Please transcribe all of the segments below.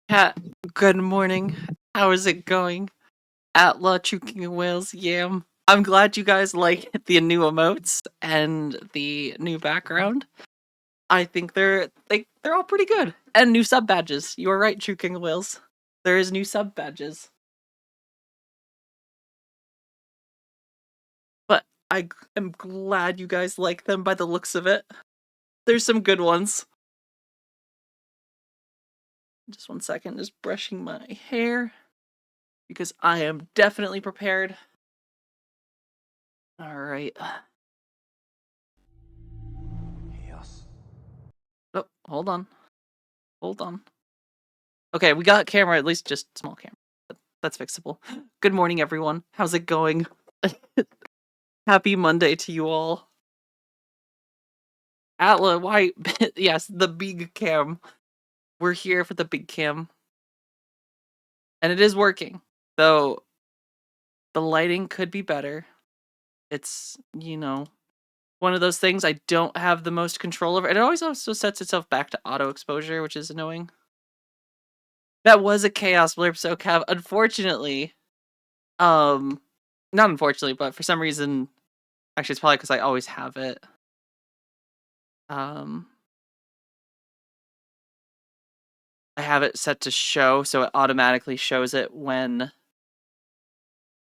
Cat, good morning. How is it going? Atla, Chuking Whales, Yam. I'm glad you guys like the new emotes and the new background. I think they're all pretty good. And new sub badges. You are right, Chuking Whales. There is new sub badges. But I am glad you guys like them by the looks of it. There's some good ones. Just one second, just brushing my hair. Because I am definitely prepared. Alright. Oh, hold on. Hold on. Okay, we got camera, at least just small camera. That's fixable. Good morning, everyone. How's it going? Happy Monday to you all. Atla, why? Yes, the big cam. We're here for the big cam. And it is working. Though, the lighting could be better. It's, one of those things I don't have the most control over. It always also sets itself back to auto exposure, which is annoying. That was a chaos blurb, so Cav. Unfortunately, not unfortunately, but for some reason, actually, it's probably because I always have it. I have it set to show, so it automatically shows it when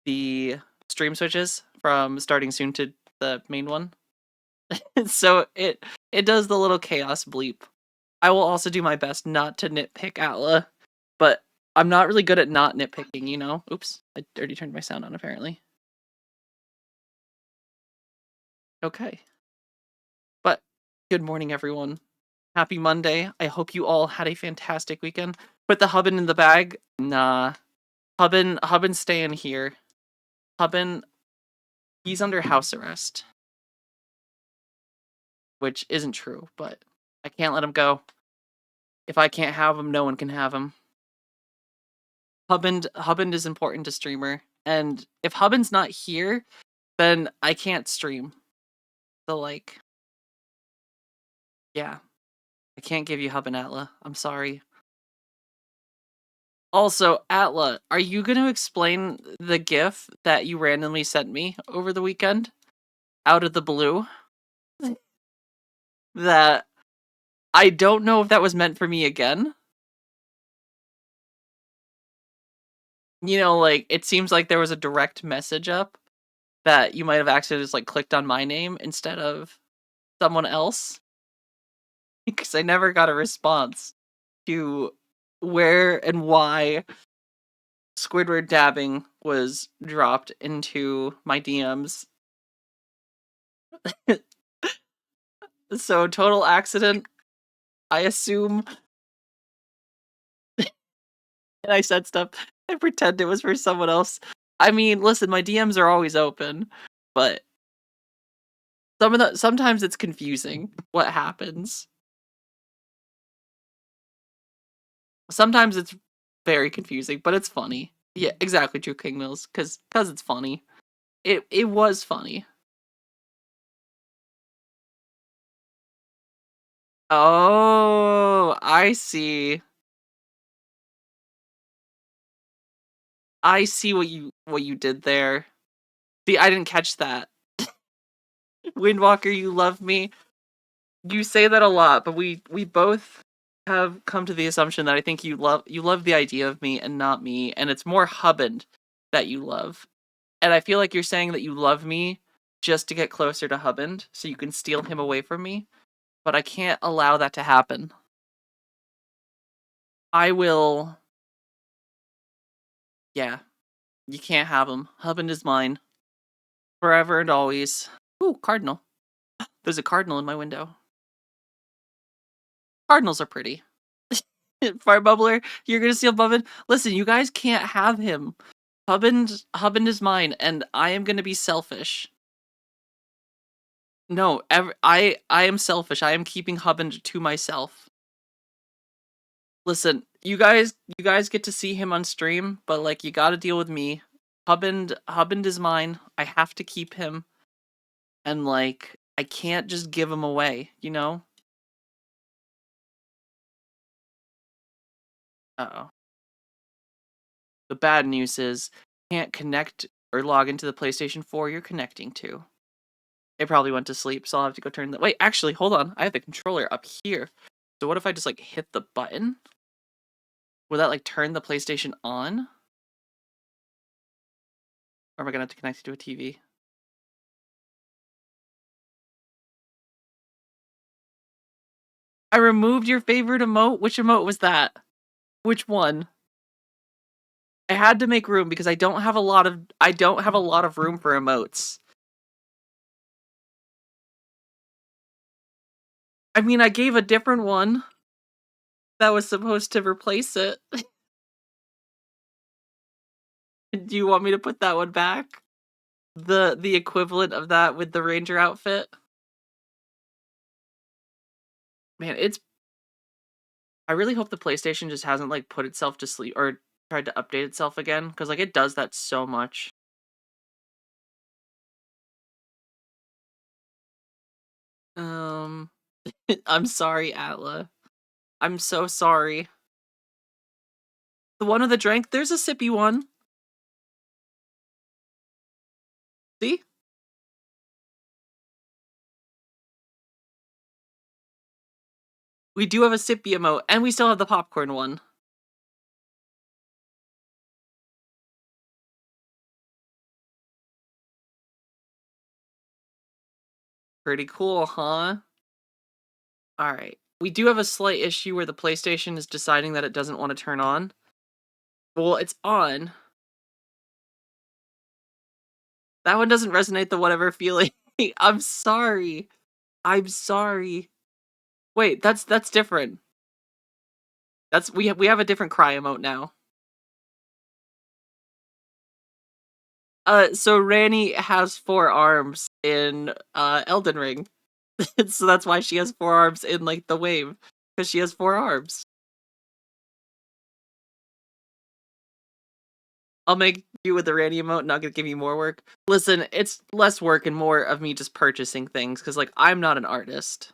the stream switches from starting soon to the main one. So it does the little chaos bleep. I will also do my best not to nitpick Atla, but I'm not really good at not nitpicking, you know? Oops, I already turned my sound on, apparently. Okay. But good morning, everyone. Happy Monday. I hope you all had a fantastic weekend. Put the Hubbin in the bag. Nah. Hubbin's staying here. Hubbin, he's under house arrest. Which isn't true, but I can't let him go. If I can't have him, no one can have him. Hubbin is important to streamer. And if Hubbin's not here, then I can't stream. So, like, yeah. I can't give you Hubbin, Atla. I'm sorry. Also, Atla, are you going to explain the GIF that you randomly sent me over the weekend? Out of the blue? That I don't know if that was meant for me again. You know, like, it seems like there was a direct message up that you might have accidentally just, like, clicked on my name instead of someone else. Because I never got a response to where and why Squidward dabbing was dropped into my DMs. So, total accident, I assume. And I said stuff. I pretend it was for someone else. I mean, listen, my DMs are always open, but sometimes it's confusing what happens. Sometimes it's very confusing, but it's funny. Yeah, exactly, True King Mills, cause it's funny. It was funny. Oh, I see. I see what you did there. See, I didn't catch that. Windwalker, you love me. You say that a lot, but we both have come to the assumption that I think you love the idea of me and not me, and it's more Hubbin that you love. And I feel like you're saying that you love me just to get closer to Hubbin, so you can steal him away from me. But I can't allow that to happen. I will. Yeah, you can't have him. Hubbin is mine. Forever and always. Ooh, cardinal. There's a cardinal in my window. Cardinals are pretty. Fire bubbler, you're gonna steal Bubbin? Listen, you guys can't have him. Hubbin is mine, and I am gonna be selfish. No, I am selfish. I am keeping Hubbin to myself. Listen, you guys get to see him on stream, but like you gotta deal with me. Hubbin is mine. I have to keep him. And like I can't just give him away, you know? Uh-oh. The bad news is can't connect or log into the PlayStation 4 you're connecting to. It probably went to sleep, so I'll have to go turn the wait, actually, hold on. I have the controller up here. So what if I just like hit the button? Will that like turn the PlayStation on? Or am I gonna have to connect it to a TV? I removed your favorite emote? Which emote was that? Which one? I had to make room because I don't have a lot of room for emotes. I mean, I gave a different one that was supposed to replace it. Do you want me to put that one back? The equivalent of that with the ranger outfit? Man, it's I really hope the PlayStation just hasn't like put itself to sleep or tried to update itself again because like it does that so much. Um I'm sorry, Atla. I'm so sorry. The one with the drink, there's a sippy one. See? We do have a sippy emote, and we still have the popcorn one. Pretty cool, huh? Alright. We do have a slight issue where the PlayStation is deciding that it doesn't want to turn on. Well, it's on. That one doesn't resonate the whatever feeling. I'm sorry. I'm sorry. Wait, that's different. That's we have a different cry emote now. So Ranny has 4 arms in Elden Ring. So that's why she has 4 arms in like the wave. Because she has 4 arms. I'll make you with the Randy emote, not gonna give you more work. Listen, it's less work and more of me just purchasing things, because like I'm not an artist.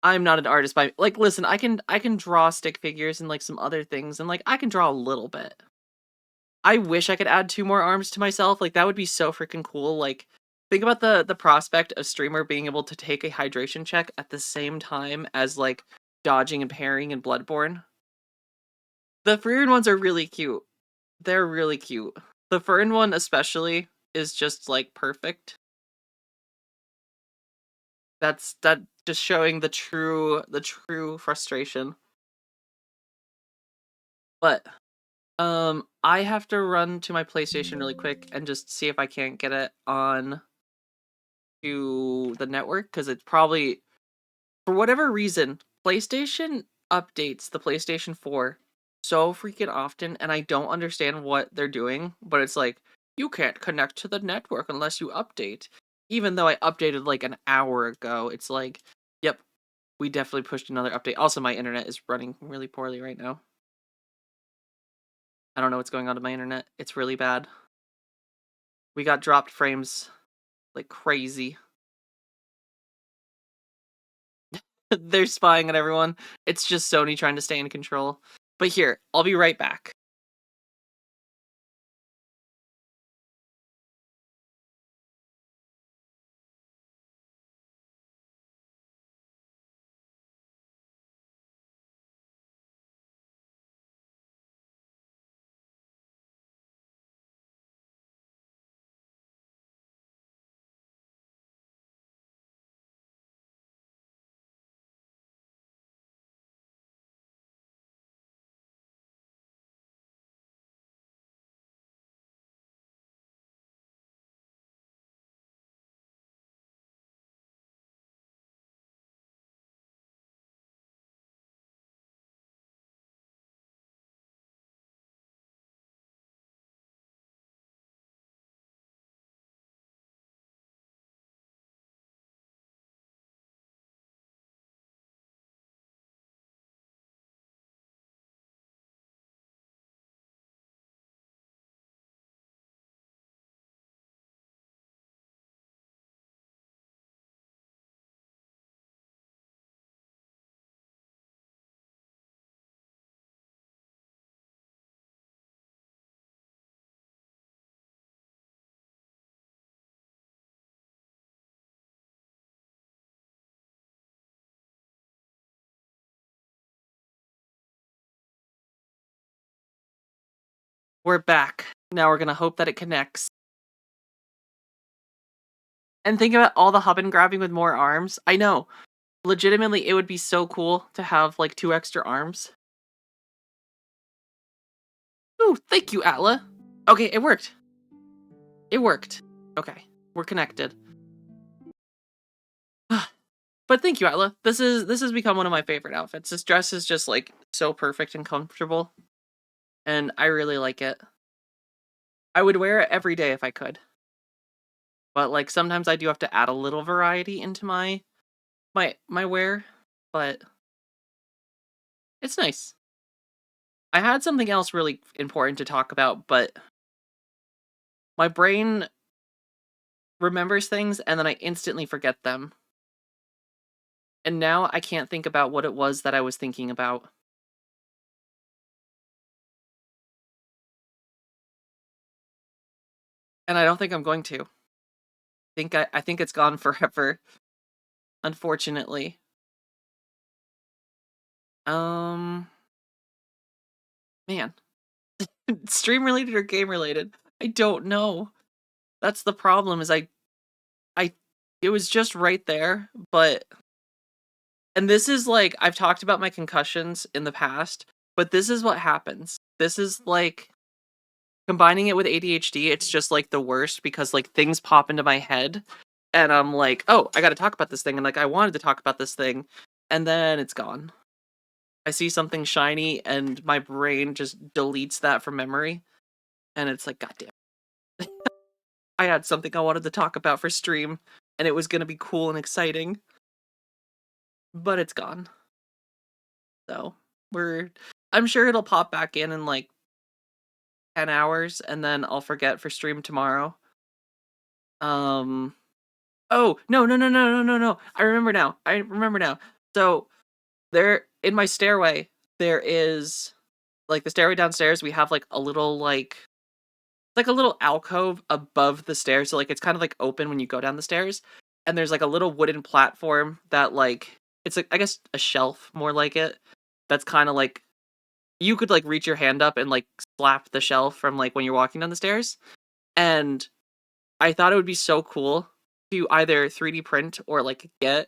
I'm not an artist by like listen, I can draw stick figures and like some other things, and like I can draw a little bit. I wish I could add 2 more arms to myself. Like that would be so freaking cool. Like think about the prospect of streamer being able to take a hydration check at the same time as like dodging and parrying in Bloodborne. The Freerin ones are really cute. They're really cute. The Fern one especially is just like perfect. That just showing the true frustration. But I have to run to my PlayStation really quick and just see if I can't get it on to the network because it's probably for whatever reason PlayStation updates the PlayStation 4 so freaking often and I don't understand what they're doing, but it's like you can't connect to the network unless you update. Even though I updated like an hour ago, it's like, yep, we definitely pushed another update. Also, my internet is running really poorly right now. I don't know what's going on to my internet. It's really bad. We got dropped frames like crazy. They're spying on everyone. It's just Sony trying to stay in control. But here, I'll be right back. We're back. Now we're gonna hope that it connects. And think about all the hub and grabbing with more arms. I know. Legitimately, it would be so cool to have, like, 2 extra arms. Ooh, thank you, Atla. Okay, it worked. It worked. Okay, we're connected. But thank you, Atla. This has become one of my favorite outfits. This dress is just, like, so perfect and comfortable, and I really like it. I would wear it every day if I could. But, like, sometimes I do have to add a little variety into my wear, but it's nice. I had something else really important to talk about, but my brain remembers things and then I instantly forget them. And now I can't think about what it was that I was thinking about. And I don't think I'm going to. I think it's gone forever, unfortunately. Um Man. Stream related or game related? I don't know. That's the problem is I it was just right there, but and this is like I've talked about my concussions in the past, but this is what happens. This is like combining it with ADHD, it's just like the worst because like things pop into my head and I'm like, "Oh, I got to talk about this thing." And like I wanted to talk about this thing and then it's gone. I see something shiny and my brain just deletes that from memory and it's like, "God damn. I had something I wanted to talk about for stream and it was going to be cool and exciting, but it's gone." So, we're I'm sure it'll pop back in like 10 hours and then I'll forget for stream tomorrow. Um Oh, no, no, no, no, no, no, no. I remember now. I remember now. So there in my stairway, there is like the stairway downstairs, we have like a little like a little alcove above the stairs. So like it's kind of like open when you go down the stairs. And there's like a little wooden platform that like it's like I guess a shelf more like it. That's kind of like you could like reach your hand up and like slap the shelf from like when you're walking down the stairs. And I thought it would be so cool to either 3D print or like get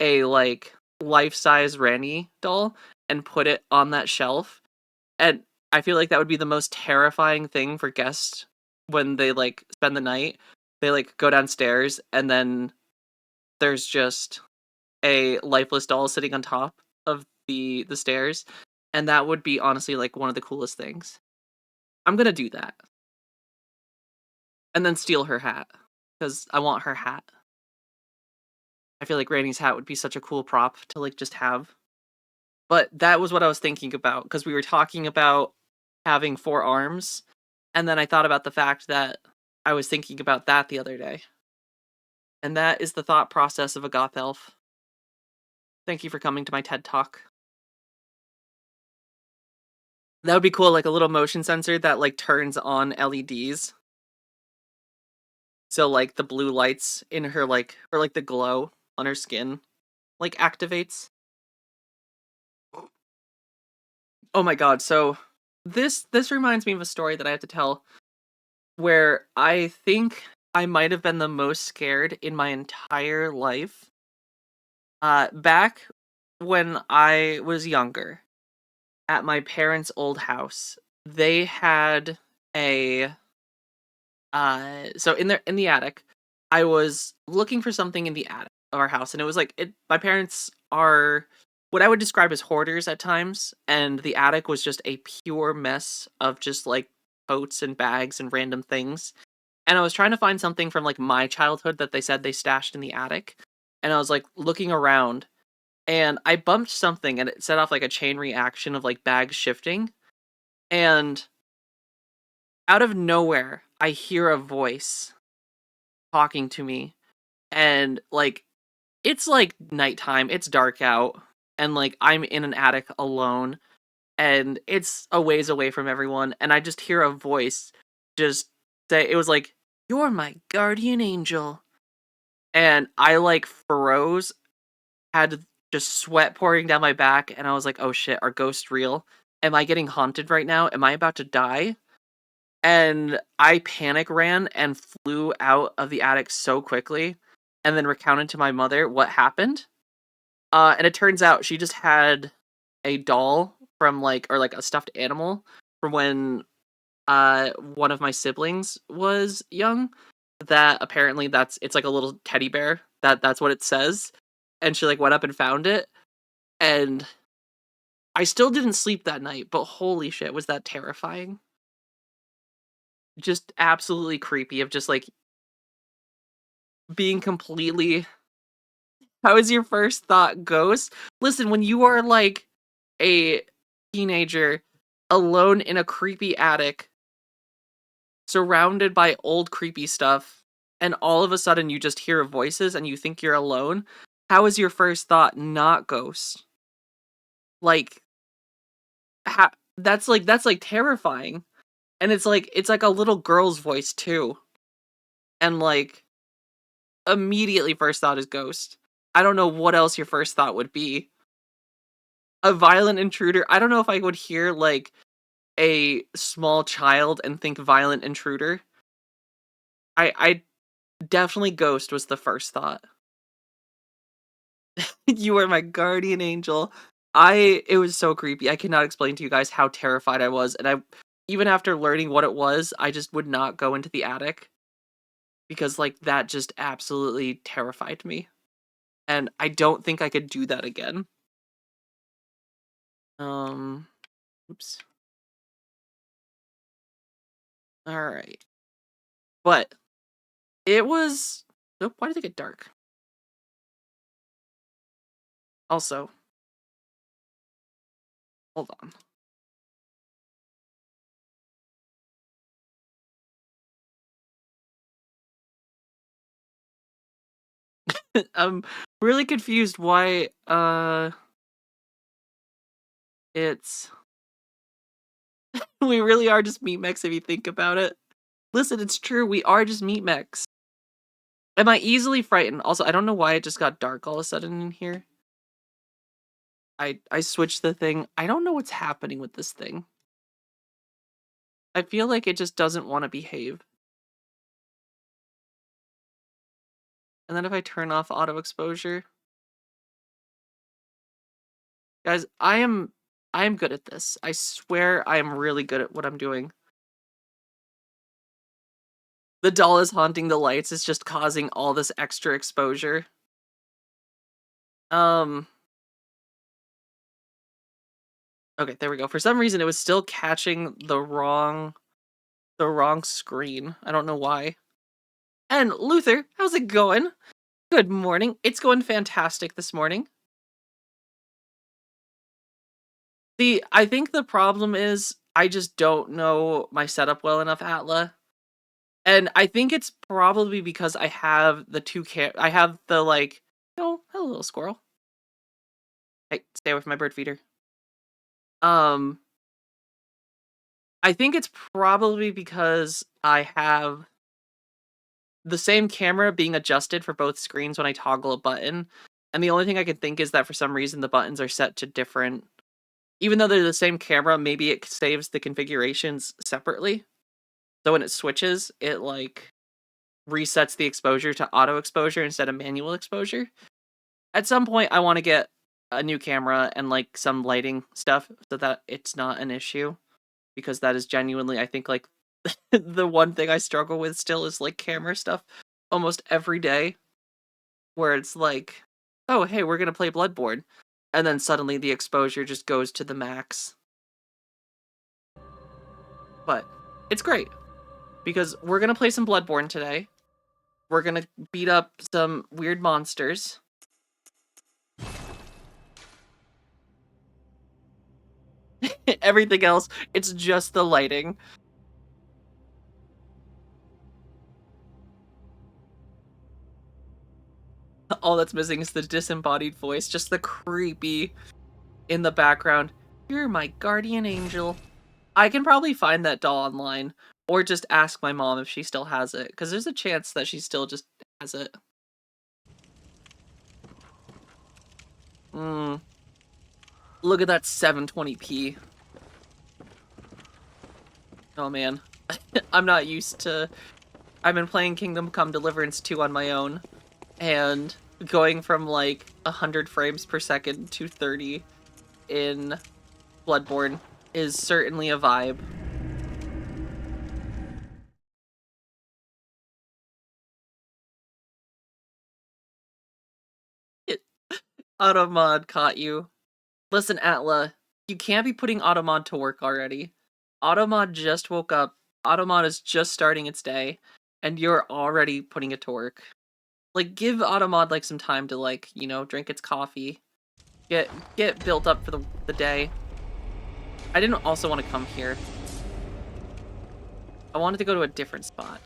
a like life-size Randy doll and put it on that shelf. And I feel like that would be the most terrifying thing for guests when they like spend the night. They like go downstairs and then there's just a lifeless doll sitting on top of the stairs. And that would be honestly like one of the coolest things. I'm gonna do that. And then steal her hat. Because I want her hat. I feel like Randy's hat would be such a cool prop to like just have. But that was what I was thinking about because we were talking about having 4 arms, and then I thought about the fact that I was thinking about that the other day. And that is the thought process of a goth elf. Thank you for coming to my TED Talk. That would be cool, like a little motion sensor that like turns on LEDs. So like the blue lights in her like or like the glow on her skin like activates. Oh my god, so this reminds me of a story that I have to tell where I think I might have been the most scared in my entire life. Back when I was younger, at my parents' old house, they had a so in the attic, I was looking for something in the attic of our house, and it was like my parents are what I would describe as hoarders at times, and the attic was just a pure mess of just like coats and bags and random things. And I was trying to find something from like my childhood that they said they stashed in the attic. And I was like looking around and I bumped something and it set off like a chain reaction of like bags shifting. And out of nowhere, I hear a voice talking to me. And like it's like nighttime, it's dark out, and like I'm in an attic alone and it's a ways away from everyone. And I just hear a voice just say, it was like, "You're my guardian angel." And I like froze, had just sweat pouring down my back, and I was like, "Oh shit, are ghosts real? Am I getting haunted right now? Am I about to die?" And I panic ran and flew out of the attic so quickly, and then recounted to my mother what happened. And it turns out she just had a doll from or like a stuffed animal from when one of my siblings was young. That apparently it's like a little teddy bear. That's what it says. And she like went up and found it, and I still didn't sleep that night, but holy shit, was that terrifying. Just absolutely creepy of just like being completely. How is your first thought ghost? Listen, when you are like a teenager alone in a creepy attic, surrounded by old creepy stuff, and all of a sudden you just hear voices and you think you're alone, how is your first thought not ghost? Like that's like terrifying. And it's like a little girl's voice too. And like immediately first thought is ghost. I don't know what else your first thought would be. A violent intruder. I don't know if I would hear like a small child and think violent intruder. I definitely ghost was the first thought. You are my guardian angel. It was so creepy. I cannot explain to you guys how terrified I was, and I even after learning what it was, I just would not go into the attic because like that just absolutely terrified me. And I don't think I could do that again. Um oops. All right. But it was oh, why did it get dark? Also, hold on. I'm really confused why it's we really are just meat mechs if you think about it. Listen, it's true, we are just meat mechs. Am I easily frightened? Also, I don't know why it just got dark all of a sudden in here. I switched the thing. I don't know what's happening with this thing. I feel like it just doesn't want to behave. And then if I turn off auto exposure, guys, I am good at this. I swear I am really good at what I'm doing. The doll is haunting the lights. It's just causing all this extra exposure. Um okay, there we go. For some reason it was still catching the wrong screen. I don't know why. And Luther, how's it going? Good morning. It's going fantastic this morning. I think the problem is I just don't know my setup well enough, Atla. And I think it's probably because I have the I have the like oh, hello little squirrel. Hey, stay away from my bird feeder. Um I think it's probably because I have the same camera being adjusted for both screens when I toggle a button. And the only thing I can think is that for some reason the buttons are set to different. Even though they're the same camera, maybe it saves the configurations separately. So when it switches, it like resets the exposure to auto exposure instead of manual exposure. At some point, I want to get a new camera and like some lighting stuff so that it's not an issue. Because that is genuinely, I think, like the one thing I struggle with still is like camera stuff almost every day. Where it's like, oh, hey, we're going to play Bloodborne. And then suddenly the exposure just goes to the max. But it's great because we're going to play some Bloodborne today. We're going to beat up some weird monsters. Everything else, it's just the lighting. All that's missing is the disembodied voice, just the creepy in the background. You're my guardian angel. I can probably find that doll online, or just ask my mom if she still has it, because there's a chance that she still just has it. Look at that 720p. Oh man. I'm not used to... I've been playing Kingdom Come Deliverance 2 on my own, and going from like 100 frames per second to 30 in Bloodborne is certainly a vibe. Automod caught you. Listen, Atla, you can't be putting Automod to work already. Automod just woke up. Automod is just starting its day, and you're already putting it to work. Like, give Automod like some time to like, you know, drink its coffee, get built up for the day. I didn't also want to come here. I wanted to go to a different spot.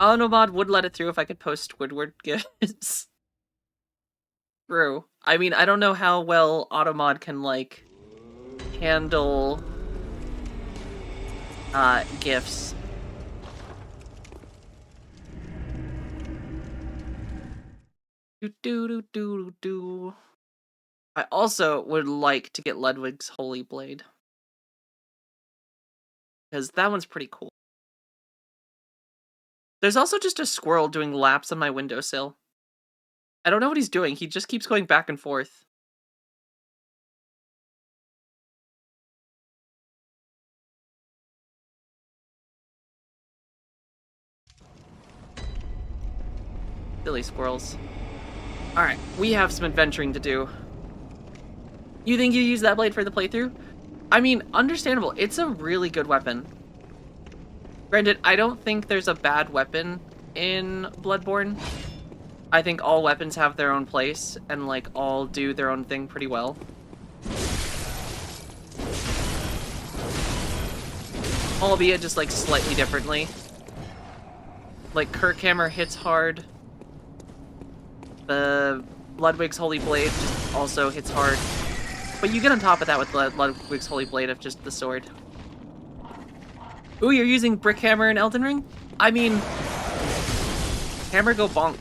Automod would let it through if I could post Squidward gifts. True. I mean, I don't know how well Automod can like handle gifts. Do. I also would like to get Ludwig's Holy Blade, because that one's pretty cool. There's also just a squirrel doing laps on my windowsill. I don't know what he's doing. He just keeps going back and forth. Silly squirrels. Alright, we have some adventuring to do. You think you use that blade for the playthrough? I mean, understandable. It's a really good weapon. Granted, I don't think there's a bad weapon in Bloodborne. I think all weapons have their own place, and like all do their own thing pretty well. Albeit just like slightly differently. Like Kirkhammer hits hard. The Ludwig's Holy Blade just also hits hard. But you get on top of that with Ludwig's Holy Blade of just the sword. Ooh, you're using Brick Hammer in Elden Ring? I mean, hammer go bonk.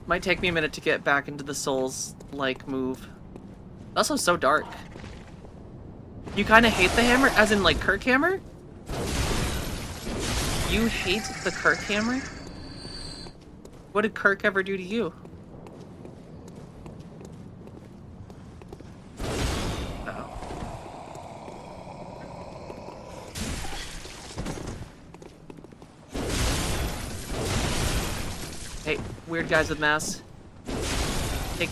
Might take me a minute to get back into the Souls-like move. Also so dark. You kind of hate the hammer, as in like Kirkhammer? You hate the Kirkhammer? What did Kirk ever do to you? Uh-oh. Hey, weird guys with masks. Take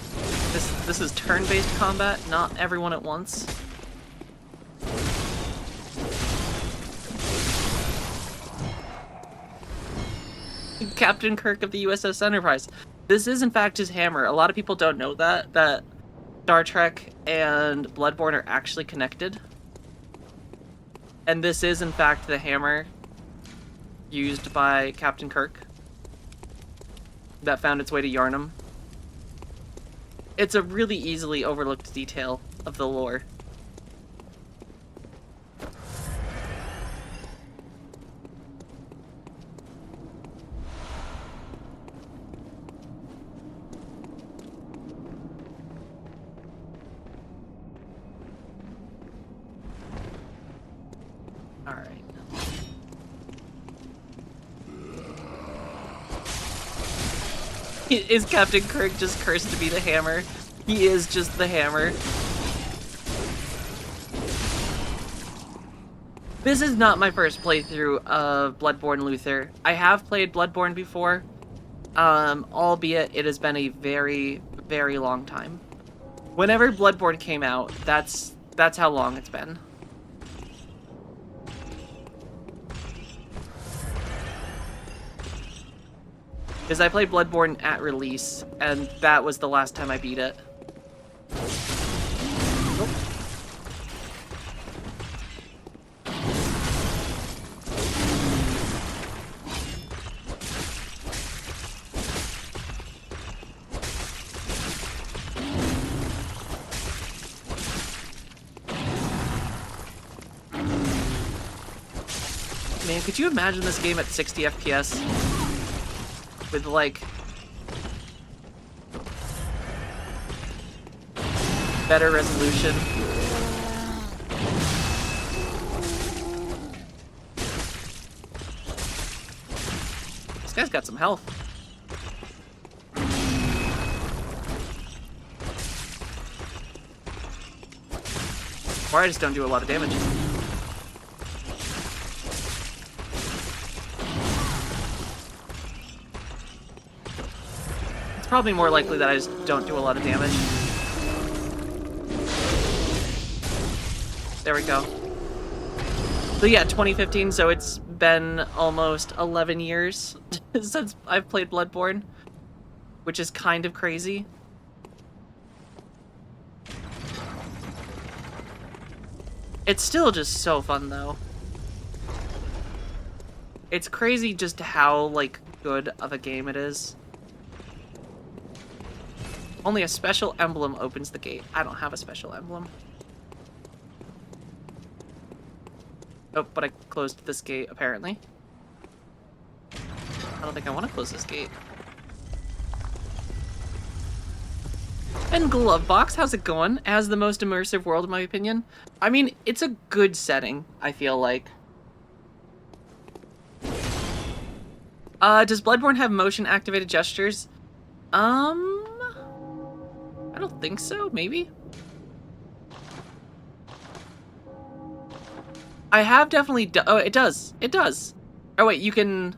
this. This is turn-based combat, not everyone at once. Captain Kirk of the USS Enterprise. This is in fact his hammer. A lot of people don't know that Star Trek and Bloodborne are actually connected. And this is in fact the hammer used by Captain Kirk that found its way to Yharnam. It's a really easily overlooked detail of the lore. Alright. Is Captain Kirk just cursed to be the hammer? He is just the hammer. This is not my first playthrough of Bloodborne Luther. I have played Bloodborne before, albeit it has been a very, very long time. Whenever Bloodborne came out, that's how long it's been. Because I played Bloodborne at release, and that was the last time I beat it. Nope. Man, could you imagine this game at 60 FPS? With, like, better resolution. This guy's got some health. Or I just don't do a lot of damage. It's probably more likely that I just don't do a lot of damage. There we go. So yeah, 2015, so it's been almost 11 years since I've played Bloodborne, which is kind of crazy. It's still just so fun, though. It's crazy just how, like, good of a game it is. Only a special emblem opens the gate. I don't have a special emblem. Oh, but I closed this gate, apparently. I don't think I want to close this gate. And Glovebox, how's it going? As the most immersive world, in my opinion. I mean, it's a good setting, I feel like. Does Bloodborne have motion-activated gestures? I don't think so, maybe? I have definitely oh, it does. It does. Oh, wait, you can...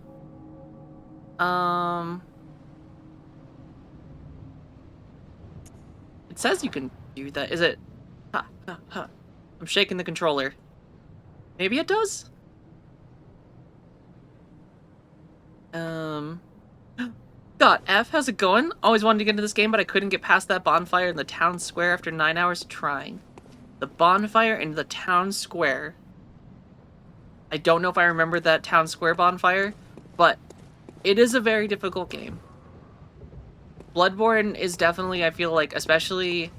It says you can do that. Is it... Ha, ha, ha. I'm shaking the controller. Maybe it does? Dot F, how's it going? Always wanted to get into this game, but I couldn't get past that bonfire in the town square after 9 hours trying. The bonfire in the town square. I don't know if I remember that town square bonfire, but it is a very difficult game. Bloodborne is definitely, I feel like, especially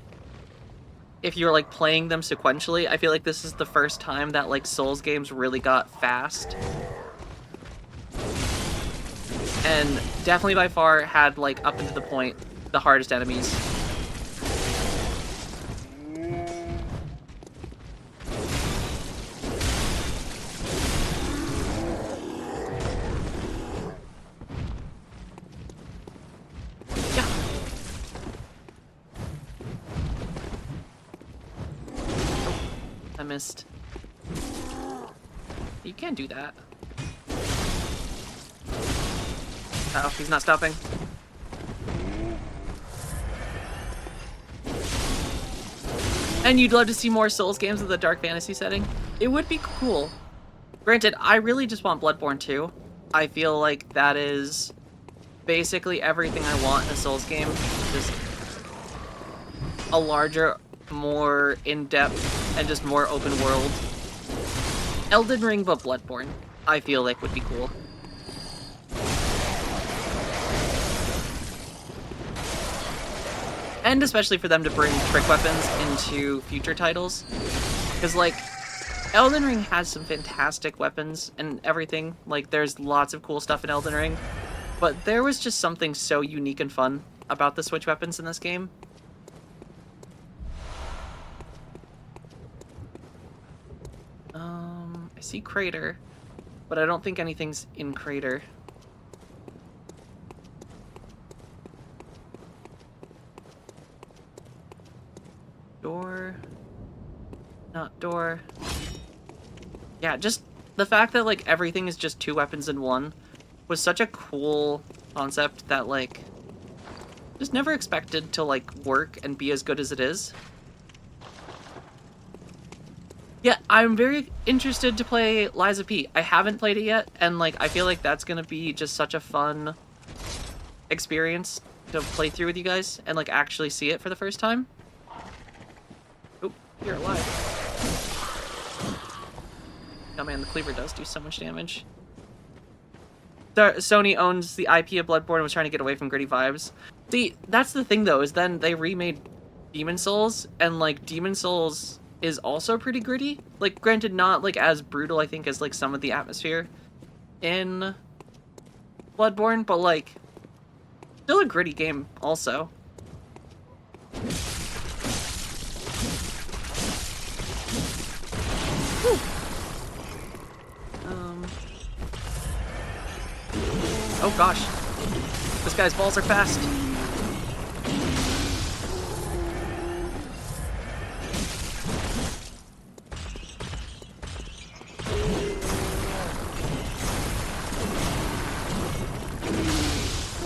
if you're, like, playing them sequentially, I feel like this is the first time that, like, Souls games really got fast. And definitely by far had, like, up into the point, the hardest enemies. Yeah. Oh, I missed. You can't do that. Uh-oh, he's not stopping. And you'd love to see more Souls games with a dark fantasy setting? It would be cool. Granted, I really just want Bloodborne 2. I feel like that is basically everything I want in a Souls game. Just a larger, more in-depth, and just more open world. Elden Ring but Bloodborne, I feel like would be cool. And especially for them to bring trick weapons into future titles. Because, like, Elden Ring has some fantastic weapons and everything. Like, there's lots of cool stuff in Elden Ring. But there was just something so unique and fun about the Switch weapons in this game. I see Crater, but I don't think anything's in Crater. Door. Not door. Yeah, just the fact that, like, everything is just 2 weapons in one was such a cool concept that, like, just never expected to, like, work and be as good as it is. Yeah, I'm very interested to play Lies of P. I haven't played it yet, and, like, I feel like that's gonna be just such a fun experience to play through with you guys and, like, actually see it for the first time. Oop, you're alive. Oh man, the cleaver does do so much damage. Sony owns the IP of Bloodborne and was trying to get away from gritty vibes. See, that's the thing though, is then they remade Demon Souls, and, like, Demon Souls is also pretty gritty. Like, granted, not, like, as brutal, I think, as, like, some of the atmosphere in Bloodborne, but like still a gritty game also. Oh gosh. This guy's balls are fast.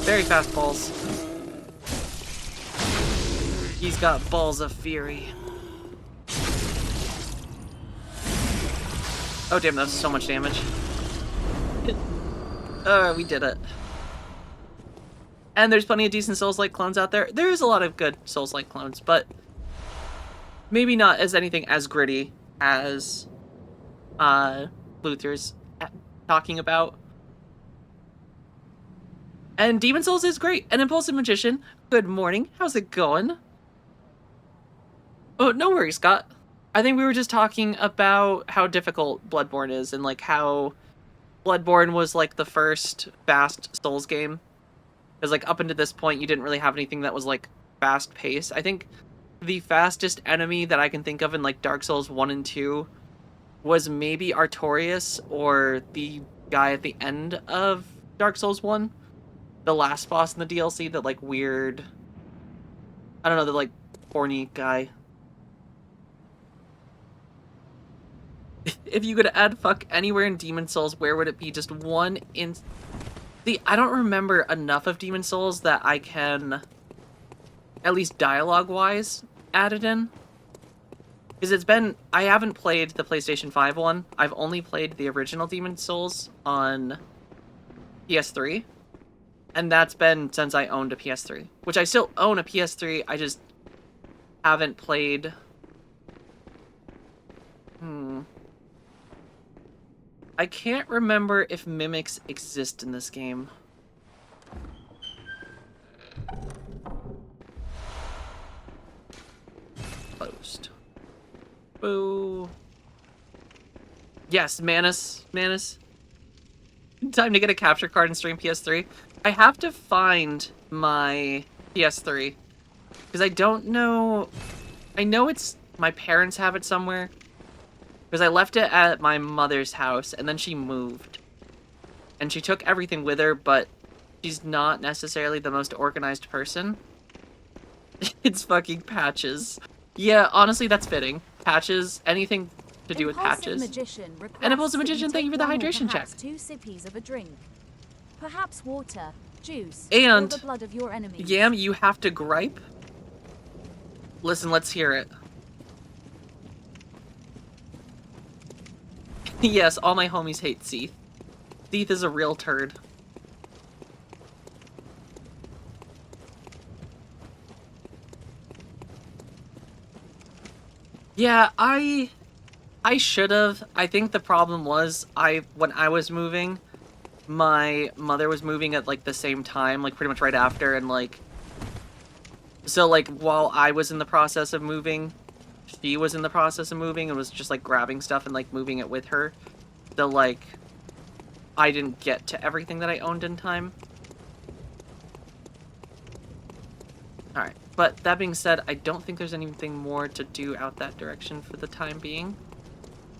Very fast balls. He's got balls of fury. Oh damn, that was so much damage. We did it. And there's plenty of decent Souls-like clones out there. There is a lot of good Souls-like clones, but maybe not as anything as gritty as Luther's talking about. And Demon Souls is great. And Impulsive Magician, good morning. How's it going? Oh, no worries, Scott. I think we were just talking about how difficult Bloodborne is and like how Bloodborne was like the first fast Souls game. Because like up until this point, you didn't really have anything that was like fast paced. I think the fastest enemy that I can think of in like Dark Souls 1 and 2 was maybe Artorias or the guy at the end of Dark Souls 1. The last boss in the DLC, that like weird, I don't know, the like horny guy. If you could add fuck anywhere in Demon Souls, where would it be? Just one in... See, I don't remember enough of Demon Souls that I can, at least dialogue-wise, add it in. Because it's been... I haven't played the PlayStation 5 one. I've only played the original Demon Souls on PS3. And that's been since I owned a PS3. Which I still own a PS3, I just haven't played... I can't remember if mimics exist in this game. Closed. Boo. Yes, Manus. Manus. Time to get a capture card and stream PS3. I have to find my PS3. Because I don't know... I know it's... My parents have it somewhere. Because I left it at my mother's house, and then she moved. And she took everything with her, but she's not necessarily the most organized person. It's fucking Patches. Yeah, honestly, that's fitting. Patches, anything to do with Patches. And Impulsive Magician, thank you for the hydration check. 2 sippies of a drink. Perhaps water, juice, and or the blood of your enemies. Yam, you have to gripe? Listen, let's hear it. Yes, all my homies hate Seath. Seath is a real turd. Yeah, I should have. I think the problem was when I was moving, my mother was moving at like the same time, like pretty much right after, and like so like while I was in the process of moving, she was in the process of moving and was just like grabbing stuff and like moving it with her. So like I didn't get to everything that I owned in time. Alright, but that being said, I don't think there's anything more to do out that direction for the time being.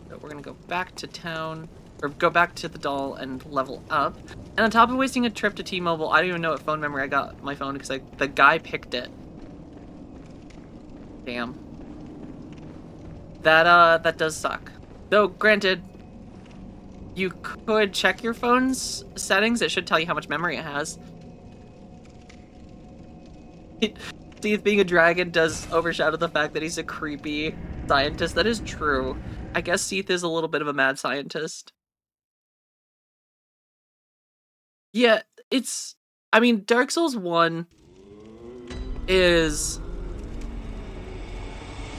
So we're gonna go back to town, or go back to the doll and level up. And on top of wasting a trip to T-Mobile, I don't even know what phone number I got my phone because the guy picked it. Damn. That does suck. Though, granted, you could check your phone's settings. It should tell you how much memory it has. Seath being a dragon does overshadow the fact that he's a creepy scientist. That is true. I guess Seath is a little bit of a mad scientist. Yeah, it's... I mean, Dark Souls 1 is...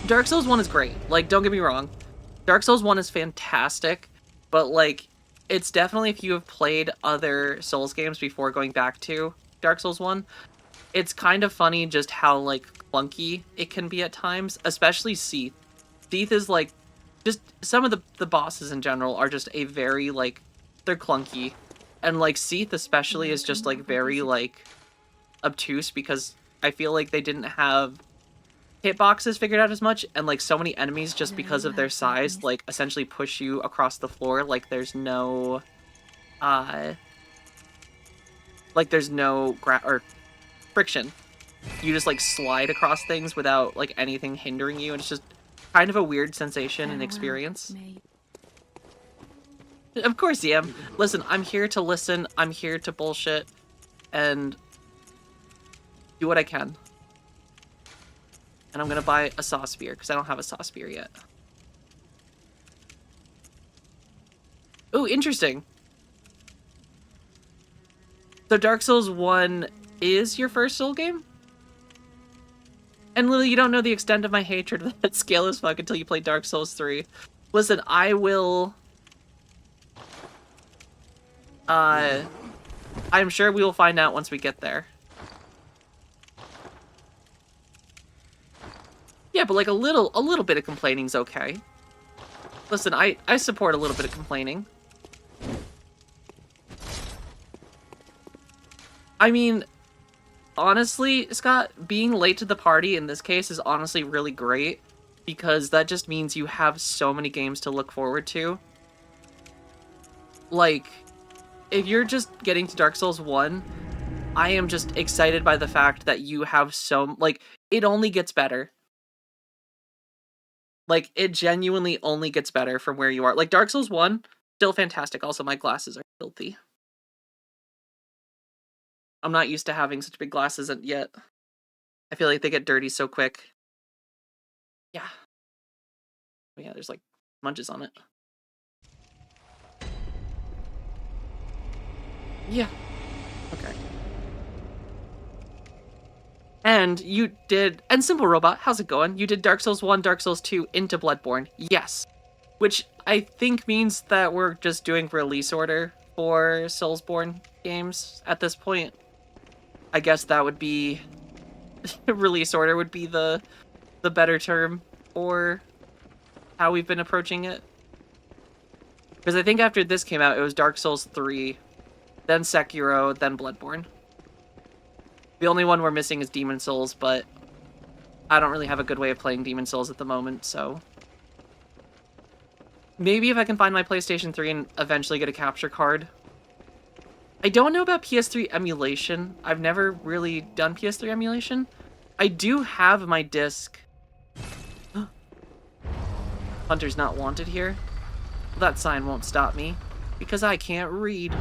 Dark Souls 1 is great. Like, don't get me wrong. Dark Souls 1 is fantastic, but, like, it's definitely if you have played other Souls games before going back to Dark Souls 1, it's kind of funny just how, like, clunky it can be at times, especially Seath. Seath is, like, just, some of the bosses in general are just a very, like, they're clunky. And, like, Seath especially is just, like, very, like, obtuse because I feel like they didn't have hitboxes figured out as much, and, like, so many enemies, just because of their size, like, essentially push you across the floor, like, there's no, or friction. You just, like, slide across things without, like, anything hindering you, and it's just kind of a weird sensation and experience. Of course, yeah. Listen, I'm here to listen, I'm here to bullshit, and do what I can. And I'm gonna buy a saw spear, because I don't have a saw spear yet. Ooh, interesting. So Dark Souls 1 is your first Soul game? And Lily, you don't know the extent of my hatred of that scale as fuck until you play Dark Souls 3. Listen, I will... I'm sure we will find out once we get there. Yeah, but like a little bit of complaining's okay. Listen, I support a little bit of complaining. I mean, honestly, Scott, being late to the party in this case is honestly really great, because that just means you have so many games to look forward to. Like, if you're just getting to Dark Souls 1, I am just excited by the fact that you have so... Like, it only gets better. Like, it genuinely only gets better from where you are. Like, Dark Souls 1, still fantastic. Also, my glasses are filthy. I'm not used to having such big glasses yet. I feel like they get dirty so quick. Yeah. Oh yeah, there's like smudges on it. Yeah. Okay. And you did... And Simple Robot, how's it going? You did Dark Souls 1, Dark Souls 2 into Bloodborne. Yes. Which I think means that we're just doing release order for Soulsborne games at this point. I guess that would be... release order would be the better term for how we've been approaching it. Because I think after this came out, it was Dark Souls 3, then Sekiro, then Bloodborne. The only one we're missing is Demon Souls, but I don't really have a good way of playing Demon Souls at the moment, so... Maybe if I can find my PlayStation 3 and eventually get a capture card. I don't know about PS3 emulation. I've never really done PS3 emulation. I do have my disc. Hunter's not wanted here. That sign won't stop me, because I can't read.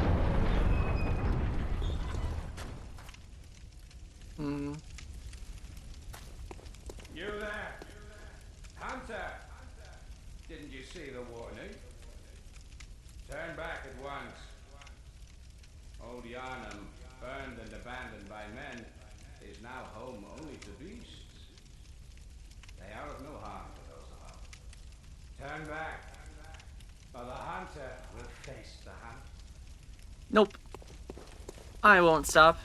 You there? Hunter! Didn't you see the warning? Turn back at once. Old Yarnum, burned and abandoned by men, is now home only to beasts. They are of no harm to those above. Turn back, or the hunter will face the hunt. Nope. I won't stop.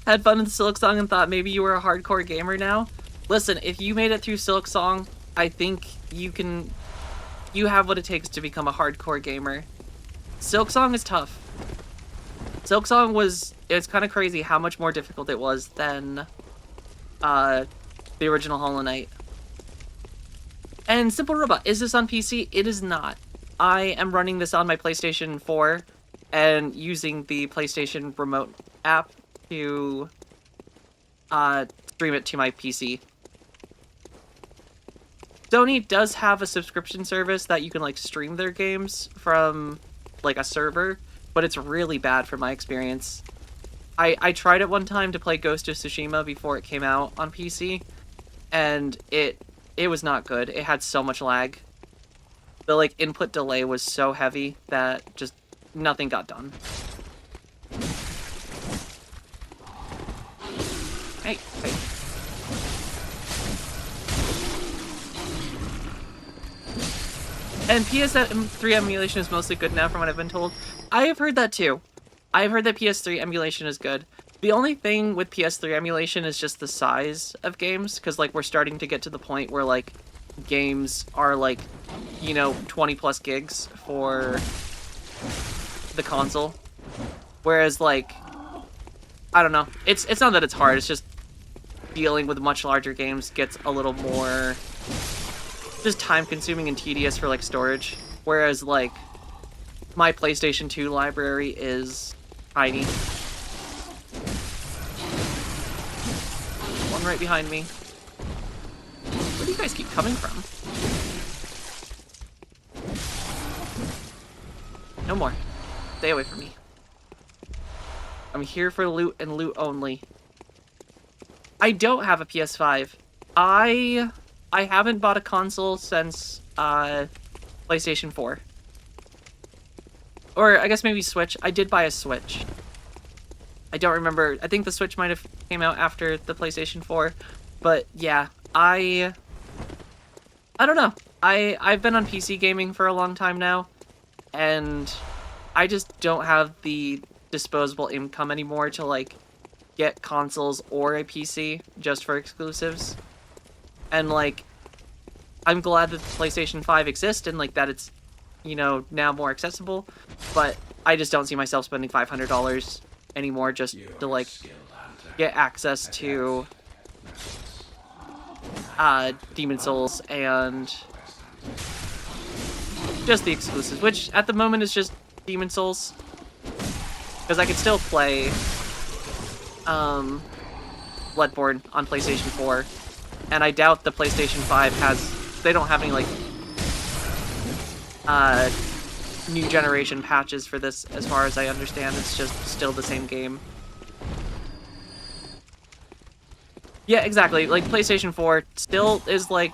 Had fun in Silksong and thought maybe you were a hardcore gamer now? Listen, if you made it through Silksong, I think you have what it takes to become a hardcore gamer. Silksong is tough. Silksong it's kind of crazy how much more difficult it was than the original Hollow Knight. And Simple Robot, is this on PC? It is not. I am running this on my PlayStation 4 and using the PlayStation Remote app to stream it to my PC. Sony does have a subscription service that you can like stream their games from like a server, but it's really bad from my experience. I tried it one time to play Ghost of Tsushima before it came out on PC, and it was not good. It had so much lag. The like input delay was so heavy that just nothing got done. Hey. And PS3 emulation is mostly good now from what I've been told. I have heard that too. I've heard that PS3 emulation is good. The only thing with PS3 emulation is just the size of games, because like we're starting to get to the point where like games are like you know, 20 plus gigs for the console. Whereas, like, I don't know. It's not that it's hard, it's just dealing with much larger games gets a little more just time consuming and tedious for like storage. Whereas like my PlayStation 2 library is tiny. One right behind me. Where do you guys keep coming from? No more. Stay away from me. I'm here for loot and loot only. I don't have a PS5. I haven't bought a console since PlayStation 4. Or I guess maybe Switch. I did buy a Switch. I don't remember. I think the Switch might have came out after the PlayStation 4. But yeah, I don't know. I've been on PC gaming for a long time now, and I just don't have the disposable income anymore to like get consoles or a PC just for exclusives. And like I'm glad that the PlayStation 5 exists and like that it's, you know, now more accessible, but I just don't see myself spending $500 anymore just to like get access to Demon Souls and just the exclusives, which at the moment is just Demon Souls, because I can still play Bloodborne on PlayStation 4, and I doubt the PlayStation 5 has, they don't have any like new generation patches for this as far as I understand. It's just still the same game. Yeah, exactly. Like PlayStation 4 still is like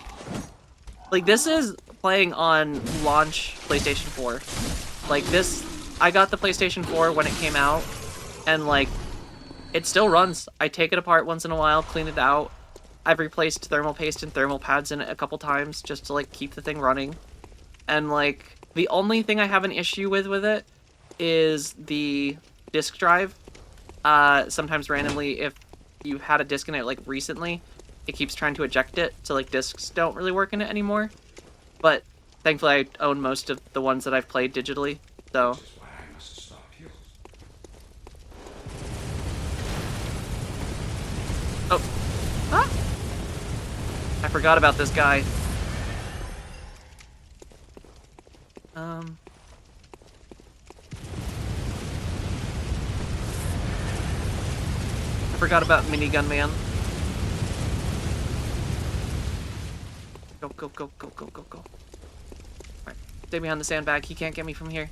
this is playing on launch PlayStation 4. Like this, I got the PlayStation 4 when it came out, and like it still runs. I take it apart once in a while, clean it out. I've replaced thermal paste and thermal pads in it a couple times just to like keep the thing running. And like the only thing I have an issue with it is the disk drive. Sometimes randomly, if you've had a disc in it like recently, it keeps trying to eject it, so like discs don't really work in it anymore. But thankfully I own most of the ones that I've played digitally, so. Oh. Ah! I forgot about this guy. I forgot about Minigun Man. Go, go, go, go, go, go, go. Alright, stay behind the sandbag. He can't get me from here.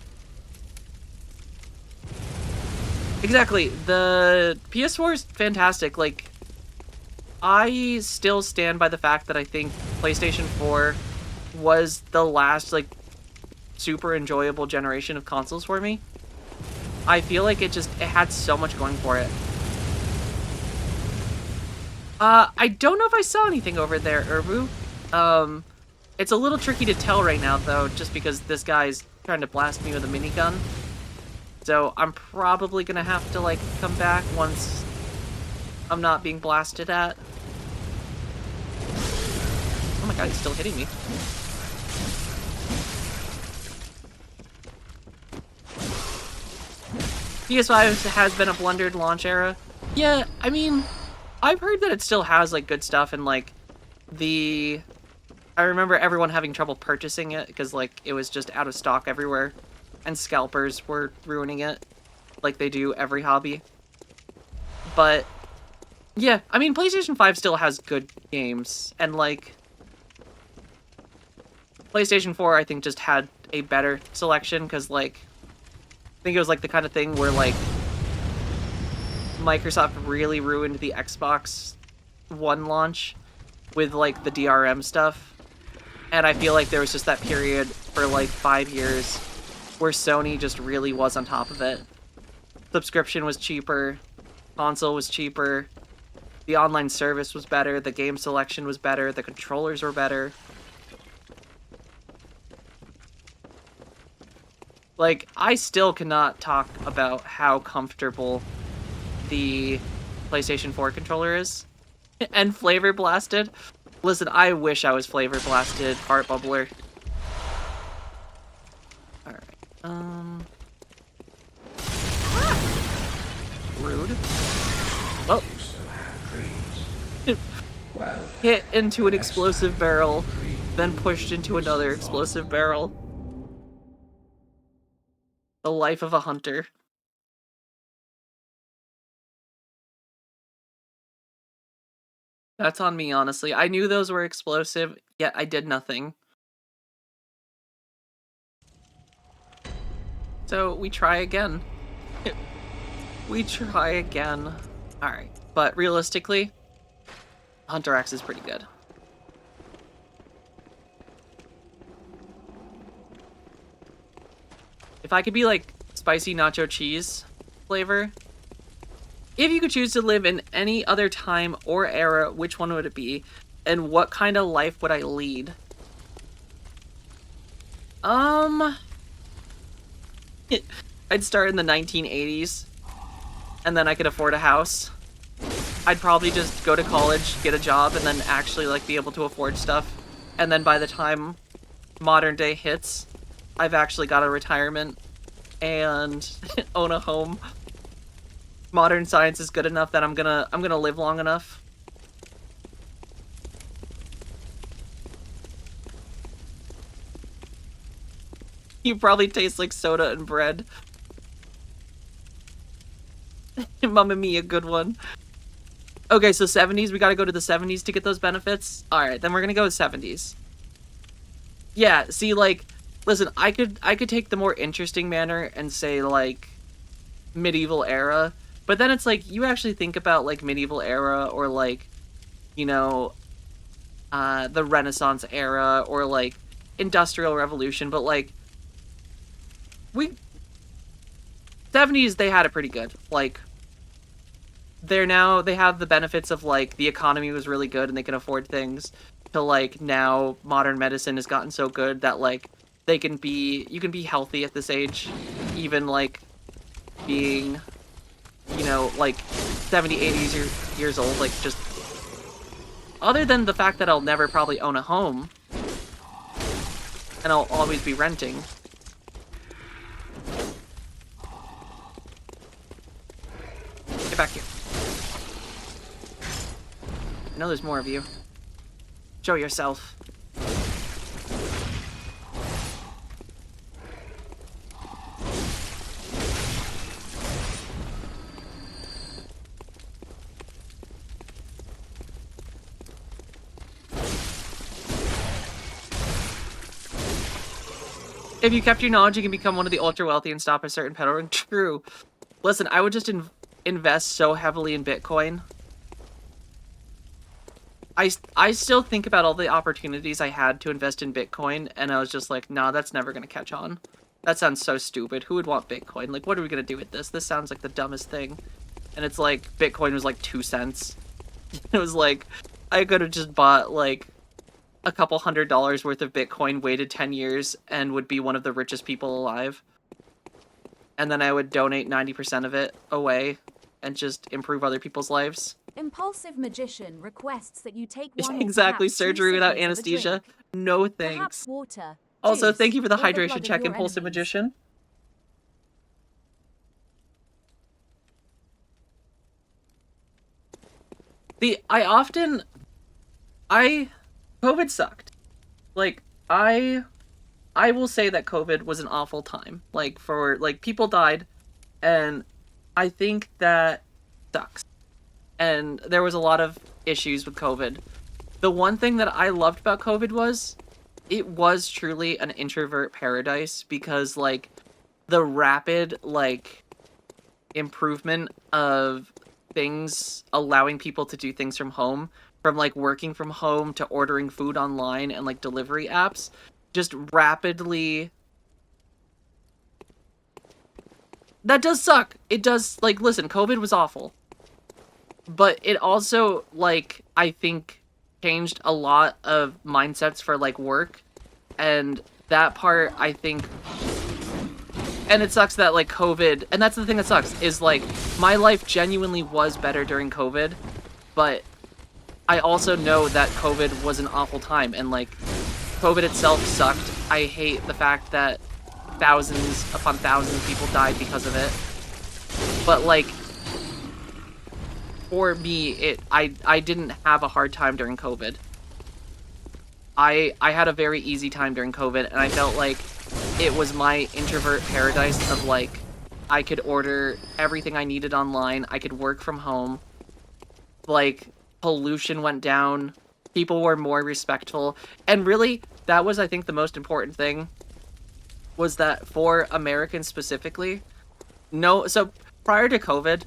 Exactly. The PS4 is fantastic. Like, I still stand by the fact that I think PlayStation 4 was the last, like, super enjoyable generation of consoles for me. I feel like it had so much going for it. I don't know if I saw anything over there, Urbu. It's a little tricky to tell right now, though, just because this guy's trying to blast me with a minigun. So I'm probably gonna have to, like, come back once I'm not being blasted at. Oh my god, he's still hitting me. PS5 has been a blundered launch era. Yeah, I mean, I've heard that it still has, like, good stuff, and, like, I remember everyone having trouble purchasing it, because, like, it was just out of stock everywhere, and scalpers were ruining it, like they do every hobby. But, yeah, I mean, PlayStation 5 still has good games, and, like, PlayStation 4, I think, just had a better selection, because, like, I think it was, like, the kind of thing where, like, Microsoft really ruined the Xbox One launch with, like, the DRM stuff. And I feel like there was just that period for, like, 5 years where Sony just really was on top of it. Subscription was cheaper, console was cheaper, the online service was better, the game selection was better, the controllers were better. Like, I still cannot talk about how comfortable the PlayStation 4 controller is. And Flavor Blasted. Listen, I wish I was Flavor Blasted, Fart Bubbler. Rude. Well, Well, hit into an explosive barrel, then pushed into another explosive barrel. The life of a hunter. That's on me, honestly. I knew those were explosive, yet I did nothing. So we try again. We try again. Alright, but realistically, Hunter Axe is pretty good. If I could be like spicy nacho cheese flavor, if you could choose to live in any other time or era, which one would it be? And what kind of life would I lead? I'd start in the 1980s, and then I could afford a house. I'd probably just go to college, get a job, and then actually like be able to afford stuff. And then by the time modern day hits, I've actually got a retirement and own a home. Modern science is good enough that I'm gonna live long enough. You probably taste like soda and bread. Mamma mia, good one. Okay, so 70s, we gotta go to the 70s to get those benefits? Alright, then we're gonna go with 70s. Yeah, see, like, listen, I could take the more interesting manner and say, like, medieval era, but then it's like, you actually think about, like, medieval era, or, like, you know, the Renaissance era, or, like, Industrial Revolution, but, like, 70s, they had it pretty good. Like, they have the benefits of, like, the economy was really good and they can afford things, to, like, now modern medicine has gotten so good that, like, you can be healthy at this age, even, like, being, you know, like, 70, 80 years old, like, just, other than the fact that I'll never probably own a home, and I'll always be renting. Get back here. I know there's more of you. Show yourself. If you kept your knowledge, you can become one of the ultra wealthy and stop a certain peddling. True. Listen, I would just invest so heavily in Bitcoin. I still think about all the opportunities I had to invest in Bitcoin, and I was just like, nah, that's never going to catch on. That sounds so stupid. Who would want Bitcoin? Like, what are we going to do with this? This sounds like the dumbest thing. And it's like, Bitcoin was like 2 cents. It was like, I could have just bought, like, a couple $100 worth of Bitcoin, waited 10 years, and would be one of the richest people alive. And then I would donate 90% of it away and just improve other people's lives. Impulsive magician requests that you take one Exactly, perhaps two surgery without sippings of a anesthesia. drink. No Perhaps thanks. water, Also, juice, thank you for the or blood hydration of check, your Impulsive enemies. Magician. COVID sucked. Like, I will say that COVID was an awful time. Like, people died, and I think that sucks. And there was a lot of issues with COVID. The one thing that I loved about COVID was, it was truly an introvert paradise, because, like, the rapid, like, improvement of things allowing people to do things from home, from, like, working from home to ordering food online and, like, delivery apps, just rapidly... That does suck. It does, like, listen, COVID was awful. But it also, like, I think, changed a lot of mindsets for, like, work. And that part, I think... And it sucks that, like, COVID... And that's the thing that sucks, is, like, my life genuinely was better during COVID. But I also know that COVID was an awful time. And, like, COVID itself sucked. I hate the fact that thousands upon thousands of people died because of it. But like, for me, I didn't have a hard time during COVID. I had a very easy time during COVID, and I felt like it was my introvert paradise of like, I could order everything I needed online, I could work from home, like, pollution went down, people were more respectful, and really, that was, I think, the most important thing, was that for Americans specifically, so prior to COVID,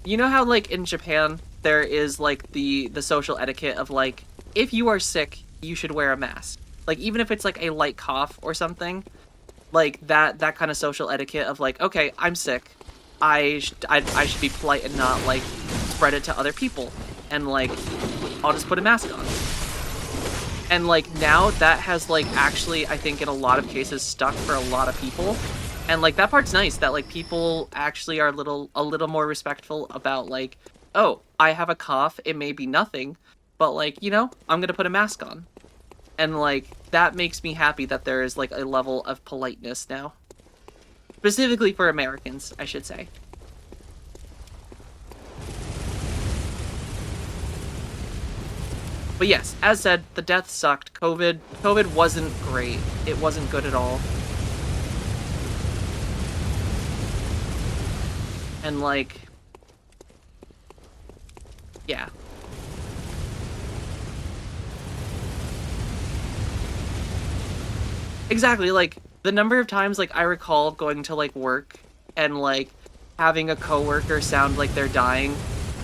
you know how, like, in Japan, there is, like, the social etiquette of, like, if you are sick, you should wear a mask. Like, even if it's, like, a light cough or something, like, that kind of social etiquette of, like, okay, I'm sick. I should be polite and not, like, spread it to other people. And, like, I'll just put a mask on. And, like, now that has, like, actually, I think in a lot of cases stuck for a lot of people. And, like, that part's nice, that, like, people actually are a little more respectful about, like, oh, I have a cough, it may be nothing, but, like, you know, I'm gonna put a mask on. And, like, that makes me happy that there is, like, a level of politeness now. Specifically for Americans, I should say. But yes, as said, the death sucked. COVID wasn't great. It wasn't good at all. And, like, yeah. Exactly, like, the number of times, like, I recall going to, like, work and, like, having a coworker sound like they're dying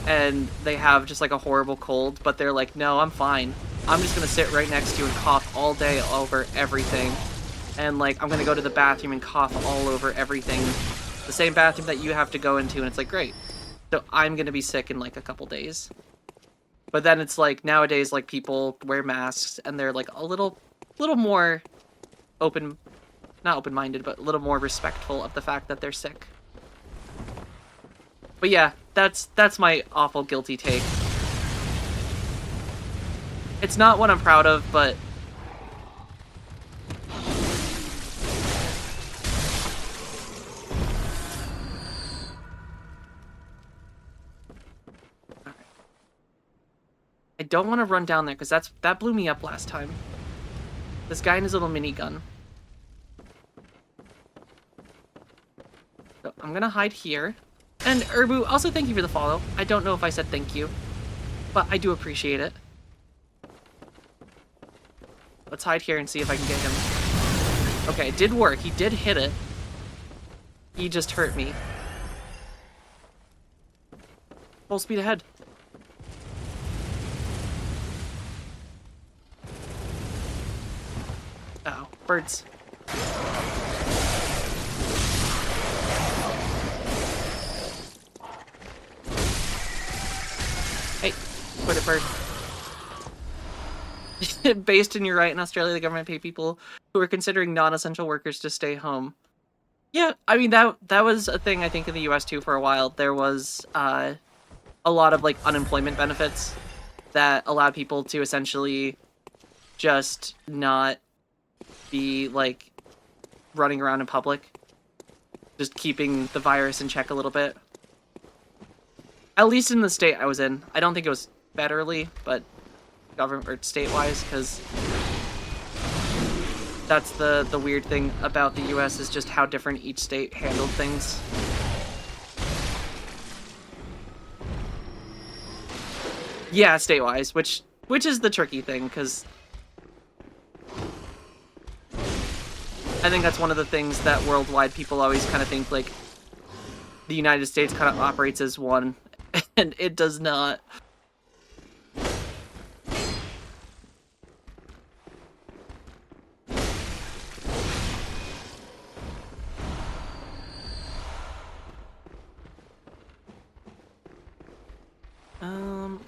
and they have just, like, a horrible cold, but they're like, no, I'm fine. I'm just gonna sit right next to you and cough all day over everything. And, like, I'm gonna go to the bathroom and cough all over everything. The same bathroom that you have to go into, and it's like, great. So I'm gonna be sick in, like, a couple days. But then it's like, nowadays, like, people wear masks and they're, like, a little more not open-minded, but a little more respectful of the fact that they're sick. But yeah, that's my awful guilty take. It's not what I'm proud of, but I don't want to run down there because that blew me up last time. This guy and his little minigun. So I'm gonna hide here. And Urbu, also thank you for the follow. I don't know if I said thank you, but I do appreciate it. Let's hide here and see if I can get him. Okay, it did work. He did hit it. He just hurt me. Full speed ahead. Oh, birds. Hey, quit it, bird. Based in, you're right, in Australia, the government pay people who are considering non-essential workers to stay home. Yeah, I mean, that was a thing, I think, in the US, too, for a while. There was a lot of, like, unemployment benefits that allowed people to essentially just not be, like, running around in public. Just keeping the virus in check a little bit. At least in the state I was in. I don't think it was federally, but government or state-wise, because that's the weird thing about the US is just how different each state handled things. Yeah, state-wise, which is the tricky thing, because I think that's one of the things that worldwide people always kind of think, like, the United States kind of operates as one, and it does not.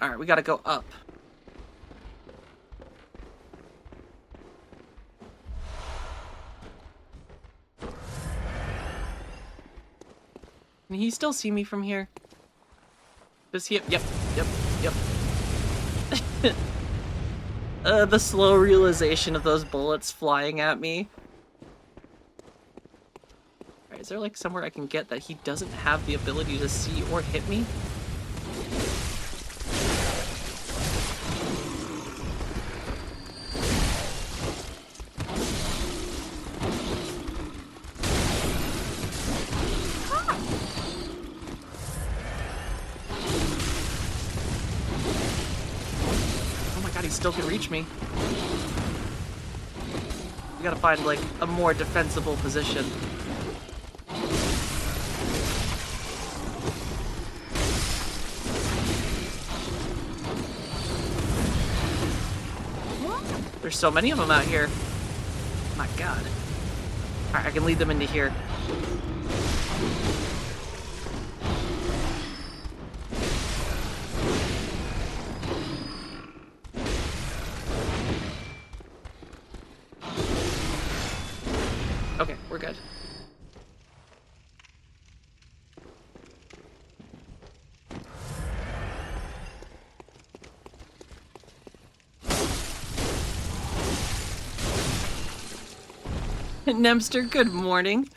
Alright, we gotta go up. Can he still see me from here? Does he? Yep. The slow realization of those bullets flying at me. Is there like somewhere I can get that he doesn't have the ability to see or hit me? Oh my god, he still can reach me. We gotta find like a more defensible position. There's so many of them out here. My god. Alright, I can lead them into here. Okay, we're good. Nemster, good morning.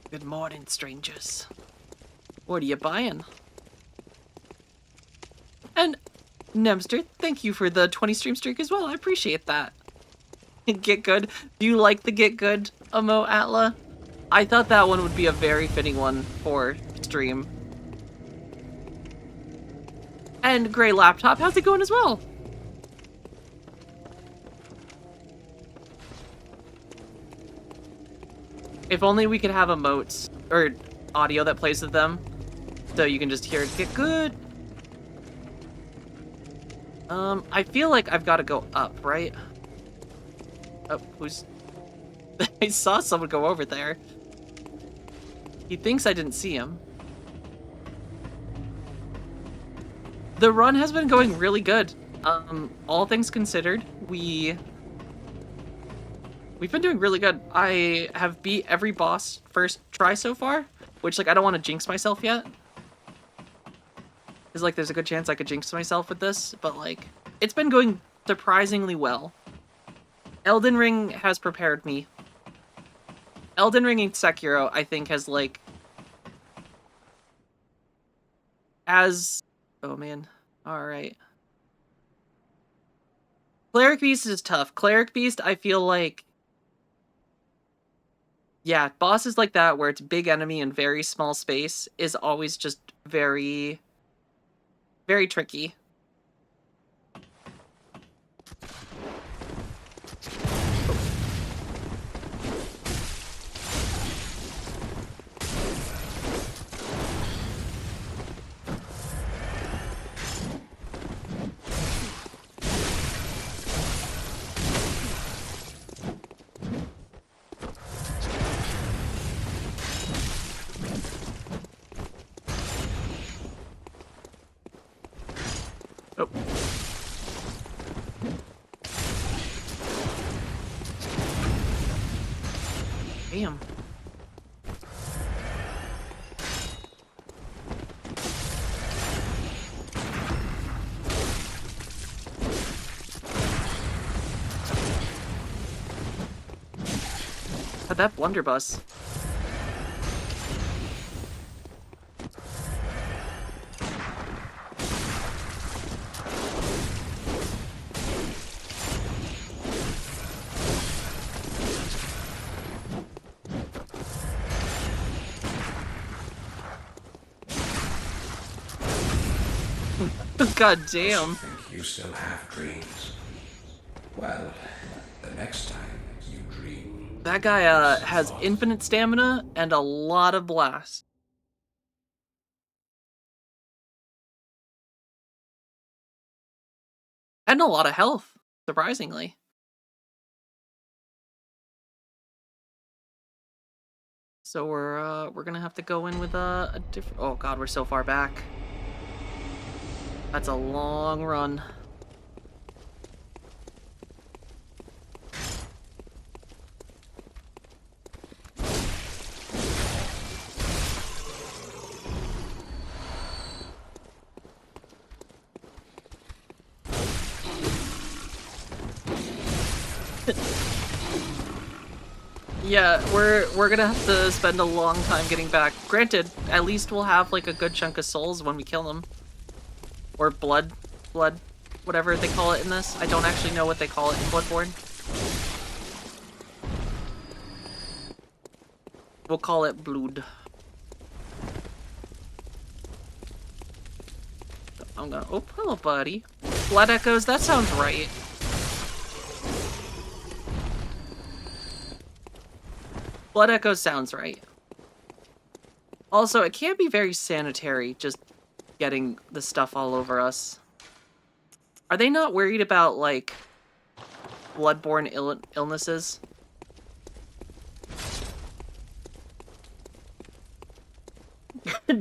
Good morning, strangers. What are you buying? And Nemster, thank you for the 20 stream streak as well. I appreciate that. Get good. Do you like the get good emote, Atla? I thought that one would be a very fitting one for stream. And Gray Laptop, how's it going as well? If only we could have emotes or audio that plays with them, so you can just hear it get good. I feel like I've got to go up, right? Oh, who's... I saw someone go over there. He thinks I didn't see him. The run has been going really good. All things considered, we've been doing really good. I have beat every boss first try so far, which, like, I don't want to jinx myself yet. Because, like, there's a good chance I could jinx myself with this, but, like, it's been going surprisingly well. Elden Ring has prepared me. Elden Ring and Sekiro, I think, has, like... Oh, man. Alright. Cleric Beast is tough. Cleric Beast, I feel like... Yeah, bosses like that, where it's big enemy in very small space, is always just very... very tricky. Oh. Damn. Had that blunderbuss. God damn. Think you still have dreams? Well, the next time you dream... That guy has infinite stamina and a lot of blast. And a lot of health, surprisingly. So we're gonna have to go in with a different... Oh god, we're so far back. That's a long run. Yeah, we're gonna have to spend a long time getting back. Granted, at least we'll have like a good chunk of souls when we kill them. Or blood, whatever they call it in this. I don't actually know what they call it in Bloodborne. We'll call it blood. I'm gonna, oh, hello buddy. Blood echoes, that sounds right. Blood echoes sounds right. Also, it can't be very sanitary just getting the stuff all over us. Are they not worried about, like, bloodborne illnesses?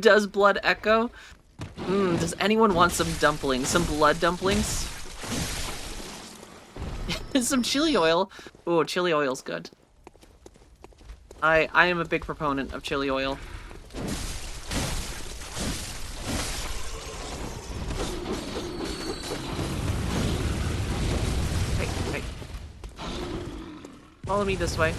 Does blood echo? Does anyone want some dumplings? Some blood dumplings? Some chili oil? Ooh, chili oil's good. I am a big proponent of chili oil. Hey. Follow me this way.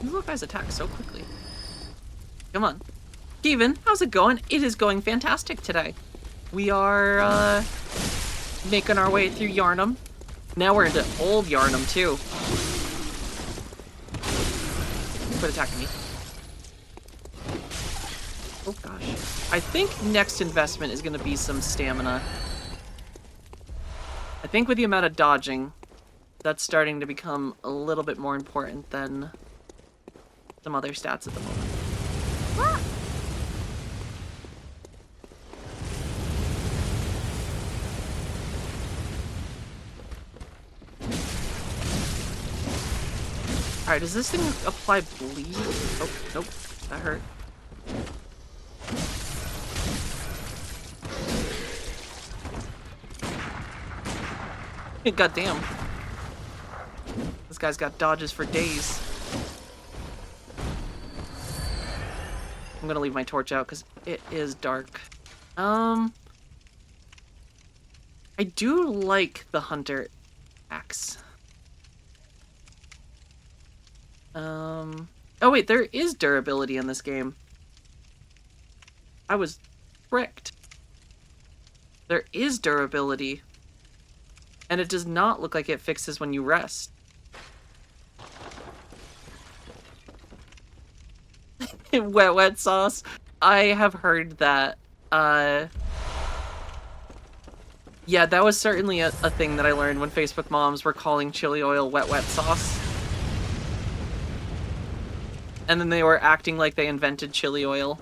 These little guys attack so quickly. Come on. Steven, how's it going? It is going fantastic today. We are, making our way through Yarnum. Now we're into old Yarnum, too. Quit attacking me. Oh, gosh. I think next investment is going to be some stamina. I think with the amount of dodging, that's starting to become a little bit more important than some other stats at the moment. Ah! Alright, does this thing apply bleed? Oh, nope. That hurt. God damn. This guy's got dodges for days. I'm gonna leave my torch out because it is dark. I do like the hunter axe. Oh wait, there is durability in this game. I was tricked. There is durability. And it does not look like it fixes when you rest. Wet sauce. I have heard that, yeah, that was certainly a thing that I learned when Facebook moms were calling chili oil wet sauce. And then they were acting like they invented chili oil.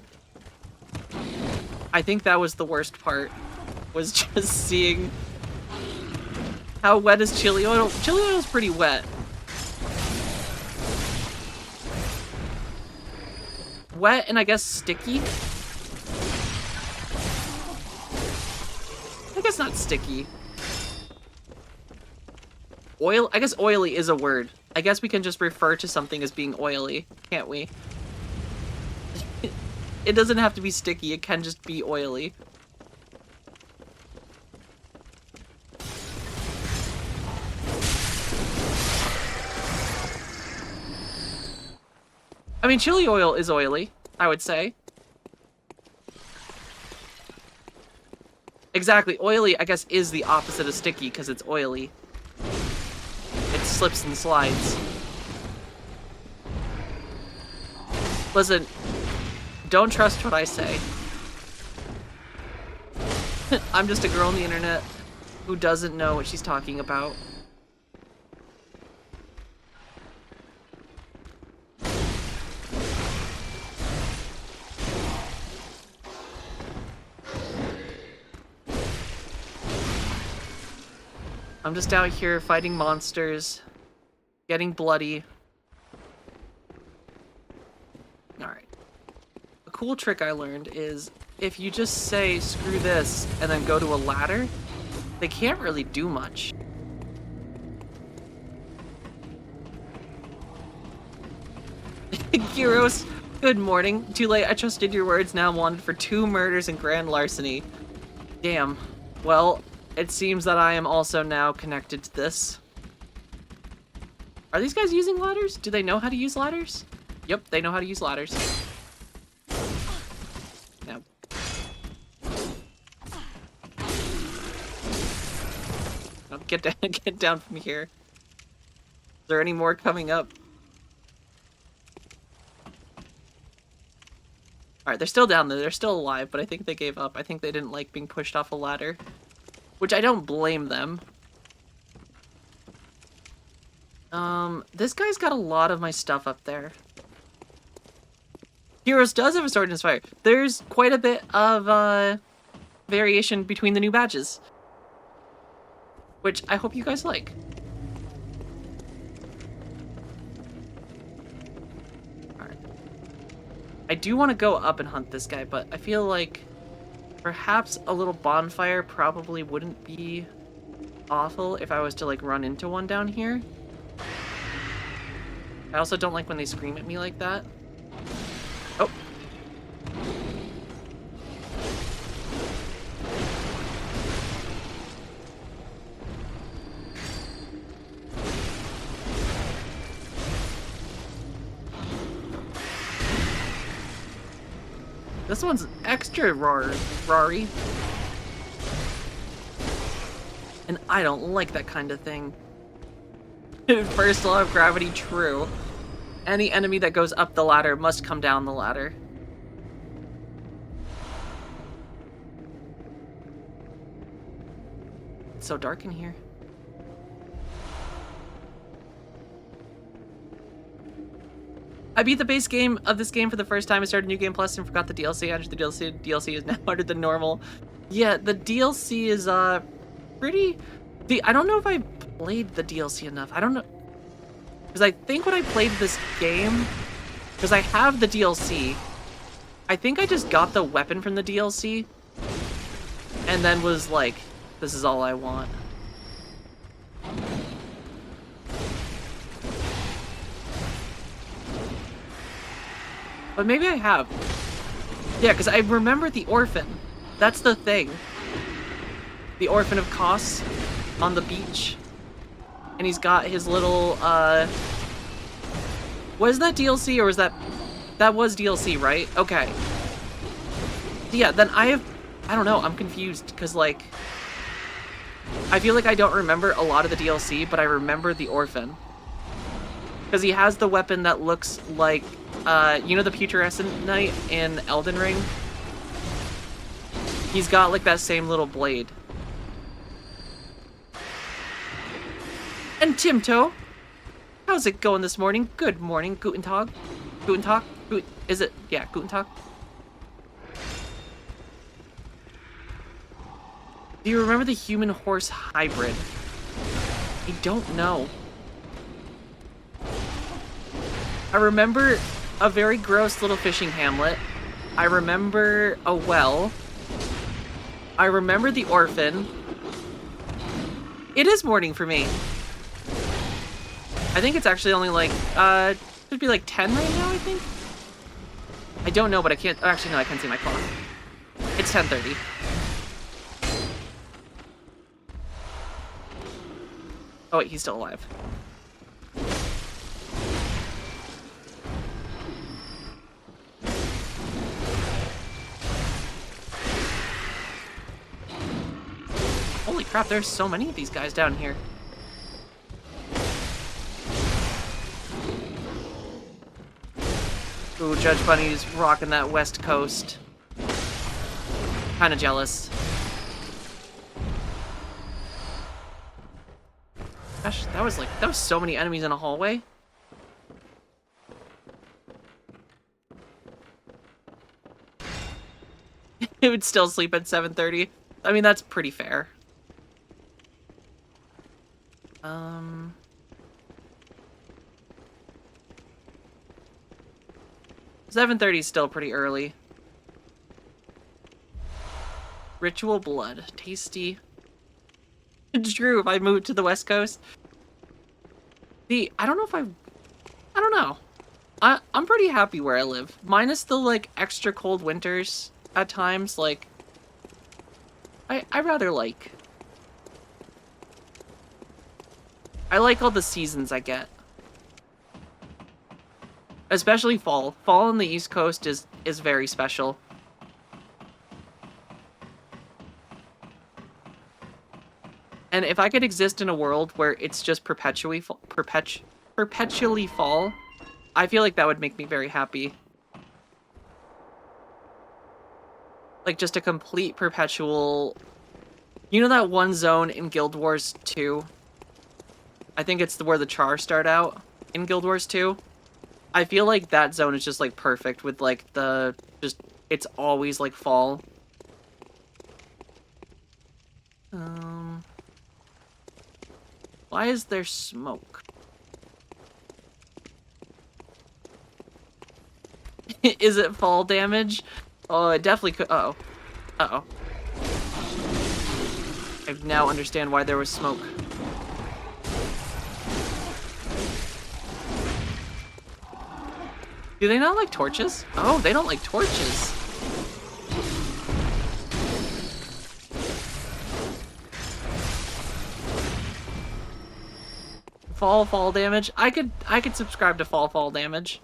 I think that was the worst part, was just seeing how wet is chili oil. Chili oil is pretty wet. Wet and I guess sticky? I guess not sticky. Oil? I guess oily is a word. I guess we can just refer to something as being oily, can't we? It doesn't have to be sticky, it can just be oily. I mean, chili oil is oily, I would say. Exactly, oily, I guess, is the opposite of sticky because it's oily. It slips and slides. Listen, don't trust what I say. I'm just a girl on the internet who doesn't know what she's talking about. I'm just out here fighting monsters, getting bloody. Alright. A cool trick I learned is if you just say, screw this, and then go to a ladder, they can't really do much. Gyros, good morning. Too late, I trusted your words, now I'm wanted for 2 murders and grand larceny. Damn. Well, it seems that I am also now connected to this. Are these guys using ladders? Do they know how to use ladders? Yep, they know how to use ladders. Now. Now get down, get down from here. Is there any more coming up? Alright, they're still down there. They're still alive, but I think they gave up. I think they didn't like being pushed off a ladder. Which I don't blame them. This guy's got a lot of my stuff up there. Heroes does have a sword and fire. There's quite a bit of, variation between the new badges. Which I hope you guys like. Alright. I do want to go up and hunt this guy, but I feel like perhaps a little bonfire probably wouldn't be awful if I was to, like, run into one down here. I also don't like when they scream at me like that. Oh. This one's extra Rory. And I don't like that kind of thing. First law of gravity, true. Any enemy that goes up the ladder must come down the ladder. It's so dark in here. I beat the base game of this game for the first time. I started New Game Plus and forgot the DLC. I entered the DLC. DLC is now harder than normal. Yeah, the DLC is pretty... I don't know if I played the DLC enough. I don't know. Because I think when I played this game, because I have the DLC, I think I just got the weapon from the DLC and then was like, this is all I want. But maybe I have. Yeah, because I remember the orphan. That's the thing. The orphan of Kos on the beach. And he's got his little, was that DLC or was that... That was DLC, right? Okay. Yeah, then I don't know, I'm confused, because, like... I feel like I don't remember a lot of the DLC, but I remember the orphan. Because he has the weapon that looks like, you know the Putrescent Knight in Elden Ring? He's got, like, that same little blade. And Timto, how's it going this morning? Good morning, Guten Tag. Guten Tag? Is it? Yeah, Guten Tag. Do you remember the human-horse hybrid? I don't know. I remember a very gross little fishing hamlet. I remember a well. I remember the orphan. It is morning for me. I think it's actually only like, should be like 10 right now, I think? I don't know, but I can't, actually no, I can't see my clock. It's 10:30. Oh wait, he's still alive. Holy crap, there's so many of these guys down here. Ooh, Judge Bunny's rocking that West Coast. Kinda jealous. Gosh, that was so many enemies in a hallway. It would still sleep at 7:30. I mean, that's pretty fair. 7:30 is still pretty early. Ritual blood. Tasty. It's true if I moved to the West Coast. I don't know if I don't know. I'm pretty happy where I live. Minus the, like, extra cold winters at times. Like, I rather like. I like all the seasons I get. Especially fall. Fall on the East Coast is very special. And if I could exist in a world where it's just perpetually fall, I feel like that would make me very happy. Like just a complete perpetual. You know that one zone in Guild Wars 2? I think it's where the Char start out in Guild Wars 2. I feel like that zone is just like perfect with like it's always like fall. Why is there smoke? Is it fall damage? Oh, it definitely could. Uh-oh. Uh-oh. I now understand why there was smoke. Do they not like torches? Oh, they don't like torches. Fall damage. I could subscribe to fall damage.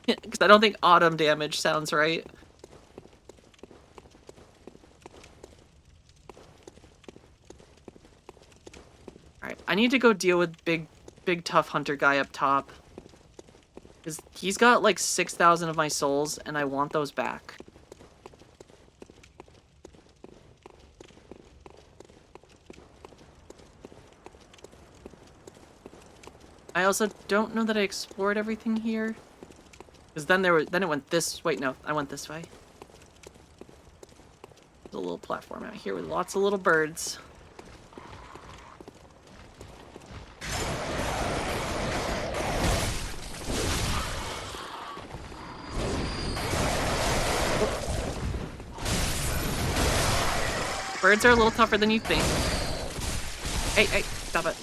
Because I don't think autumn damage sounds right. Alright, I need to go deal with big tough hunter guy up top. Because he's got like 6,000 of my souls, and I want those back. I also don't know that I explored everything here. Because then it went this. Wait, no, I went this way. There's a little platform out here with lots of little birds. Birds are a little tougher than you think. Hey, stop it.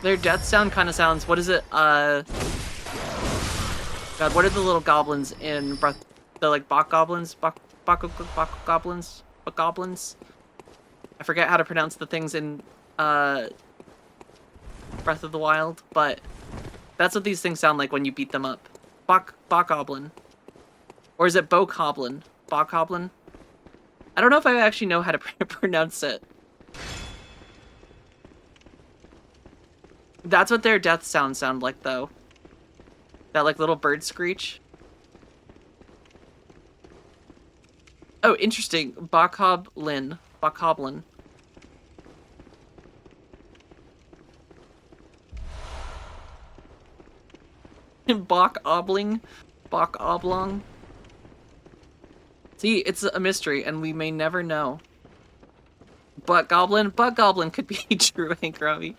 Their death sound kind of sounds, what is it? God, what are the little goblins in Breath? The like Bok goblins? Bok goblins? Bok goblins? I forget how to pronounce the things in Breath of the Wild, but that's what these things sound like when you beat them up. Bok goblin. Or is it Bokoblin? Bokoblin? I don't know if I actually know how to pronounce it. That's what their death sounds sound like, though. That, like, little bird screech. Oh, interesting. Bokoblin. Bokoblin. Bok-obling. Bok-oblong. See, it's a mystery, and we may never know. But Goblin could be true, Hank Robbie.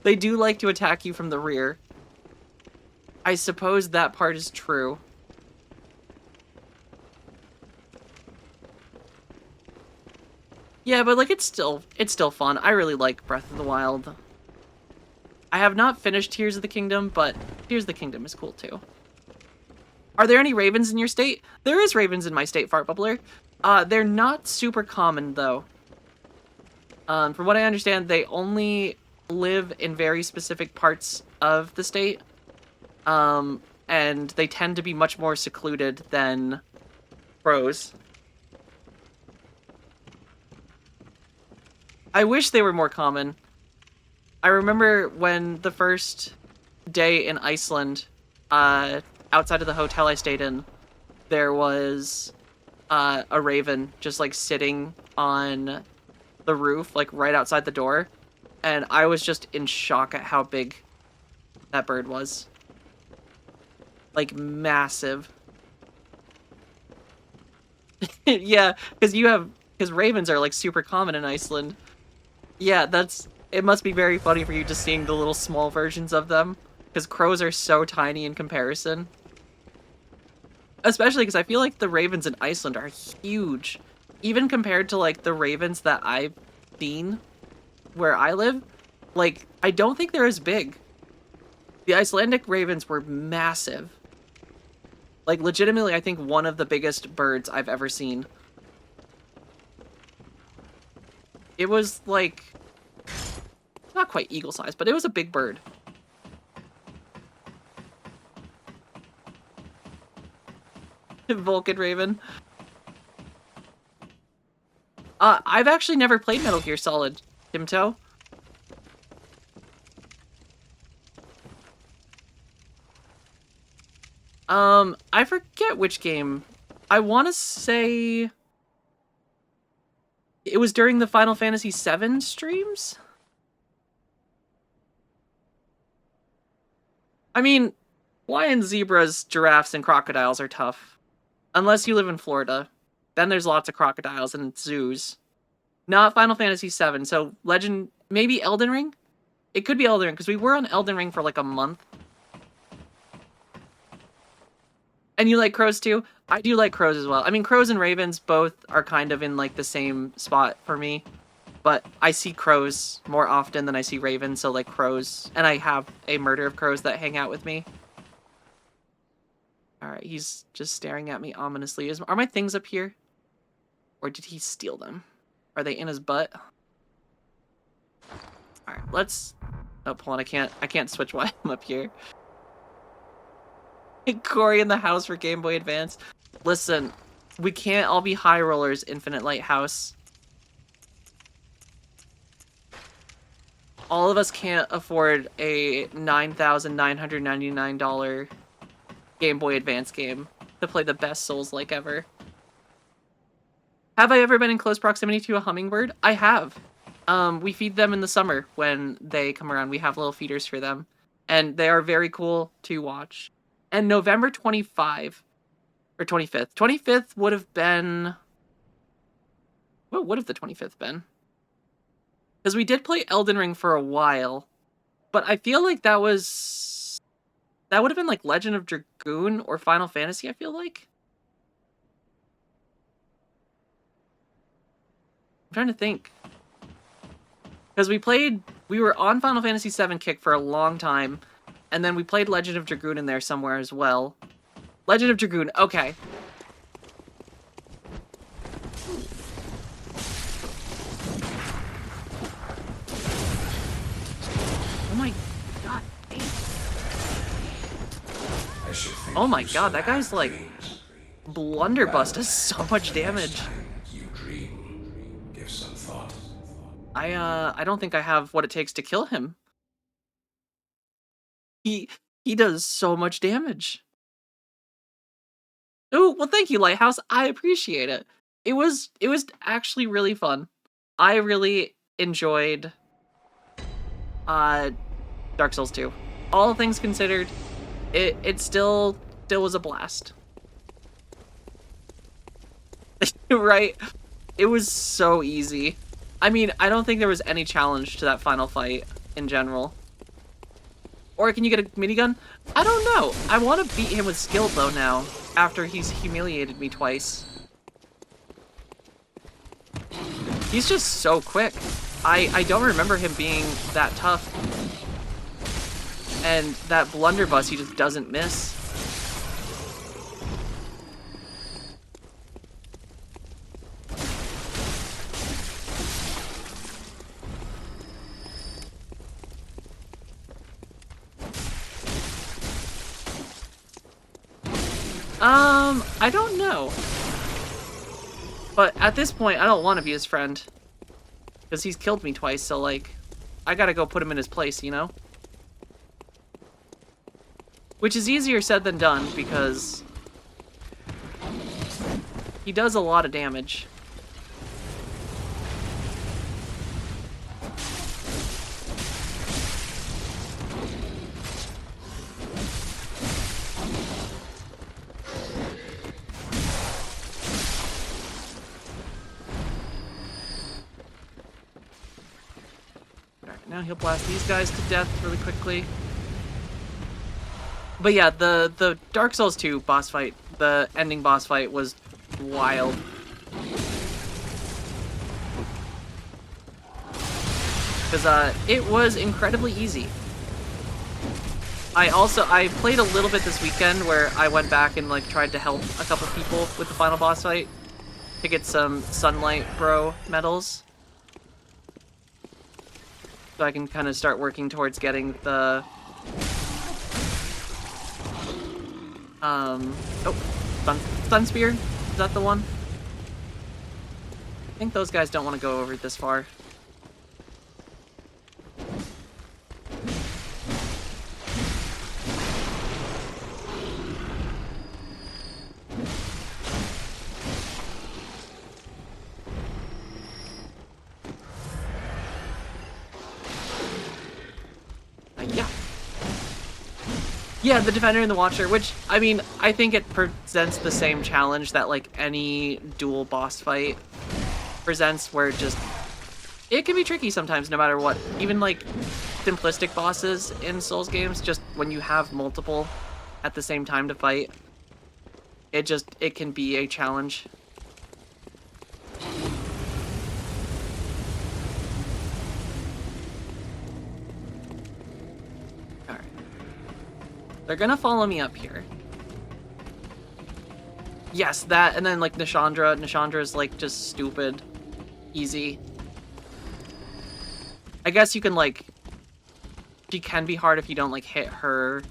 They do like to attack you from the rear. I suppose that part is true. Yeah, but like it's still fun. I really like Breath of the Wild. I have not finished Tears of the Kingdom, but Tears of the Kingdom is cool too. Are there any ravens in your state? There is ravens in my state, Fart Bubbler. They're not super common, though. From what I understand, they only live in very specific parts of the state. And they tend to be much more secluded than crows. I wish they were more common. I remember when the first day in Iceland, outside of the hotel I stayed in, there was a raven just like sitting on the roof, like right outside the door, and I was just in shock at how big that bird was. Like massive. Yeah, because ravens are like super common in Iceland. Yeah, it must be very funny for you just seeing the little small versions of them, because crows are so tiny in comparison. Especially because I feel like the ravens in Iceland are huge. Even compared to, like, the ravens that I've seen where I live, like, I don't think they're as big. The Icelandic ravens were massive. Like, legitimately, I think one of the biggest birds I've ever seen. It was, like, not quite eagle size, but it was a big bird. Vulcan Raven. I've actually never played Metal Gear Solid, Timto. I forget which game. I want to say it was during the Final Fantasy VII streams? I mean, lions, zebras, giraffes, and crocodiles are tough. Unless you live in Florida. Then there's lots of crocodiles and zoos. Not Final Fantasy VII, so Legend... Maybe Elden Ring? It could be Elden Ring, because we were on Elden Ring for like a month. And you like crows too? I do like crows as well. I mean, crows and ravens both are kind of in like the same spot for me. But I see crows more often than I see ravens, so like crows. And I have a murder of crows that hang out with me. Alright, he's just staring at me ominously. Are my things up here? Or did he steal them? Are they in his butt? Alright, let's... Oh, hold on, I can't switch while I'm up here. Corey in the house for Game Boy Advance. Listen, we can't all be high rollers, Infinite Lighthouse. All of us can't afford a $9,999 Game Boy Advance game to play the best Souls-like ever. Have I ever been in close proximity to a hummingbird? I have. We feed them in the summer when they come around. We have little feeders for them. And they are very cool to watch. And November 25, or 25th. 25th would have been... What would have the 25th been? Because we did play Elden Ring for a while. But I feel like that was... That would have been like Legend of Dragoon or Final Fantasy, I feel like. I'm trying to think. Because we were on Final Fantasy VII kick for a long time. And then we played Legend of Dragoon in there somewhere as well. Legend of Dragoon, okay. Oh my god. Oh my god, that guy's like... Blunderbuss does so much damage. I don't think I have what it takes to kill him. He does so much damage. Oh, well thank you, Lighthouse. I appreciate it. It was actually really fun. I really enjoyed Dark Souls 2. All things considered, it still was a blast. Right? It was so easy. I mean, I don't think there was any challenge to that final fight in general. Or can you get a minigun? I don't know. I want to beat him with skill, though, now. After he's humiliated me twice. He's just so quick. I don't remember him being that tough. And that blunderbuss, he just doesn't miss. I don't know. But at this point, I don't want to be his friend. Because he's killed me twice, so, like, I gotta go put him in his place, you know? Which is easier said than done, because he does a lot of damage. Now he'll blast these guys to death really quickly. But yeah, the Dark Souls 2 boss fight, the ending boss fight was wild. Because it was incredibly easy. I played a little bit this weekend where I went back and like tried to help a couple people with the final boss fight to get some Sunlight Bro medals. So I can kind of start working towards getting the oh, stun spear. Is that the one? I think those guys don't want to go over this far. Yeah. Yeah, the Defender and the Watcher, which, I mean, I think it presents the same challenge that, like, any dual boss fight presents, where just, it can be tricky sometimes, no matter what. Even, like, simplistic bosses in Souls games, just when you have multiple at the same time to fight, it can be a challenge. Alright. They're gonna follow me up here. Yes, that, and then, like, Nishandra. Nishandra's, like, just stupid. Easy. I guess you can, like... She can be hard if you don't, like, hit her...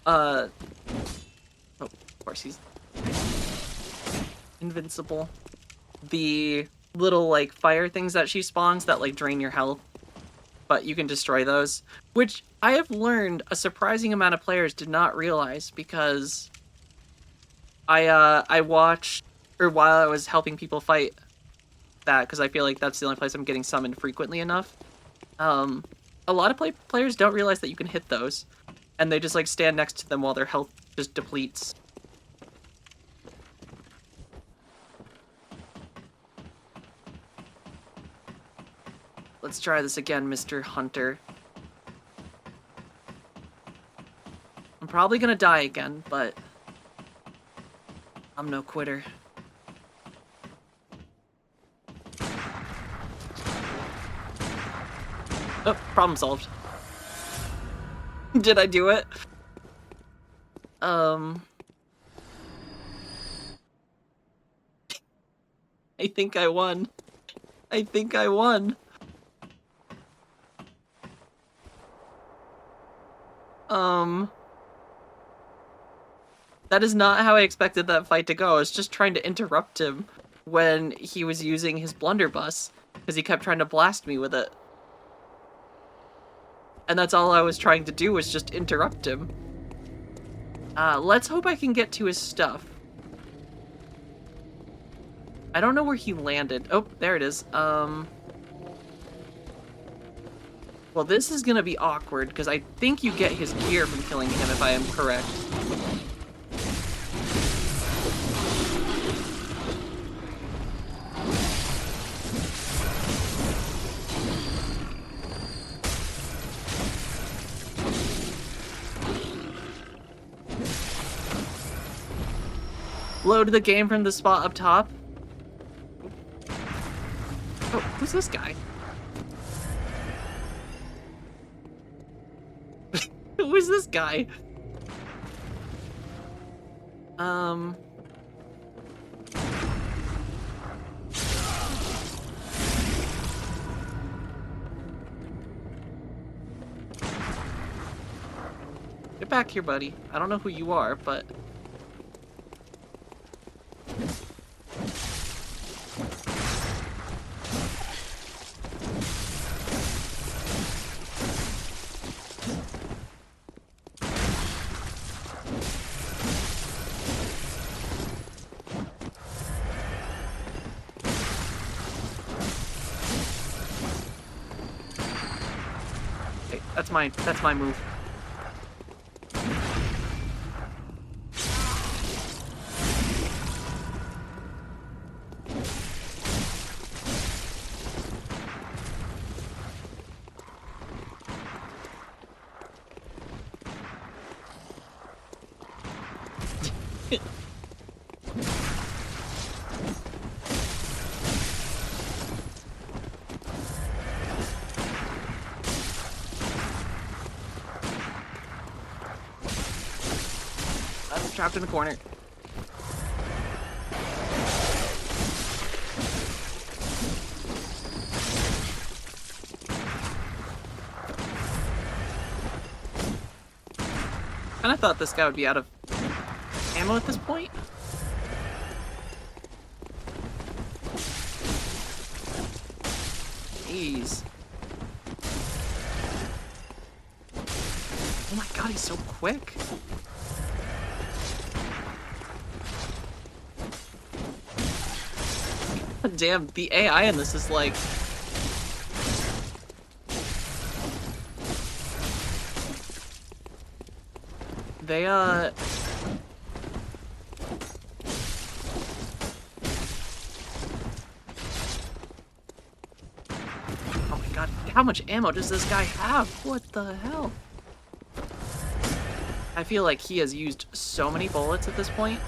Oh, of course, he's... invincible. The little, like, fire things that she spawns that, like, drain your health. But you can destroy those. Which, I have learned a surprising amount of players did not realize, because... I watched, or while I was helping people fight that, because I feel like that's the only place I'm getting summoned frequently enough. A lot of players don't realize that you can hit those, and they just like stand next to them while their health just depletes. Let's try this again, Mr. Hunter. I'm probably gonna die again, but I'm no quitter. Oh, problem solved. Did I do it? I think I won. I think I won. That is not how I expected that fight to go. I was just trying to interrupt him when he was using his blunderbuss, because he kept trying to blast me with it. And that's all I was trying to do, was just interrupt him. Let's hope I can get to his stuff. I don't know where he landed. Oh, there it is. Well, this is gonna be awkward, because I think you get his gear from killing him, if I am correct. Load the game from the spot up top. Oh, who's this guy? Who is this guy? Get back here, buddy. I don't know who you are, but... Okay, that's my move. trapped in the corner. Kinda thought this guy would be out of ammo at this point. Jeez. Oh my god, he's so quick. Damn, the AI in this is like... They, Oh my god, how much ammo does this guy have? What the hell? I feel like he has used so many bullets at this point.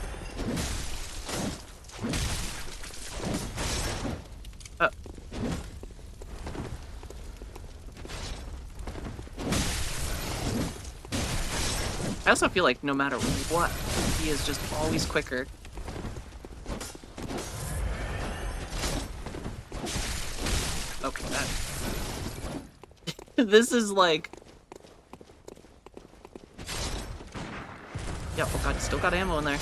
I also feel like no matter what, he is just always quicker. Okay, that... This is like... Yeah, oh god, still got ammo in there.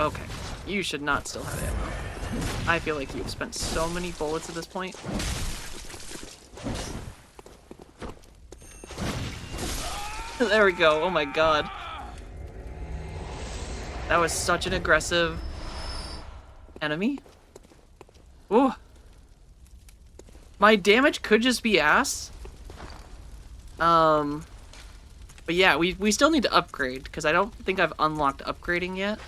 Okay, you should not still have ammo. I feel like you've spent so many bullets at this point. There we go, oh my god. That was such an aggressive enemy. Ooh. My damage could just be ass. But yeah, we still need to upgrade, because I don't think I've unlocked upgrading yet.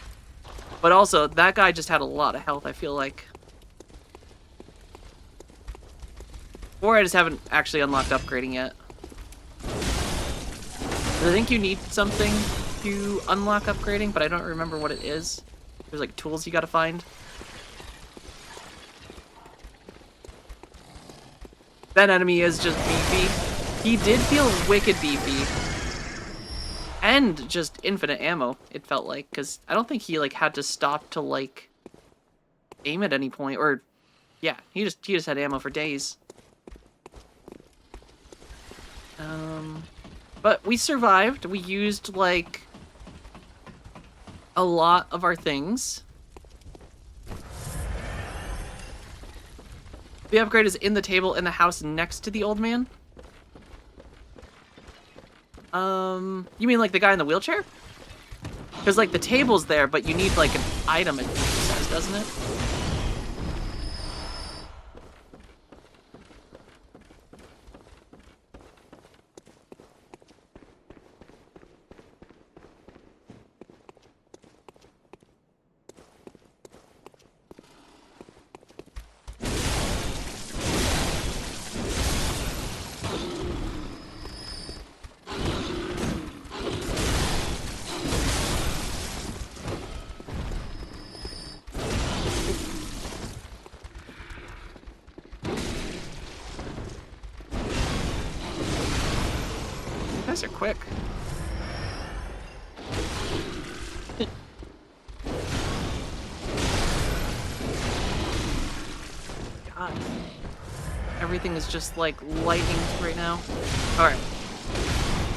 But also, that guy just had a lot of health, I feel like. Or I just haven't actually unlocked upgrading yet. I think you need something to unlock upgrading, but I don't remember what it is. There's like tools you gotta find. That enemy is just beefy. He did feel wicked beefy. And just infinite ammo, it felt like, because I don't think he like had to stop to like aim at any point, or yeah, he just had ammo for days. But we survived. We used like a lot of our things. The upgrade is in the table in the house next to the old man. You mean like the guy in the wheelchair? Because like the table's there, but you need like an item, it says, doesn't it? You guys are quick. God. Everything is just like lightning right now. Alright.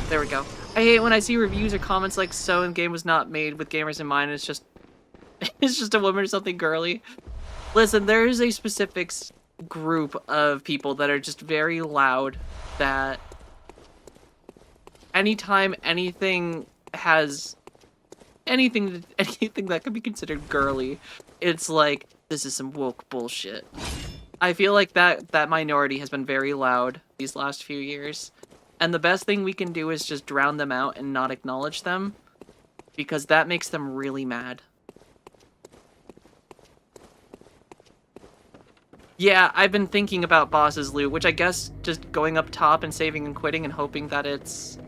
There we go. I hate when I see reviews or comments like so and game was not made with gamers in mind. It's just it's just a woman or something girly. Listen, there is a specific group of people that are just very loud that anytime anything has anything that could be considered girly, it's like this is some woke bullshit. I feel like that minority has been very loud these last few years. And the best thing we can do is just drown them out and not acknowledge them, because that makes them really mad. Yeah, I've been thinking about boss's loot, which I guess just going up top and saving and quitting and hoping that it's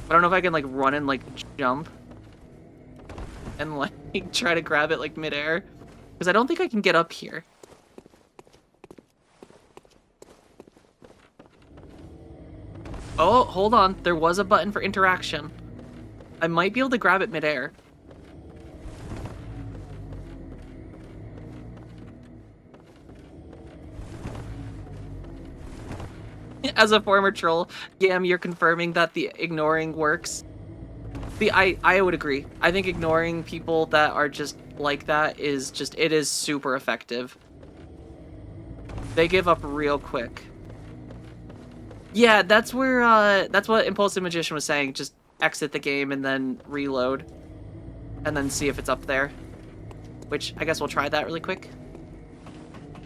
I don't know if I can like run and like jump and like try to grab it like midair, because I don't think I can get up here. Oh, hold on. There was a button for interaction. I might be able to grab it midair. As a former troll, Yam, you're confirming that the ignoring works. I would agree. I think ignoring people that are just like that is just, it is super effective. They give up real quick. Yeah, that's where, that's what Impulsive Magician was saying. Just exit the game and then reload. And then see if it's up there. Which, I guess we'll try that really quick.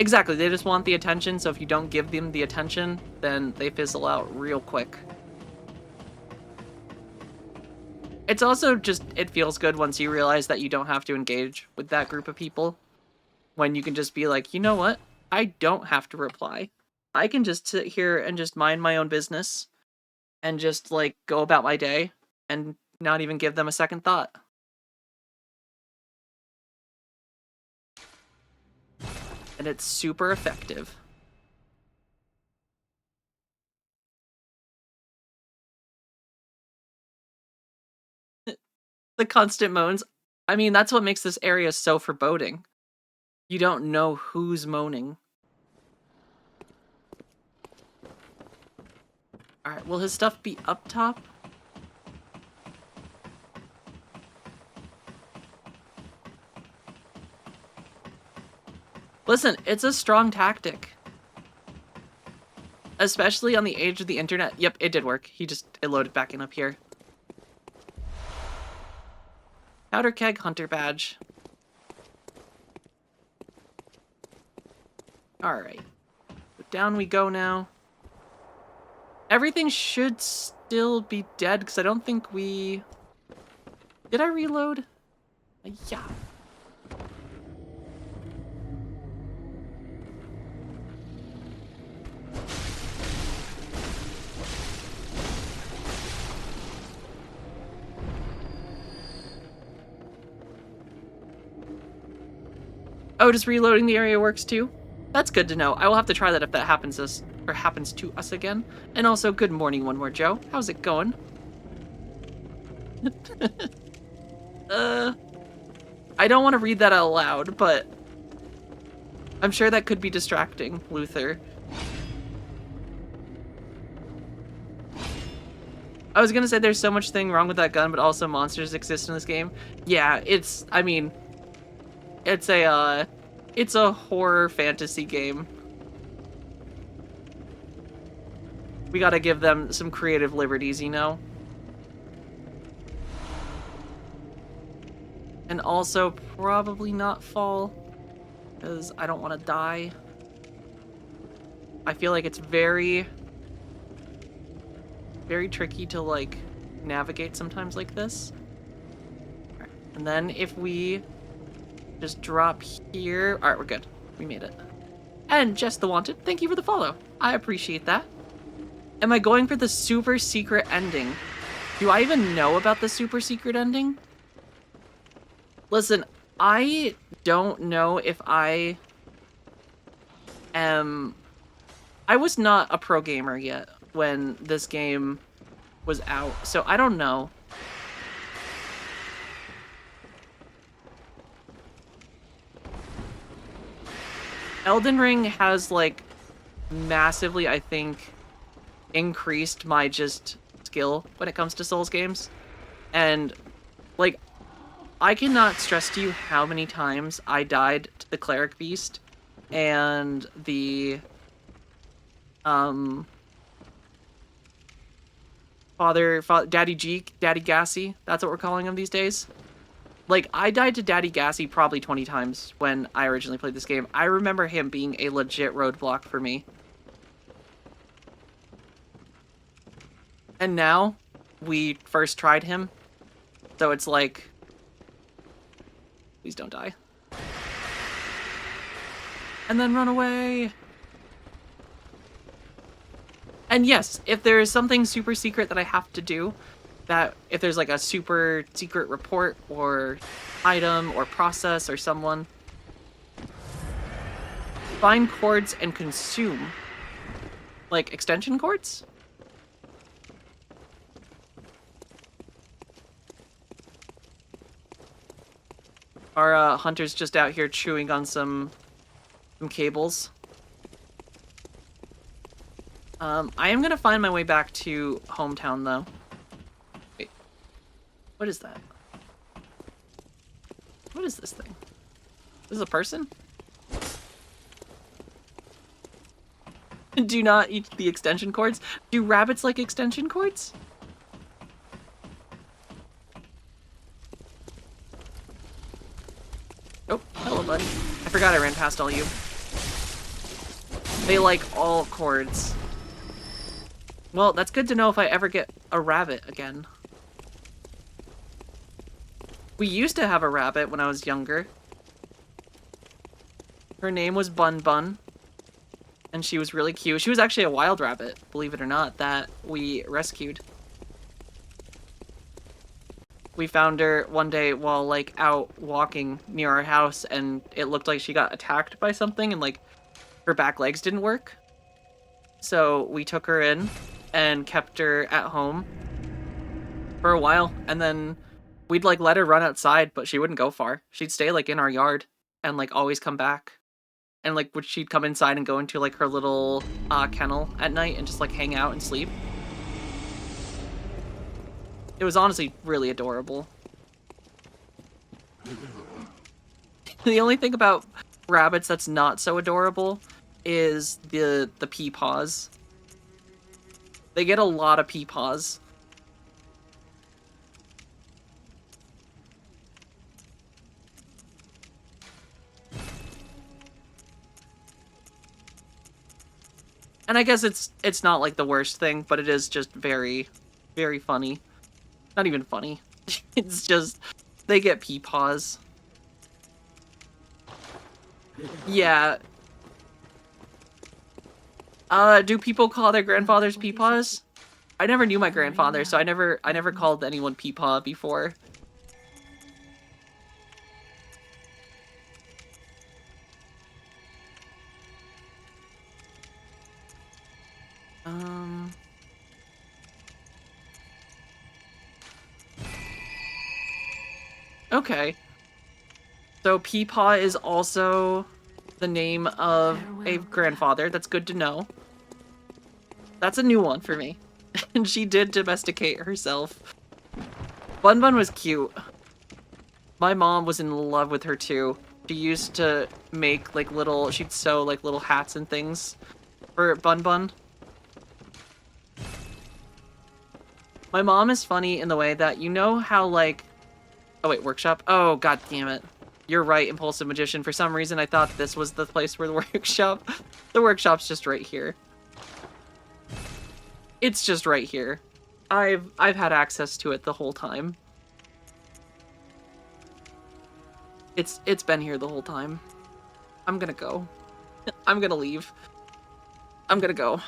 Exactly, they just want the attention, so if you don't give them the attention, then they fizzle out real quick. It's also just, it feels good once you realize that you don't have to engage with that group of people. When you can just be like, you know what? I don't have to reply. I can just sit here and just mind my own business and just, like, go about my day and not even give them a second thought. And it's super effective. The constant moans. I mean, that's what makes this area so foreboding. You don't know who's moaning. Alright, will his stuff be up top? Listen, it's a strong tactic. Especially on the age of the internet. Yep, it did work. It loaded back in up here. Powder Keg Hunter Badge. Alright. Down we go now. Everything should still be dead, because I don't think we... Did I reload? Yeah. Oh, just reloading the area works too? That's good to know. I will have to try that if that happens to us again. And also, good morning one more, Joe. How's it going? I don't want to read that out loud, but I'm sure that could be distracting, Luther. I was gonna say there's so much thing wrong with that gun, but also monsters exist in this game. Yeah, I mean, it's a horror fantasy game. We gotta give them some creative liberties, you know? And also probably not fall, because I don't want to die. I feel like it's very, very tricky to, like, navigate sometimes like this. Alright. And then if we just drop here... Alright, we're good. We made it. And Jess the Wanted, thank you for the follow. I appreciate that. Am I going for the super secret ending? Do I even know about the super secret ending? Listen, I don't know if I am... I was not a pro gamer yet when this game was out, so I don't know. Elden Ring has, like, massively, I think, increased my just skill when it comes to Souls games. And, like, I cannot stress to you how many times I died to the Cleric Beast and the, Daddy Jeek, Daddy Gassy, that's what we're calling him these days. Like, I died to Daddy Gassy probably 20 times when I originally played this game. I remember him being a legit roadblock for me. And now, we first tried him, so it's like... Please don't die. And then run away! And yes, if there is something super secret that I have to do, that if there's like a super secret report or item or process or someone. Find cords and consume. Like extension cords? Our hunter's just out here chewing on some cables. I am gonna find my way back to hometown though. Wait, what is that? What is this thing? This is a person? Do not eat the extension cords. Do rabbits like extension cords? Oh, hello, buddy. I forgot I ran past all you. They like all cords. Well, that's good to know if I ever get a rabbit again. We used to have a rabbit when I was younger. Her name was Bun Bun. And she was really cute. She was actually a wild rabbit, believe it or not, that we rescued. We found her one day while, like, out walking near our house, and it looked like she got attacked by something, and, like, her back legs didn't work. So we took her in and kept her at home for a while, and then we'd, like, let her run outside, but she wouldn't go far. She'd stay, like, in our yard and, like, always come back. And, like, she'd come inside and go into, like, her little kennel at night and just, like, hang out and sleep. It was honestly really adorable. The only thing about rabbits that's not so adorable is the pea paws. They get a lot of pea paws. And I guess it's not like the worst thing, but it is just very, very funny. Not even funny. It's just they get pea paws. Yeah. Do people call their grandfathers peepaws? I never knew my grandfather, so I never called anyone peepaw before. Okay. So Peepaw is also the name of a grandfather. That's good to know. That's a new one for me. And she did domesticate herself. Bun Bun was cute. My mom was in love with her too. She used to make like little, she'd sew like little hats and things for Bun Bun. My mom is funny in the way that, you know how like, oh wait, workshop? Oh, god damn it. You're right, Impulsive Magician. For some reason, I thought this was the place where the workshop... The workshop's just right here. It's just right here. I've had access to it the whole time. It's been here the whole time. I'm gonna go. I'm gonna leave. I'm gonna go.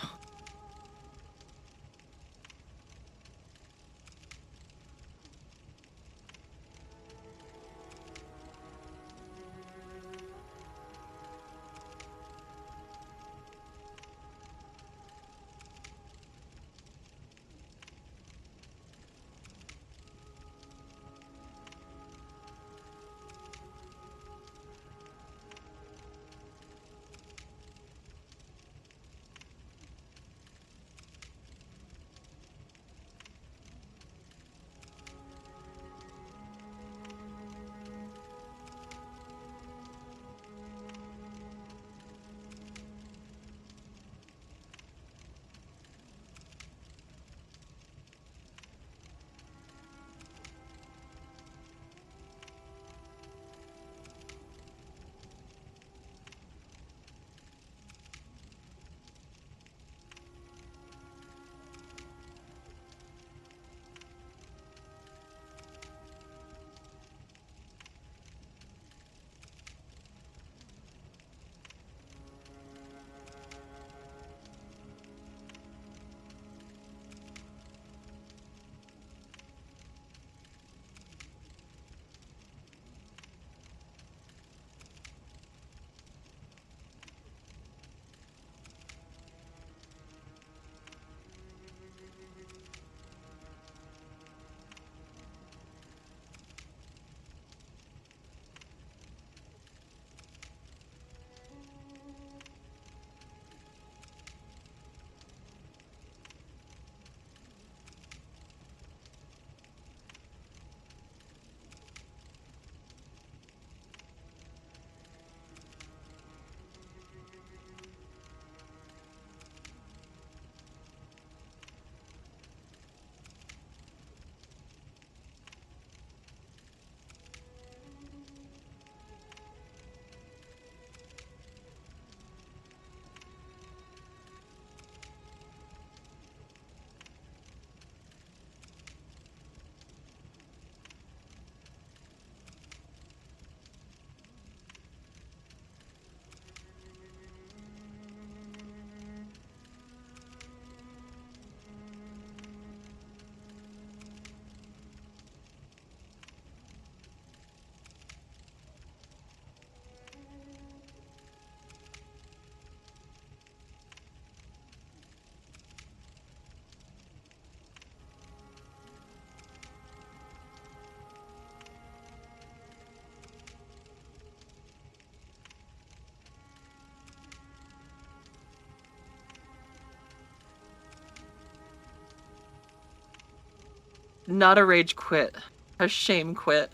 Not a rage quit. A shame quit.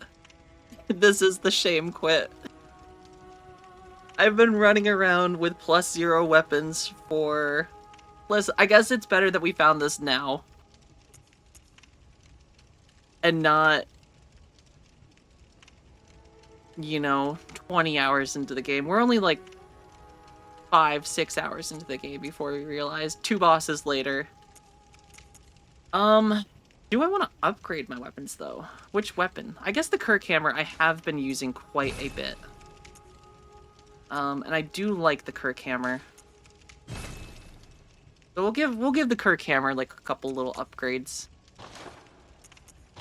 This is the shame quit. I've been running around with +0 weapons for... I guess it's better that we found this now. And not... you know, 20 hours into the game. We're only like 5-6 hours into the game before we realized. 2 bosses later. Do I want to upgrade my weapons though? Which weapon? I guess the Kirk hammer I have been using quite a bit. And I do like the Kirk hammer. So we'll give the Kirk hammer like a couple little upgrades.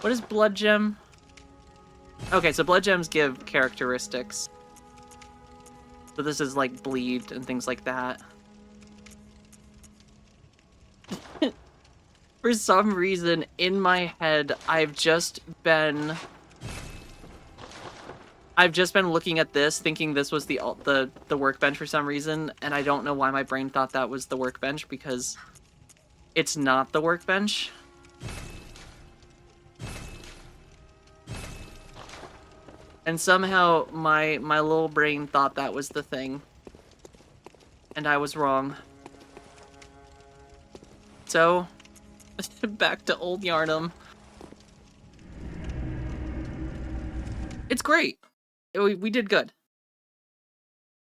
What is blood gem? Okay, so blood gems give characteristics. So this is like bleed and things like that. For some reason, in my head, I've just been looking at this, thinking this was the workbench for some reason, and I don't know why my brain thought that was the workbench, because it's not the workbench. And somehow my little brain thought that was the thing. And I was wrong. So, back to Old Yarnum. It's great. We did good.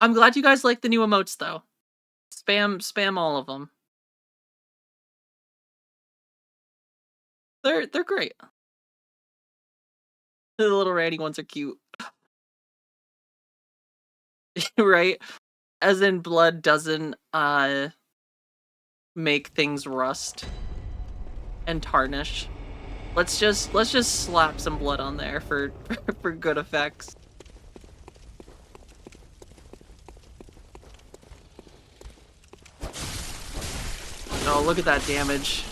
I'm glad you guys like the new emotes though. Spam all of them. They're great. The little Randy ones are cute. Right? As in blood doesn't make things rust and tarnish. Let's just slap some blood on there for for good effects. Oh, look at that damage.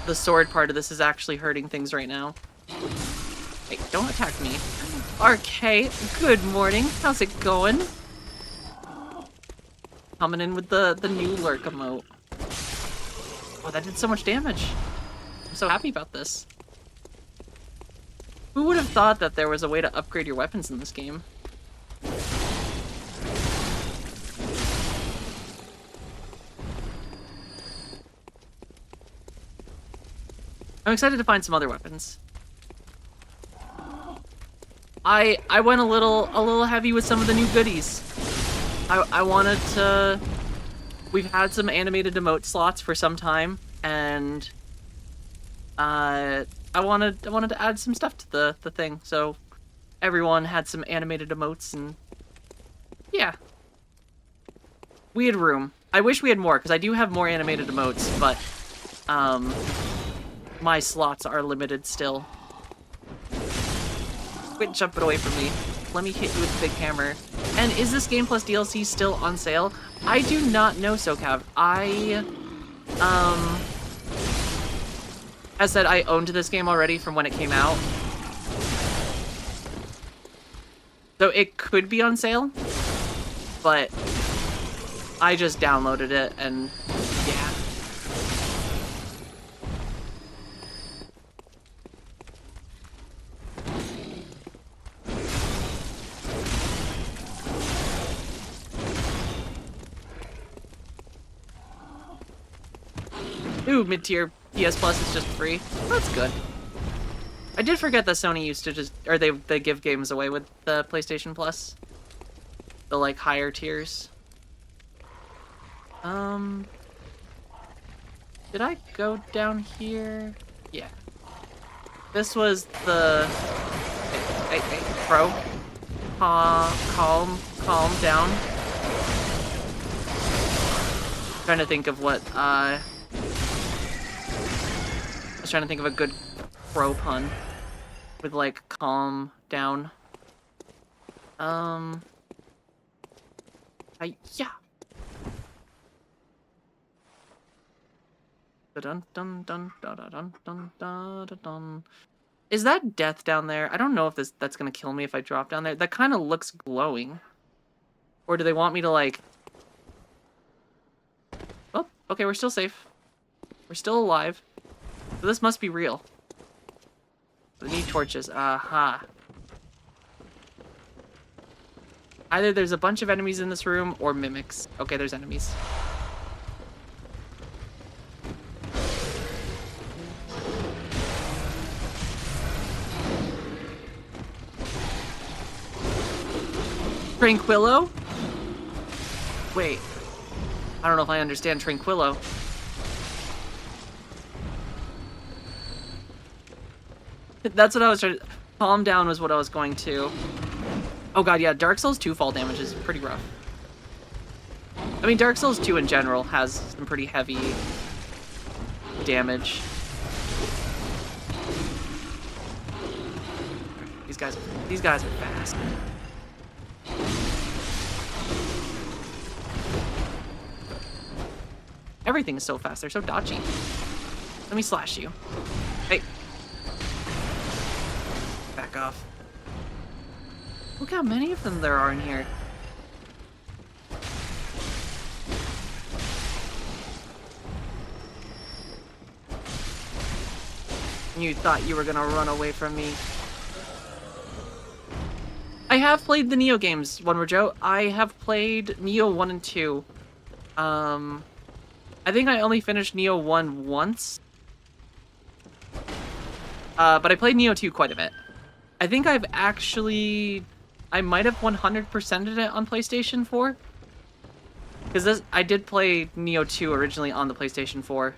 The sword part of this is actually hurting things right now. Hey, don't attack me. RK, good morning. How's it going? Coming in with the new lurk emote. Oh, that did so much damage. I'm so happy about this. Who would have thought that there was a way to upgrade your weapons in this game? I'm excited to find some other weapons. I went a little heavy with some of the new goodies. I wanted to... We've had some animated emote slots for some time, and I wanted to add some stuff to the thing, so everyone had some animated emotes, and yeah. We had room. I wish we had more, because I do have more animated emotes, but my slots are limited still. Quit jumping away from me. Let me hit you with the big hammer. And is this Game Plus DLC still on sale? I do not know, SoCav. As said, I owned this game already from when it came out. So it could be on sale, but I just downloaded it and yeah. Ooh, mid-tier PS Plus is just free. That's good. I did forget that Sony used to just... Or they give games away with the PlayStation Plus. The, like, higher tiers. Did I go down here? Yeah. This was the... Hey, bro. Calm down. Trying to think of what, I was trying to think of a good crow pun. With, like, calm down. Yeah. Dun dun dun dun dun dun dun dun. Is that death down there? I don't know if that's gonna kill me if I drop down there. That kind of looks glowing. Or do they want me to, like... Oh, okay, we're still safe. We're still alive. So this must be real. We need torches. Aha. Either there's a bunch of enemies in this room or mimics. Okay, there's enemies. Tranquillo? Wait. I don't know if I understand Tranquillo. That's what I was trying to... Calm down was what I was going to. Oh god, yeah, Dark Souls 2 fall damage is pretty rough. I mean, Dark Souls 2 in general has some pretty heavy damage. These guys are fast. Everything is so fast, they're so dodgy. Let me slash you. Hey. Back off. Look how many of them there are in here. You thought you were gonna run away from me. I have played the Neo games, One More Joe. I have played Neo 1 and 2. I think I only finished Neo 1 once. But I played Neo 2 quite a bit. I think I've actually... I might have 100%ed it on PlayStation 4. Because I did play Neo 2 originally on the PlayStation 4.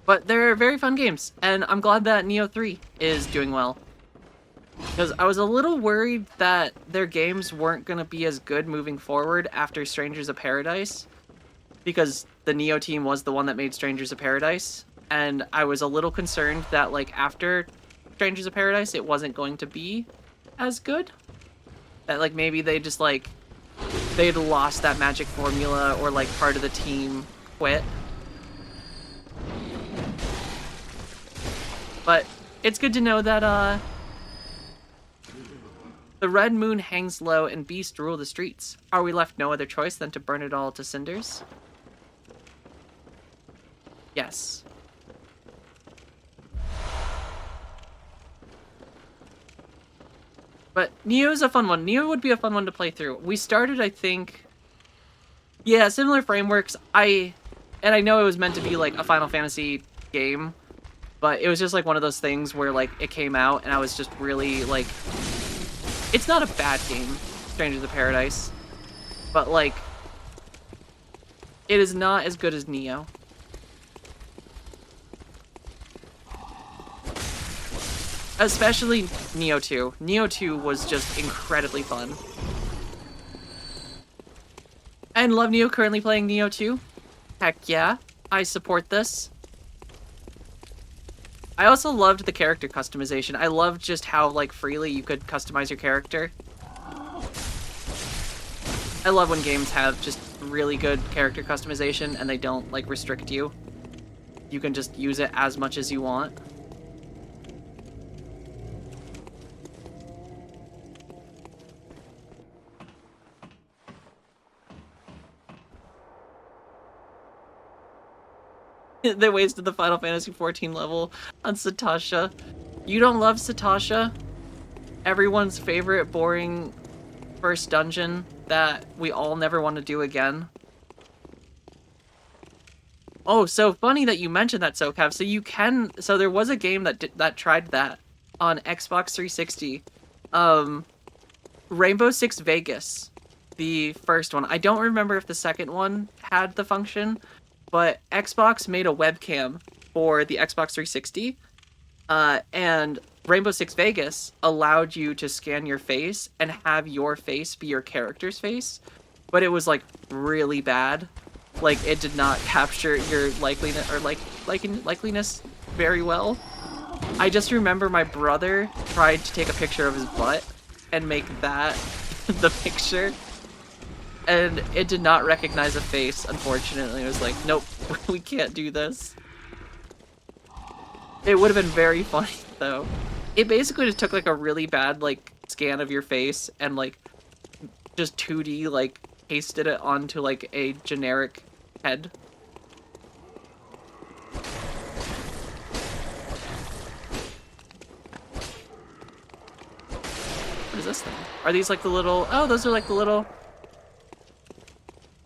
But they're very fun games, and I'm glad that Neo 3 is doing well. Because I was a little worried that their games weren't going to be as good moving forward after Strangers of Paradise. Because the Neo team was the one that made Strangers of Paradise. And I was a little concerned that, like, after Strangers of Paradise, it wasn't going to be as good. That, like, maybe they just, like, they'd lost that magic formula, or, like, part of the team quit. But it's good to know that, the Red Moon hangs low and beasts rule the streets. Are we left no other choice than to burn it all to cinders? Yes. But Neo's a fun one. Neo would be a fun one to play through. We started, I think... Yeah, similar frameworks. And I know it was meant to be, like, a Final Fantasy game. But it was just, like, one of those things where, like, it came out and I was just really, like... It's not a bad game, Strangers of Paradise. But, like... It is not as good as Neo. Especially Neo 2. Neo 2 was just incredibly fun. And Love Neo currently playing Neo 2. Heck yeah, I support this. I also loved the character customization. I loved just how, like, freely you could customize your character. I love when games have just really good character customization and they don't, like, restrict you. You can just use it as much as you want. They wasted the Final Fantasy XIV level on Satasha. You don't love Satasha? Everyone's favorite boring first dungeon that we all never want to do again. Oh, so funny that you mentioned that, SoCav. So you can... So there was a game that tried that on Xbox 360. Rainbow Six Vegas. The first one. I don't remember if the second one had the function, but Xbox made a webcam for the Xbox 360, and Rainbow Six Vegas allowed you to scan your face and have your face be your character's face, but it was, like, really bad. Like, it did not capture your likeliness, or, likeliness very well. I just remember my brother tried to take a picture of his butt and make that the picture. And it did not recognize a face, unfortunately. It was like, nope, we can't do this. It would have been very funny, though. It basically just took, like, a really bad, like, scan of your face and, like, just 2D, like, pasted it onto like a generic head. What is this thing? Are these like the little... Oh, those are like the little...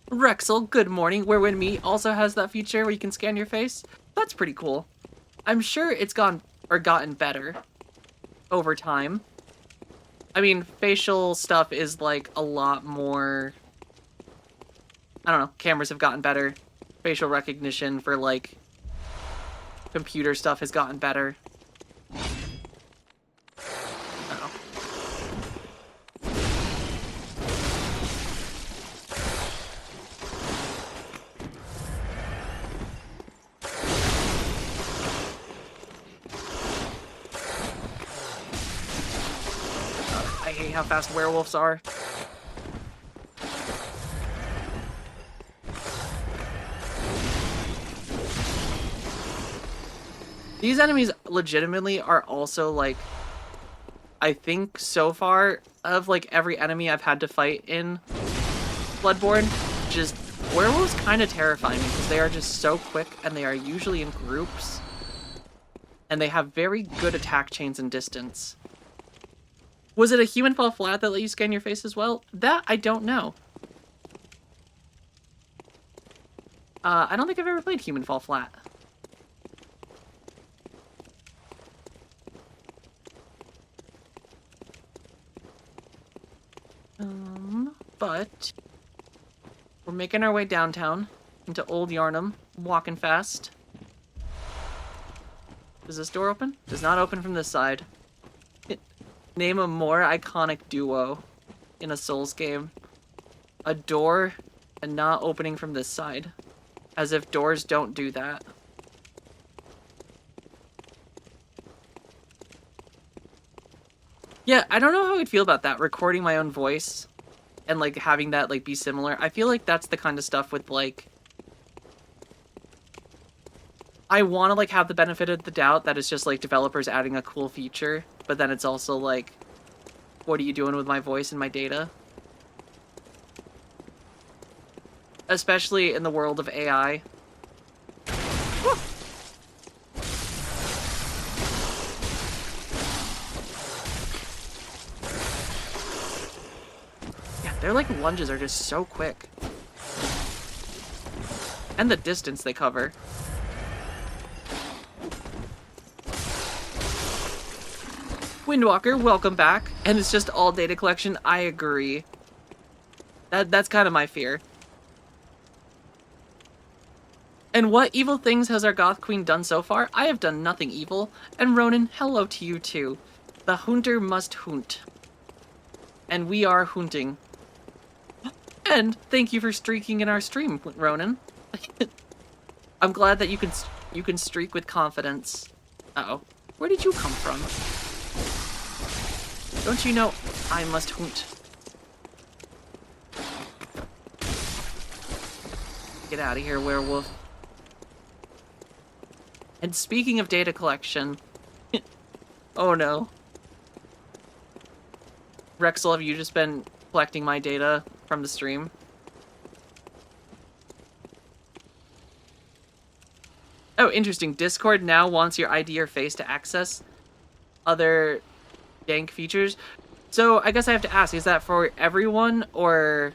Rexel, good morning. Where When Me also has that feature where you can scan your face. That's pretty cool. I'm sure it's gotten better over time. I mean, facial stuff is like a lot more... I don't know, cameras have gotten better. Facial recognition for like computer stuff has gotten better. I hate how fast werewolves are. These enemies legitimately are also like, I think so far of like every enemy I've had to fight in Bloodborne, just werewolves kind of terrify me because they are just so quick and they are usually in groups. And they have very good attack chains and distance. Was it a human fall flat that let you scan your face as well? That I don't know. I don't think I've ever played human fall flat. But we're making our way downtown into Old Yarnum, walking fast. Does this door open? Does not open from this side. Name a more iconic duo in a Souls game. A door and not opening from this side. As if doors don't do that. Yeah, I don't know how I'd feel about that, recording my own voice and like having that like be similar. I feel like that's the kind of stuff with like, I want to like have the benefit of the doubt that it's just like developers adding a cool feature, but then it's also like, what are you doing with my voice and my data? Especially in the world of AI. Their, like, lunges are just so quick. And the distance they cover. Windwalker, welcome back. And it's just all data collection. I agree. That's kind of my fear. And what evil things has our goth queen done so far? I have done nothing evil. And Ronan, hello to you too. The hunter must hunt. And we are hunting. And thank you for streaking in our stream, Ronan. I'm glad that you can streak with confidence. Uh-oh. Where did you come from? Don't you know I must hunt? Get out of here, werewolf. And speaking of data collection... oh no. Rexel, have you just been collecting my data from the stream? Oh, interesting. Discord now wants your ID or face to access other dank features. So I guess I have to ask, is that for everyone, or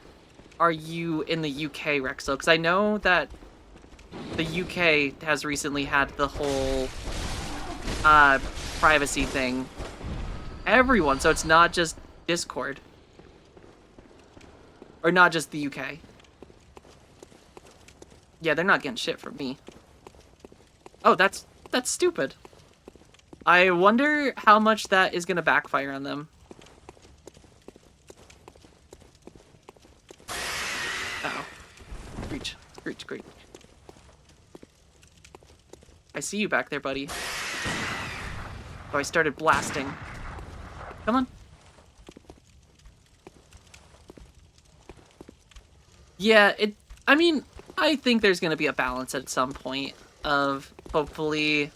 are you in the UK, Rexel? Because I know that the UK has recently had the whole privacy thing. Everyone, so it's not just Discord. Or not just the UK. Yeah, they're not getting shit from me. Oh, that's stupid. I wonder how much that is gonna backfire on them. Uh-oh. Screech. Screech, screech. I see you back there, buddy. Oh, I started blasting. Come on. Yeah, I mean, I think there's gonna be a balance at some point of hopefully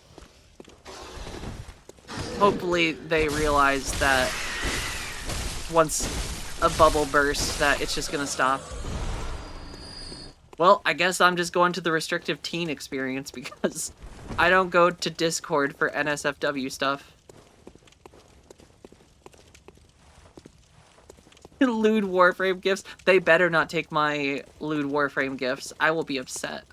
they realize that once a bubble bursts that it's just gonna stop. Well, I guess I'm just going to the restrictive teen experience because I don't go to Discord for NSFW stuff. Lewd Warframe gifts. They better not take my Lewd Warframe gifts. I will be upset.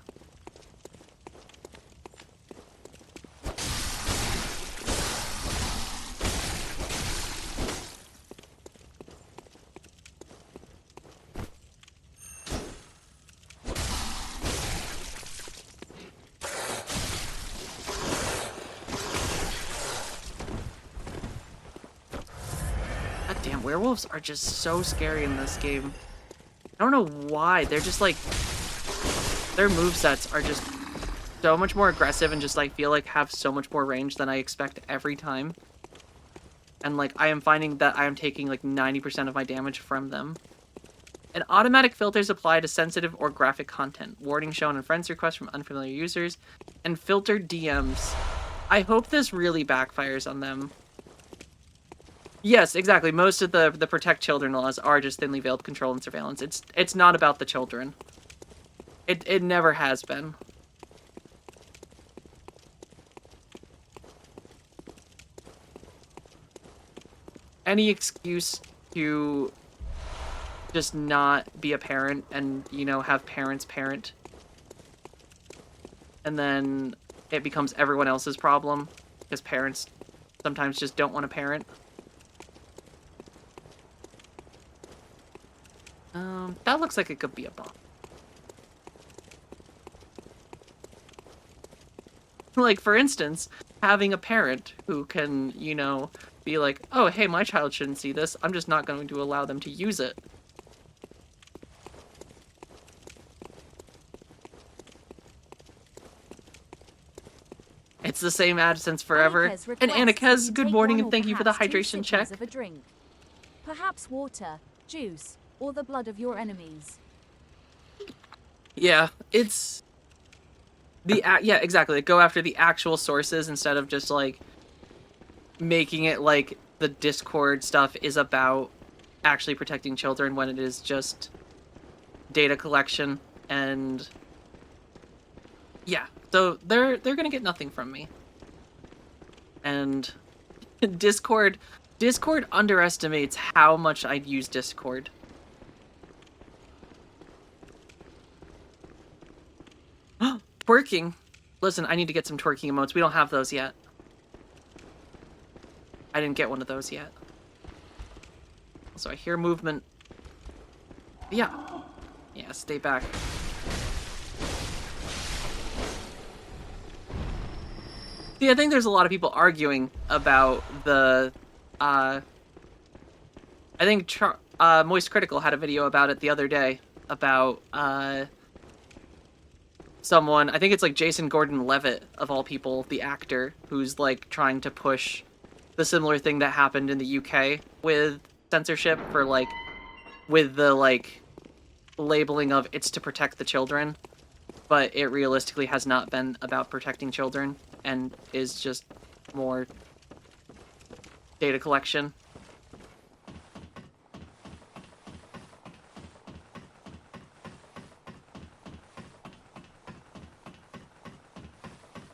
God damn, werewolves are just so scary in this game. I don't know why. They're just like... Their movesets are just so much more aggressive and just like feel like have so much more range than I expect every time. And like I am finding that I am taking like 90% of my damage from them. And automatic filters apply to sensitive or graphic content. Warning shown in friends requests from unfamiliar users. And filtered DMs. I hope this really backfires on them. Yes, exactly. Most of the protect children laws are just thinly veiled control and surveillance. It's not about the children. It never has been. Any excuse to just not be a parent and, you know, have parents parent. And then it becomes everyone else's problem because parents sometimes just don't want to parent. That looks like it could be a bomb. Like, for instance, having a parent who can, you know, be like, oh, hey, my child shouldn't see this. I'm just not going to allow them to use it. It's the same ad since forever. And Annikez, good morning and thank you for the hydration check. Of a drink. Perhaps water, juice, or the blood of your enemies. Yeah, it's... yeah, exactly. Go after the actual sources instead of just, like, making it like the Discord stuff is about actually protecting children when it is just data collection. And yeah, so they're gonna get nothing from me. And Discord underestimates how much I'd use Discord. Twerking. Listen, I need to get some twerking emotes. We don't have those yet. I didn't get one of those yet. So I hear movement. Yeah. Yeah, stay back. See, I think there's a lot of people arguing about the, I think Moist Critical had a video about it the other day, about, someone, I think it's like Jason Gordon-Levitt, of all people, the actor, who's, like, trying to push the similar thing that happened in the UK with censorship for, like, with the, like, labeling of it's to protect the children, but it realistically has not been about protecting children, and is just more data collection.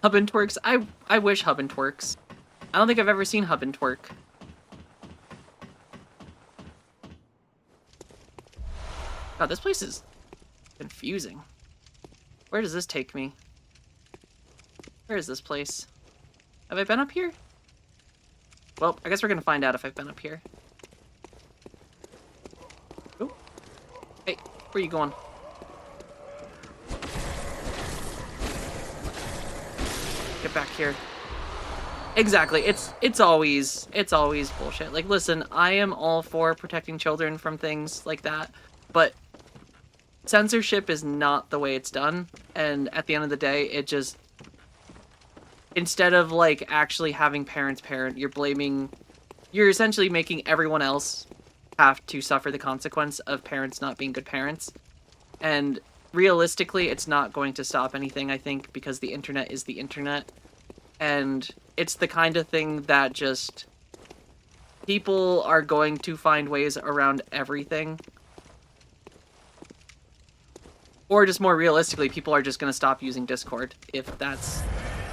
Hub and Twerks. I wish Hub and Twerks. I don't think I've ever seen Hub and Twerk. God, this place is confusing. Where does this take me? Where is this place? Have I been up here? Well, I guess we're gonna find out if I've been up here. Oh. Hey, where are you going? Get back here. Exactly. It's always bullshit. Like, listen, I am all for protecting children from things like that, but censorship is not the way it's done. And at the end of the day, it just, instead of like actually having parents parent, you're essentially making everyone else have to suffer the consequence of parents not being good parents. And realistically, it's not going to stop anything, I think, because the internet is the internet. And it's the kind of thing that just... people are going to find ways around everything. Or just more realistically, people are just going to stop using Discord. If that's...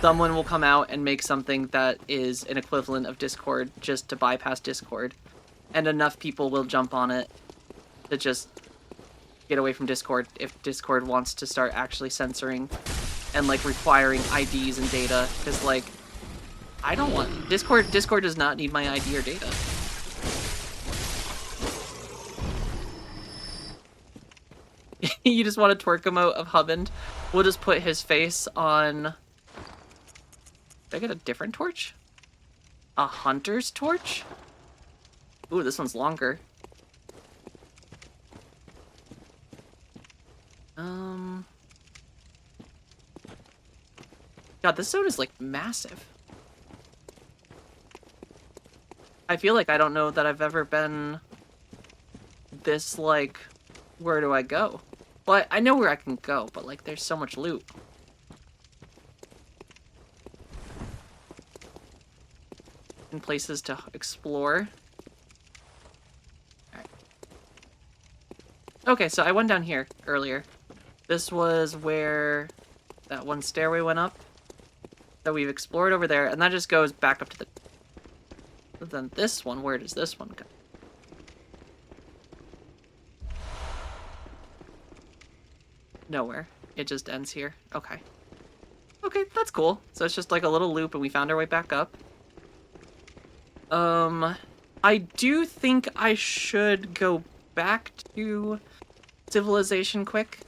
Someone will come out and make something that is an equivalent of Discord just to bypass Discord. And enough people will jump on it to just get away from Discord if Discord wants to start actually censoring and, like, requiring IDs and data. Because, like, I don't want... Discord does not need my ID or data. You just want a twerk emote of Hubband? We'll just put his face on... Did I get a different torch? A hunter's torch? Ooh, this one's longer. God, this zone is, like, massive. I feel like I don't know that I've ever been this, like, where do I go? Well, I know where I can go, but, like, there's so much loot. And places to explore. Alright. Okay, so I went down here earlier. This was where that one stairway went up. So we've explored over there, and that just goes back up to the... But then this one, where does this one go? Nowhere. It just ends here. Okay. Okay, that's cool. So it's just like a little loop, and we found our way back up. I do think I should go back to Civilization quick.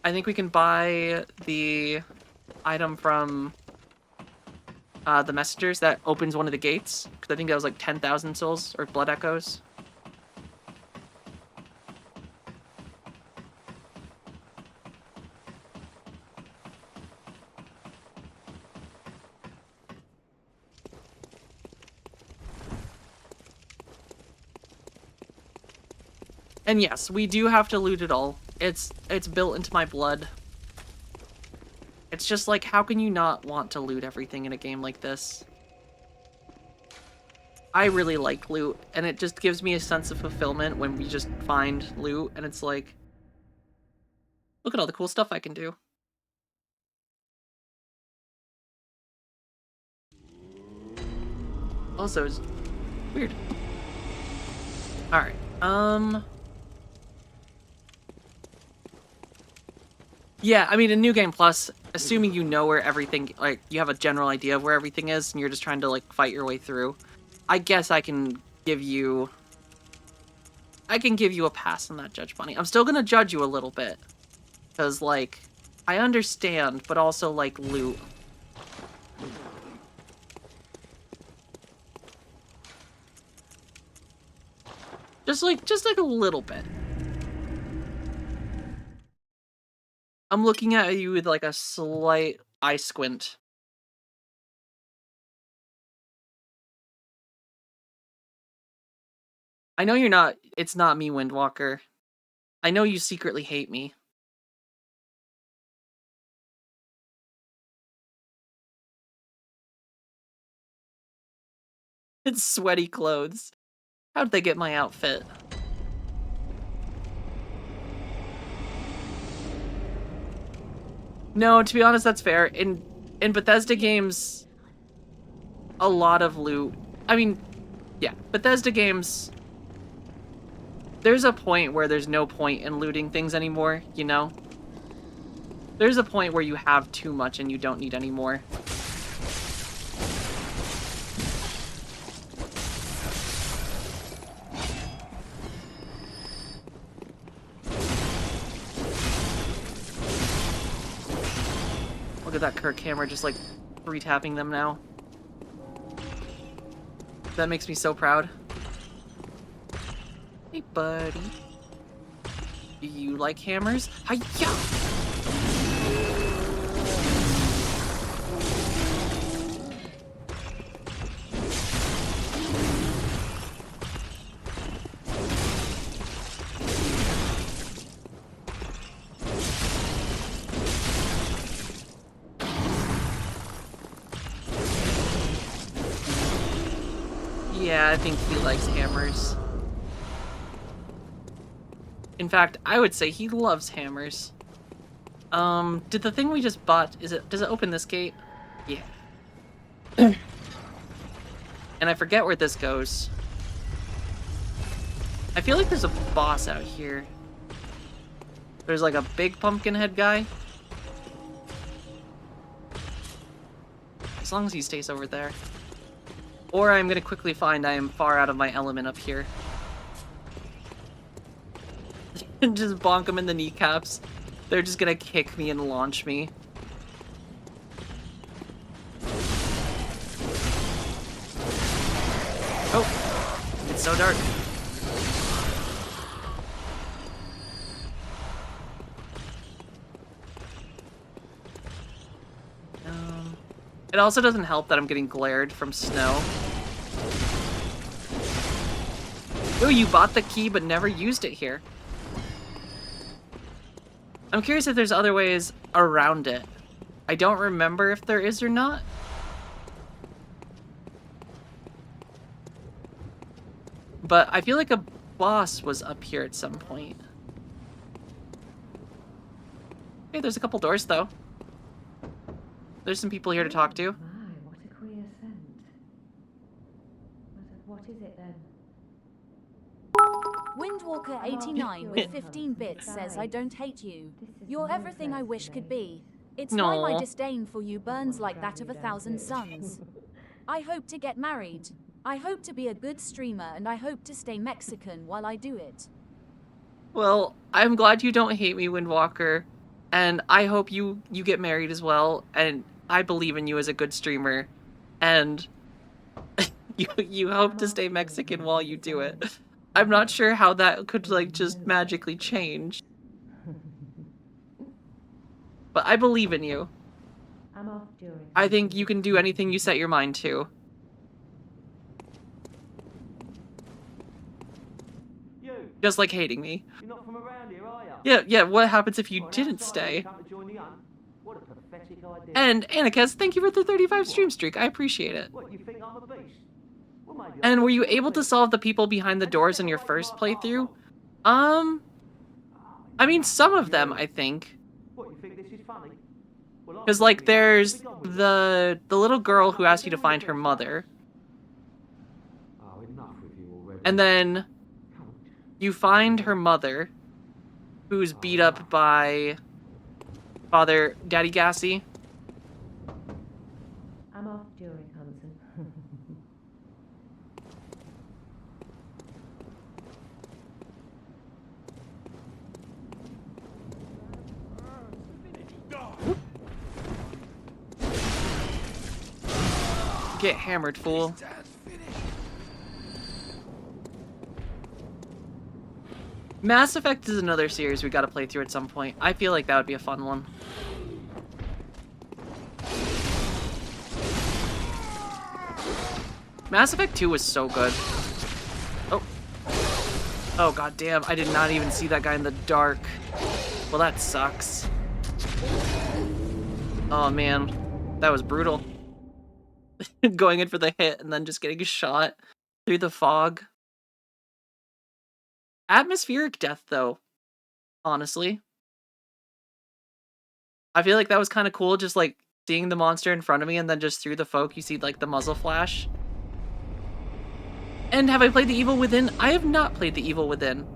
I think we can buy the item from the messengers that opens one of the gates, because I think that was like 10,000 souls or blood echoes. And yes, we do have to loot it all. It's built into my blood. It's just like, how can you not want to loot everything in a game like this? I really like loot, and it just gives me a sense of fulfillment when we just find loot, and it's like, look at all the cool stuff I can do. Also, it's weird. Alright, yeah, I mean, in New Game Plus, assuming you know where everything, like, you have a general idea of where everything is, and you're just trying to, like, fight your way through, I guess I can give you a pass on that, Judge Bunny. I'm still gonna judge you a little bit, because, like, I understand, but also, like, loot. Just like a little bit. I'm looking at you with, like, a slight eye squint. I know you're not... It's not me, Windwalker. I know you secretly hate me. It's sweaty clothes. How'd they get my outfit? No, to be honest, that's fair. In Bethesda games, a lot of loot... I mean, yeah, Bethesda games... There's a point where there's no point in looting things anymore, you know? There's a point where you have too much and you don't need any more. Look at that Kirk hammer just, like, re-tapping them now. That makes me so proud. Hey, buddy. Do you like hammers? Hi-ya! Yeah, I think he likes hammers. In fact, I would say he loves hammers. Did the thing we just bought, does it open this gate? Yeah. And I forget where this goes. I feel like there's a boss out here. There's like a big pumpkin head guy. As long as he stays over there. Or I'm gonna quickly find I am far out of my element up here. And just bonk them in the kneecaps. They're just gonna kick me and launch me. Oh, it's so dark. It also doesn't help that I'm getting glared from snow. Ooh, you bought the key but never used it here. I'm curious if there's other ways around it. I don't remember if there is or not. But I feel like a boss was up here at some point. Okay, there's a couple doors though. There's some people here to talk to. My, what a queer scent. What is it then? Windwalker89 with 15 bits says, I don't hate you. You're everything I wish could be. It's why my Aw. disdain for you burns like that of 1,000 suns. I hope to get married. I hope to be a good streamer, and I hope to stay Mexican while I do it. Well, I'm glad you don't hate me, Windwalker. And I hope you get married as well. And I believe in you as a good streamer. And you hope to stay Mexican while you do it. I'm not sure how that could, like, just magically change. But I believe in you. I'm off during. I think you can do anything you set your mind to. You, Just like hating me. you're not from around here, are you? Yeah, what happens if you Well, didn't outside, stay? you come to join the hunt? What a pathetic idea. And Anarchist, thank you for the 35 stream streak. I appreciate it. What, you think I'm a beast? Well, maybe And were you able to solve the people behind the doors in your first playthrough? I mean, some of them, I think. What, you think this is funny? Well, Because, like, there's the little girl who asked you to find her mother. Oh, enough with you already. And then you find her mother, who's beat up by Daddy Gassy. I'm off during Hanson. Get hammered, fool. Mass Effect is another series we gotta play through at some point. I feel like that would be a fun one. Mass Effect 2 was so good. Oh. Oh, goddamn. I did not even see that guy in the dark. Well, that sucks. Oh, man. That was brutal. Going in for the hit and then just getting shot through the fog. Atmospheric death, though. Honestly. I feel like that was kind of cool, just like seeing the monster in front of me and then just through the folk you see like the muzzle flash. And have I played The Evil Within? I have not played The Evil Within.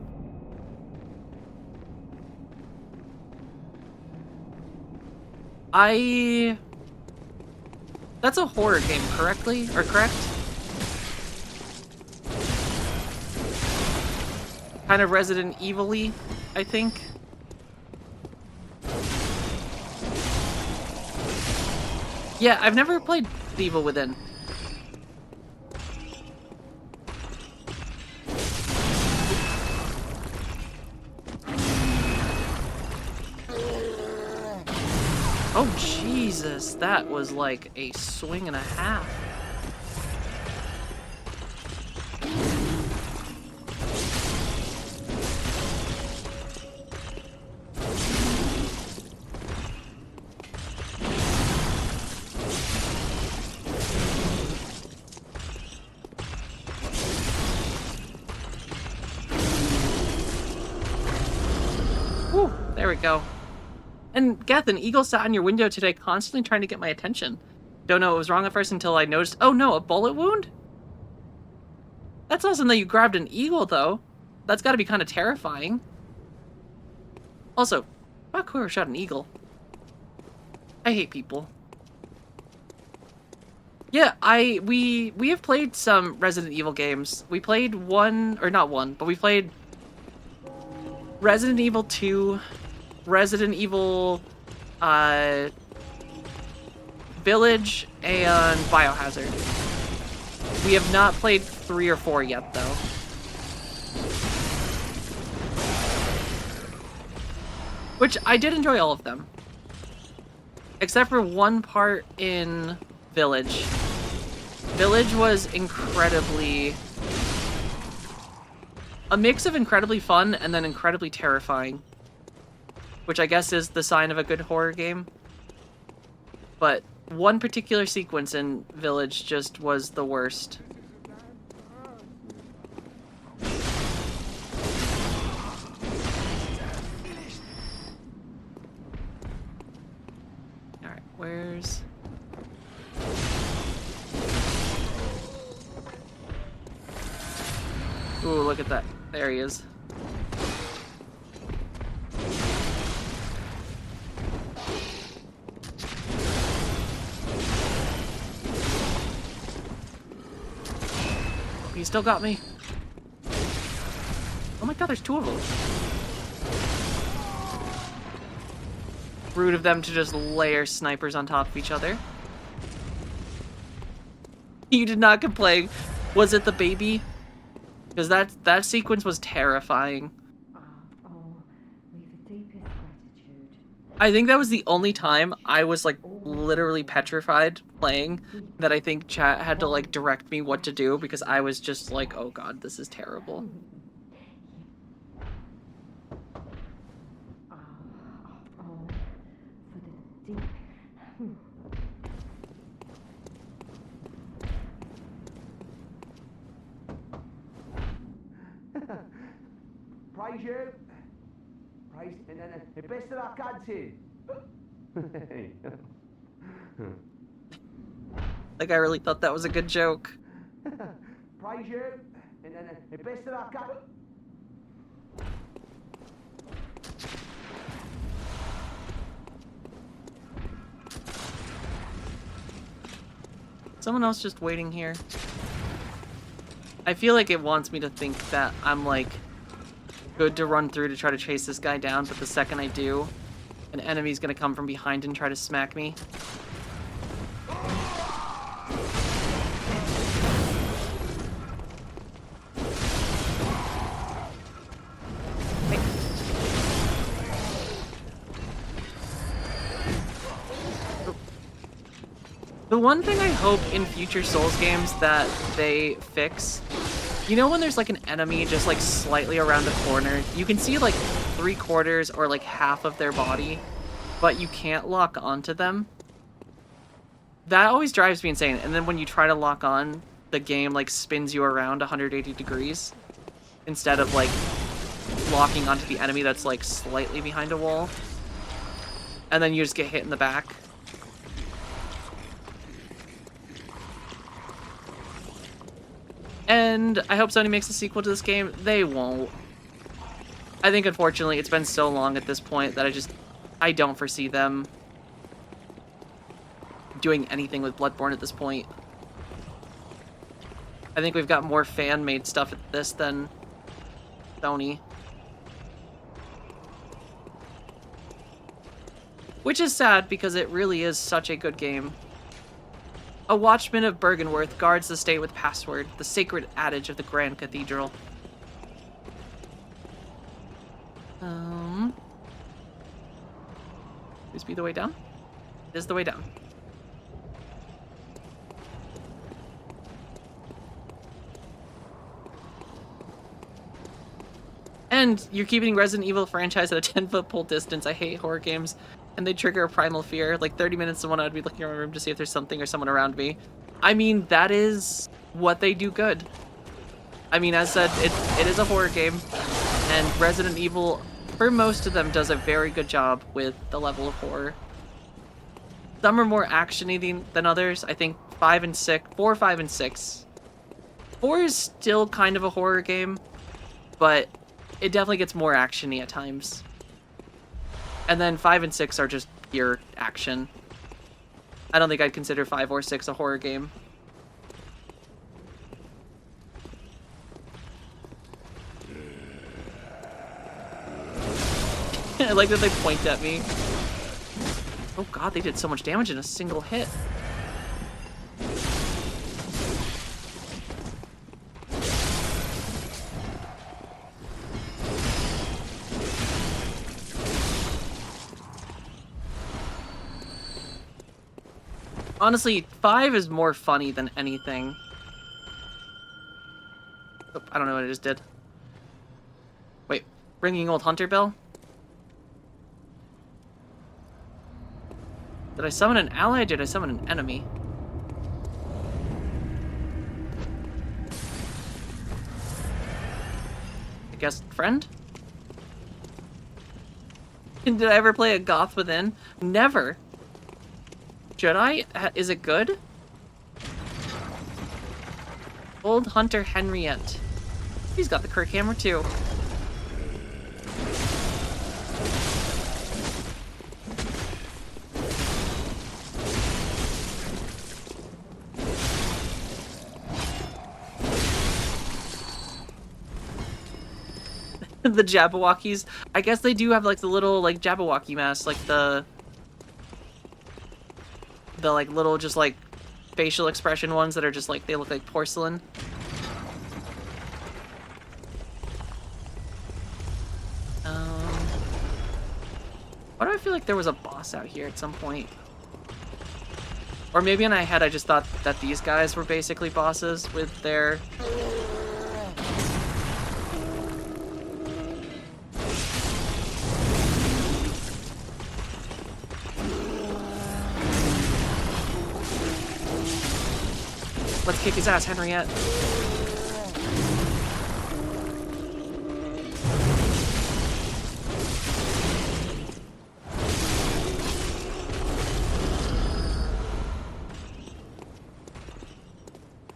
That's a horror game, correctly? Or correct? Kind of Resident Evil-y, I think. Yeah, I've never played The Evil Within. Oh, Jesus, that was like a swing and a half. There we go. And Geth, an eagle sat on your window today, constantly trying to get my attention. Don't know what was wrong at first until I noticed. Oh no, a bullet wound? That's awesome that you grabbed an eagle, though. That's got to be kind of terrifying. Also, fuck whoever shot an eagle. I hate people. Yeah, we have played some Resident Evil games. We played one, or not one, but we played Resident Evil 2, Resident Evil Village, and Biohazard. We have not played 3 or 4 yet, though. Which, I did enjoy all of them. Except for one part in Village. Village was incredibly... a mix of incredibly fun and then incredibly terrifying. Which I guess is the sign of a good horror game. But one particular sequence in Village just was the worst. Alright, where's... Ooh, look at that. There he is. He still got me. Oh my god, there's 2 of them. Rude of them to just layer snipers on top of each other. You did not complain. Was it the baby? Because that sequence was terrifying. Oh, we've the deepest gratitude. I think that was the only time I was like literally petrified playing, that I think chat had to like direct me what to do, because I was just like, oh god, this is terrible. Oh, for the deep. Praise you. Praise and the best that I can to. Like, I really thought that was a good joke. Praise you and the best that I can. Someone else just waiting here. I feel like it wants me to think that I'm like good to run through to try to chase this guy down, but the second I do, an enemy's gonna come from behind and try to smack me. The one thing I hope in future Souls games that they fix, you know when there's like an enemy just like slightly around a corner, you can see like 3/4 or like half of their body, but you can't lock onto them? That always drives me insane. And then when you try to lock on, the game like spins you around 180 degrees instead of like locking onto the enemy that's like slightly behind a wall. And then you just get hit in the back. And I hope Sony makes a sequel to this game. They won't. I think, unfortunately, it's been so long at this point that I don't foresee them doing anything with Bloodborne at this point. I think we've got more fan-made stuff at this than Sony. Which is sad, because it really is such a good game. A watchman of Bergenworth guards the state with password, the sacred adage of the Grand Cathedral. This be the way down? This is the way down. And you're keeping Resident Evil franchise at a 10-foot pole distance. I hate horror games. And they trigger a primal fear. Like 30 minutes to one, I'd be looking around my room to see if there's something or someone around me. I mean, that is what they do good. I mean, as said, it is a horror game. And Resident Evil for most of them, does a very good job with the level of horror. Some are more action-y than others. I think 5 and 6, 4, 5, and 6. 4 is still kind of a horror game, but it definitely gets more action-y at times. And then 5 and 6 are just pure action. I don't think I'd consider 5 or 6 a horror game. I like that they point at me. Oh god, they did so much damage in a single hit. Honestly, 5 is more funny than anything. Oh, I don't know what I just did. Wait, ringing old hunter bell? Did I summon an ally or did I summon an enemy? I guess friend? Did I ever play a Goth Within? Never. Should I? Is it good? Old Hunter Henriette. He's got the Kirk hammer too. The Jabberwockies. I guess they do have like the little like Jabberwocky masks, like the like little just like facial expression ones that are just like they look like porcelain. Why do I feel like there was a boss out here at some point? Or maybe in my head I just thought that these guys were basically bosses with their Let's kick his ass, Henriette.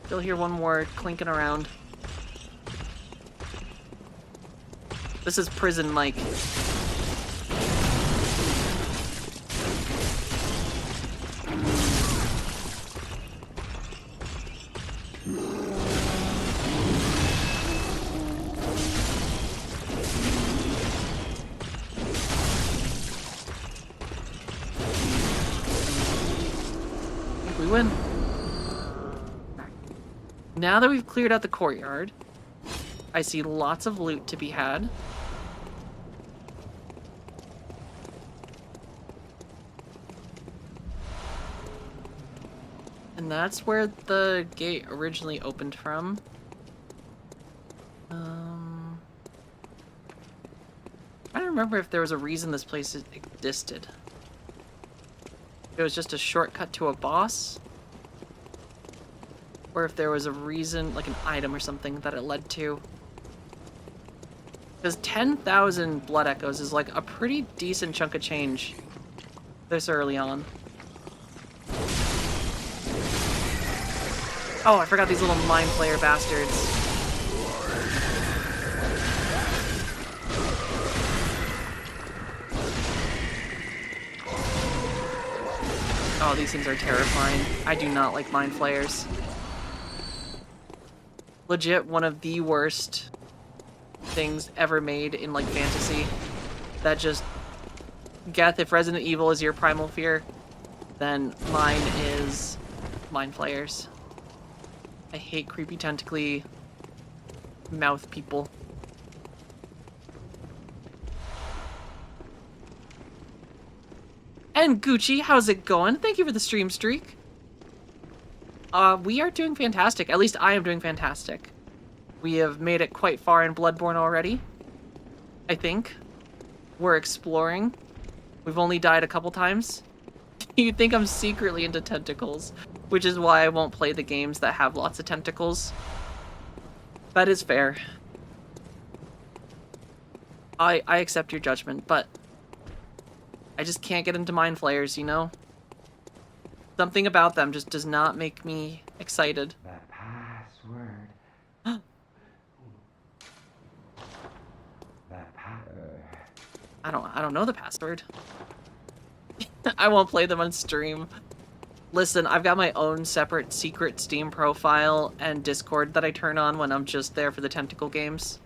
Still hear one more clinking around. This is Prison Mike. We win. Now that we've cleared out the courtyard, I see lots of loot to be had. And that's where the gate originally opened from. I don't remember if there was a reason this place existed. It was just a shortcut to a boss, or if there was a reason, like an item or something that it led to. Because 10,000 blood echoes is like a pretty decent chunk of change this early on. Oh, I forgot these little mind flayer bastards. Oh, these things are terrifying. I do not like mind flayers. Legit one of the worst things ever made in like fantasy. That just, Geth, if Resident Evil is your primal fear, then mine is mind flayers. I hate creepy tentacly mouth people. And Gucci, how's it going? Thank you for the stream streak. We are doing fantastic. At least I am doing fantastic. We have made it quite far in Bloodborne already, I think. We're exploring. We've only died a couple times. You'd think I'm secretly into tentacles, which is why I won't play the games that have lots of tentacles. That is fair. I accept your judgment, but I just can't get into mind flayers, you know? Something about them just does not make me excited. The password. The I don't know the password. I won't play them on stream. Listen, I've got my own separate secret Steam profile and Discord that I turn on when I'm just there for the tentacle games.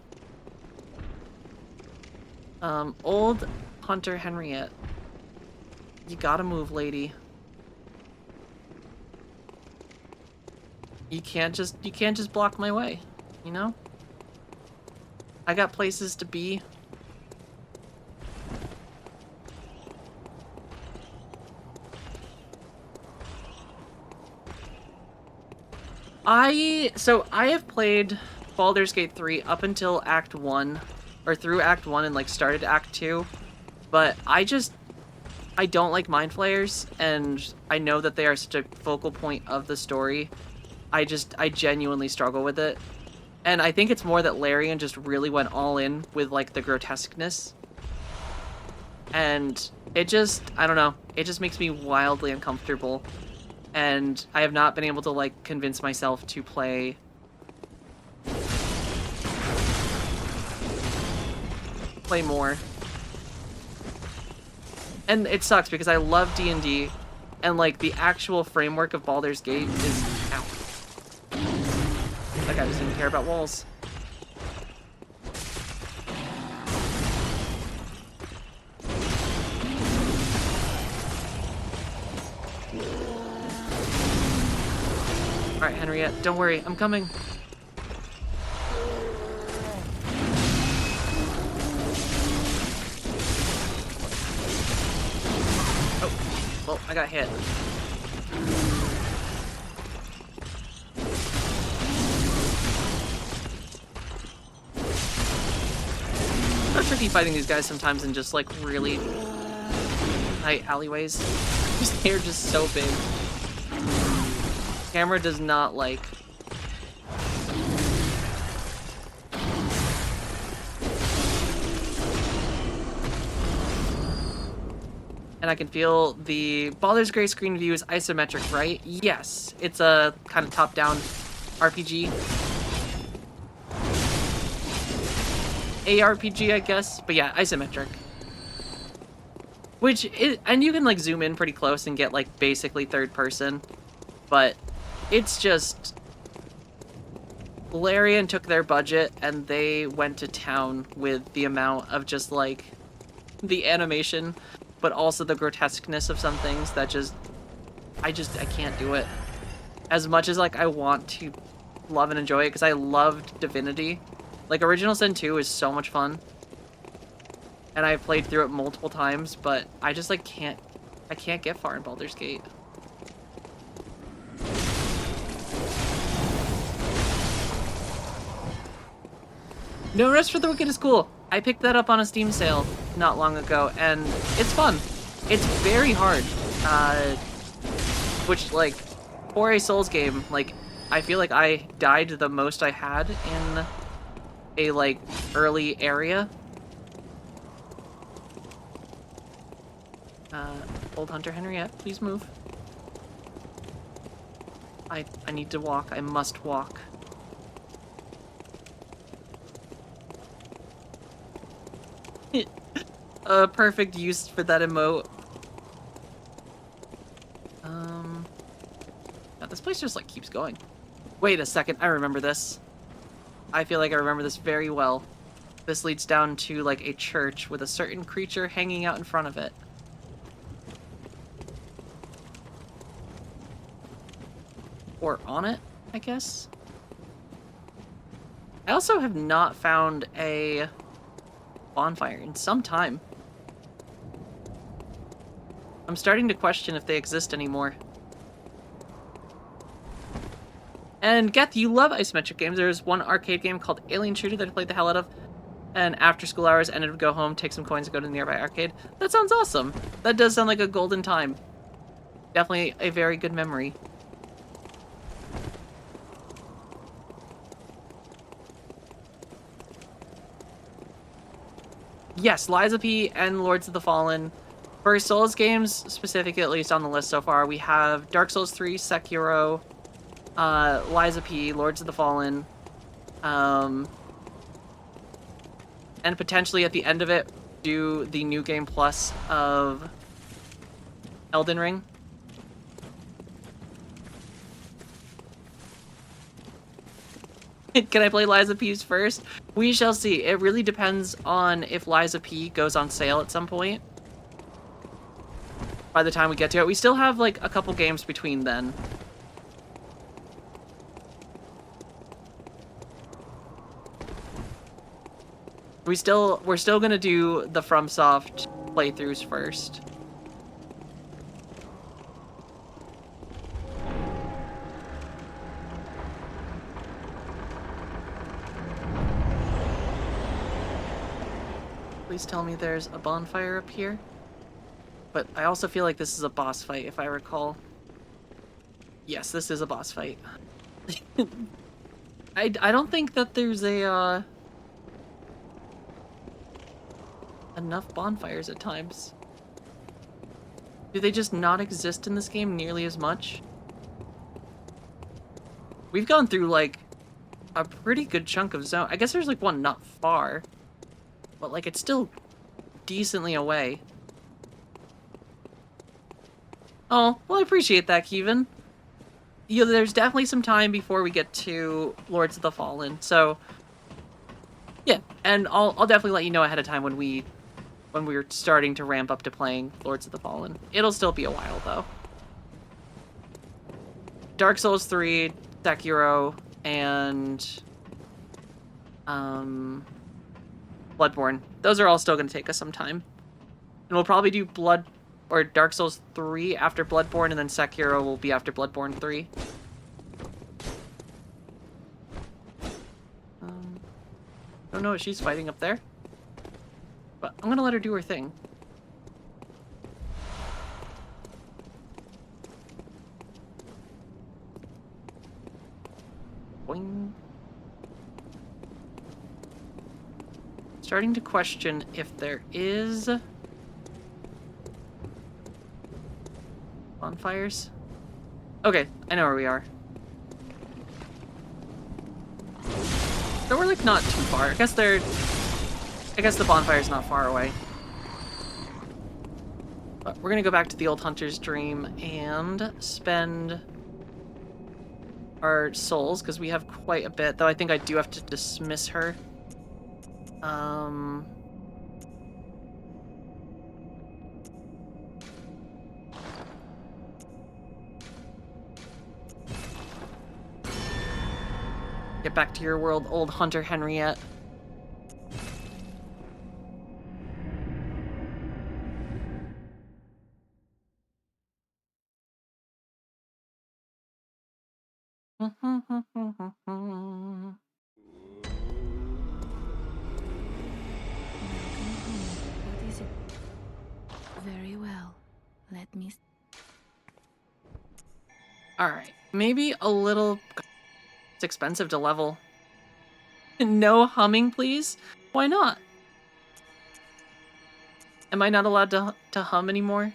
Old Hunter Henriette. You gotta move, lady. You can't just block my way, you know? I got places to be. I have played Baldur's Gate 3 up until Act 1, or through Act 1 and like started Act 2, but I don't like mind flayers, and I know that they are such a focal point of the story. I genuinely struggle with it. And I think it's more that Larian just really went all in with like the grotesqueness. And it just, I don't know, it just makes me wildly uncomfortable. And I have not been able to like convince myself to play more. And it sucks because I love D&D, and like the actual framework of Baldur's Gate is out. That guy doesn't even care about walls. Alright, Henriette, don't worry, I'm coming. Oh, well, I got hit. It's tricky fighting these guys sometimes in just like really tight alleyways. They're just so big. Camera does not like. And I can feel the Baldur's Gate screen view is isometric, right? Yes, it's a kind of top-down RPG. ARPG, I guess, but yeah, isometric. Which is, and you can like zoom in pretty close and get like basically third person, but it's just Larian took their budget and they went to town with the amount of just like the animation, but also the grotesqueness of some things that just I can't do it. As much as like I want to love and enjoy it, because I loved Divinity. Like Original Sin 2 is so much fun. And I've played through it multiple times, but I just like I can't get far in Baldur's Gate. No Rest for the Wicked is cool. I picked that up on a Steam sale not long ago, and it's fun. It's very hard. Which, like, for a Souls game, like, I feel like I died the most I had in a, like, early area. Old Hunter Henriette, please move. I need to walk. I must walk. A perfect use for that emote. Now this place just like keeps going. Wait a second, I remember this. I feel like I remember this very well. This leads down to like a church with a certain creature hanging out in front of it. Or on it, I guess. I also have not found a bonfire in some time. I'm starting to question if they exist anymore. And Geth, you love isometric games. There's one arcade game called Alien Shooter that I played the hell out of. And after school hours, ended up go home, take some coins, and go to the nearby arcade. That sounds awesome. That does sound like a golden time. Definitely a very good memory. Yes, Lies of P and Lords of the Fallen. For Souls games, specifically, at least on the list so far, we have Dark Souls 3, Sekiro, Lies of P, Lords of the Fallen, and potentially at the end of it, do the New Game Plus of Elden Ring. Can I play Lies of P's first? We shall see. It really depends on if Lies of P goes on sale at some point. By the time we get to it, we still have like a couple games between then. We're still gonna do the FromSoft playthroughs first. Please tell me there's a bonfire up here. But I also feel like this is a boss fight, if I recall. Yes, this is a boss fight. I don't think that there's a, enough bonfires at times. Do they just not exist in this game nearly as much? We've gone through, like, a pretty good chunk of zone. I guess there's, like, one not far. But, like, it's still decently away. Oh, well, I appreciate that, Kevin. You know, there's definitely some time before we get to Lords of the Fallen, so... Yeah, and I'll definitely let you know ahead of time when we're starting to ramp up to playing Lords of the Fallen. It'll still be a while, though. Dark Souls 3, Sekiro, and... Bloodborne. Those are all still going to take us some time. And we'll probably do Dark Souls 3 after Bloodborne, and then Sekiro will be after Bloodborne 3. Don't know what she's fighting up there. But I'm gonna let her do her thing. Boing. Starting to question if there is... bonfires? Okay, I know where we are. So we're like not too far. I guess the bonfire's not far away. But we're gonna go back to the old hunter's dream and spend our souls, because we have quite a bit, though I think I do have to dismiss her. Get back to your world, old Hunter Henriette. What is it? Very well. Let me... Alright, maybe a little... It's expensive to level. No humming, please? Why not? Am I not allowed to hum anymore?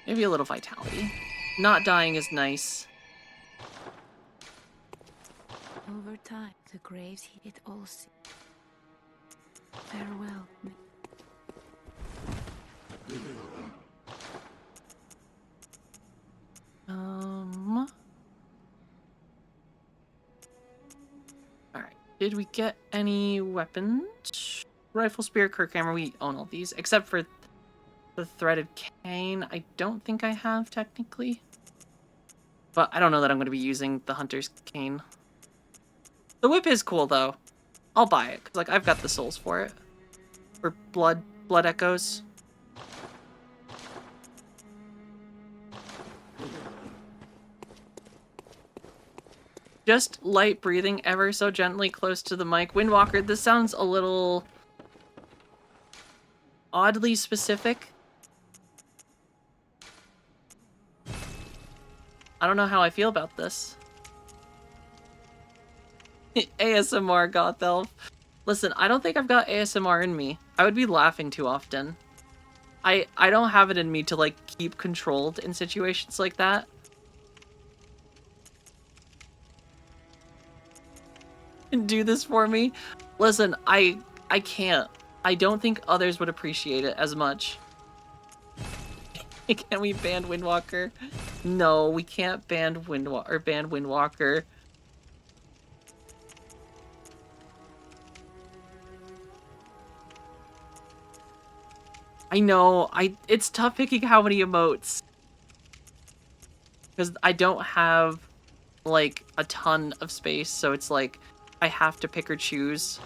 Maybe a little vitality. Not dying is nice. Over time, the graves it all see. Farewell. Alright. Did we get any weapons? Rifle, spear, kirk hammer. We own all these, except for the threaded cane. I don't think I have, technically. But I don't know that I'm going to be using the hunter's cane. The whip is cool, though. I'll buy it, because, like, I've got the souls for it. For blood echoes. Just light breathing ever so gently close to the mic. Windwalker, this sounds a little... oddly specific. I don't know how I feel about this. ASMR goth elf. Listen, I don't think I've got ASMR in me. I would be laughing too often. I don't have it in me to, like, keep controlled in situations like that. Do this for me? Listen, I can't. I don't think others would appreciate it as much. Can we ban Windwalker? No, we can't ban Windwalker. I know, it's tough picking how many emotes. Because I don't have, like, a ton of space, so it's like, I have to pick or choose.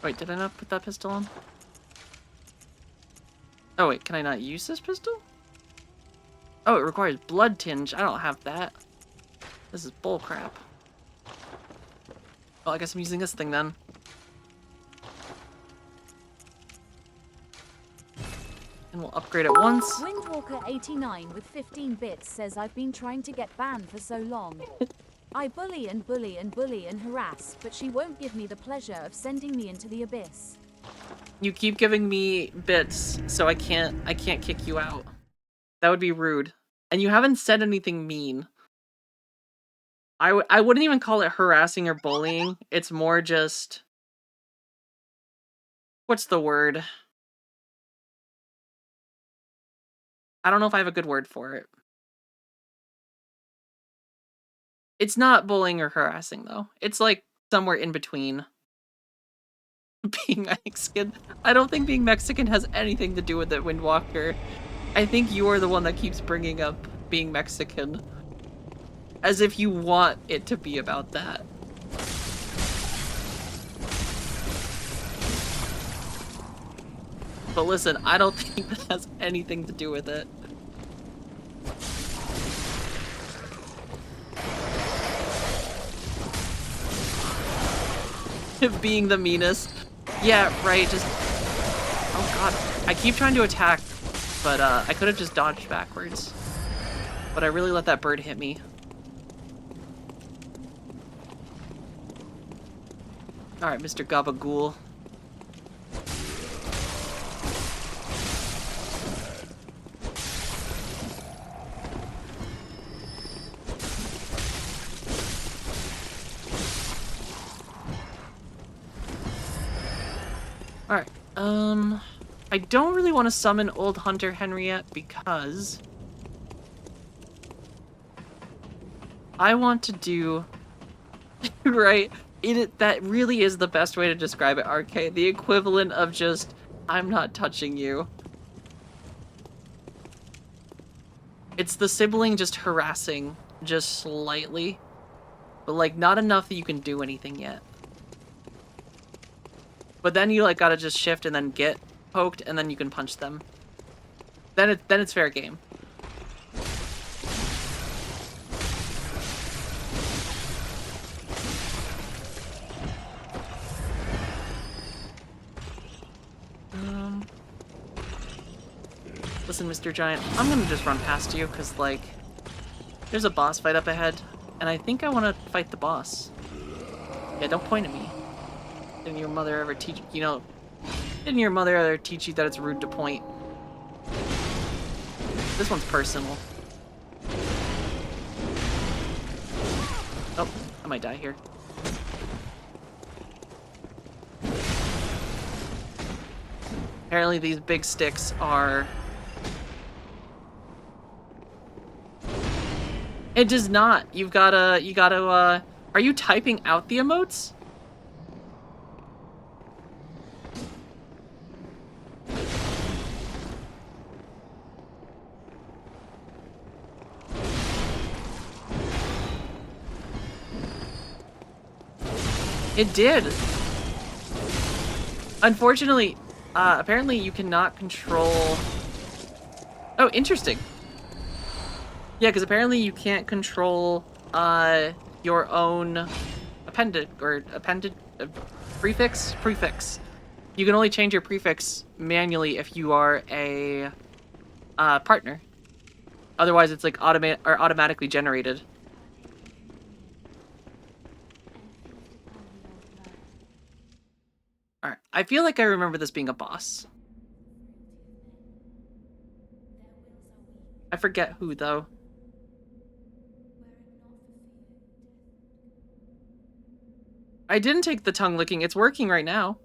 Wait, did I not put that pistol on? Oh wait, can I not use this pistol? Oh, it requires blood tinge. I don't have that. This is bullcrap. Well, I guess I'm using this thing then. And we'll upgrade it once. Windwalker89 with 15 bits says I've been trying to get banned for so long. I bully and bully and bully and harass, but she won't give me the pleasure of sending me into the abyss. You keep giving me bits, so I can't kick you out. That would be rude. And you haven't said anything mean. I wouldn't even call it harassing or bullying. It's more just... What's the word? I don't know if I have a good word for it. It's not bullying or harassing, though. It's like somewhere in between. Being Mexican. I don't think being Mexican has anything to do with it, Windwalker. I think you are the one that keeps bringing up being Mexican. As if you want it to be about that. But listen, I don't think that has anything to do with it. Being the meanest. Yeah, right, just... Oh god. I keep trying to attack, but I could have just dodged backwards. But I really let that bird hit me. Alright, Mr. Gabagool. Alright, I don't really want to summon Old Hunter Henriette because I want to do... right? That really is the best way to describe it, RK. The equivalent of just, I'm not touching you. It's the sibling just harassing, just slightly. But, like, not enough that you can do anything yet. But then you, like, gotta just shift and then get poked, and then you can punch them. Then it's fair game. Listen, Mr. Giant, I'm gonna just run past you, because, like, there's a boss fight up ahead, and I think I want to fight the boss. Yeah, don't point at me. Didn't your mother ever teach you, didn't your mother ever teach you that it's rude to point? This one's personal. Oh, I might die here. Apparently these big sticks are... It does not. You gotta, are you typing out the emotes? It did. Unfortunately, Apparently you cannot control... Oh, interesting. Yeah, because apparently you can't control, your own prefix. You can only change your prefix manually if you are a, partner. Otherwise, it's like automatically generated. Alright, I feel like I remember this being a boss. I forget who, though. I didn't take the tongue licking. It's working right now.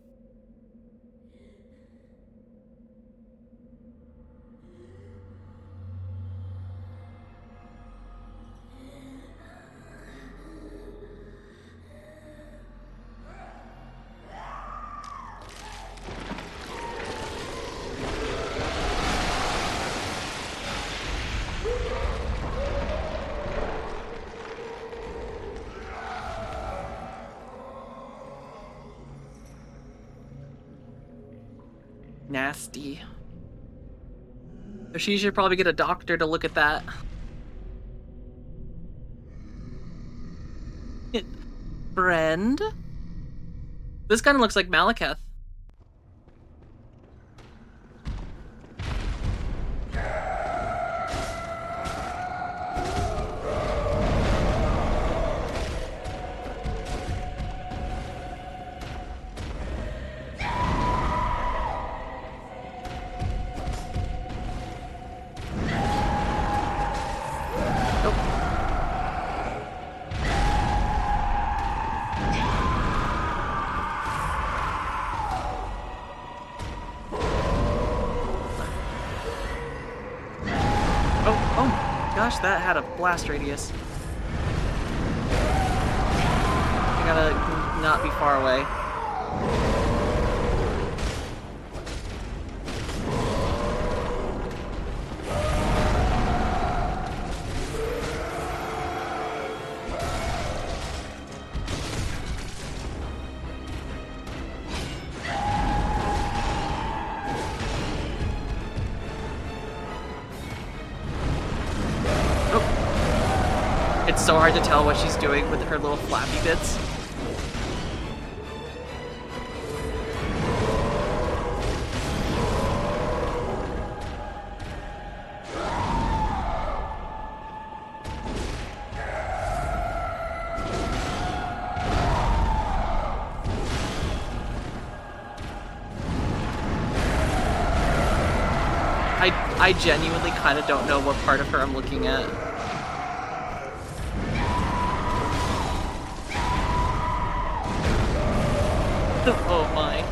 Nasty. So she should probably get a doctor to look at that. Friend? This kind of looks like Malekith. Gosh, that had a blast radius. I gotta not be far away. It's so hard to tell what she's doing with her little flappy bits. I genuinely kind of don't know what part of her I'm looking at. Oh my.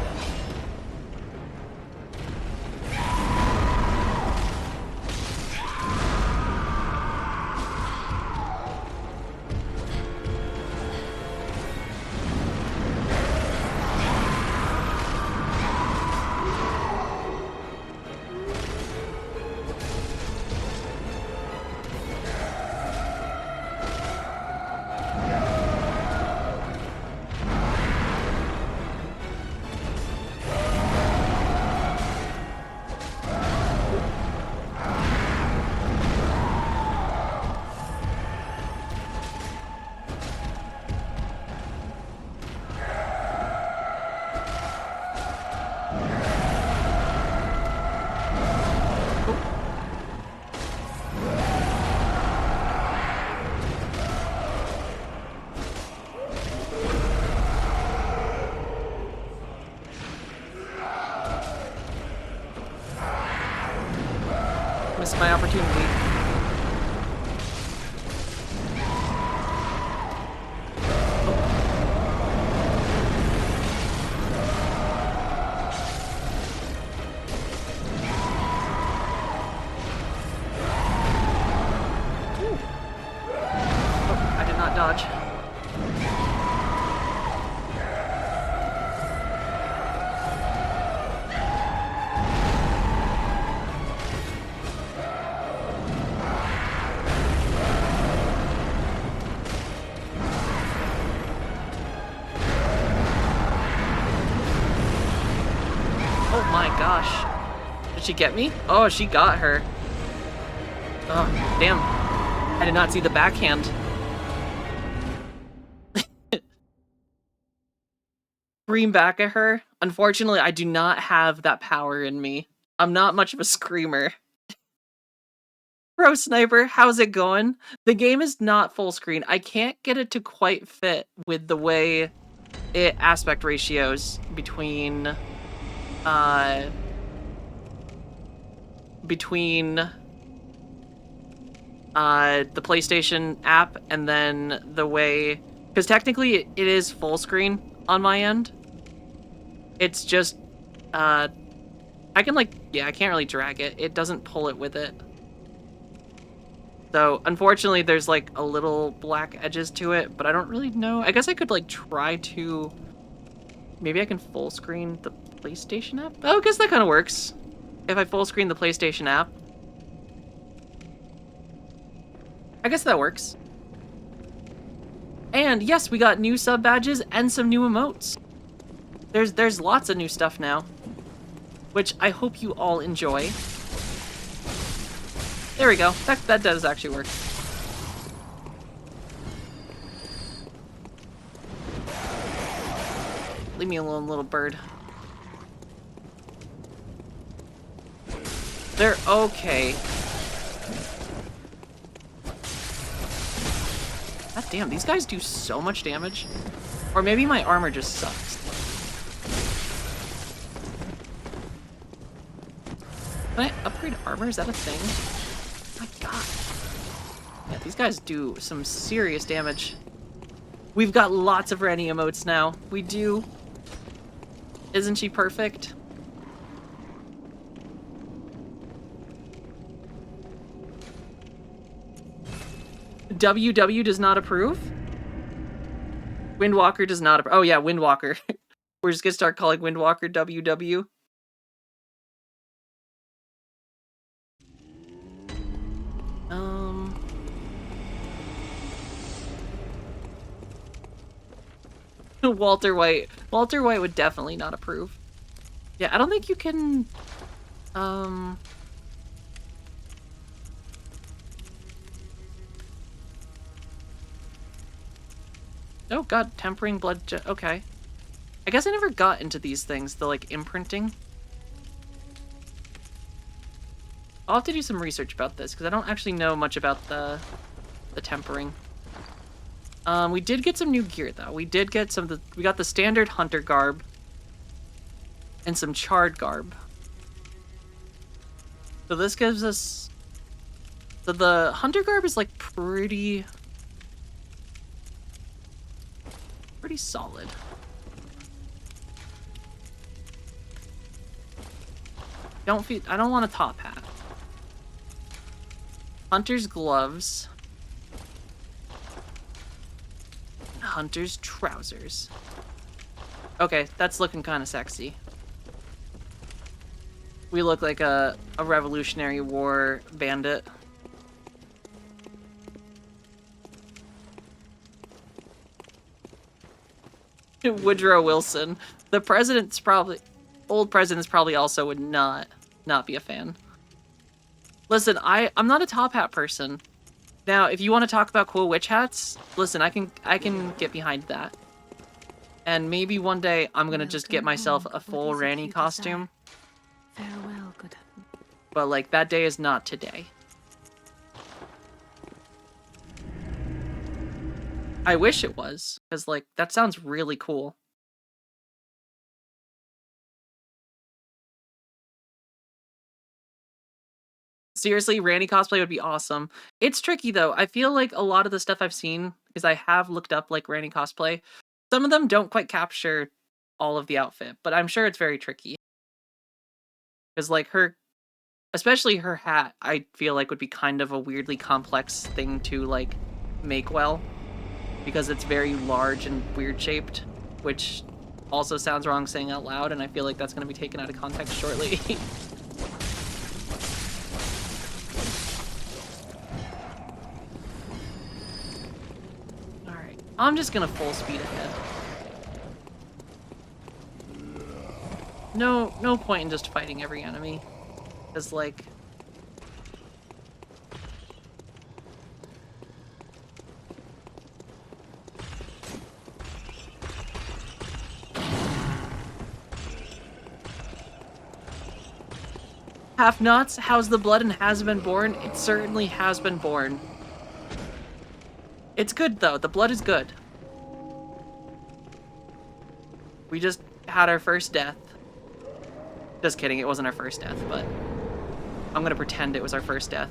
Missed my opportunity. I did not dodge. Oh my she get me? Oh, she got her. Oh, damn. I did not see the backhand. Scream back at her. Unfortunately, I do not have that power in me. I'm not much of a screamer. Pro Sniper, how's it going? The game is not full screen. I can't get it to quite fit with the way it aspect ratios between the PlayStation app and then the way, because technically it is full screen on my end. It's just I can I can't really drag it. It doesn't pull it with it. So unfortunately there's like a little black edges to it, but I don't really know. I guess I could like try to, maybe I can full screen the PlayStation app? Oh, I guess that kind of works. If I full screen the PlayStation app. I guess that works. And yes, we got new sub badges and some new emotes. There's lots of new stuff now, which I hope you all enjoy. There we go. That does actually work. Leave me alone, little bird. They're okay. God damn, these guys do so much damage. Or maybe my armor just sucks. Can I upgrade armor? Is that a thing? Oh my god. Yeah, these guys do some serious damage. We've got lots of Rennie emotes now. We do. Isn't she perfect? WW does not approve? Windwalker does not approve. Oh yeah, Windwalker. We're just gonna start calling Windwalker WW. Walter White. Walter White would definitely not approve. Yeah, I don't think you can, oh god, tempering blood, okay. I guess I never got into these things, the, like, imprinting. I'll have to do some research about this, because I don't actually know much about the tempering. We did get some new gear, though. We did get we got the standard hunter garb, and some charred garb. So this gives us, so the hunter garb is, like, pretty solid. I don't want a top hat. Hunter's gloves. Hunter's trousers. Okay, that's looking kind of sexy. We look like a Revolutionary War bandit. Woodrow Wilson. The president's probably... Old presidents probably also would not be a fan. Listen, I'm not a top hat person. Now, if you want to talk about cool witch hats, listen, I can get behind that. And maybe one day I'm gonna just get myself a full Ranny costume. Farewell, good. But like that day is not today. I wish it was, because like that sounds really cool. Seriously, Randy cosplay would be awesome. It's tricky though. I feel like a lot of the stuff I've seen, because I have looked up like Randy cosplay, some of them don't quite capture all of the outfit, but I'm sure it's very tricky. Because like especially her hat, I feel like would be kind of a weirdly complex thing to like make well, because it's very large and weird shaped, which also sounds wrong saying out loud, and I feel like that's going to be taken out of context shortly. Alright, I'm just going to full speed ahead. No point in just fighting every enemy. Because, like... Half nuts? How's the blood and has been born? It certainly has been born. It's good, though. The blood is good. We just had our first death. Just kidding, it wasn't our first death, but I'm gonna pretend it was our first death.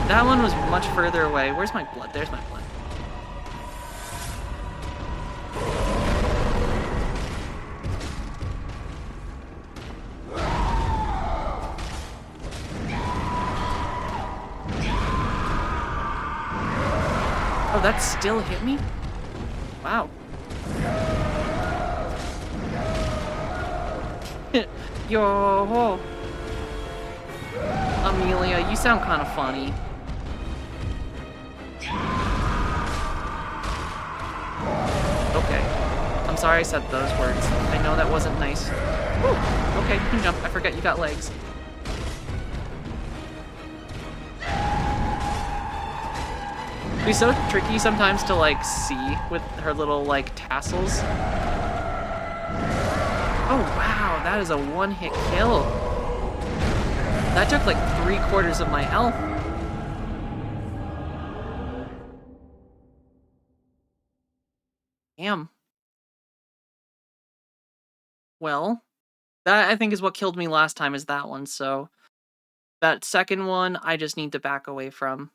That one was much further away. Where's my blood? There's my blood. Oh, that still hit me? Wow. Yo. Amelia, you sound kind of funny. Okay. I'm sorry I said those words. I know that wasn't nice. Woo. Okay, you can jump. I forget you got legs. It'd be so tricky sometimes to, like, see with her little, like, tassels. Oh, wow. That is a one-hit kill. That took, like, 3/4 of my health. Damn. Well, that I think is what killed me last time is that one, so that second one I just need to back away from.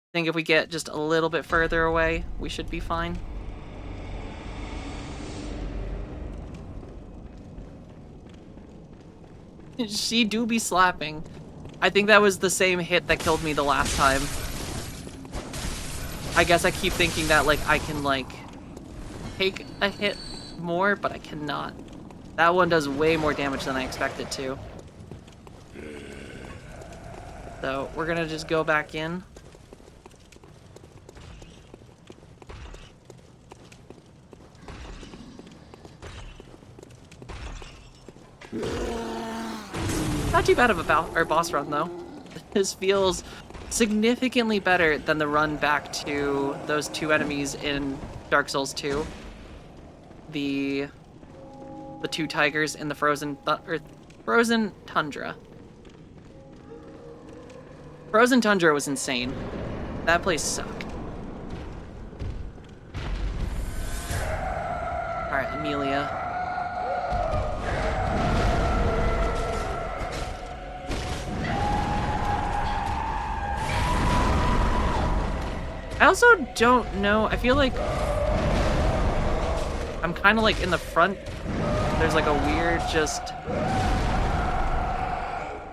I think if we get just a little bit further away, we should be fine. She do be slapping. I think that was the same hit that killed me the last time. I guess I keep thinking that, like, I can, like, take a hit more, but I cannot. That one does way more damage than I expected to. So, we're gonna just go back in. Not too bad of a boss run, though. This feels significantly better than the run back to those two enemies in Dark Souls 2. The two tigers in the frozen tundra. Frozen tundra was insane. That place sucked. Alright, Amelia. I also don't know, I feel like I'm kind of like in the front. There's like a weird just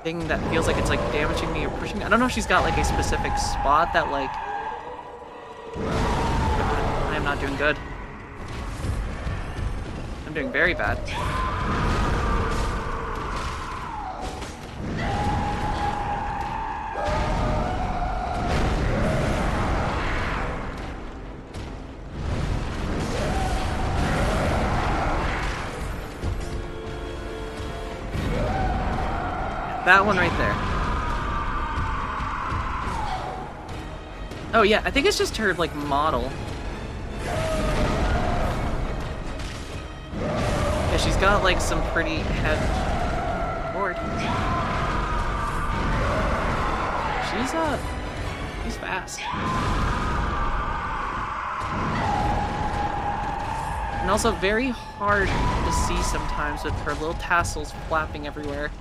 thing that feels like it's like damaging me or pushing me. I don't know if she's got like a specific spot that like... I am not doing good. I'm doing very bad. That one right there. Oh yeah, I think it's just her, like, model. Yeah, she's got, like, some pretty heavy... Lord. She's fast. And also very hard to see sometimes with her little tassels flapping everywhere.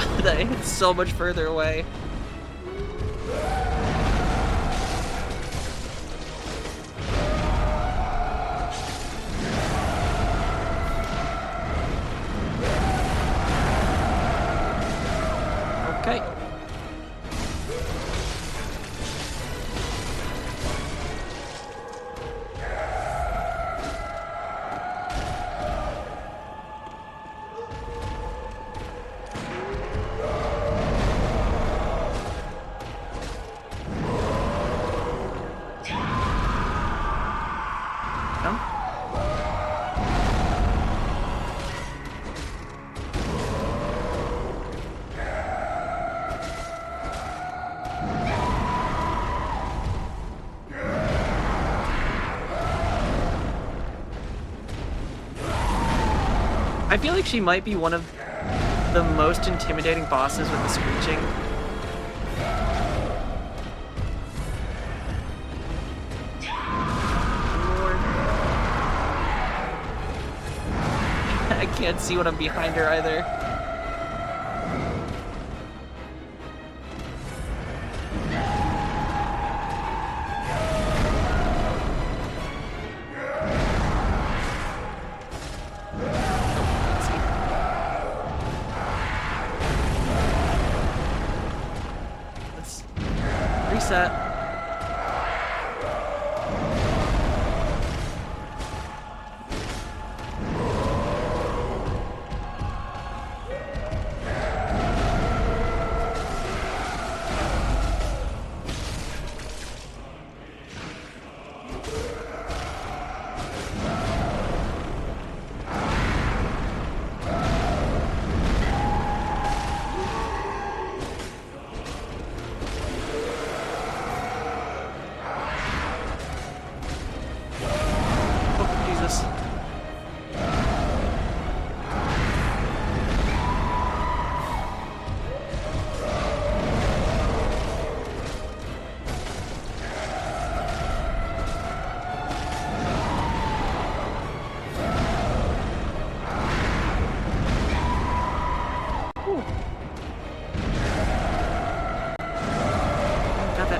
god, that hits so much further away. Okay. I feel like she might be one of the most intimidating bosses with the screeching. Lord. I can't see when I'm behind her either. Reset.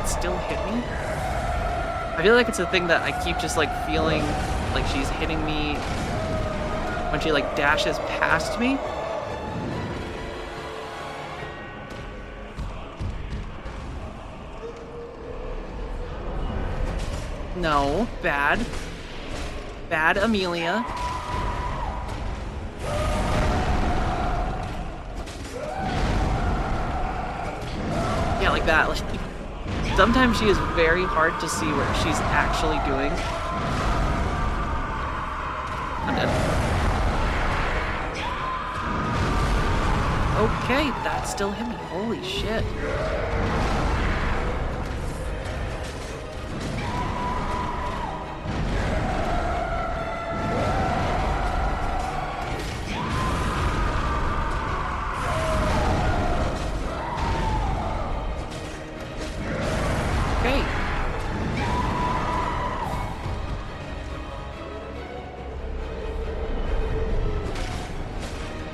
Still hit me? I feel like it's a thing that I keep just like feeling like she's hitting me when she like dashes past me. No, bad. Bad Amelia. Yeah, like that. Like, sometimes she is very hard to see what she's actually doing. I'm dead. Okay, that still hit me. Holy shit.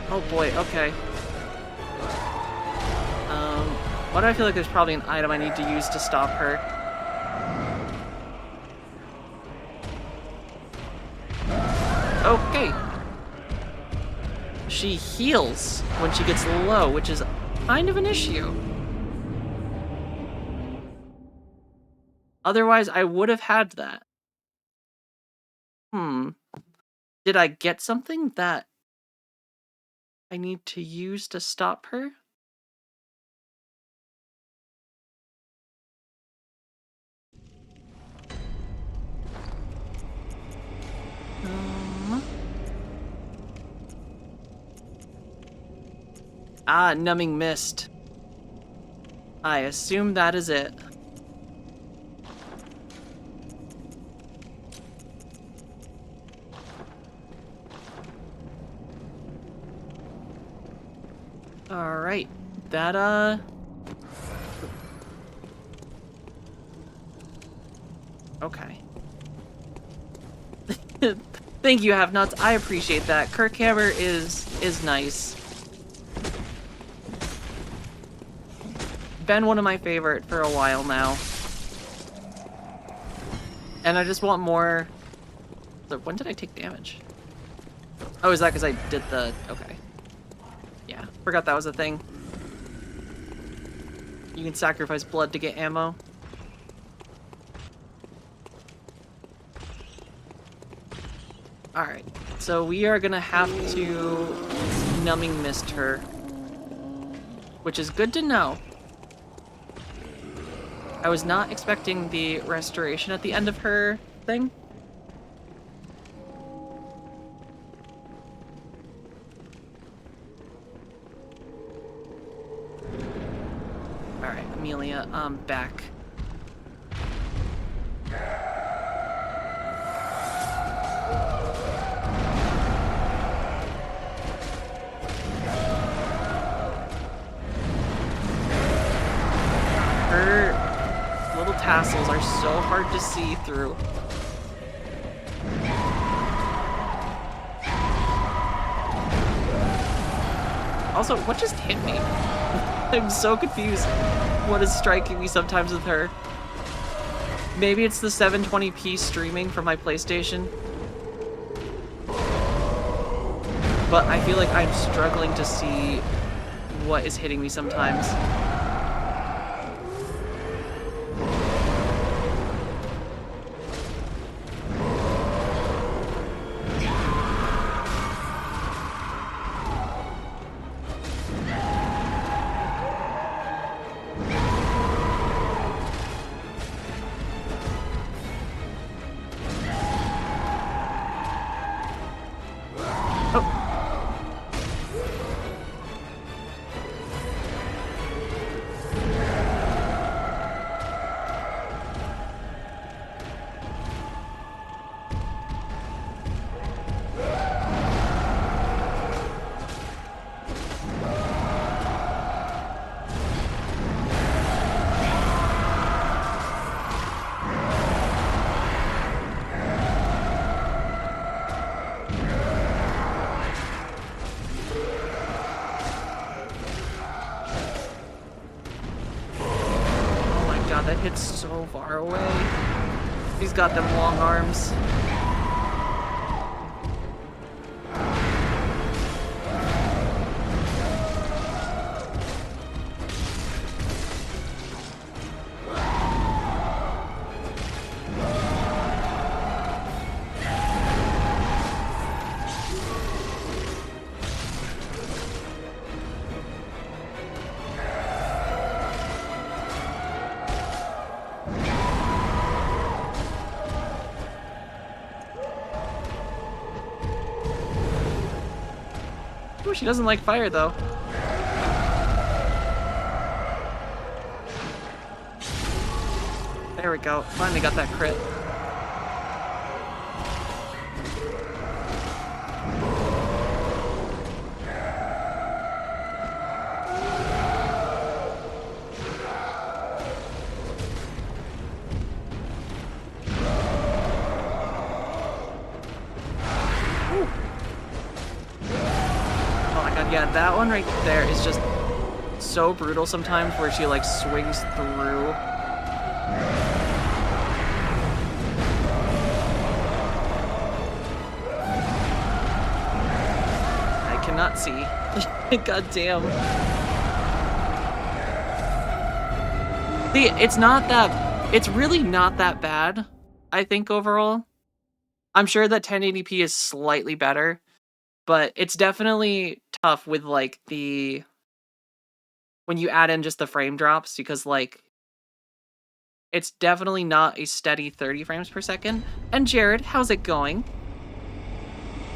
Oh boy, okay. Why do I feel like there's probably an item I need to use to stop her? Okay. She heals when she gets low, which is kind of an issue. Otherwise, I would have had that. Did I get something that I need to use to stop her? Numbing mist. I assume that is it. Alright. That, okay. Thank you, Have-Nots. I appreciate that. Kirkhammer is nice. been one of my favorite for a while now. And I just want more... So when did I take damage? Oh, is that because I did the... Okay. Yeah, forgot that was a thing. You can sacrifice blood to get ammo. Alright, so we are gonna have to numbing mist her. Which is good to know. I was not expecting the restoration at the end of her thing. Alright, Amelia, back. Her little tassels are so hard to see through. Also, what just hit me? I'm so confused. What is striking me sometimes with her? Maybe it's the 720p streaming from my PlayStation. But I feel like I'm struggling to see what is hitting me sometimes. That hits so far away. He's got them long arms. Ooh, she doesn't like fire, though. There we go. Finally got that crit. Yeah, that one right there is just so brutal sometimes where she like swings through. I cannot see. God damn. See, it's really not that bad, I think, overall. I'm sure that 1080p is slightly better. But it's definitely tough with, like, when you add in just the frame drops, because, like, it's definitely not a steady 30 frames per second. And Jared, how's it going?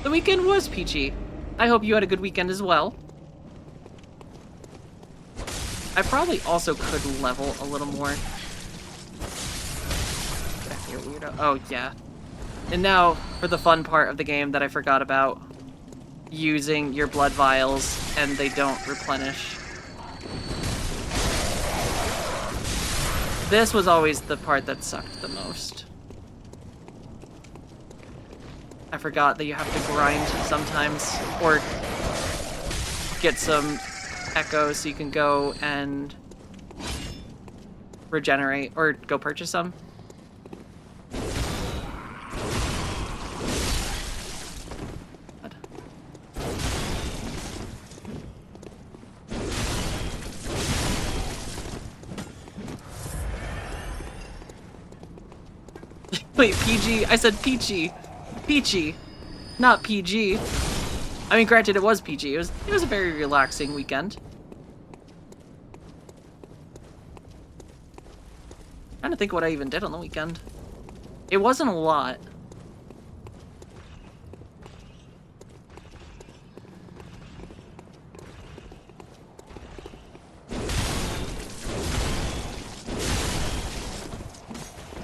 The weekend was peachy. I hope you had a good weekend as well. I probably also could level a little more. Back here, weirdo. Oh, yeah. And now, for the fun part of the game that I forgot about. Using your blood vials, and they don't replenish. This was always the part that sucked the most. I forgot that you have to grind sometimes, or get some echoes so you can go and regenerate or go purchase some. God. Wait, PG? I said peachy. Peachy. Not PG. I mean, granted, it was PG. It was a very relaxing weekend. Trying to think what I even did on the weekend. It wasn't a lot.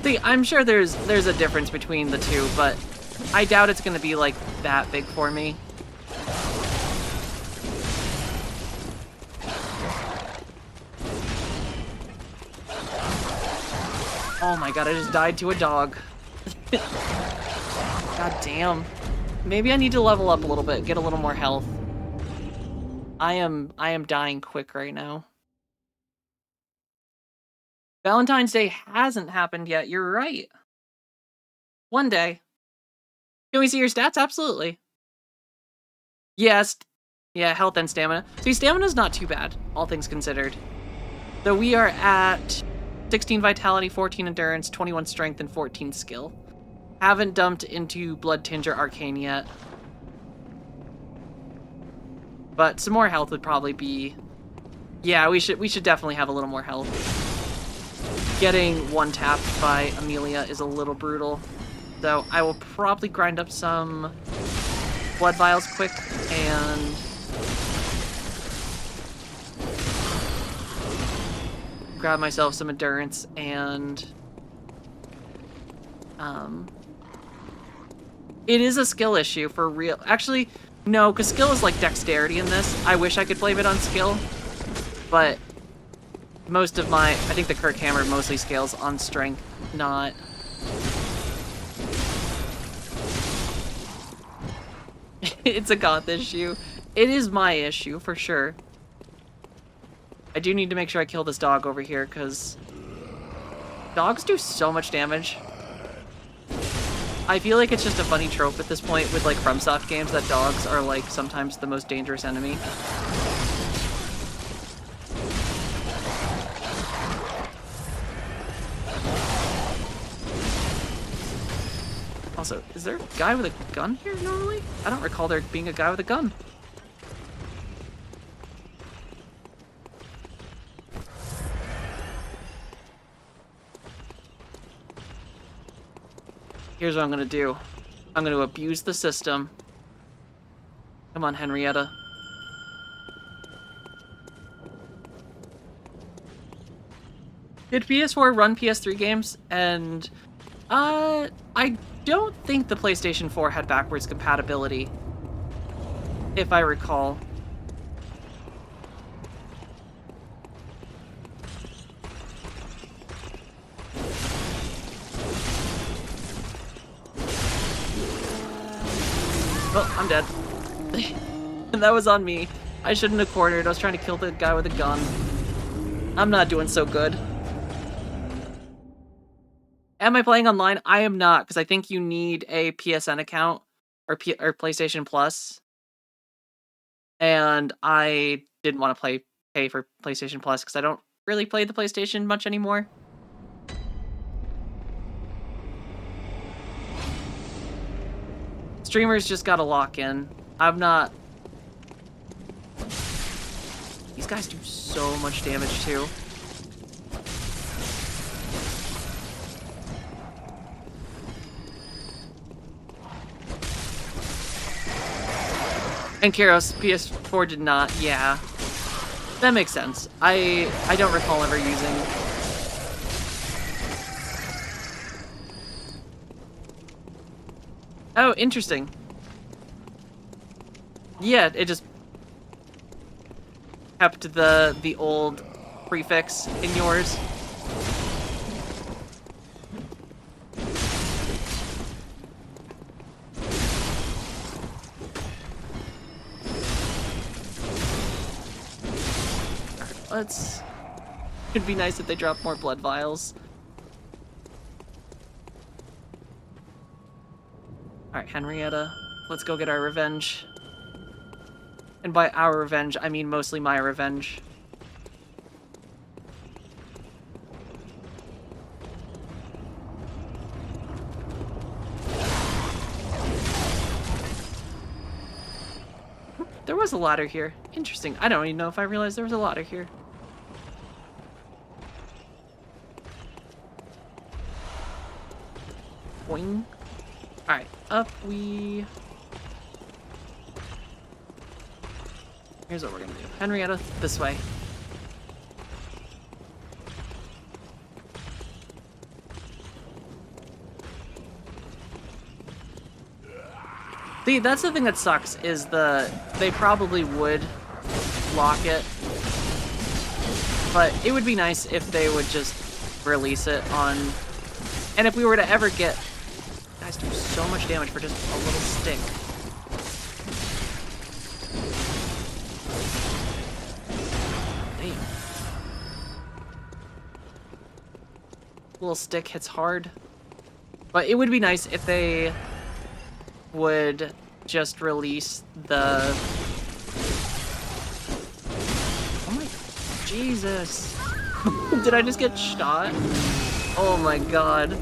See, I'm sure there's a difference between the two, but I doubt it's gonna be like that big for me. Oh my god, I just died to a dog. God damn. Maybe I need to level up a little bit, get a little more health. I am dying quick right now. Valentine's Day hasn't happened yet, you're right. One day. Can we see your stats? Absolutely. Yes. Yeah, health and stamina. See, stamina's not too bad, all things considered. So we are at 16 vitality, 14 endurance, 21 strength, and 14 skill. Haven't dumped into Blood Tinge or Arcane yet. But some more health would probably be... Yeah, we should definitely have a little more health. Getting one-tapped by Amelia is a little brutal. So I will probably grind up some blood vials quick and... grab myself some endurance and... It is a skill issue for real. Actually, no, because skill is like dexterity in this. I wish I could blame it on skill, but most of my... I think the Kirk Hammer mostly scales on strength, not... It's a goth issue. It is my issue, for sure. I do need to make sure I kill this dog over here, because dogs do so much damage. I feel like it's just a funny trope at this point with, like, FromSoft games that dogs are, like, sometimes the most dangerous enemy. Also, is there a guy with a gun here normally? I don't recall there being a guy with a gun. Here's what I'm gonna do. I'm gonna abuse the system. Come on, Henrietta. Did PS4 run PS3 games? And I don't think the PlayStation 4 had backwards compatibility, if I recall. Oh, I'm dead. And that was on me. I shouldn't have cornered. I was trying to kill the guy with a gun. I'm not doing so good. Am I playing online? I am not, because I think you need a PSN account or PlayStation Plus. And I didn't want to pay for PlayStation Plus because I don't really play the PlayStation much anymore. Streamers just gotta lock in. I'm not... These guys do so much damage too. And Kairos, PS4 did not, yeah. That makes sense. I don't recall ever using... Oh, interesting. Yeah, it just kept the old prefix in yours. Let's It'd be nice if they dropped more blood vials. Alright, Henrietta, let's go get our revenge. And by our revenge, I mean mostly my revenge. There was a ladder here. Interesting. I don't even know if I realized there was a ladder here. Boing. Alright, up we... Here's what we're gonna do. Henrietta, this way. See, that's the thing that sucks, is they probably would lock it. But it would be nice if they would just release it on... And if we were to ever get... Guys do so much damage for just a little stick. Damn. Little stick hits hard. But it would be nice if they would just release the... Oh my... Jesus. Did I just get shot? Oh my god.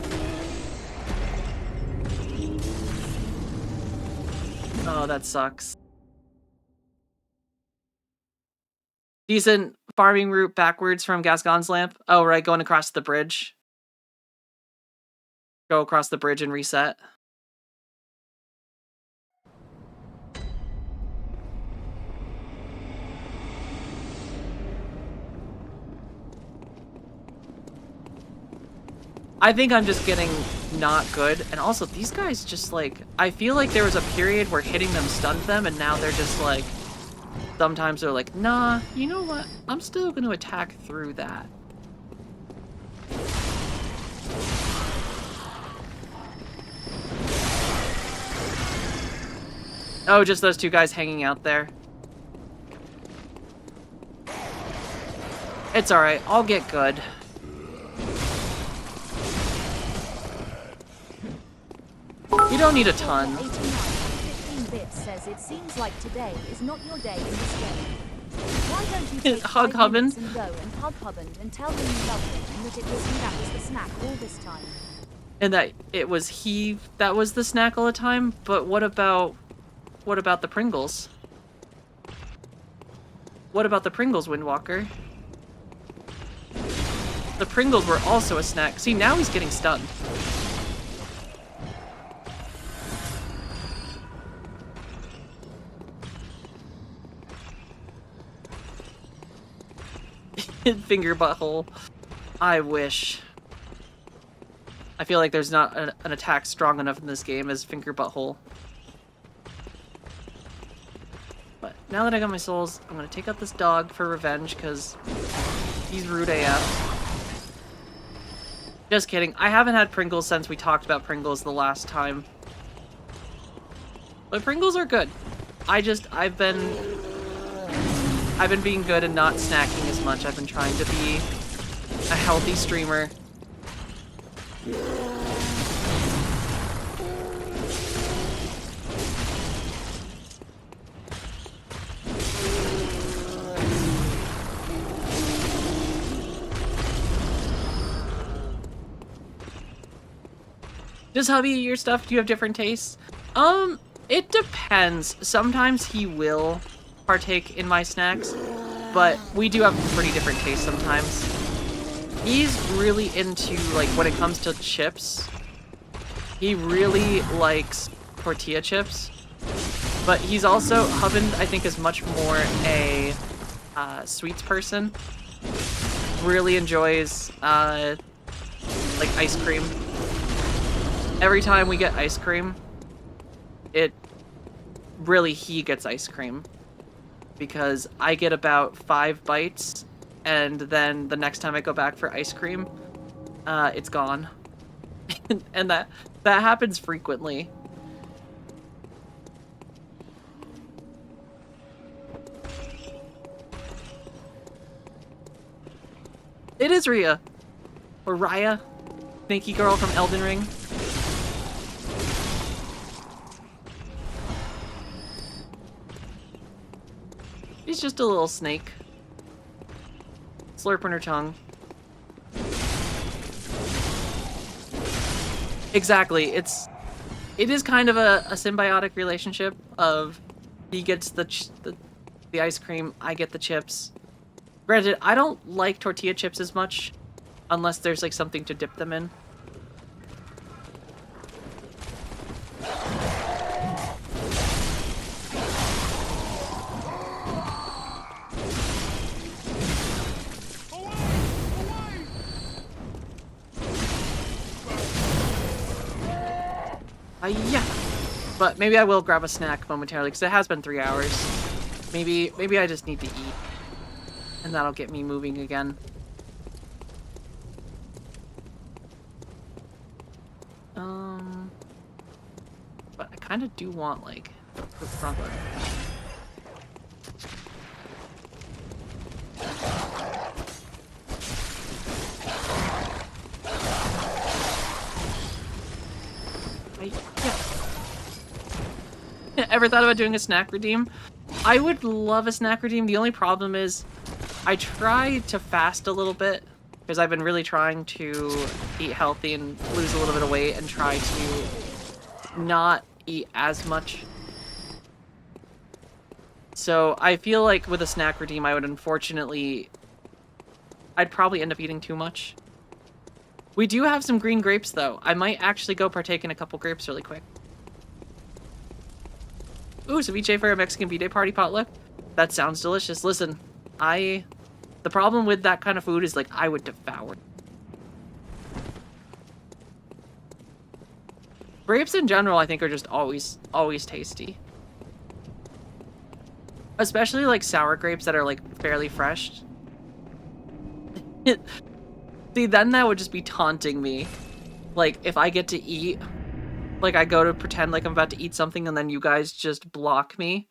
Oh, that sucks. Decent farming route backwards from Gascon's lamp. Oh, right, going across the bridge. Go across the bridge and reset. I think I'm just getting not good. And also, these guys just, like... I feel like there was a period where hitting them stunned them, and now they're just, like... Sometimes they're like, nah, you know what? I'm still going to attack through that. Oh, just those two guys hanging out there. It's alright, I'll get good. You don't need a ton. 15-bit says it seems like today is not your day in this game. Why don't you take Hug 5 minutes Hubbin? and go and hug Hubbin and tell him you love him and that it was he that was the snack all this time. And that it was he that was the snack all the time? But what about the Pringles? What about the Pringles, Windwalker? The Pringles were also a snack. See, now he's getting stunned. Finger butthole. I wish. I feel like there's not an attack strong enough in this game as finger butthole. But now that I got my souls, I'm gonna take out this dog for revenge because he's rude AF. Just kidding. I haven't had Pringles since we talked about Pringles the last time. But Pringles are good. I've been being good and not snacking as much. I've been trying to be a healthy streamer. Does hubby eat your stuff? Do you have different tastes? It depends. Sometimes he will partake in my snacks, but we do have pretty different tastes sometimes. He's really into, like, when it comes to chips, he really likes tortilla chips, but he's also, Hubbin, I think, is much more a sweets person. Really enjoys, like, ice cream. Every time we get ice cream, he gets ice cream. Because I get about 5 bites, and then the next time I go back for ice cream, it's gone. And that happens frequently. It is Rhea. Or Raya. Snaky girl from Elden Ring. She's just a little snake. Slurping her tongue. Exactly. It is kind of a symbiotic relationship of he gets the ice cream, I get the chips. Granted, I don't like tortilla chips as much unless there's like something to dip them in. Yeah. But maybe I will grab a snack momentarily because it has been 3 hours. Maybe I just need to eat. And that'll get me moving again. But I kind of do want, like, the front load. Yeah. Ever thought about doing a snack redeem? I would love a snack redeem. The only problem is I try to fast a little bit because I've been really trying to eat healthy and lose a little bit of weight and try to not eat as much. So I feel like with a snack redeem, I'd probably end up eating too much. We do have some green grapes though. I might actually go partake in a couple grapes really quick. Ooh, ceviche for a Mexican B-Day party potluck? That sounds delicious. Listen, the problem with that kind of food is like I would devour. Grapes in general, I think, are just always tasty. Especially like sour grapes that are like fairly fresh. See, then that would just be taunting me. Like if I get to eat, like I go to pretend like I'm about to eat something and then you guys just block me.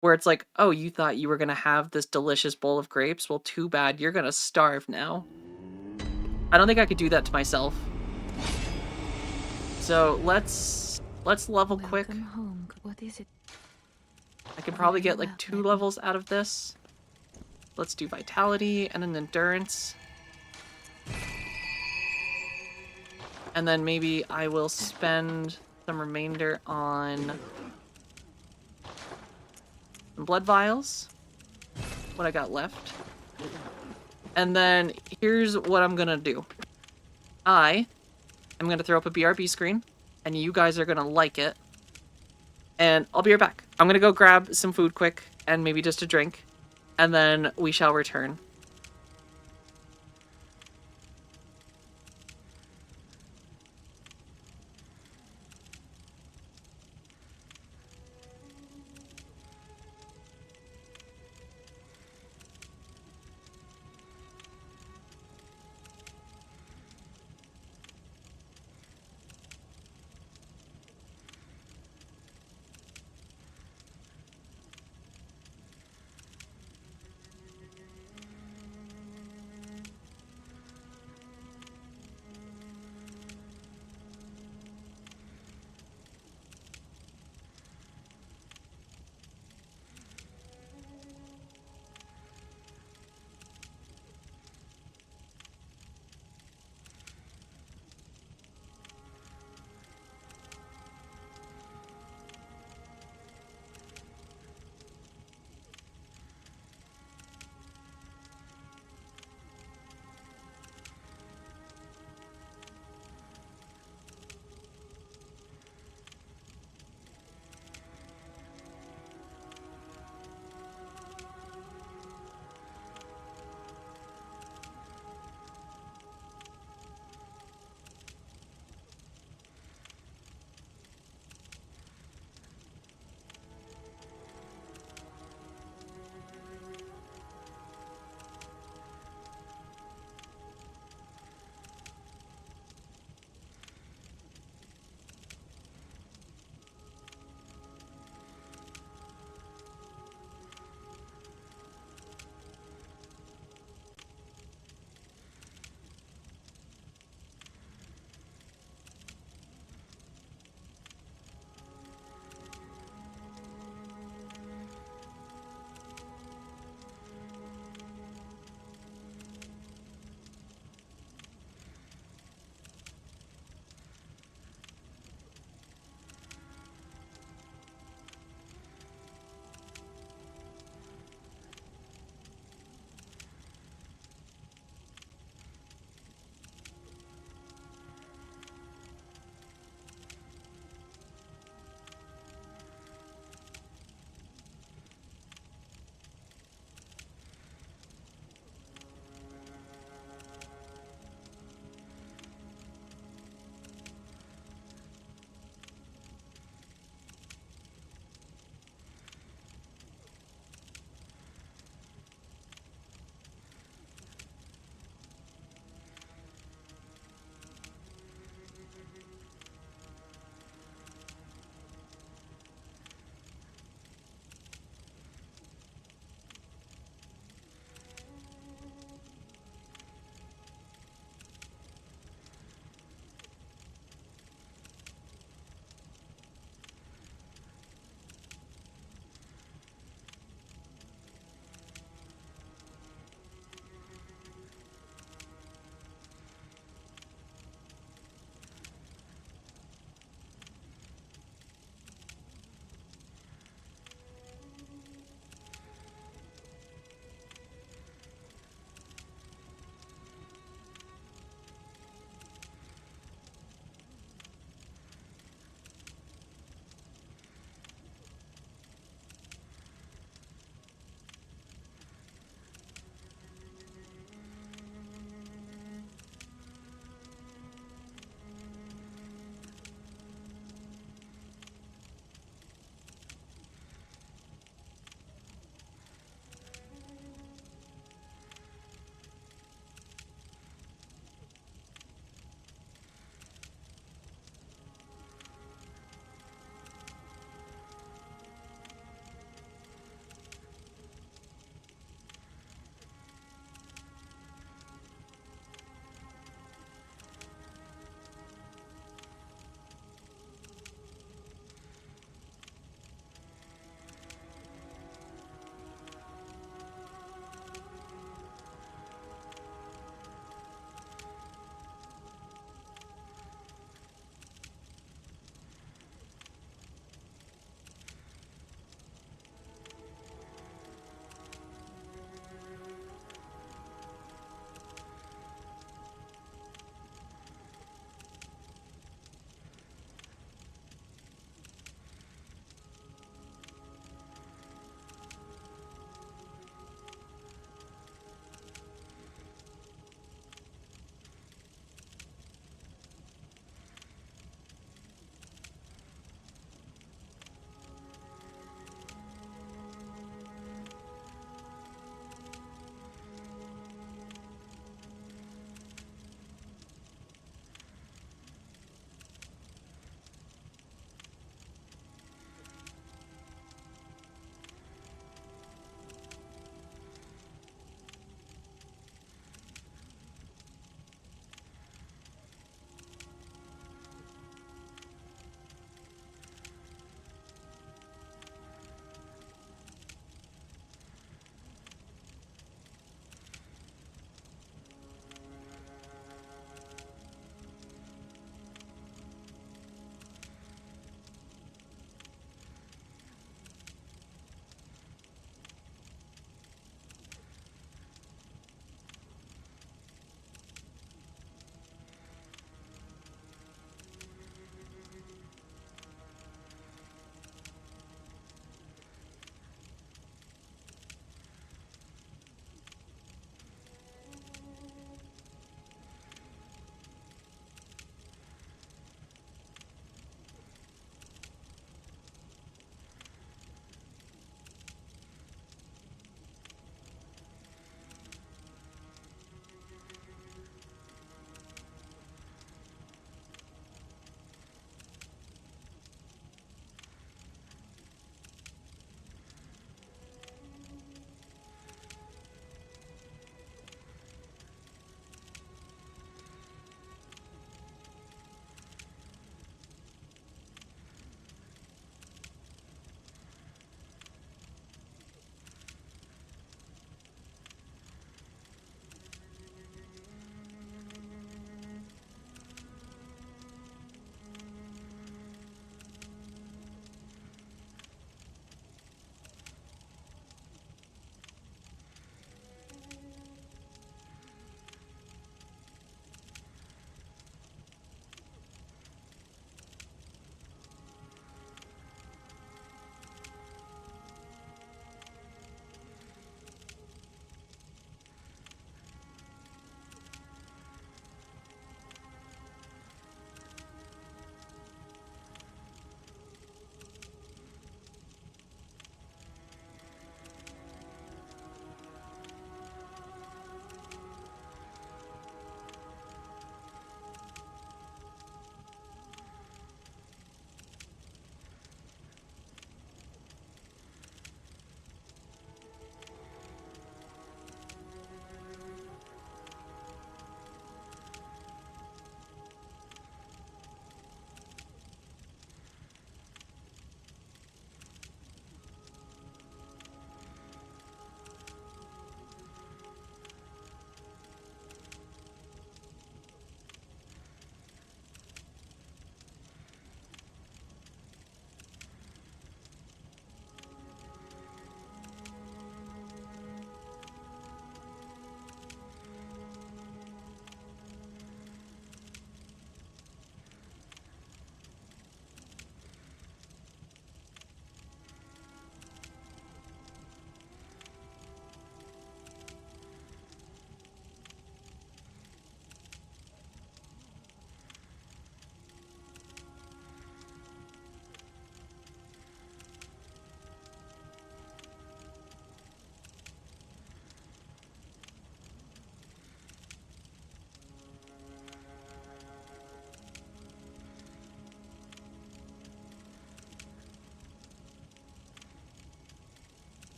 Where it's like, oh, you thought you were gonna have this delicious bowl of grapes? Well, too bad, you're gonna starve now. I don't think I could do that to myself. So let's level quick. Home. What is it? I can probably get like 2 levels out of this. Let's do vitality and an endurance. And then maybe I will spend some remainder on some blood vials. What I got left. And then here's what I'm gonna do. I am gonna throw up a BRB screen, and you guys are gonna like it. And I'll be right back. I'm gonna go grab some food quick, and maybe just a drink, and then we shall return.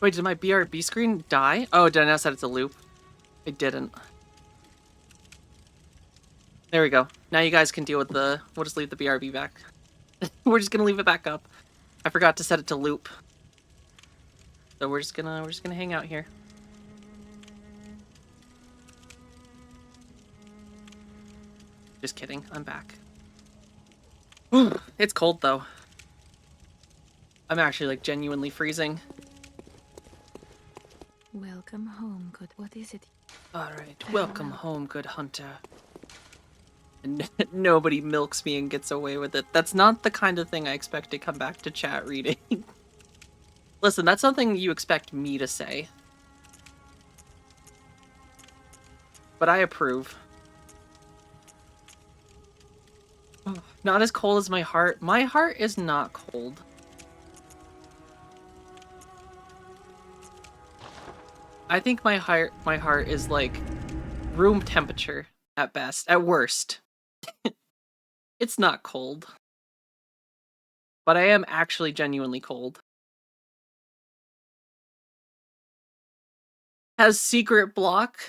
Wait, did my BRB screen die? Oh, did I now set it to loop? It didn't. There we go. Now you guys can deal with the... We'll just leave the BRB back. We're just gonna leave it back up. I forgot to set it to loop. So we're just gonna hang out here. Just kidding, I'm back. It's cold though. I'm actually like genuinely freezing. Welcome home, good. What is it? Alright, welcome home, good hunter. And nobody milks me and gets away with it. That's not the kind of thing I expect to come back to chat reading. Listen, that's something you expect me to say. But I approve. Not as cold as my heart. My heart is not cold. I think my heart is like room temperature at best, at worst. It's not cold. But I am actually genuinely cold. Has secret block?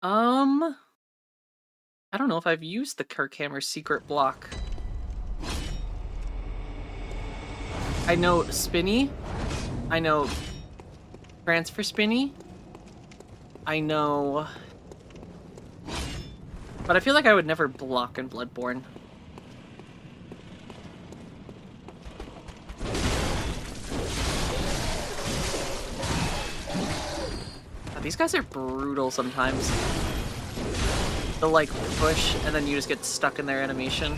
I don't know if I've used the Kirkhammer secret block. I know Spinny. I know Transfer Spinny. I know... But I feel like I would never block in Bloodborne. Oh, these guys are brutal sometimes. They'll like push and then you just get stuck in their animation.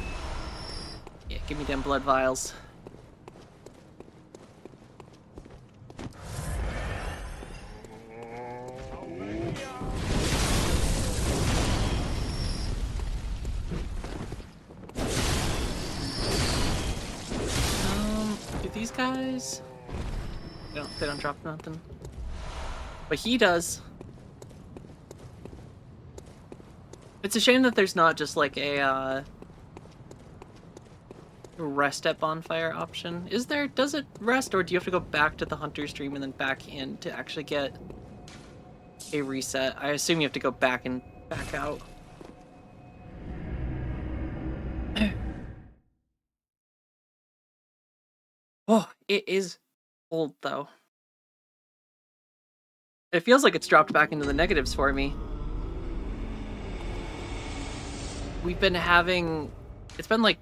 Yeah, give me them blood vials. Do these guys? They don't drop nothing. But he does. It's a shame that there's not just like a rest at bonfire option. Is there? Does it rest, or do you have to go back to the hunter stream and then back in to actually get a reset? I assume you have to go back and back out. Oh, it is cold though. It feels like it's dropped back into the negatives for me. We've been having... It's been like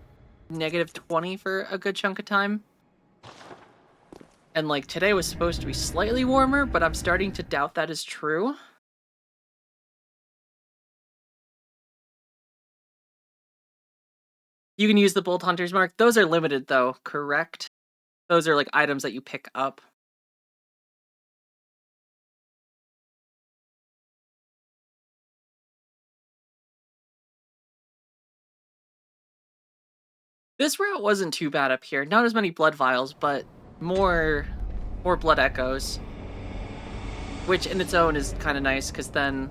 -20 for a good chunk of time. And like today was supposed to be slightly warmer, but I'm starting to doubt that is true. You can use the Bolt Hunter's Mark. Those are limited though, correct? Those are like items that you pick up. This route wasn't too bad up here. Not as many blood vials, but more blood echoes. Which in its own is kind of nice, because then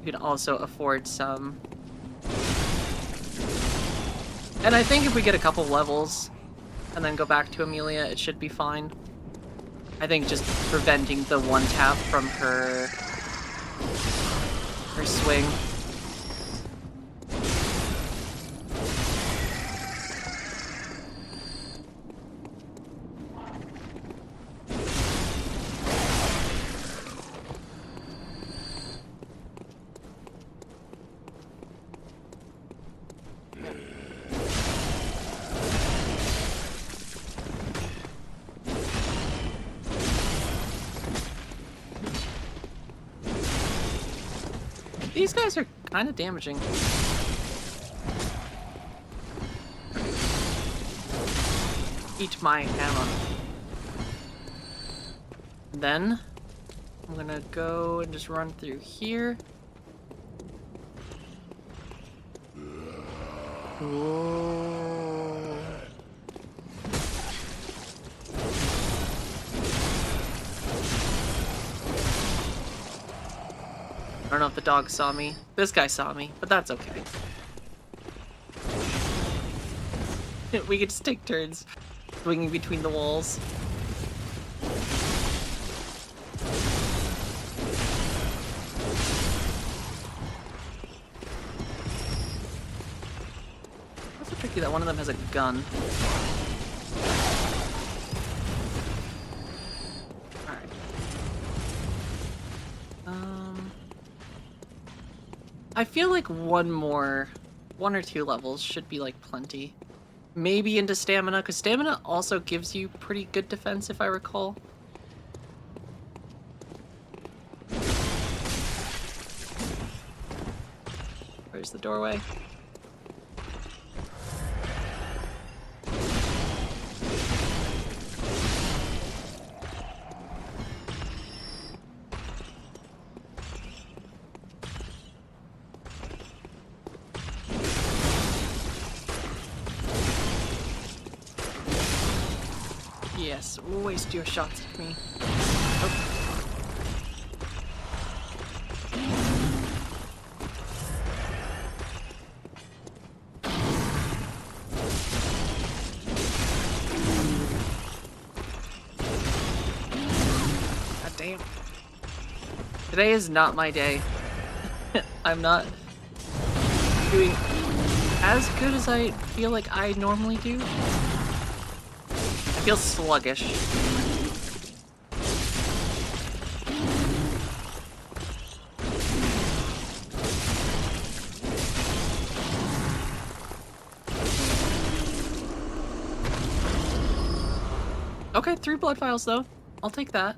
you can also afford some. And I think if we get a couple levels and then go back to Amelia, it should be fine. I think just preventing the one tap from her swing. These guys are kind of damaging. Eat my hammer. Then I'm gonna go and just run through here. Whoa. I don't know if the dog saw me. This guy saw me, but that's okay. We could just take turns swinging between the walls. see that one of them has a gun. Alright. I feel like one or two levels should be like plenty. Maybe into stamina, because stamina also gives you pretty good defense if I recall. Where's the doorway? Yes, waste your shots at me. Oh. God damn. Today is not my day. I'm not doing as good as I feel like I normally do. I feel sluggish. Okay, 3 blood vials though. I'll take that.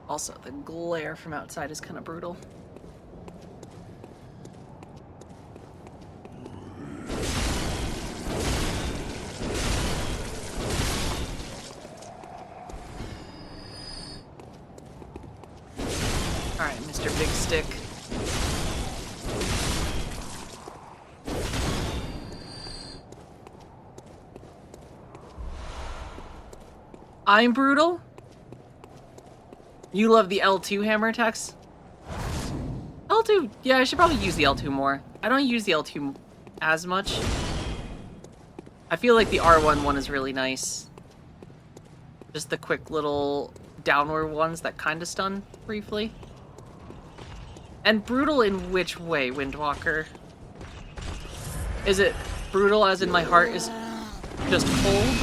Also, the glare from outside is kind of brutal. Alright, Mr. Big Stick. I'm brutal? You love the L2 hammer attacks? L2, yeah, I should probably use the L2 more. I don't use the L2 as much. I feel like the R1 one is really nice. Just the quick little downward ones that kind of stun briefly. And brutal in which way, Windwalker? Is it brutal as in my heart is just cold?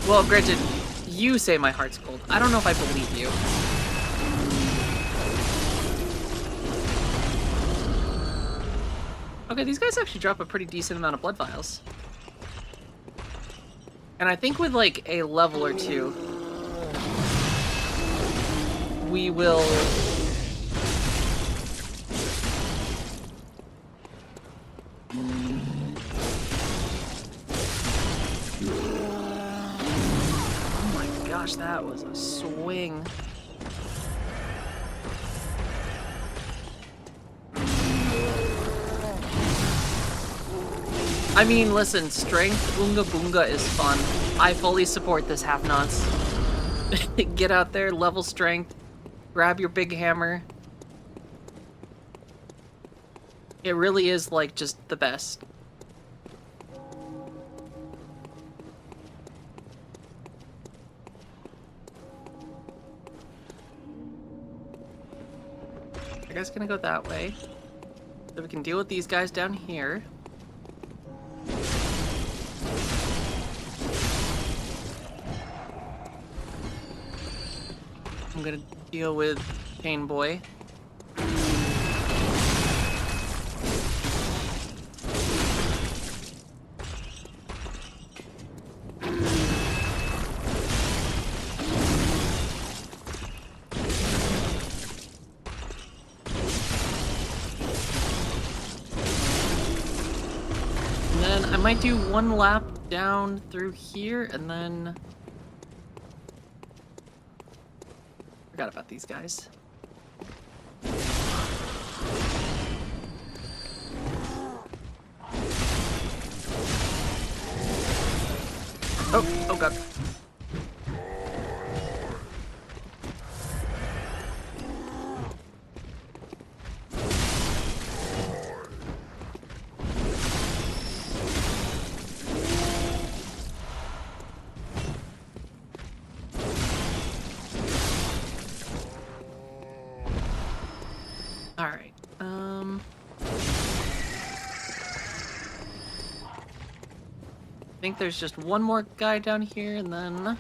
Well, granted, you say my heart's cold. I don't know if I believe you. Okay, these guys actually drop a pretty decent amount of blood vials. And I think with like a level or two, we will... Oh my gosh, that was a swing. I mean, listen, strength Oonga Boonga is fun. I fully support this have-nots. Get out there, level strength, grab your big hammer. It really is, like, just the best. I guess gonna go that way. So we can deal with these guys down here. I'm gonna deal with Pain Boy. And then I might do one lap down through here and then... Forgot about these guys. Oh god. Alright. I think there's just one more guy down here, and then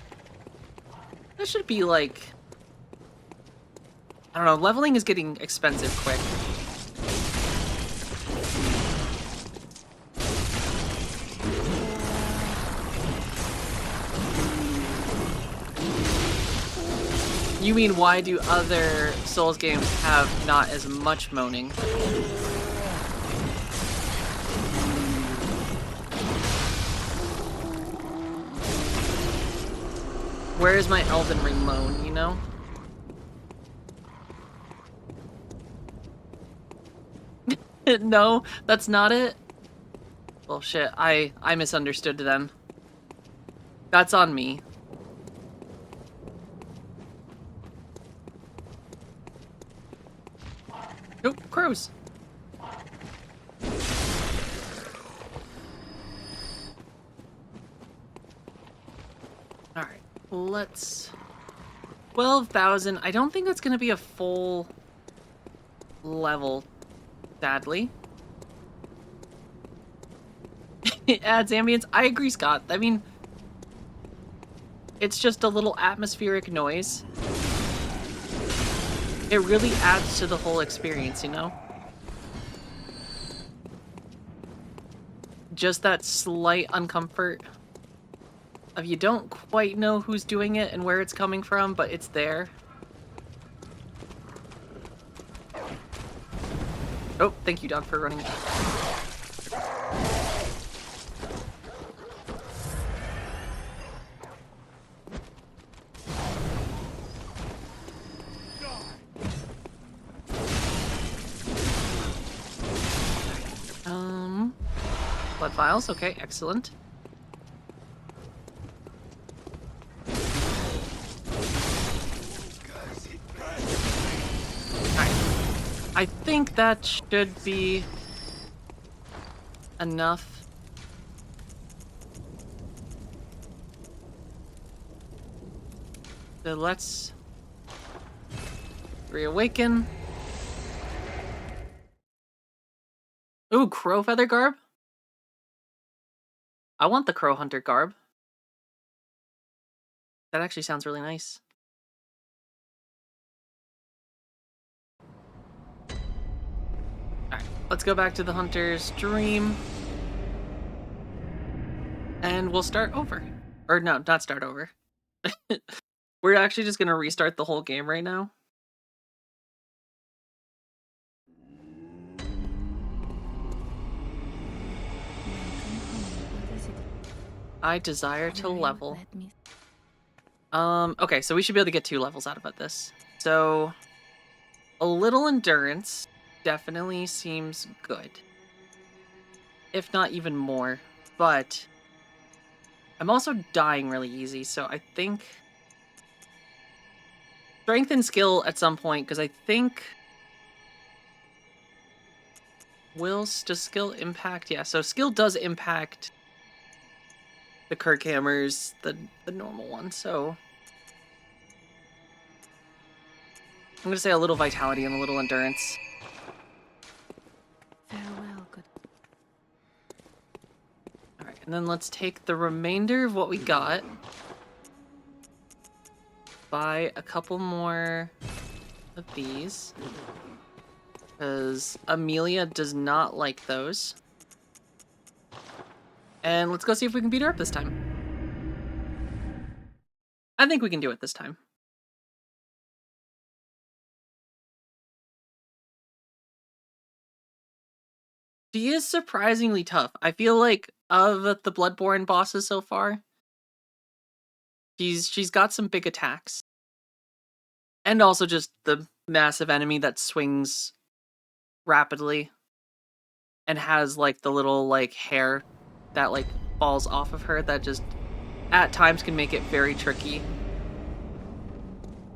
that should be like, I don't know, leveling is getting expensive quick. You mean, why do other Souls games have not as much moaning? Where is my Elden Ring moan, you know? No, that's not it? Bullshit, I misunderstood then. That's on me. Nope, crows. Alright, let's... 12,000. I don't think that's gonna be a full level, sadly. It adds ambience. I agree, Scott. I mean, it's just a little atmospheric noise. It really adds to the whole experience, you know? Just that slight uncomfort of you don't quite know who's doing it and where it's coming from, but it's there. Oh, thank you, dog, for running. Blood vials, okay, excellent. Alright. I think that should be enough. So let's reawaken. Ooh, crow feather garb? I want the crow hunter garb. That actually sounds really nice. Alright, let's go back to the hunter's dream. And we'll start over. Or no, not start over. We're actually just gonna restart the whole game right now. I desire to level. Okay, so we should be able to get 2 levels out of this. So, a little endurance definitely seems good. If not even more. But, I'm also dying really easy, so I think... strength and skill at some point, because I think... does skill impact? Yeah, so skill does impact... the Kirk hammers, the normal one, so... I'm gonna say a little vitality and a little endurance. Farewell, good. Alright, and then let's take the remainder of what we got. Buy a couple more of these. Because Amelia does not like those. And let's go see if we can beat her up this time. I think we can do it this time. She is surprisingly tough. I feel like of the Bloodborne bosses so far, she's got some big attacks. And also just the massive enemy that swings rapidly and has like the little like hair that like falls off of her that just at times can make it very tricky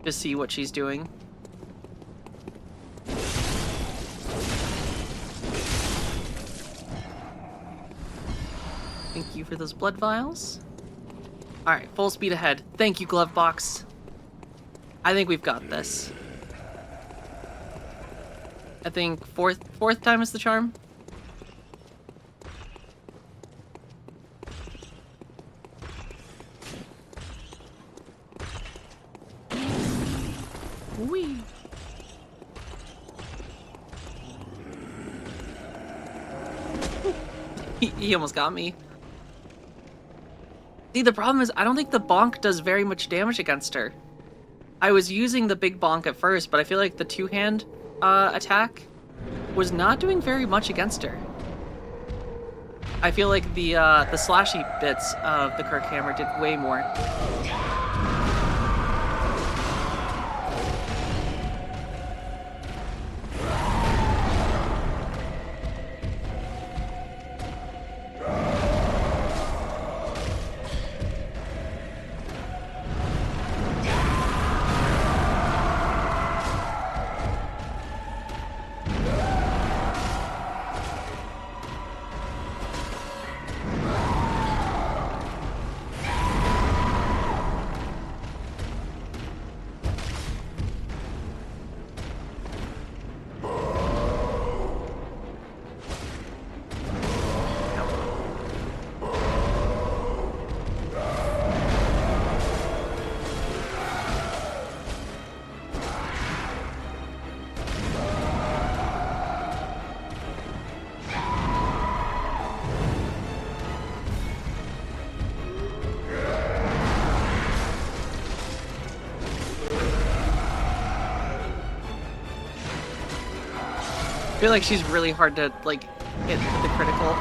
to see what she's doing. Thank you for those blood vials. Alright, full speed ahead. Thank you, glove box. I think we've got this. I think fourth time is the charm. Whee! He almost got me. See, the problem is I don't think the bonk does very much damage against her. I was using the big bonk at first, but I feel like the two-hand attack was not doing very much against her. I feel like the slashy bits of the Kirk hammer did way more. I feel like she's really hard to, like, hit with the critical.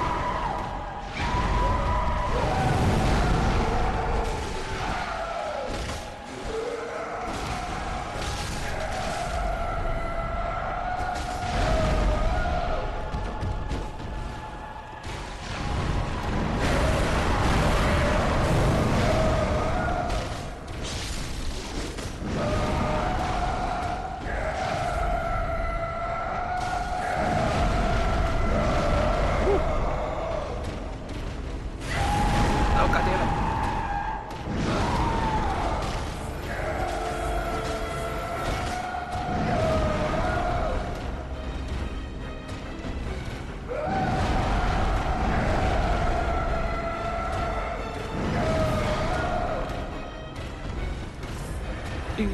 Do.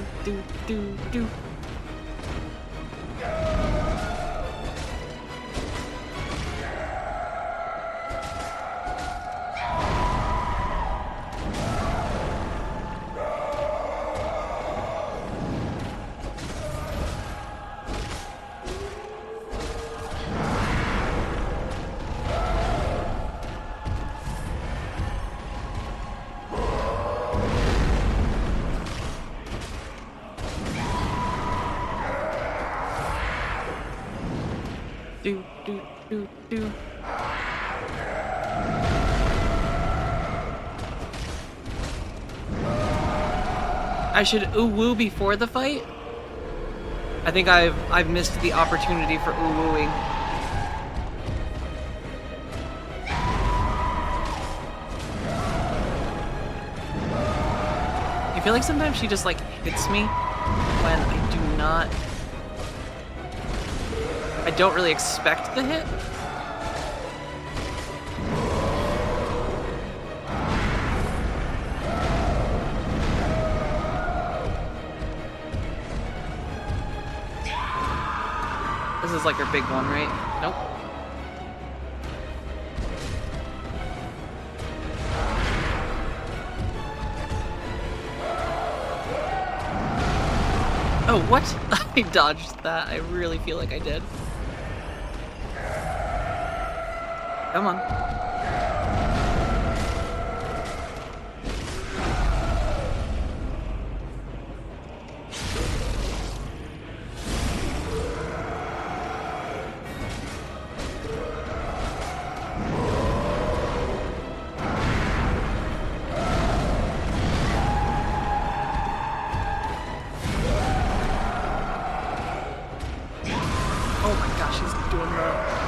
Do. I should ooh-woo before the fight? I think I've missed the opportunity for ooh-wooing. I feel like sometimes she just, like, hits me when I do not... I don't really expect the hit. This is like her big one, right? Nope. Oh, what? I dodged that. I really feel like I did. Come on. Oh my gosh, he's doing the...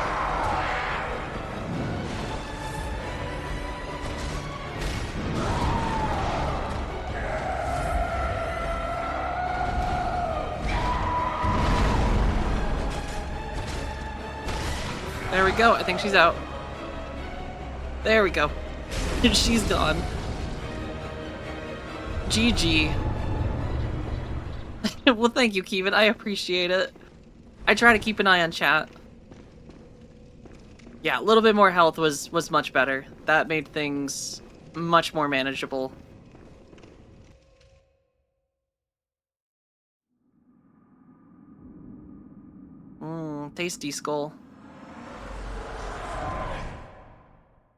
There we go. I think she's out. There we go. She's gone. GG. Well, thank you, Kevin. I appreciate it. I try to keep an eye on chat. Yeah, a little bit more health was much better. That made things much more manageable. Tasty skull.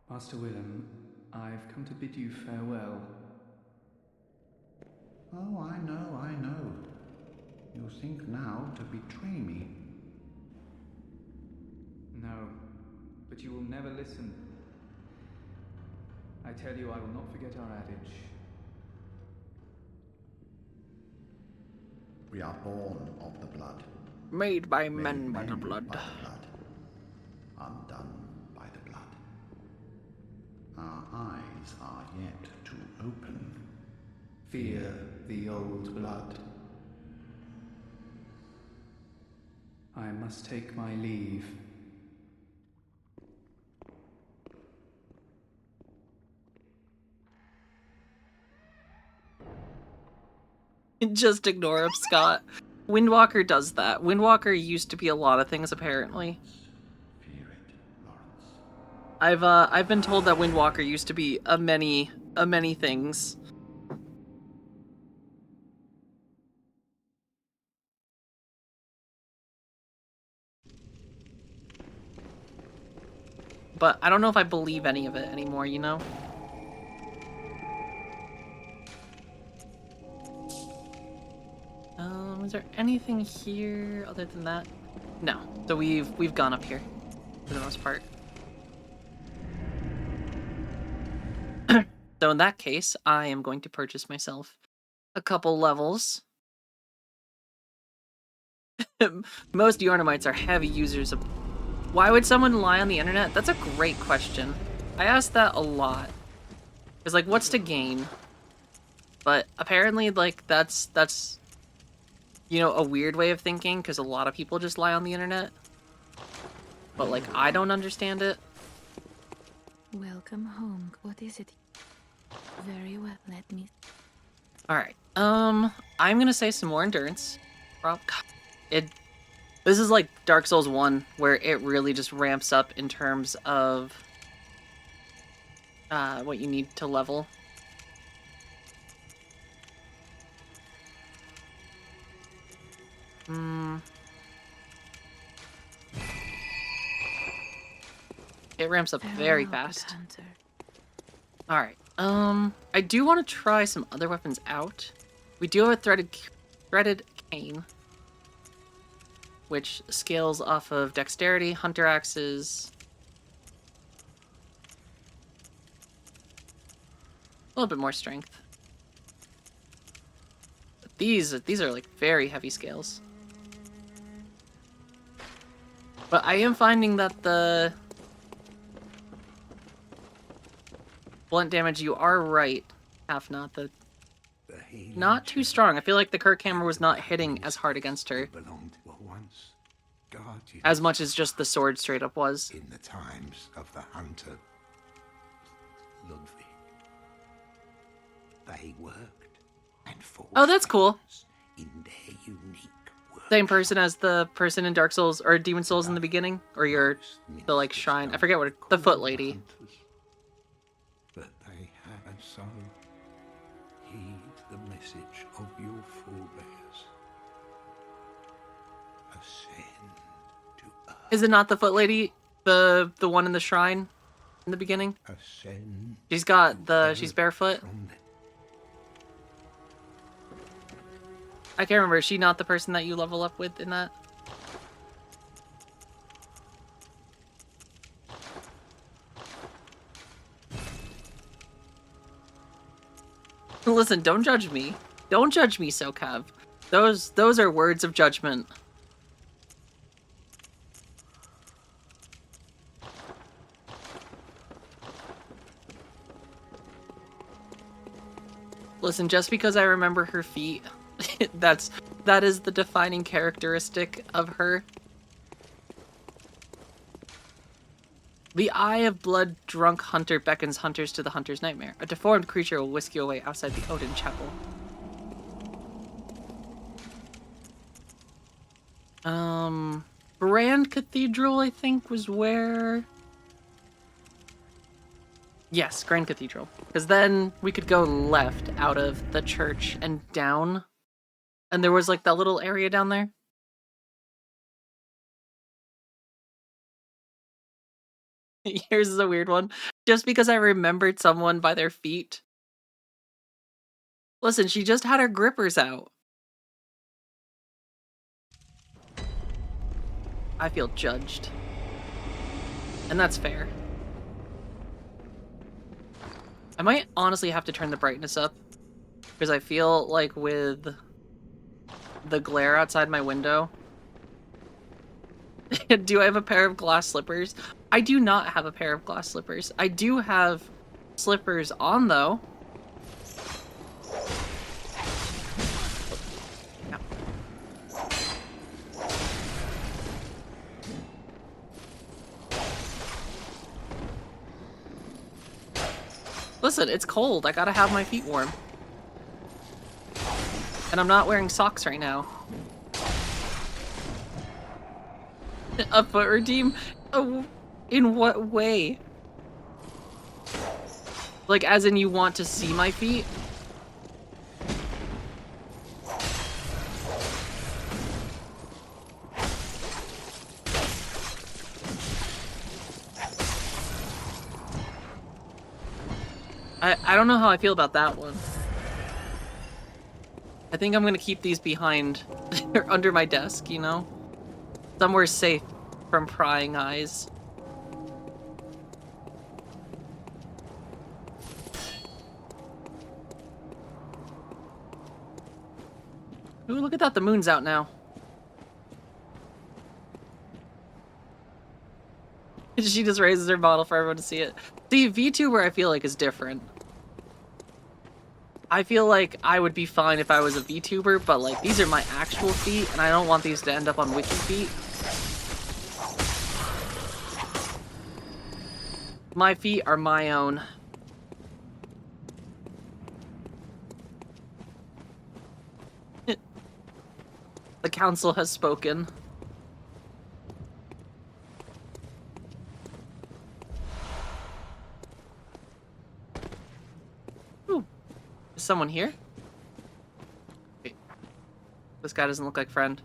Master Willem, I've come to bid you farewell. Oh, I know. You think now to betray me. No, but you will never listen. I tell you, I will not forget our adage. We are born of the blood. Made by men by the blood. Undone by the blood. Our eyes are yet to open. Fear the old blood. I must take my leave. Just ignore him, Scott. Windwalker does that. Windwalker used to be a lot of things, apparently. Fear it, Lawrence. I've been told that Windwalker used to be a many things. But I don't know if I believe any of it anymore, you know? Is there anything here other than that? No. So we've gone up here for the most part. So in that case, I am going to purchase myself a couple levels. Most Yharnamites are heavy users of... Why would someone lie on the internet? That's a great question. I ask that a lot. It's like, what's to gain? But apparently, like, that's you know, a weird way of thinking, because a lot of people just lie on the internet. But, like, I don't understand it. Welcome home. What is it? Very well, let me... Alright, I'm gonna say some more endurance. This is like Dark Souls 1, where it really just ramps up in terms of what you need to level. It ramps up very fast. Alright, I do want to try some other weapons out. We do have a threaded cane, which scales off of dexterity, hunter axes, a little bit more strength. But these are like very heavy scales. But I am finding that the blunt damage, you are right, half not too strong. I feel like the Kirk hammer was not hitting as hard against her as much as just the sword straight up was. In the times of the hunter Ludwig, they worked and fought. Oh, that's cool. In their unique work. Same person as the person in Dark Souls or Demon Souls in the beginning, or you're the like shrine. I forget what the foot lady. But they had so heed the message of your forebears. Ascend to earth. Is it not the foot lady, the one in the shrine in the beginning? Ascend. She's barefoot. I can't remember. Is she not the person that you level up with in that? Listen, don't judge me. Don't judge me, SoCav. Those are words of judgment. Listen, just because I remember her feet, that is the defining characteristic of her. The eye of blood-drunk hunter beckons hunters to the hunter's nightmare. A deformed creature will whisk you away outside the Odin Chapel. Grand Cathedral, I think, was where... Yes, Grand Cathedral. Because then we could go left out of the church and down. And there was, like, that little area down there. Here's a weird one. Just because I remembered someone by their feet. Listen, she just had her grippers out. I feel judged. And that's fair. I might honestly have to turn the brightness up. Because I feel like with the glare outside my window... Do I have a pair of glass slippers? I do not have a pair of glass slippers. I do have slippers on, though. No. Listen, it's cold. I gotta have my feet warm. And I'm not wearing socks right now. A foot redeem? Oh, in what way? Like, as in you want to see my feet? I don't know how I feel about that one. I think I'm gonna keep these behind, or under my desk, you know? Somewhere safe from prying eyes. Ooh, look at that, the moon's out now. She just raises her bottle for everyone to see it. See, VTuber I feel like is different. I feel like I would be fine if I was a VTuber, but like these are my actual feet and I don't want these to end up on Wiki feet. My feet are my own. The council has spoken. Ooh. Is someone here? Wait. This guy doesn't look like friend.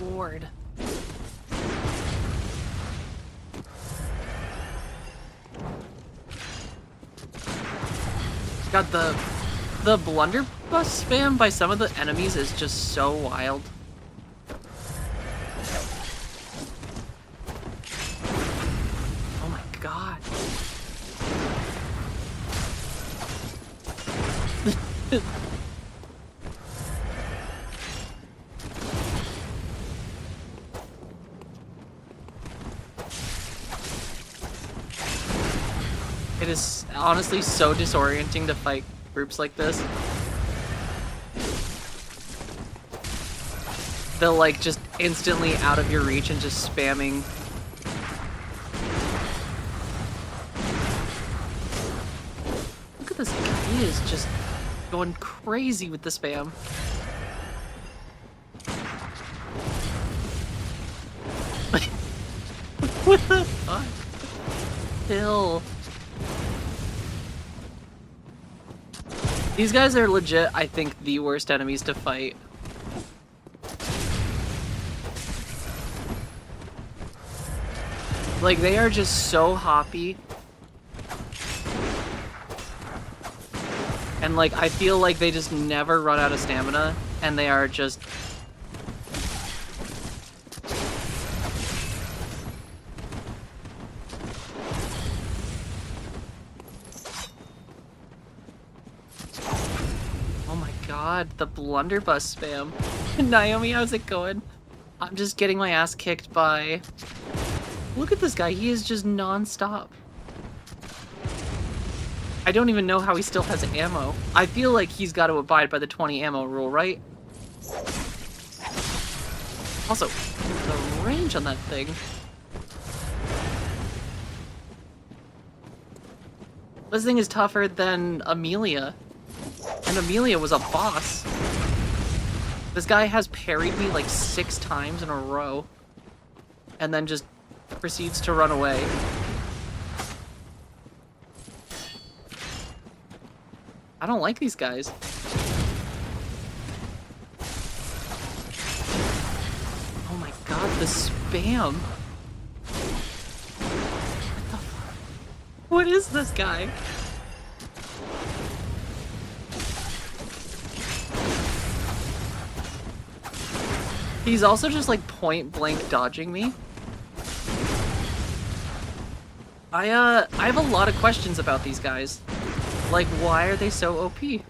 Lord. God, the blunderbuss spam by some of the enemies is just so wild. Oh my god. It is honestly so disorienting to fight groups like this. They'll like just instantly out of your reach and just spamming. Look at this guy, he is just going crazy with the spam. What the fuck? Phil. These guys are legit, I think, the worst enemies to fight. Like, they are just so hoppy. And, like, I feel like they just never run out of stamina, and they are just... God, the blunderbuss spam. Naomi, how's it going? I'm just getting my ass kicked by... Look at this guy, he is just non-stop. I don't even know how he still has ammo. I feel like he's got to abide by the 20 ammo rule, right? Also, the range on that thing. This thing is tougher than Amelia. And Amelia was a boss. This guy has parried me like 6 times in a row. And then just proceeds to run away. I don't like these guys. Oh my god, the spam. What is this guy? He's also just like point blank dodging me. I have a lot of questions about these guys. Like, why are they so OP? And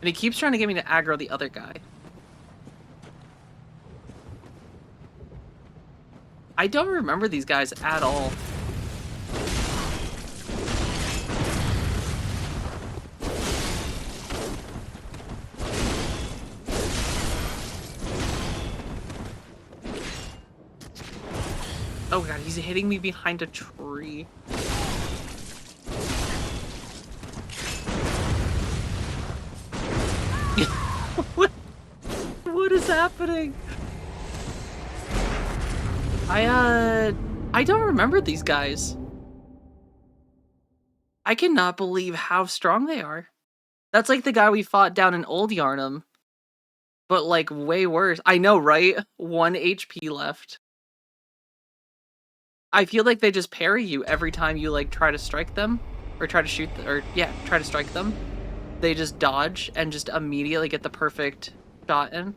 he keeps trying to get me to aggro the other guy. I don't remember these guys at all. Oh god, he's hitting me behind a tree. What is happening? I don't remember these guys. I cannot believe how strong they are. That's like the guy we fought down in Old Yarnum. But like way worse. I know, right? 1 HP left. I feel like they just parry you every time you like try to strike them. Or try to shoot, try to strike them. They just dodge and just immediately get the perfect shot in.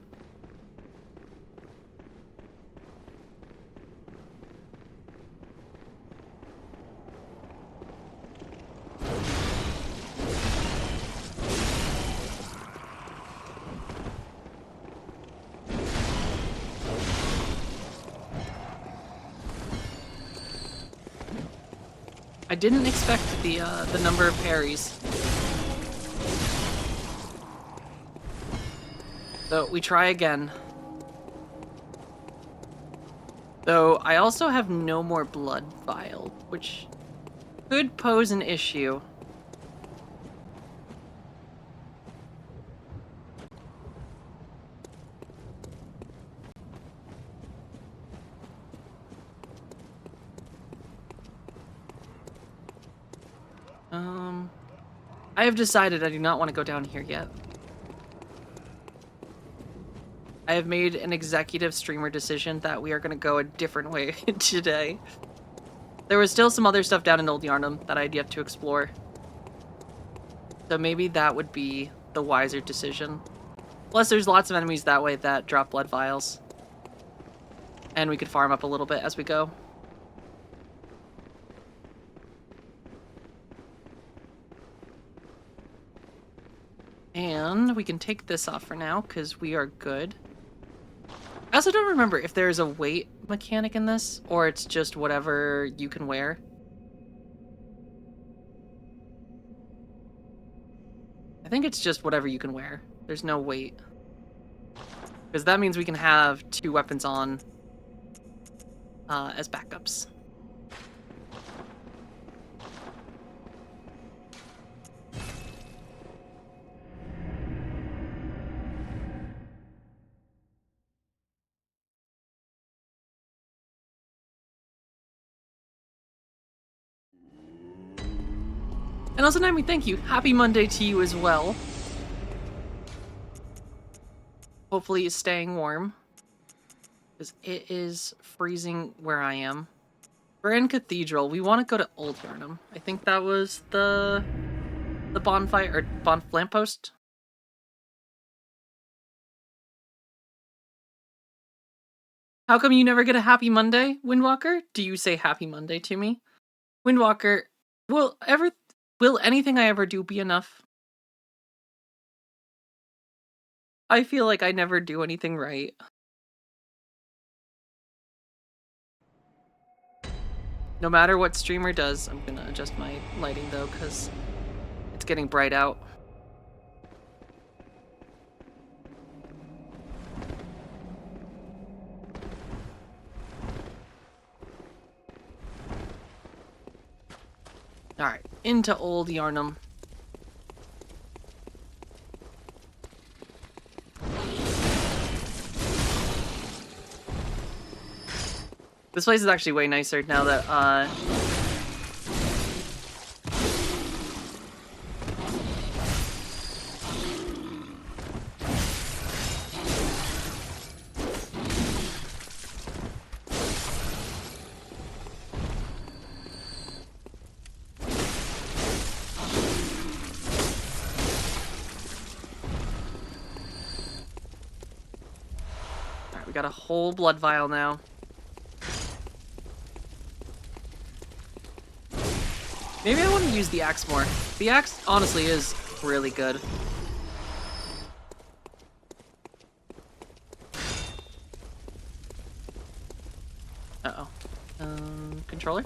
I didn't expect the number of parries. So we try again. Though I also have no more blood vial, which could pose an issue. I have decided I do not want to go down here yet. I have made an executive streamer decision that we are going to go a different way today. There was still some other stuff down in Old Yarnum that I'd yet to explore. So maybe that would be the wiser decision. Plus there's lots of enemies that way that drop blood vials. And we could farm up a little bit as we go. And we can take this off for now, because we are good. I also don't remember if there's a weight mechanic in this, or it's just whatever you can wear. I think it's just whatever you can wear. There's no weight. Because that means we can have 2 weapons on as backups. And also, Naomi, thank you. Happy Monday to you as well. Hopefully you're staying warm. Because it is freezing where I am. We're in Cathedral. We want to go to Old Yarnum. I think that was the bonfire, or lamppost. How come you never get a happy Monday, Windwalker? Do you say happy Monday to me? Windwalker, will anything I ever do be enough? I feel like I never do anything right. No matter what streamer does, I'm gonna adjust my lighting though, because it's getting bright out. Alright, into Old Yarnum. This place is actually way nicer now that, Alright, we got a whole blood vial now. Maybe I want to use the axe more. The axe honestly is really good. Uh-oh. Controller?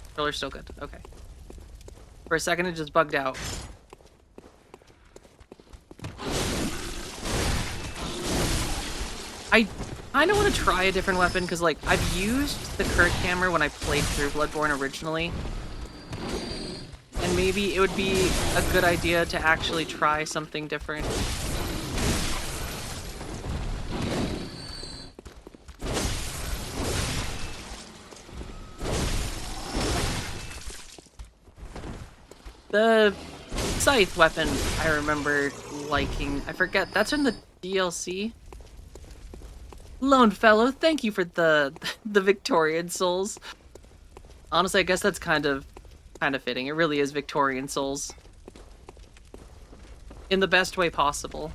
Controller's still good. Okay. For a second, it just bugged out. I kind of want to try a different weapon, because, like, I've used the current hammer when I played through Bloodborne originally. And maybe it would be a good idea to actually try something different. The scythe weapon I remember liking. I forget, that's in the DLC? Lone Fellow, thank you for the Victorian souls. Honestly, I guess that's kind of fitting. It really is Victorian souls. In the best way possible.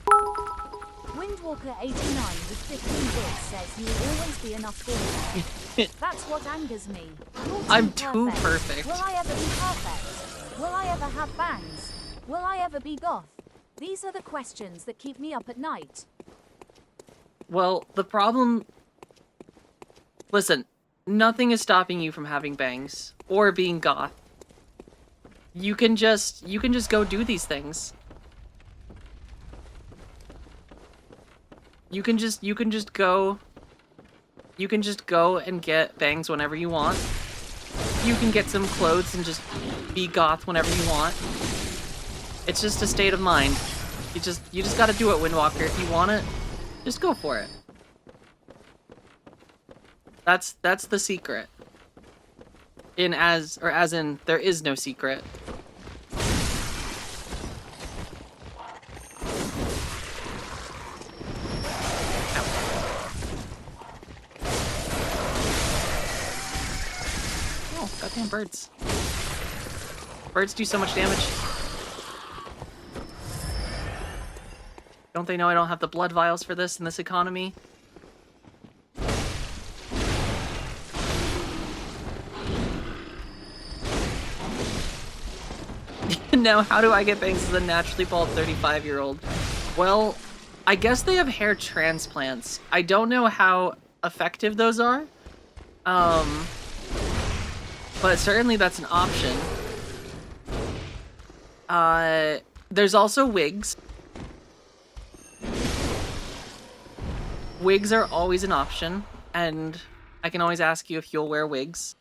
Windwalker 89 with 15 bits says you will always be enough for me. That's what angers me. You're I'm too perfect. Will I ever be perfect? Will I ever have bangs? Will I ever be goth? These are the questions that keep me up at night. Well, the problem... Listen, nothing is stopping you from having bangs or being goth. You can just go do these things. You can just go and get bangs whenever you want. You can get some clothes and just be goth whenever you want. It's just a state of mind. You just gotta do it, Windwalker. If you want it, just go for it. That's the secret. As in, there is no secret. Oh, goddamn birds. Birds do so much damage. Don't they know I don't have the blood vials for this in this economy? Now, how do I get bangs as a naturally bald 35-year-old? Well, I guess they have hair transplants. I don't know how effective those are. But certainly that's an option. There's also wigs. Wigs are always an option, and I can always ask you if you'll wear wigs.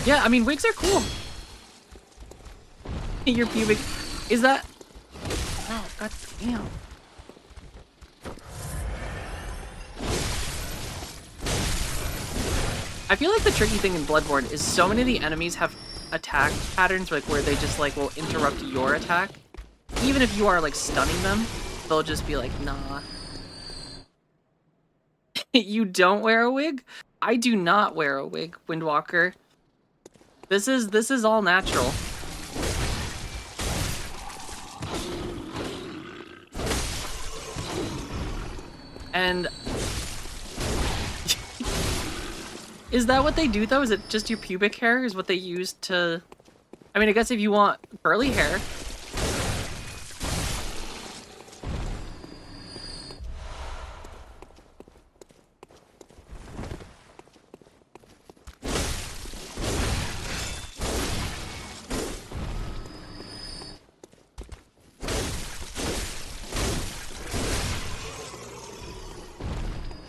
Yeah, I mean, wigs are cool. Your pubic... Is that... Oh, god damn. I feel like the tricky thing in Bloodborne is so many of the enemies have attack patterns, like, where they just, like, will interrupt your attack. Even if you are, like, stunning them, they'll just be like, nah. You don't wear a wig? I do not wear a wig, Windwalker. This is all natural. And is that what they do though? Is it just your pubic hair is what they use to I mean, I guess if you want curly hair.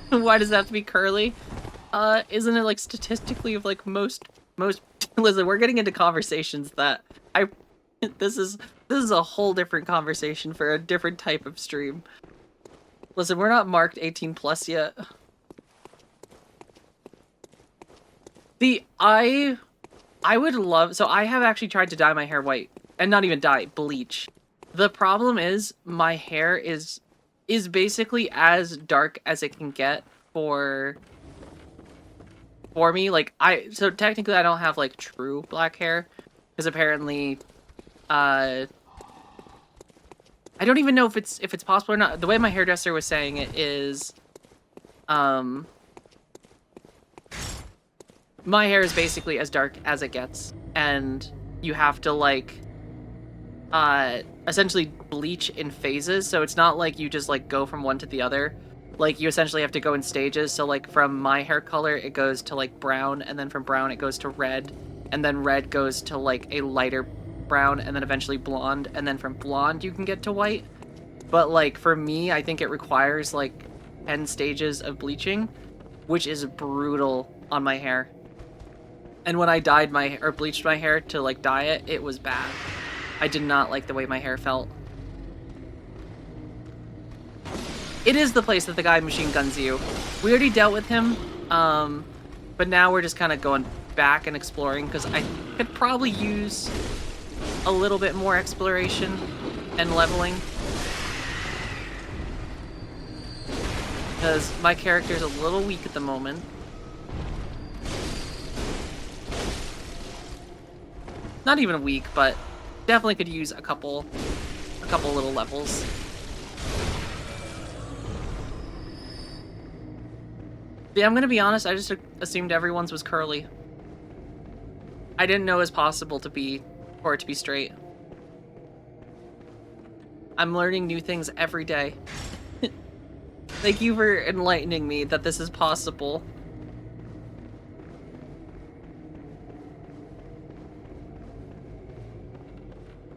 Why does it have to be curly? Isn't it like statistically of like most listen, we're getting into conversations that I this is a whole different conversation for a different type of stream. Listen, we're not marked 18 plus yet. I would love, so I have actually tried to dye my hair white, and not even dye, bleach. The problem is my hair is basically as dark as it can get for me. Like so technically I don't have like true black hair because apparently I don't even know if it's possible or not. The way my hairdresser was saying it is my hair is basically as dark as it gets, and you have to like essentially bleach in phases. So it's not like you just like go from one to the other. Like you essentially have to go in stages. So like from my hair color it goes to like brown, and then from brown it goes to red, and then red goes to like a lighter brown, and then eventually blonde, and then from blonde you can get to white. But like for me, I think it requires like 10 stages of bleaching, which is brutal on my hair. And when I dyed my or bleached my hair to like dye it, it was bad. I did not like the way my hair felt. It is the place that the guy machine guns you. We already dealt with him, but now we're just kind of going back and exploring because I could probably use a little bit more exploration and leveling. Because my character's a little weak at the moment. Not even weak, but definitely could use a couple little levels. Yeah, I'm gonna be honest, I just assumed everyone's was curly. I didn't know it was possible for it to be straight. I'm learning new things every day. Thank you for enlightening me that this is possible.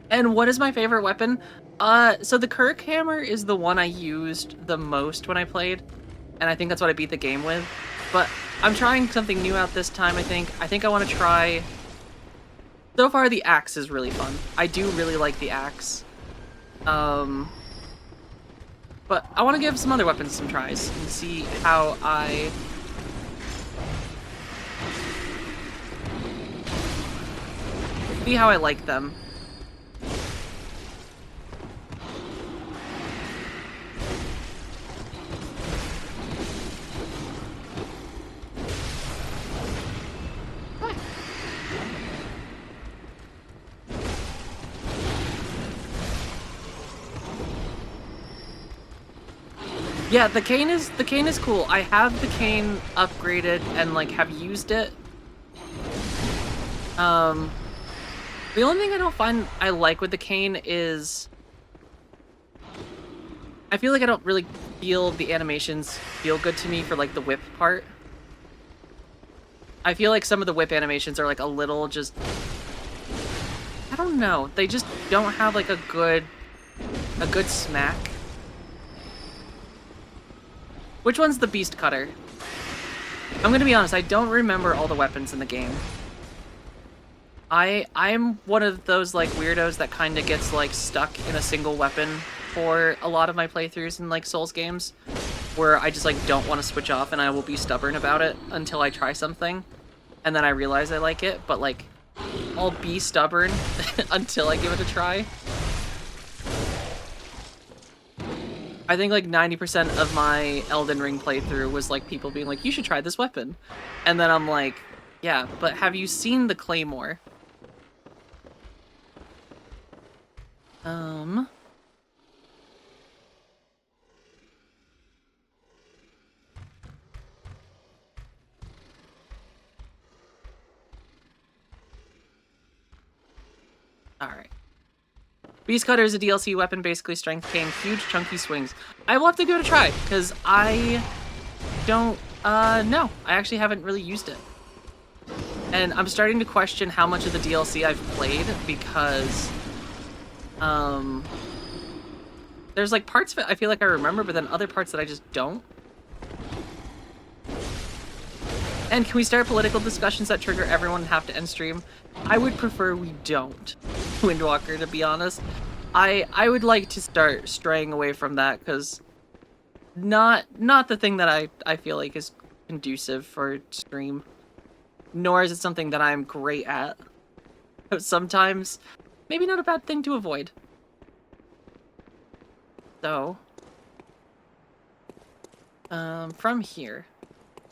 And what is my favorite weapon? So the Kirk hammer is the one I used the most when I played, and I think that's what I beat the game with. But I'm trying something new out this time, I think. I think I want to try... So far, the axe is really fun. I do really like the axe. But I want to give some other weapons some tries and see how I... like them. Yeah, the cane is cool. I have the cane upgraded and like have used it. The only thing I don't find I like with the cane is I feel like I don't really feel the animations feel good to me for like the whip part. I feel like some of the whip animations are like a little just I don't know. They just don't have like a good smack. Which one's the beast cutter? I'm gonna be honest, I don't remember all the weapons in the game. I'm one of those like weirdos that kind of gets like stuck in a single weapon for a lot of my playthroughs in like Souls games, where I just like don't want to switch off and I will be stubborn about it until I try something, and then I realize I like it, but like I'll be stubborn until I give it a try. I think like 90% of my Elden Ring playthrough was like people being like, you should try this weapon. And then I'm like, yeah, but have you seen the Claymore? Alright. Beast Cutter is a DLC weapon, basically strength cane, huge chunky swings. I will have to give it a try, because I don't know. I actually haven't really used it. And I'm starting to question how much of the DLC I've played, because there's like parts of it I feel like I remember, but then other parts that I just don't. And can we start political discussions that trigger everyone and have to end stream? I would prefer we don't, Windwalker, to be honest. I would like to start straying away from that, because not the thing that I feel like is conducive for stream. Nor is it something that I'm great at. But sometimes, maybe not a bad thing to avoid. So, from here.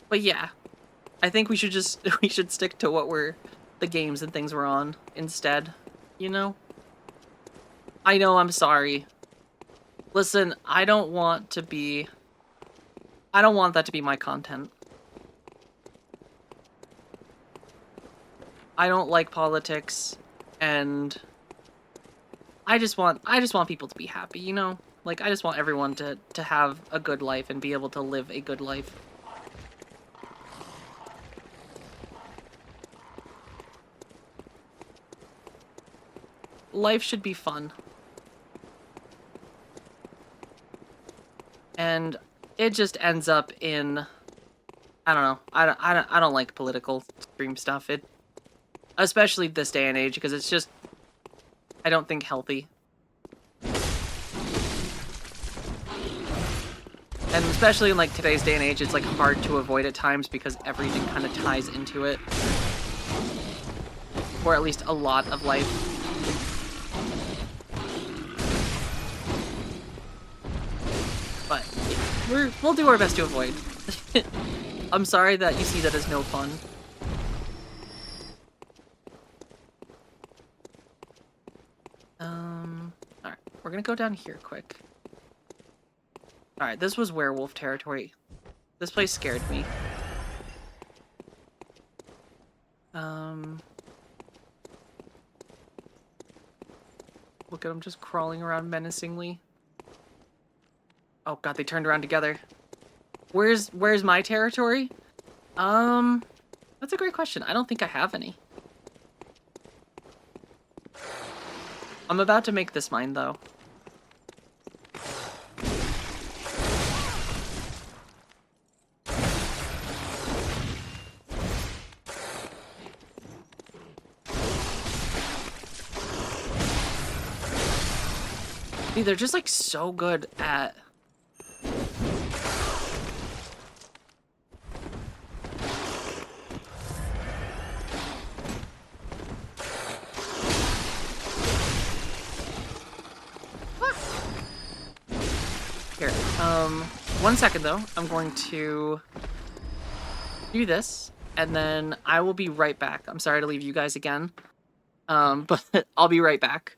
But yeah, I think we should stick to what the games and things we're on instead, you know? I know, I'm sorry. Listen, I don't want that to be my content. I don't like politics, and I just want people to be happy, you know? Like, I just want everyone to have a good life and be able to live a good life. Life should be fun. And it just ends up in, I don't know. I don't like political stream stuff. Especially this day and age, because it's just, I don't think, healthy. And especially in like today's day and age, it's like hard to avoid at times because everything kind of ties into it. Or at least a lot of life. But yeah, we'll do our best to avoid. I'm sorry that you see that as no fun. Alright, we're gonna go down here quick. Alright, this was werewolf territory. This place scared me. Look at them just crawling around menacingly. Oh god, they turned around together. Where's my territory? That's a great question. I don't think I have any. I'm about to make this mine, though. Dude, they're just, like, so good at... Here, 1 second, though. I'm going to do this, and then I will be right back. I'm sorry to leave you guys again, but I'll be right back.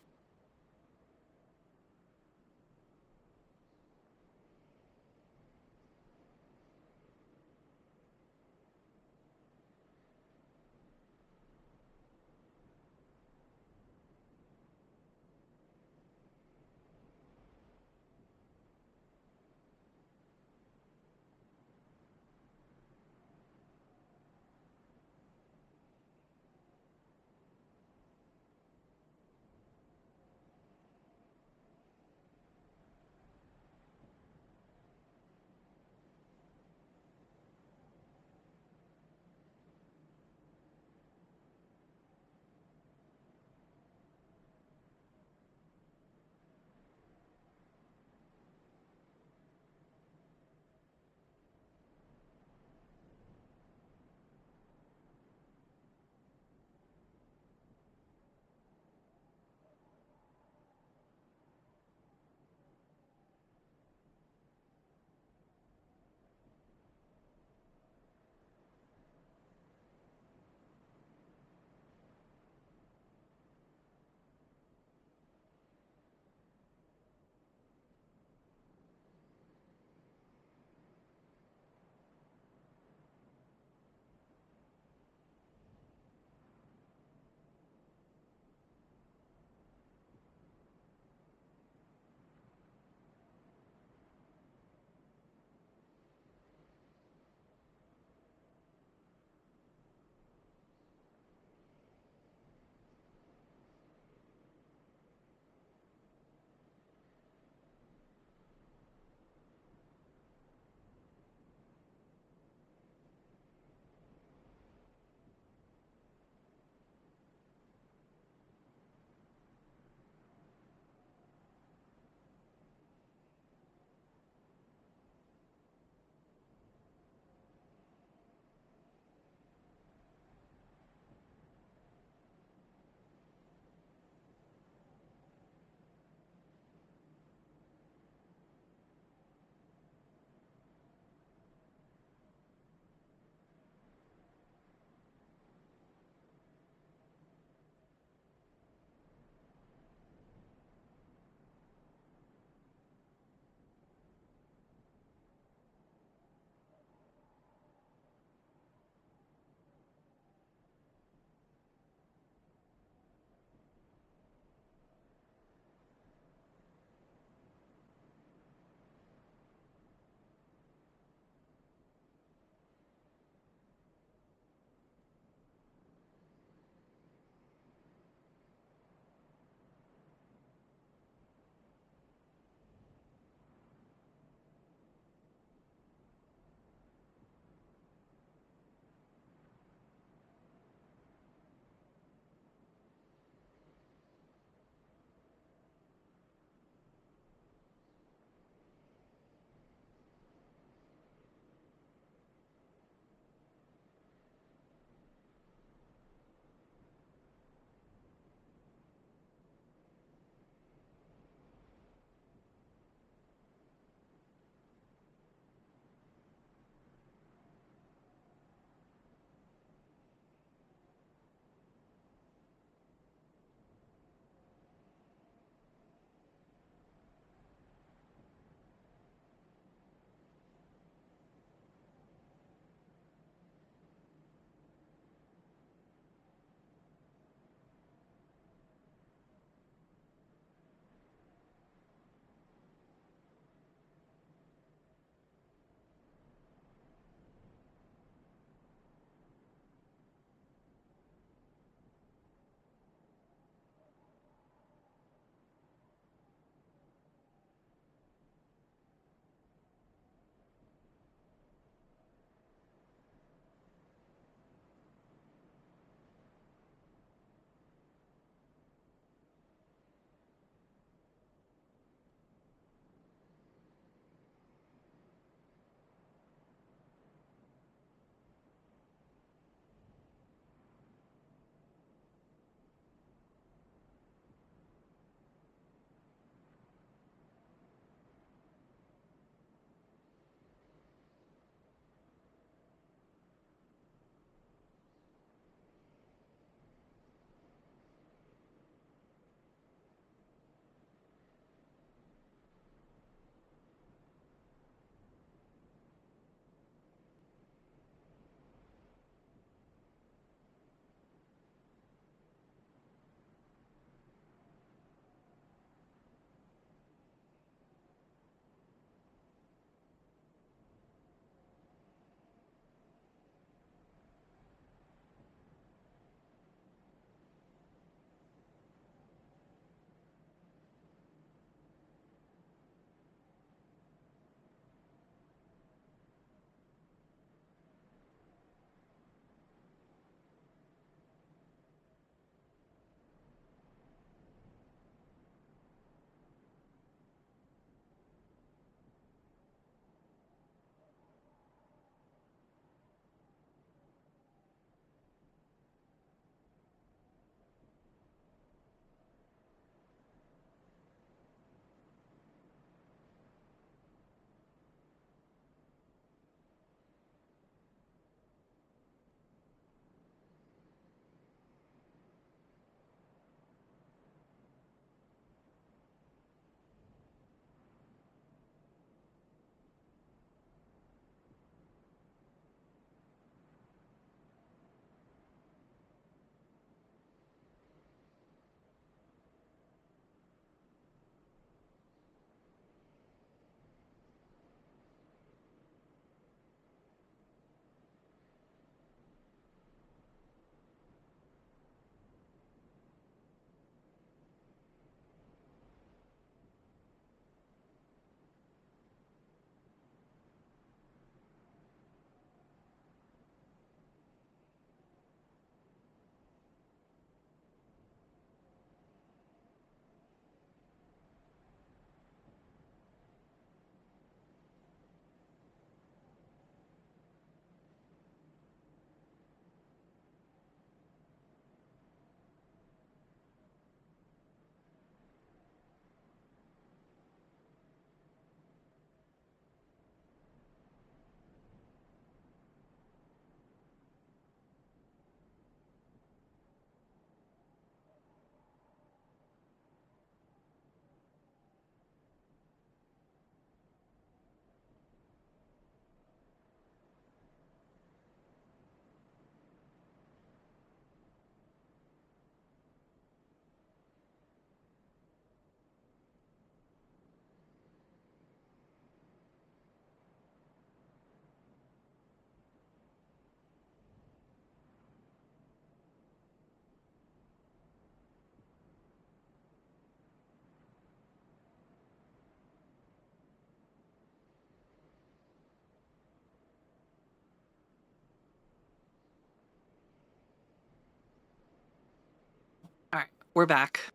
We're back.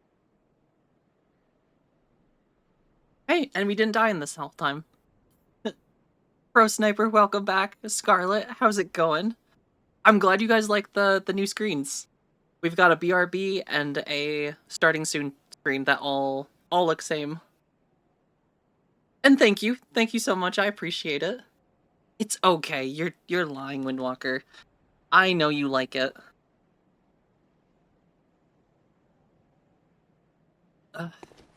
Hey, and we didn't die in this whole time. Pro Sniper, welcome back. Scarlet, how's it going? I'm glad you guys like the new screens. We've got a BRB and a starting soon screen that all look same. And thank you so much. I appreciate it. It's okay. You're lying, Windwalker. I know you like it.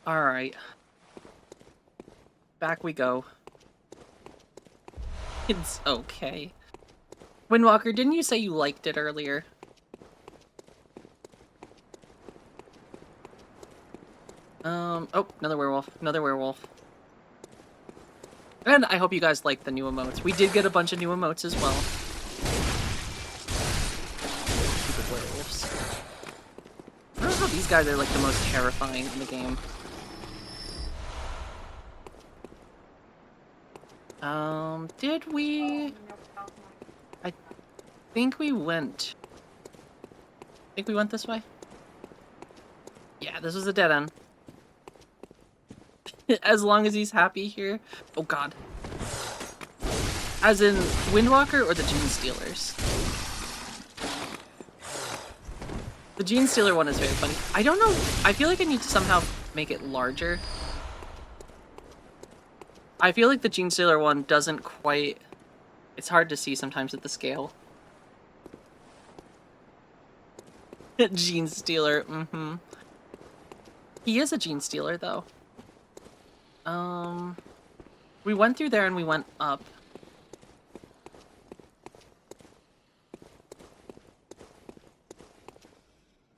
All right. Back we go. It's okay. Windwalker, didn't you say you liked it earlier? Oh, another werewolf. Another werewolf. And I hope you guys like the new emotes. We did get a bunch of new emotes as well. Stupid werewolves. I don't know how these guys are like the most terrifying in the game. Did we... I think we went... this way? Yeah, this was a dead end. As long as he's happy here. Oh god. As in Windwalker or the Gene Stealers? The Gene Stealer one is very funny. I don't know. I feel like I need to somehow make it larger. I feel like the Gene Stealer one doesn't quite... It's hard to see sometimes at the scale. Gene Stealer, mm-hmm. He is a Gene Stealer, though. We went through there and we went up.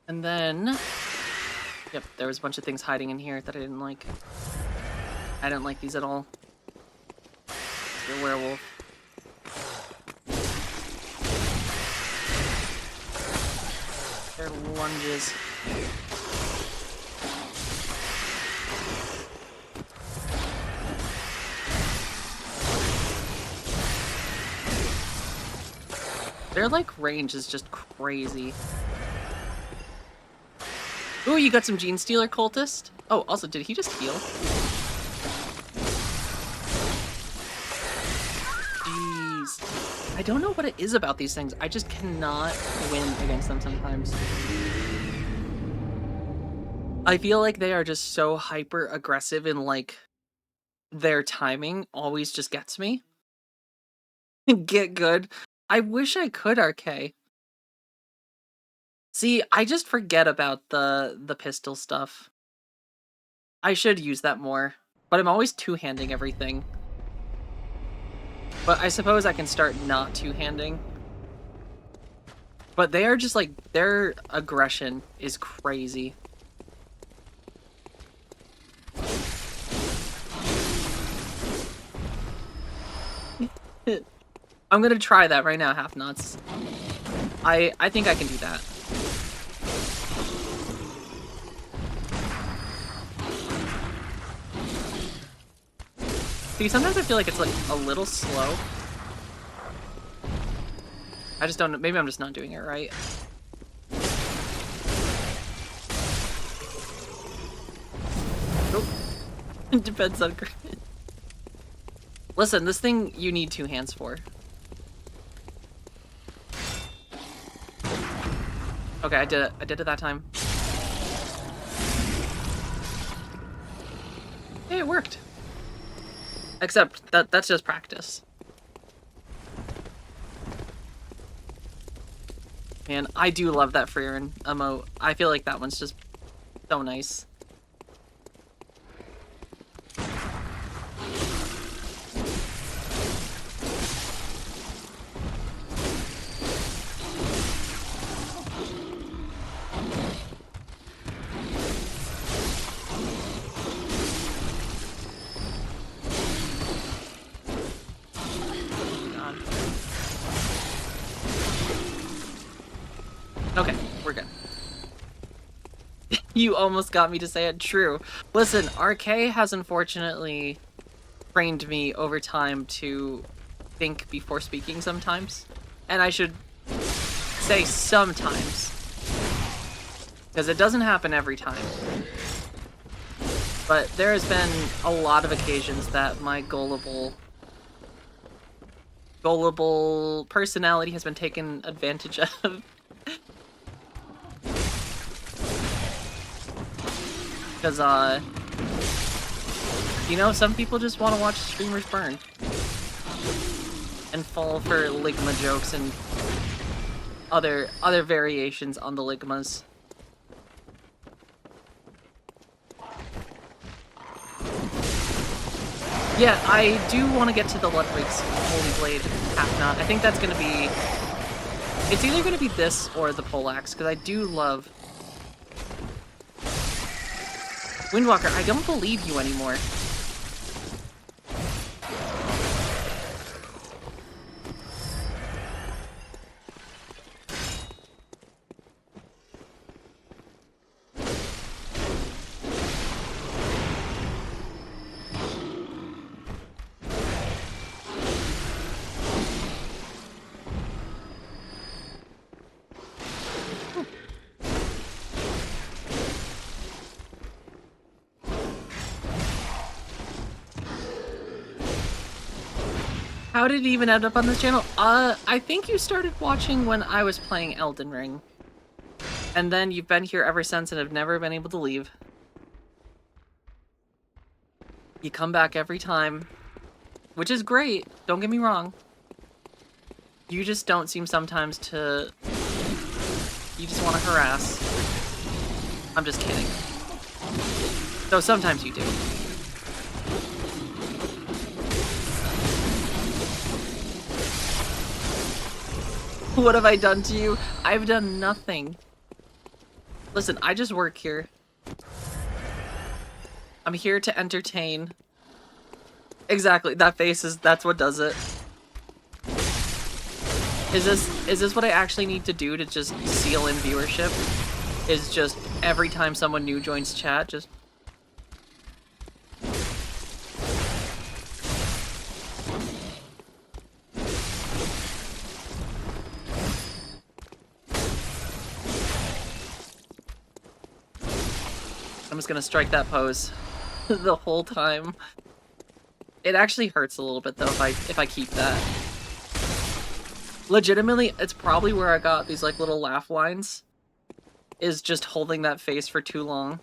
And then... Yep, there was a bunch of things hiding in here that I didn't like. I didn't like these at all. You're a werewolf. Their lunges. Their, like, range is just crazy. Ooh, you got some Gene Stealer cultist? Oh, also, did he just heal? Jeez. I don't know what it is about these things. I just cannot win against them sometimes. I feel like they are just so hyper aggressive and, like, their timing always just gets me. Get good. I wish I could, RK. See, I just forget about the pistol stuff. I should use that more, but I'm always two-handing everything. But I suppose I can start not two-handing. But they are just like, their aggression is crazy. I'm gonna try that right now, half nuts. I think I can do that. See, sometimes I feel like it's like a little slow. I just don't know, maybe I'm just not doing it right. Oh. Depends on grid. Listen, this thing you need two hands for. Okay, I did it. I did it that time. Hey, it worked. Except that's just practice. Man, I do love that Freerin emote. I feel like that one's just so nice. Okay, we're good. You almost got me to say it. True. Listen, RK has unfortunately trained me over time to think before speaking sometimes. And I should say sometimes. Because it doesn't happen every time. But there has been a lot of occasions that my gullible personality has been taken advantage of. Because, you know, some people just want to watch streamers burn. And fall for Ligma jokes and other variations on the Ligmas. Yeah, I do want to get to the Ludwig's Holy Blade Half-Knot. I think that's going to be... It's either going to be this or the Poleaxe, because I do love... Windwalker, I don't believe you anymore. How did it even end up on this channel? I think you started watching when I was playing Elden Ring. And then you've been here ever since and have never been able to leave. You come back every time. Which is great, don't get me wrong. You just don't seem sometimes to... You just want to harass. I'm just kidding. Though sometimes you do. What have I done to you? I've done nothing. Listen, I just work here. I'm here to entertain. Exactly, that face is, that's what does it. Is this what I actually need to do to just seal in viewership? Is just every time someone new joins chat, just... I'm just gonna strike that pose the whole time. It actually hurts a little bit though if I keep that. Legitimately, it's probably where I got these like little laugh lines. Is just holding that face for too long.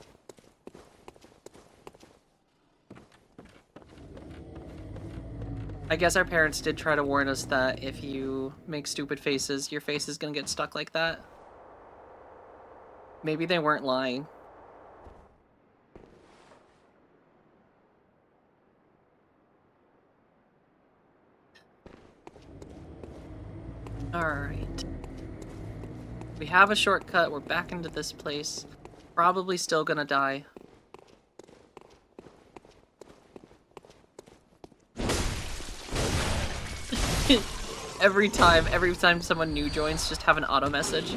I guess our parents did try to warn us that if you make stupid faces, your face is gonna get stuck like that. Maybe they weren't lying. Alright. We have a shortcut, we're back into this place. Probably still gonna die. every time someone new joins, just have an auto message.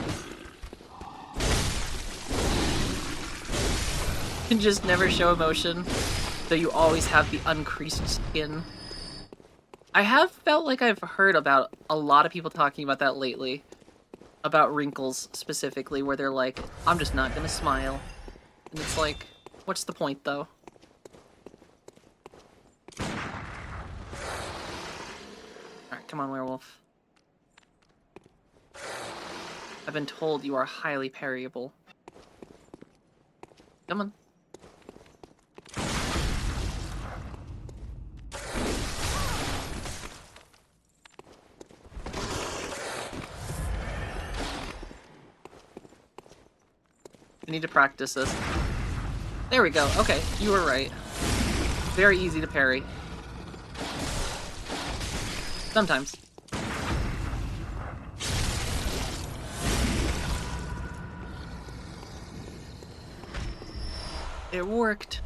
And just never show emotion, though you always have the uncreased skin. I have felt like I've heard about a lot of people talking about that lately. About wrinkles, specifically, where they're like, I'm just not gonna smile. And it's like, what's the point, though? Alright, come on, werewolf. I've been told you are highly parryable. Come on. I need to practice this. There we go. Okay, you were right. Very easy to parry. Sometimes. It worked.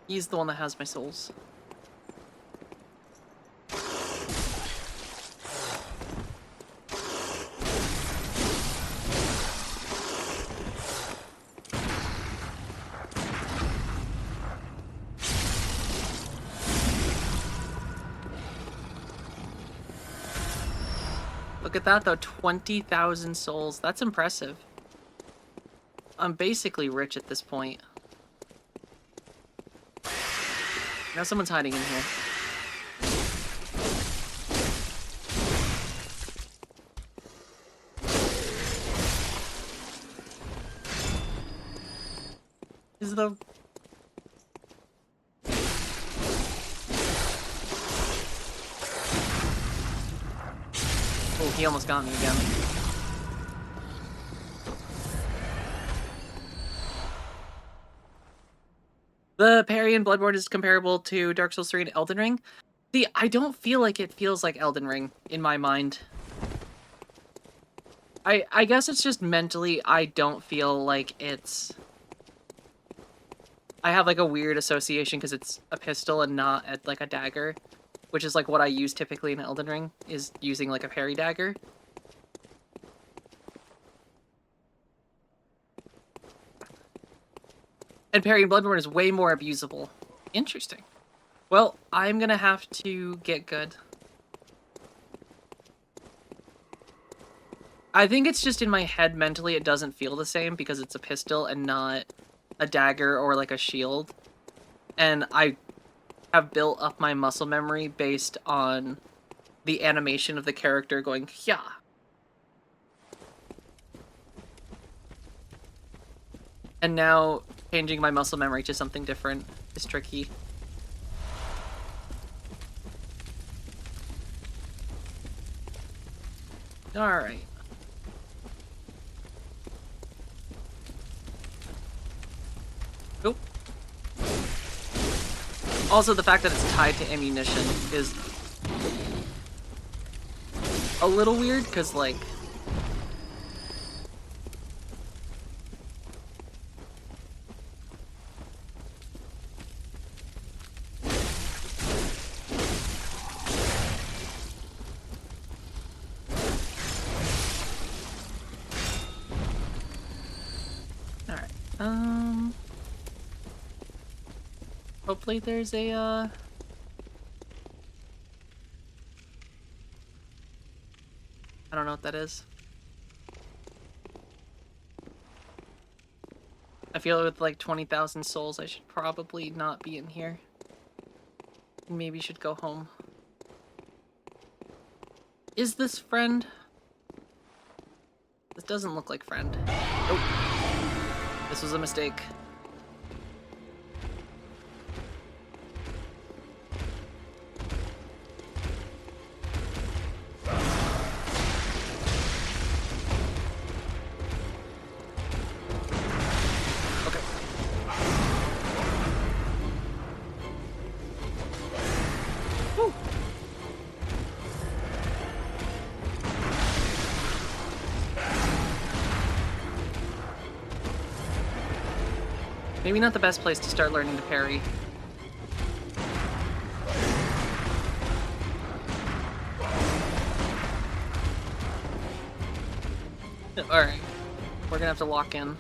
He's the one that has my souls. Look at that, though. 20,000 souls. That's impressive. I'm basically rich at this point. Now someone's hiding in here. Is the... Oh, he almost got me again. The parry in Bloodborne is comparable to Dark Souls 3 and Elden Ring. See, I don't feel like it feels like Elden Ring in my mind. I guess it's just mentally, I don't feel like it's... I have like a weird association because it's a pistol and not like a dagger, which is like what I use typically in Elden Ring, is using like a parry dagger. And parry in Bloodborne is way more abusable. Interesting. Well, I'm gonna have to get good. I think it's just in my head mentally it doesn't feel the same because it's a pistol and not a dagger or like a shield. And I have built up my muscle memory based on the animation of the character going, yeah. And now changing my muscle memory to something different is tricky. Alright. Oh. Also, the fact that it's tied to ammunition is a little weird, because, like... Hopefully there's a, I don't know what that is. I feel with like 20,000 souls, I should probably not be in here. Maybe should go home. Is this friend? This doesn't look like friend. Oh, this was a mistake. Maybe not the best place to start learning to parry. Alright. We're gonna have to lock in.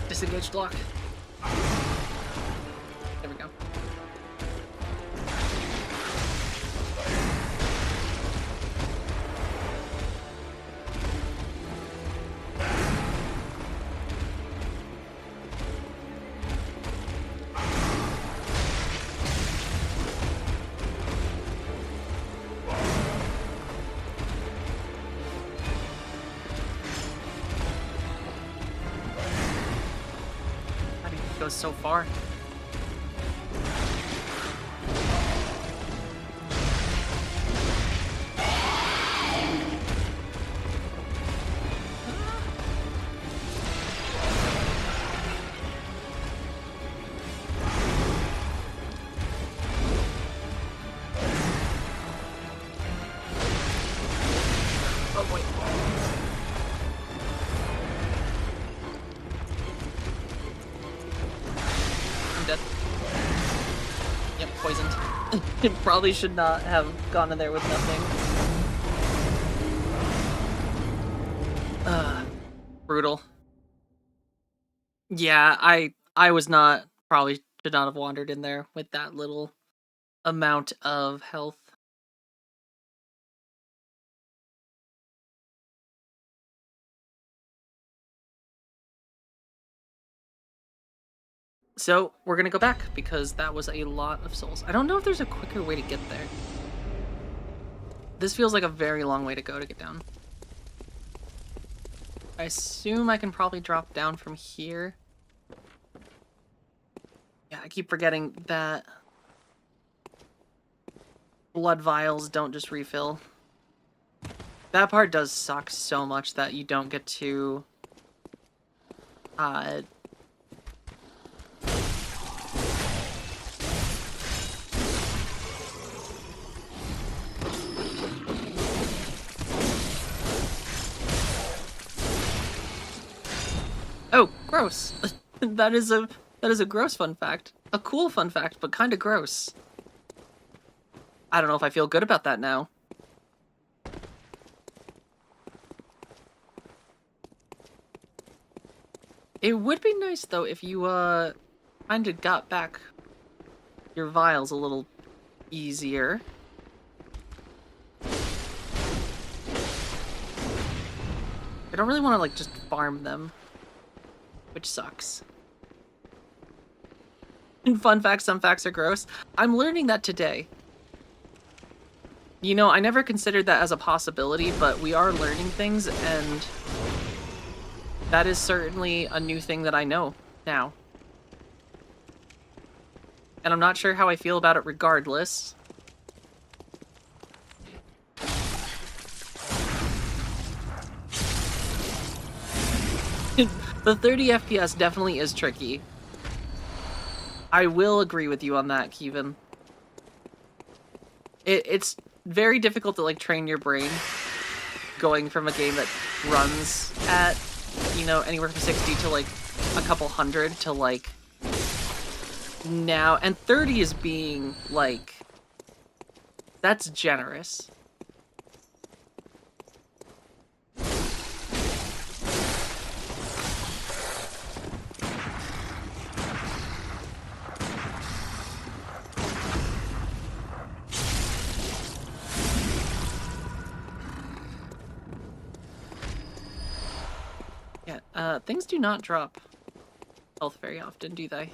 Disengaged lock. There we go. Goes so far. Oh boy. dead. Yep, poisoned. It probably should not have gone in there with nothing. Brutal. Yeah, I was not, probably should not have wandered in there with that little amount of health. So, we're gonna go back, because that was a lot of souls. I don't know if there's a quicker way to get there. This feels like a very long way to go to get down. I assume I can probably drop down from here. Yeah, I keep forgetting that blood vials don't just refill. That part does suck so much that you don't get to Oh, gross. That is a gross fun fact. A cool fun fact, but kind of gross. I don't know if I feel good about that now. It would be nice though if you kind of got back your vials a little easier. I don't really want to like just farm them, which sucks. And fun fact, some facts are gross. I'm learning that today. You know, I never considered that as a possibility, but we are learning things, and that is certainly a new thing that I know now. And I'm not sure how I feel about it regardless. The 30 FPS definitely is tricky. I will agree with you on that, Kevin. It's very difficult to like train your brain going from a game that runs at, you know, anywhere from 60 to like a couple hundred to like now, and 30 is being like, that's generous. Yeah, things do not drop health very often, do they?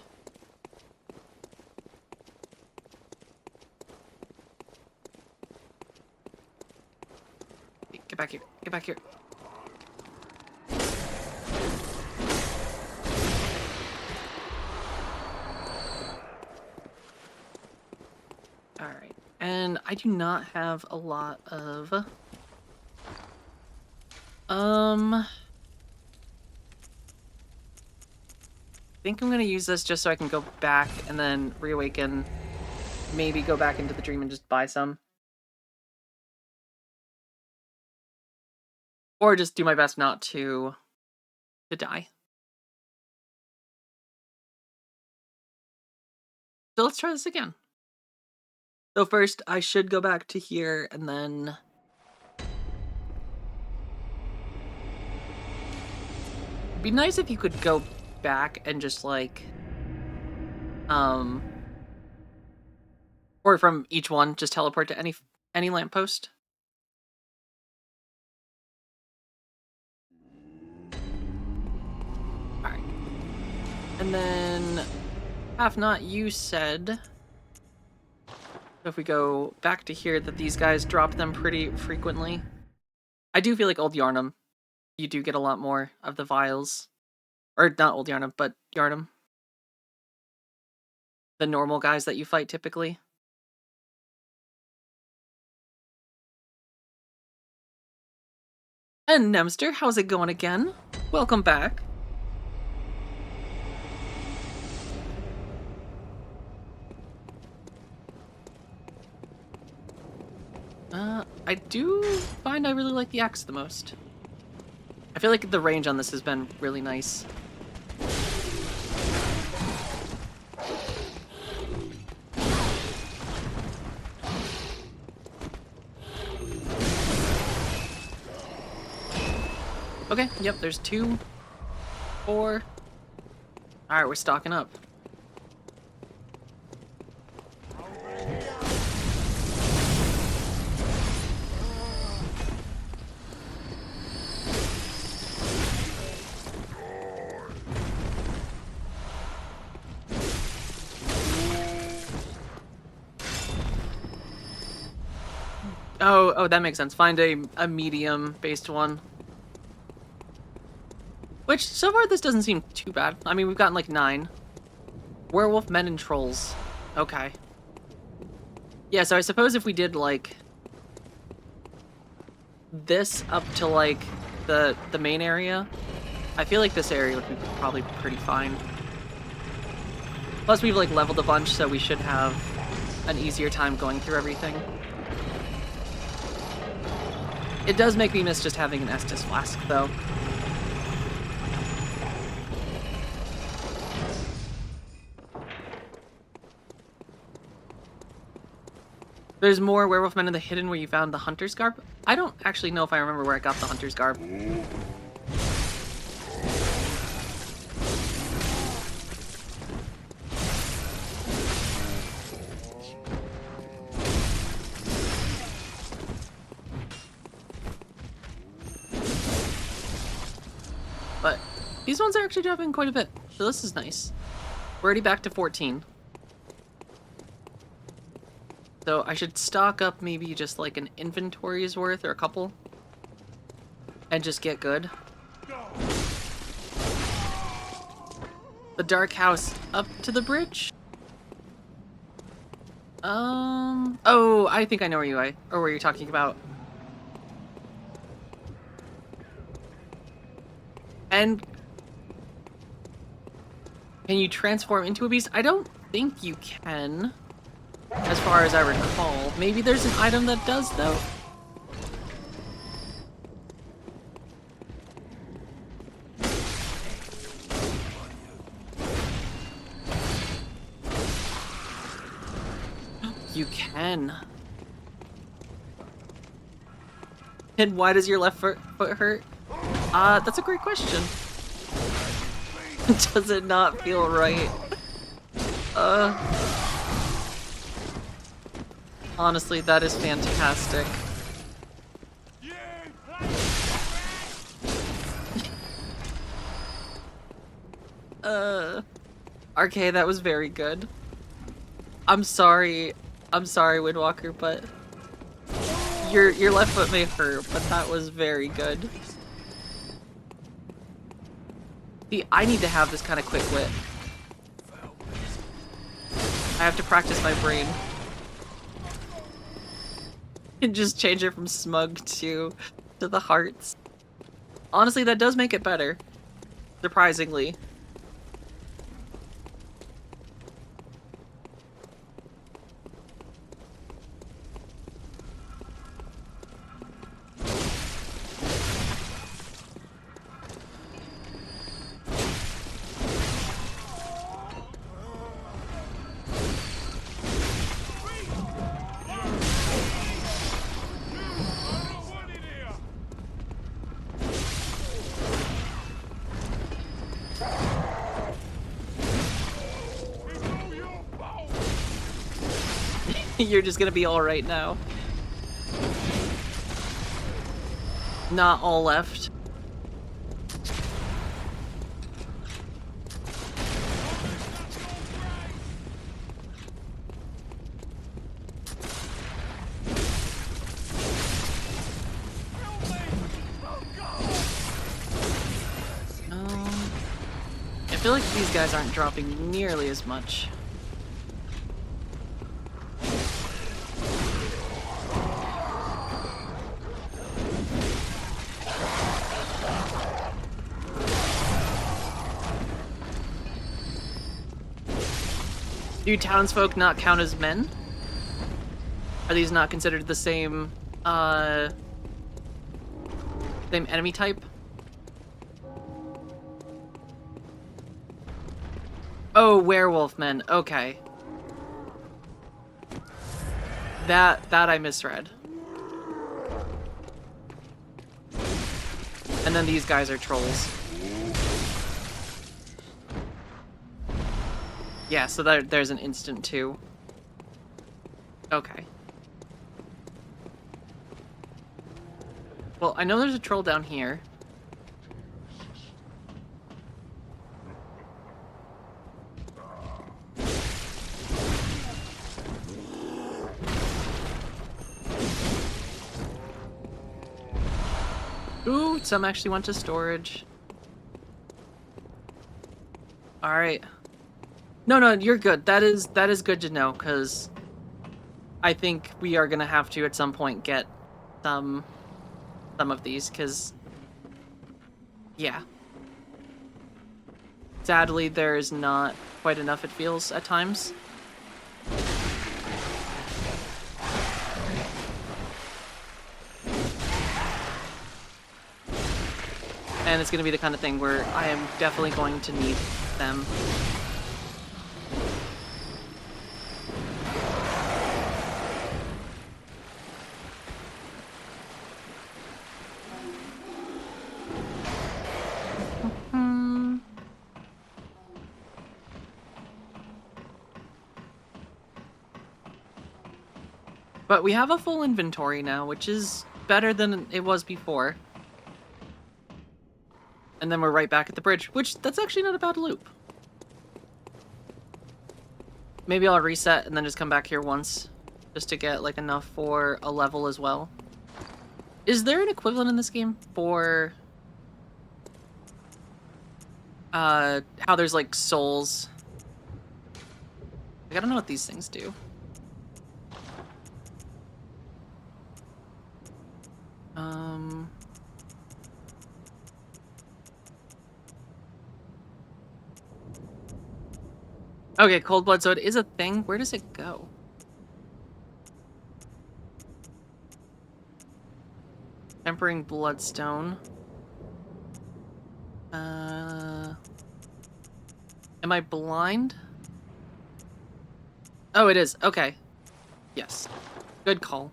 Get back here. Get back here. Alright. And I do not have a lot of... I think I'm gonna use this just so I can go back and then reawaken. Maybe go back into the dream and just buy some. Or just do my best not to die. So let's try this again. So first, I should go back to here, and then... It'd be nice if you could go back and just, like... Or from each one, just teleport to any lamppost. Alright. And then... Half Not, you said... If we go back to here, that these guys drop them pretty frequently. I do feel like Old Yarnum, you do get a lot more of the vials. Or not Old Yarnum, but Yarnum. The normal guys that you fight typically. And Nemster, how's it going again? Welcome back. I do find I really like the axe the most. I feel like the range on this has been really nice. Okay, yep, there's 2, 4. Alright, we're stocking up. Oh, that makes sense. Find a medium-based one. Which, so far, this doesn't seem too bad. I mean, we've gotten, like, 9. Werewolf, men, and trolls. Okay. Yeah, so I suppose if we did, like, this up to, like, the main area, I feel like this area would be probably pretty fine. Plus, we've, like, leveled a bunch, so we should have an easier time going through everything. It does make me miss just having an Estus flask, though. There's more Werewolf Men in the Hidden where you found the Hunter's Garb? I don't actually know if I remember where I got the Hunter's Garb. But these ones are actually dropping quite a bit, so this is nice. We're already back to 14. So I should stock up maybe just like an inventory's worth or a couple. And just get good. The Dark House up to the bridge? Oh, I think I know where you are, or where you're talking about. And can you transform into a beast? I don't think you can. As far as I recall. Maybe there's an item that does, though? You can. And why does your left foot hurt? That's a great question. Does it not feel right? Honestly, that is fantastic. Okay, that was very good. I'm sorry, Windwalker, but your left foot may hurt, but that was very good. See, I need to have this kind of quick wit. I have to practice my brain. And just change it from smug to the hearts. Honestly, that does make it better. Surprisingly. You're just gonna be alright now. Not all left. I feel like these guys aren't dropping nearly as much. Do townsfolk not count as men? Are these not considered the same, same enemy type? Oh, werewolf men. Okay. That I misread. And then these guys are trolls. Yeah, so there's an instant too. Okay. Well, I know there's a troll down here. Ooh, some actually went to storage. Alright. No, you're good. That is good to know, because I think we are gonna have to at some point get some of these, because yeah. Sadly, there is not quite enough, it feels, at times. And it's going to be the kind of thing where I am definitely going to need them. But we have a full inventory now, which is better than it was before. And then we're right back at the bridge, which that's actually not a bad loop. Maybe I'll reset and then just come back here once, just to get like enough for a level as well. Is there an equivalent in this game for how there's like souls? Like, I don't know what these things do. Okay, cold blood, so it is a thing. Where does it go? Tempering bloodstone. Am I blind? Oh, it is. Okay. Yes. Good call.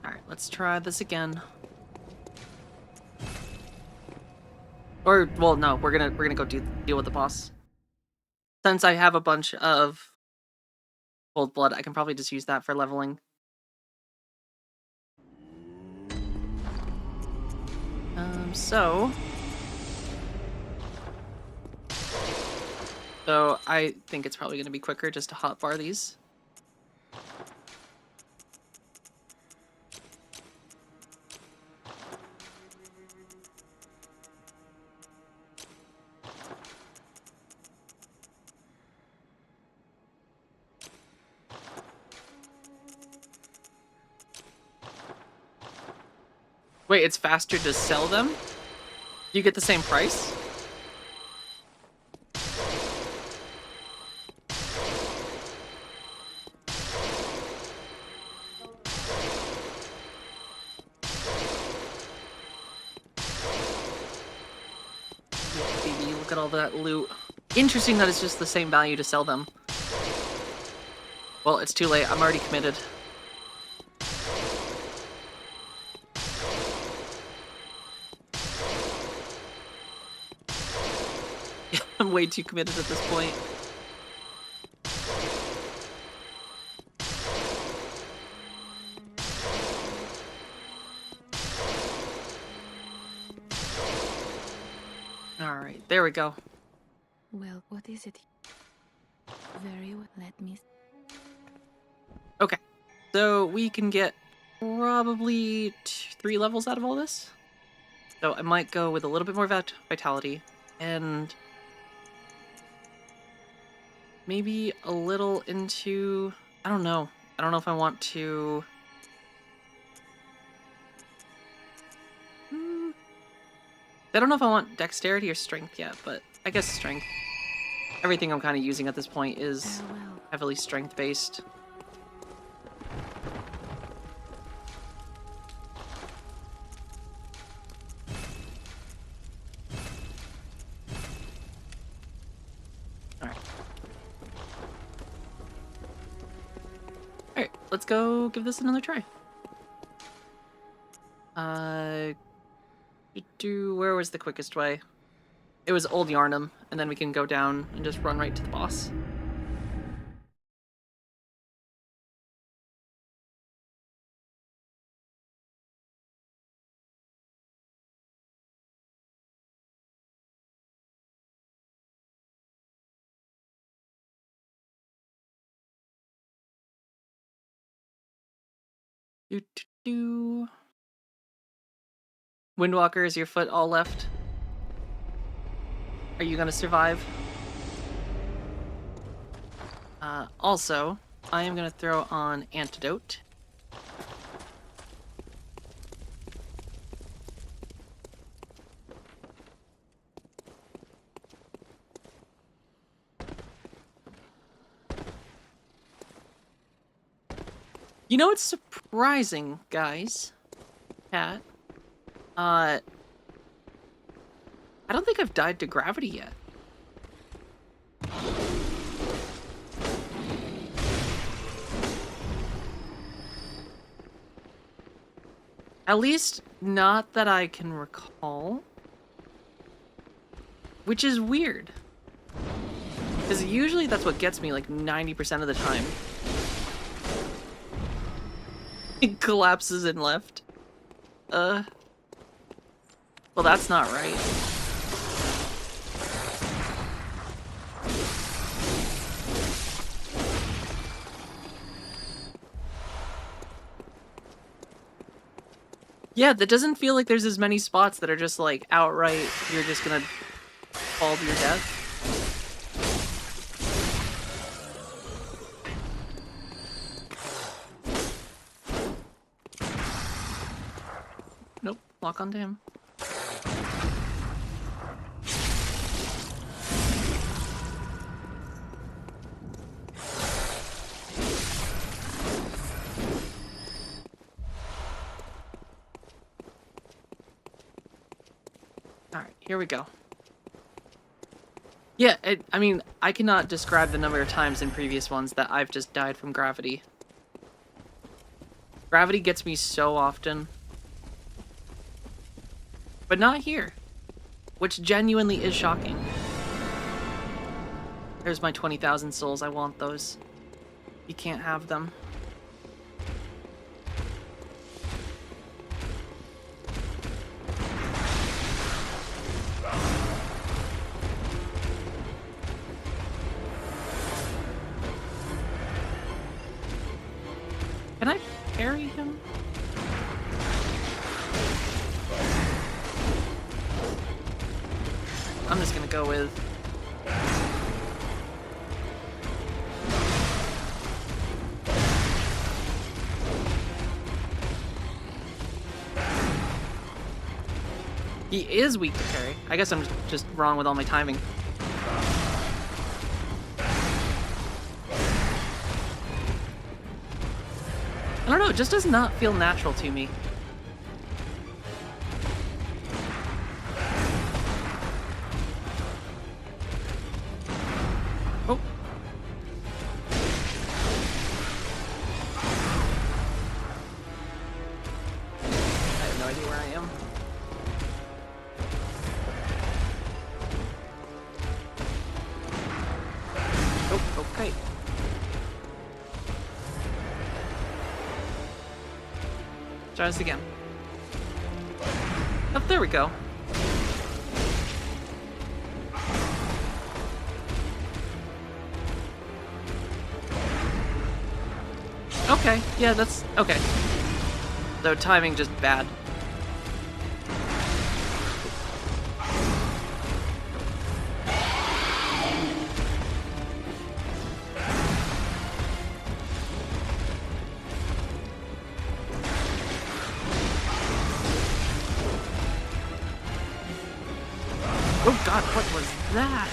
Alright, let's try this again. Or, well, no, we're gonna go deal with the boss. Since I have a bunch of cold blood, I can probably just use that for leveling. So I think it's probably gonna be quicker just to hotbar these. Wait, it's faster to sell them? You get the same price? Yeah, baby, look at all that loot. Interesting that it's just the same value to sell them. Well, it's too late. I'm already committed. I'm way too committed at this point. Alright, there we go. Well, what is it? Very well. Let me. Okay, so we can get probably 3 levels out of all this. So I might go with a little bit more vitality and maybe a little into, I don't know. I don't know if I want to. I don't know if I want dexterity or strength yet, but I guess strength. Everything I'm kind of using at this point is heavily strength-based. let's go give this another try. Where was the quickest way? It was Old Yarnum, and then we can go down and just run right to the boss. Windwalker, is your foot all left? Are you gonna survive? Also, I am gonna throw on Antidote. You know what's surprising, guys? Cat. I don't think I've died to gravity yet. At least, not that I can recall. Which is weird. Because usually that's what gets me like 90% of the time. It collapses and left. Well, that's not right. Yeah, that doesn't feel like there's as many spots that are just like outright, you're just gonna fall to your death. Nope, lock onto him. Alright, here we go. Yeah, I mean, I cannot describe the number of times in previous ones that I've just died from gravity. Gravity gets me so often. But not here. Which genuinely is shocking. There's my 20,000 souls, I want those. You can't have them. Can I parry him? I'm just gonna go with... He is weak to parry. I guess I'm just wrong with all my timing. I don't know, it just does not feel natural to me. Oh. I have no idea where I am. Oh, okay. Try this again. Oh, there we go. Okay, yeah, that's okay. Though timing just bad. Oh god, what was that?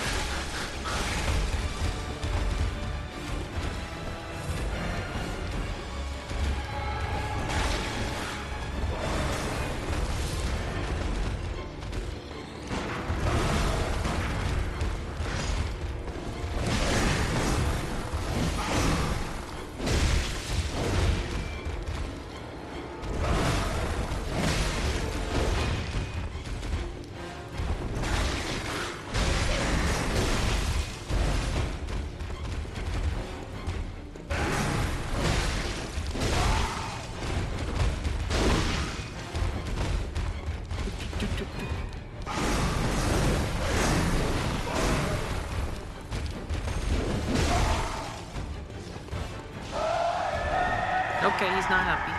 Okay, he's not happy.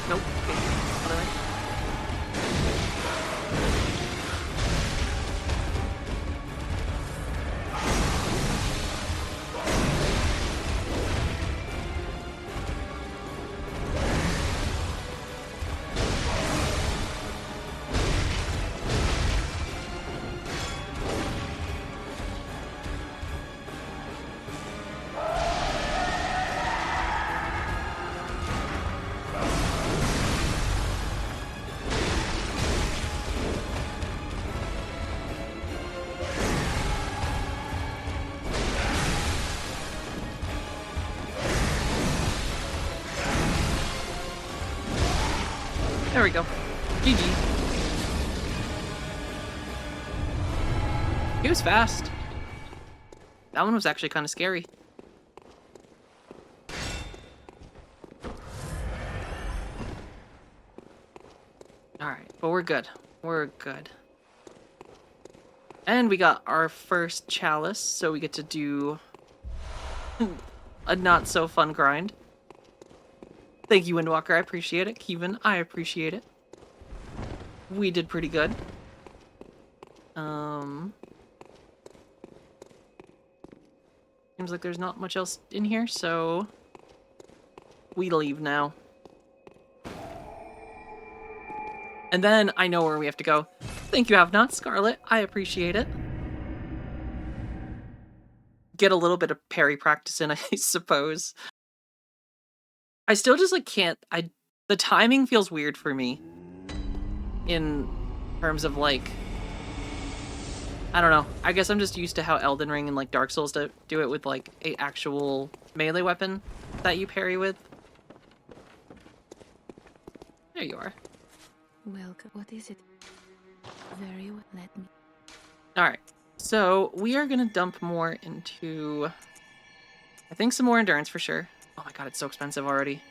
Nope. Okay. Other way. There we go. GG. He was fast. That one was actually kind of scary. Alright, but we're good. We're good. And we got our first chalice, so we get to do a not so fun grind. Thank you, Windwalker. I appreciate it. Kevin, I appreciate it. We did pretty good. Seems like there's not much else in here, so we leave now. And then I know where we have to go. Thank you, Have Not Scarlet. I appreciate it. Get a little bit of parry practice in, I suppose. I still just like can't. The timing feels weird for me. In terms of like, I don't know. I guess I'm just used to how Elden Ring and like Dark Souls do it with like a actual melee weapon that you parry with. There you are. Welcome. What is it? Very well. Let me. Alright, so we are gonna dump more into, I think, some more endurance for sure. Oh my god, it's so expensive already.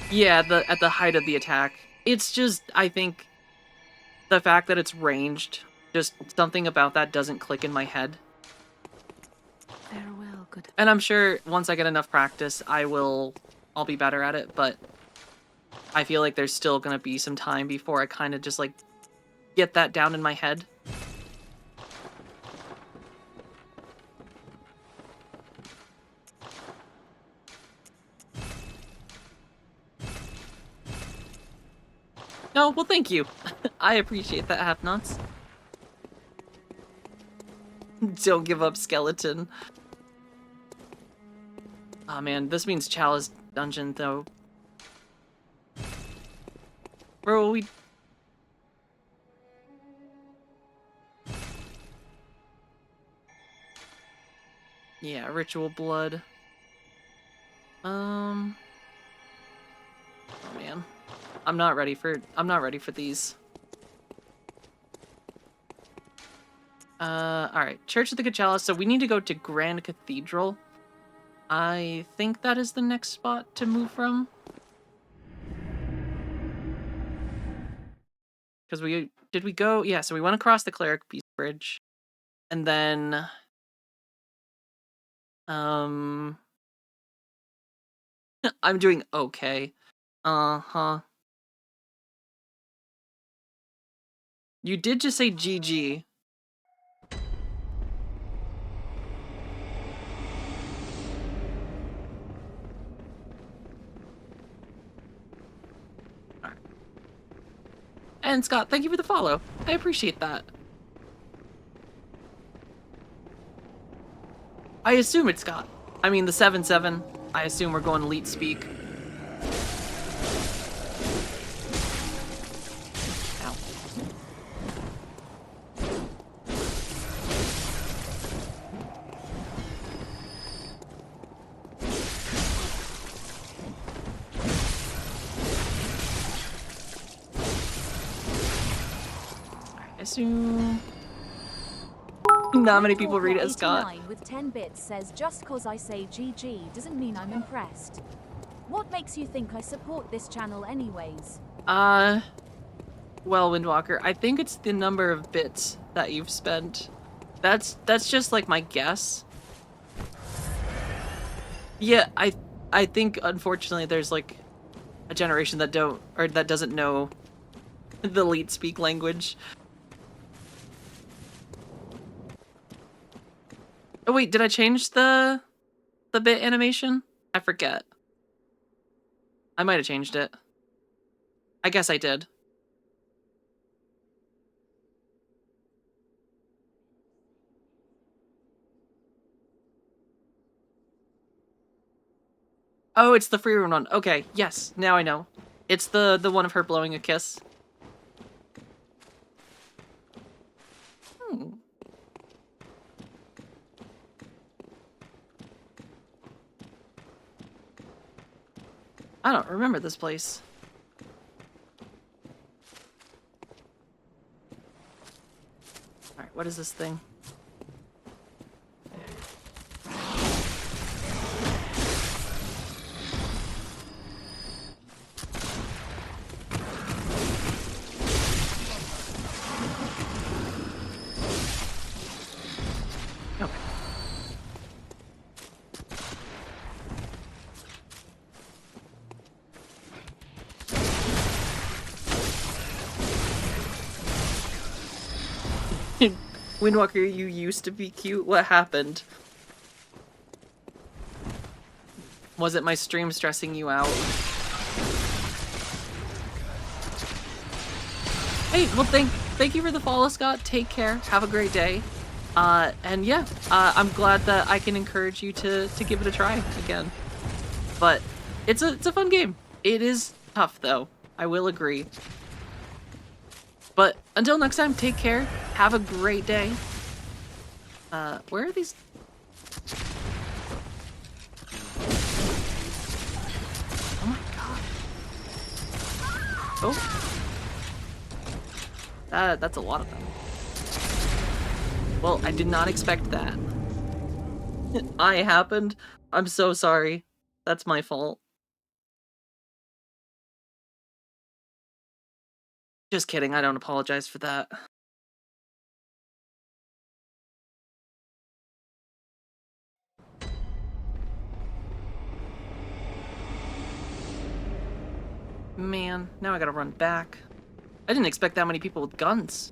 Yeah, at the height of the attack. It's just, I think, the fact that it's ranged, just something about that doesn't click in my head. Farewell, good. And I'm sure once I get enough practice, I'll be better at it, but I feel like there's still gonna be some time before I kind of just, like, get that down in my head. No, well, thank you. I appreciate that, Have-Nots. Don't give up, skeleton. Aw, man, this means Chalice Dungeon, though. Bro, we... Yeah, Ritual Blood. Oh, man. I'm not ready for these. Alright. Church of the Good Chalice. So we need to go to Grand Cathedral. I think that is the next spot to move from. Because did we go? Yeah, so we went across the Cleric Beast Bridge. And then... I'm doing okay. Uh-huh. You did just say GG. Alright. And Scott, thank you for the follow. I appreciate that. I assume it's Scott. I mean, the 7-7. I assume we're going elite speak. Ow. assume not many people read it as Scott. 89 with 10 bits says, just cause I say GG doesn't mean I'm impressed. What makes you think I support this channel anyways? Well, Windwalker, I think it's the number of bits that you've spent. That's just like my guess. Yeah, I think unfortunately there's like a generation that doesn't know the leet speak language. Oh wait, did I change the bit animation? I forget. I might have changed it. I guess I did. Oh, it's the free room one. Okay, yes, now I know. It's the one of her blowing a kiss. Hmm. I don't remember this place. Alright, what is this thing? Okay. Windwalker, you used to be cute. What happened? Was it my stream stressing you out? Hey, well thank you for the follow, Scott. Take care. Have a great day. And yeah, I'm glad that I can encourage you to give it a try again. But it's a fun game. It is tough though. I will agree. But until next time, take care. Have a great day. Where are these? Oh my god. Oh. That's a lot of them. Well, I did not expect that. I happened. I'm so sorry. That's my fault. Just kidding, I don't apologize for that. Man, now I gotta run back. I didn't expect that many people with guns.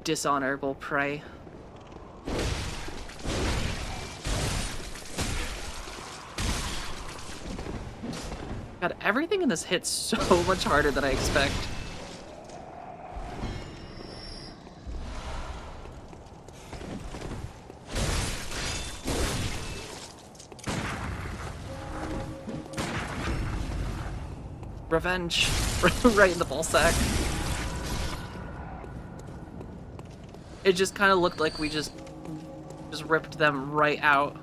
Dishonorable prey. God, everything in this hits so much harder than I expect. Revenge. Right in the ballsack. It just kind of looked like we just ripped them right out.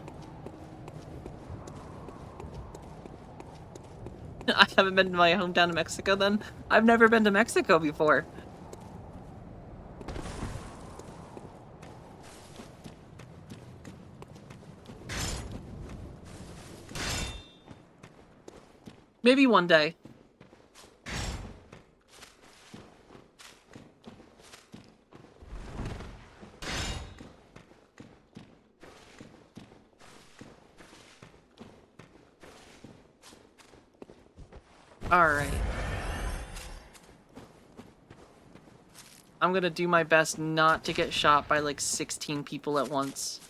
I haven't been to my hometown of Mexico then. I've never been to Mexico before. Maybe one day. Alright. I'm gonna do my best not to get shot by like 16 people at once.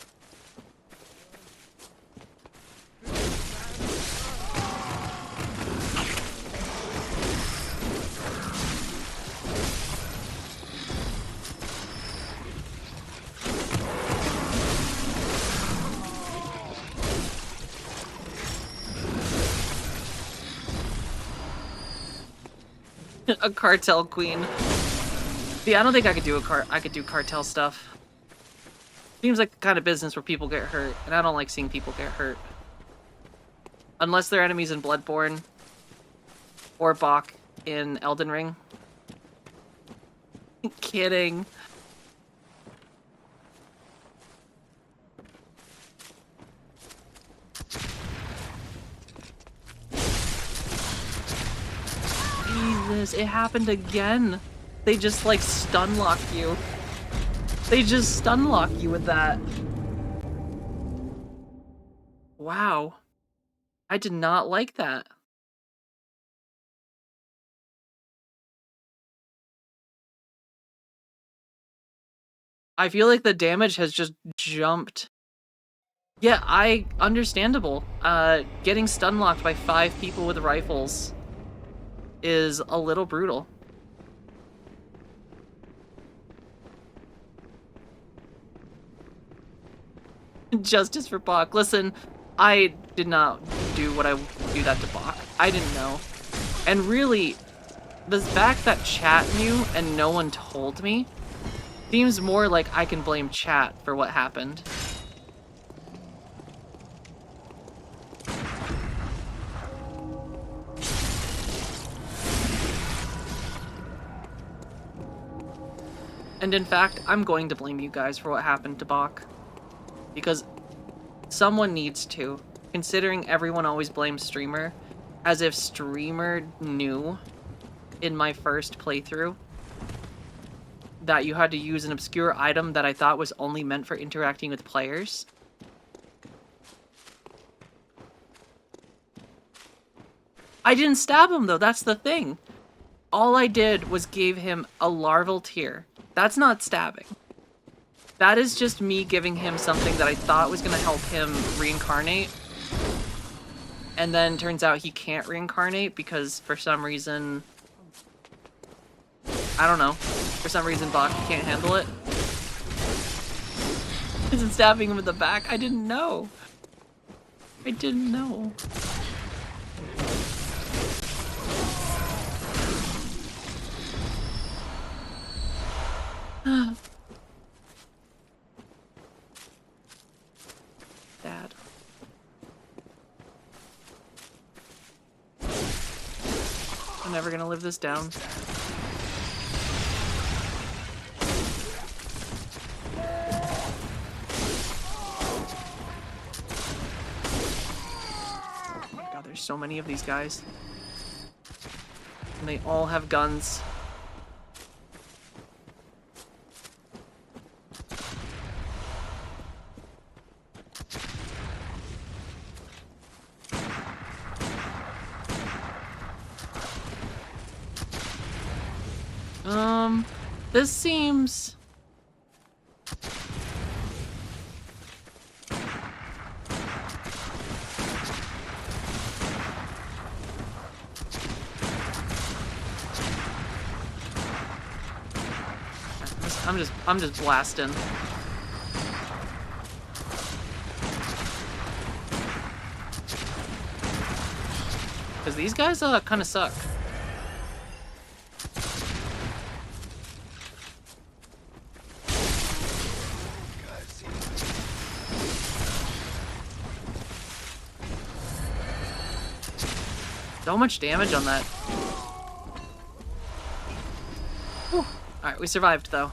A cartel queen. See, I don't think I could do cartel stuff. Seems like the kind of business where people get hurt, and I don't like seeing people get hurt. Unless they're enemies in Bloodborne. Or Bach in Elden Ring. Kidding. Jesus, it happened again. They just like stun lock you. They just stun lock you with that. Wow. I did not like that. I feel like the damage has just jumped. Yeah, understandable. Getting stun locked by 5 people with rifles is a little brutal. Justice for Bach. Listen, I did not do what I would do that to Bach. I didn't know. And really, the fact that chat knew and no one told me seems more like I can blame chat for what happened. And in fact, I'm going to blame you guys for what happened to Bach. Because someone needs to, considering everyone always blames streamer, as if streamer knew in my first playthrough that you had to use an obscure item that I thought was only meant for interacting with players. I didn't stab him though, that's the thing. All I did was gave him a larval tear. That's not stabbing. That is just me giving him something that I thought was going to help him reincarnate. And then turns out he can't reincarnate because for some reason... I don't know. For some reason Bach can't handle it. Isn't stabbing him in the back? I didn't know. I didn't know. Dad. I'm never gonna live this down. Oh my god, there's so many of these guys. And they all have guns. This seems... I'm just blasting. Because these guys kind of suck. So much damage on that. Alright, we survived though.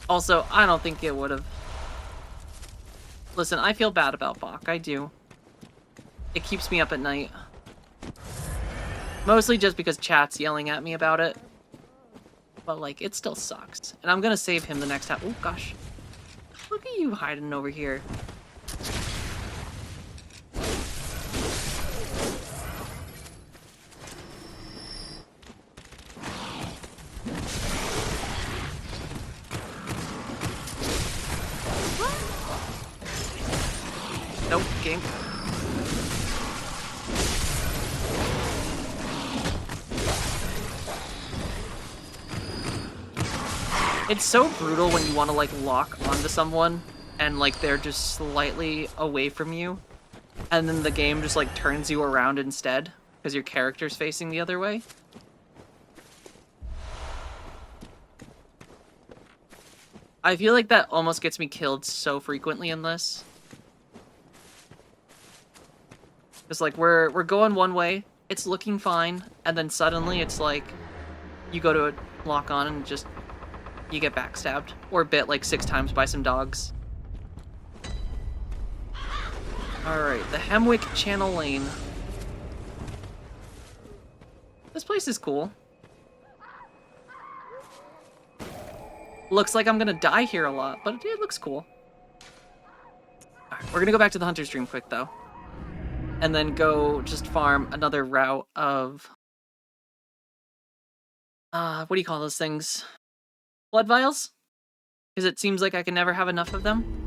Also, I don't think it would have. Listen, I feel bad about Bach. I do. It keeps me up at night. Mostly just because chat's yelling at me about it. But, like, it still sucks. And I'm gonna save him the next time. Oh, gosh. Look at you hiding over here. Nope, game. It's so brutal when you want to, like, lock onto someone and, like, they're just slightly away from you. And then the game just, like, turns you around instead because your character's facing the other way. I feel like that almost gets me killed so frequently in this. It's like we're going one way, it's looking fine, and then suddenly it's like you go to lock on and just you get backstabbed or bit like 6 times by some dogs. Alright, the Hemwick Channel Lane. This place is cool. Looks like I'm gonna die here a lot, but it looks cool. Alright, we're gonna go back to the Hunter's Dream quick, though. And then go just farm another route of... what do you call those things? Blood vials? Because it seems like I can never have enough of them.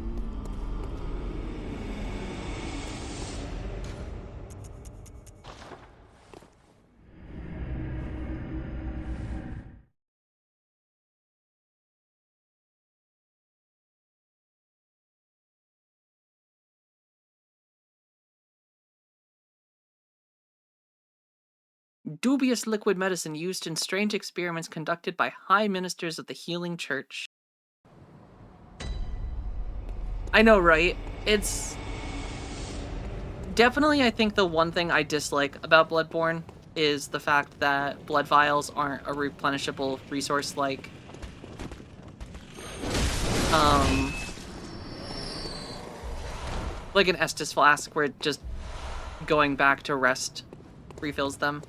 Dubious liquid medicine used in strange experiments conducted by high ministers of the healing church. I know, right? It's... Definitely, I think the one thing I dislike about Bloodborne is the fact that blood vials aren't a replenishable resource like... like an Estus flask, where just going back to rest refills them.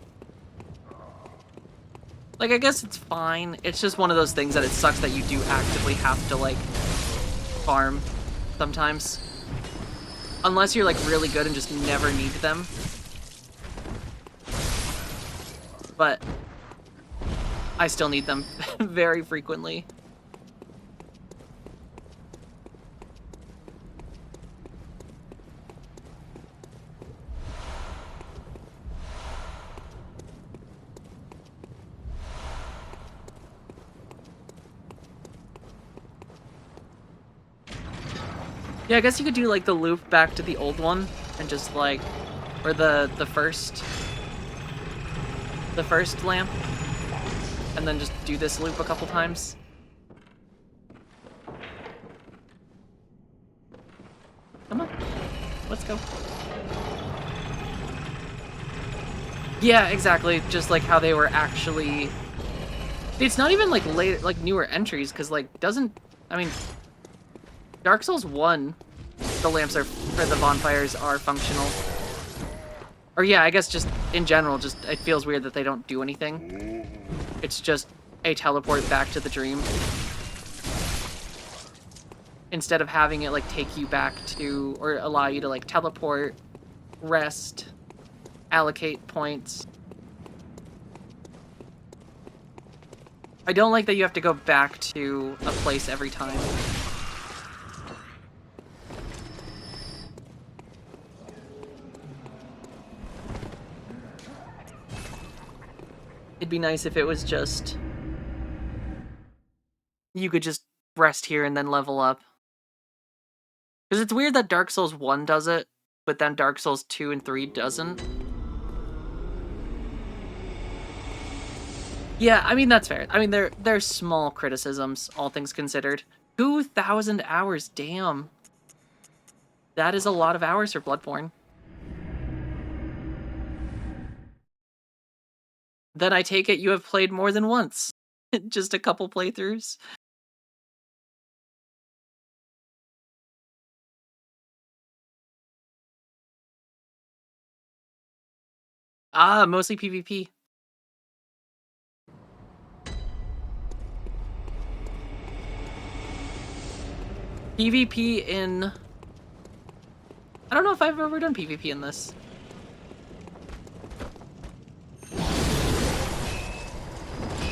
Like, I guess it's fine. It's just one of those things that it sucks that you do actively have to, like, farm sometimes. Unless you're, like, really good and just never need them. But I still need them very frequently. Yeah, I guess you could do, like, the loop back to the old one, and just, like, or the first lamp, and then just do this loop a couple times. Come on, let's go. Yeah, exactly, just like how they were actually... It's not even, like, later, like, newer entries, because, like, I mean... Dark Souls 1, the lamps are, or the bonfires are functional. Or yeah, I guess just in general, just it feels weird that they don't do anything. It's just a teleport back to the dream. Instead of having it like take you back to, or allow you to like teleport, rest, allocate points. I don't like that you have to go back to a place every time. It'd be nice if it was just... You could just rest here and then level up. Because it's weird that Dark Souls 1 does it, but then Dark Souls 2 and 3 doesn't. Yeah, I mean, that's fair. I mean, they're small criticisms, all things considered. 2,000 hours, damn. That is a lot of hours for Bloodborne. Then I take it you have played more than once. Just a couple playthroughs. Ah, mostly PvP. PvP in... I don't know if I've ever done PvP in this.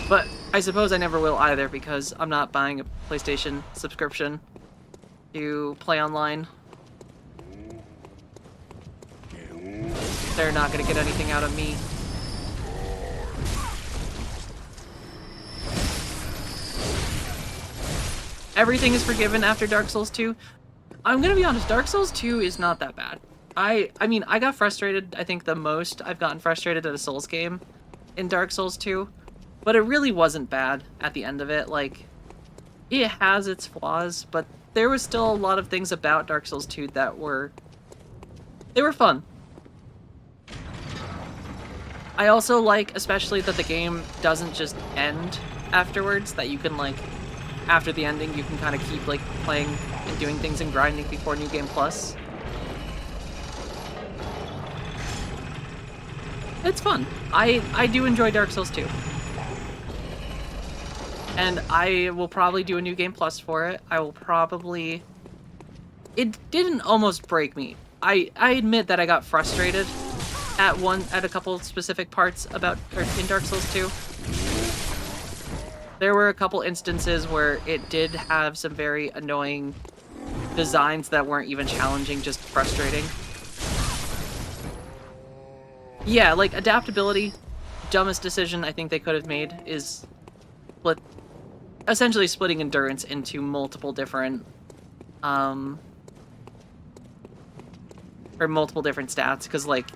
But I suppose I never will either, because I'm not buying a PlayStation subscription to play online. They're not gonna get anything out of me. Everything is forgiven after Dark Souls 2. I'm gonna be honest, Dark Souls 2 is not that bad. I mean, I got frustrated, I think the most I've gotten frustrated at a Souls game in Dark Souls 2. But it really wasn't bad at the end of it. Like, it has its flaws, but there was still a lot of things about Dark Souls 2 that were... They were fun. I also like, especially, that the game doesn't just end afterwards, that you can, like, after the ending, you can kind of keep, like, playing and doing things and grinding before New Game Plus. It's fun. I do enjoy Dark Souls 2. And I will probably do a New Game Plus for it. I will probably... It didn't almost break me. I admit that I got frustrated at a couple specific parts in Dark Souls 2. There were a couple instances where it did have some very annoying designs that weren't even challenging, just frustrating. Yeah, like, adaptability, dumbest decision I think they could have made is essentially splitting endurance into multiple different, or multiple different stats, because, like,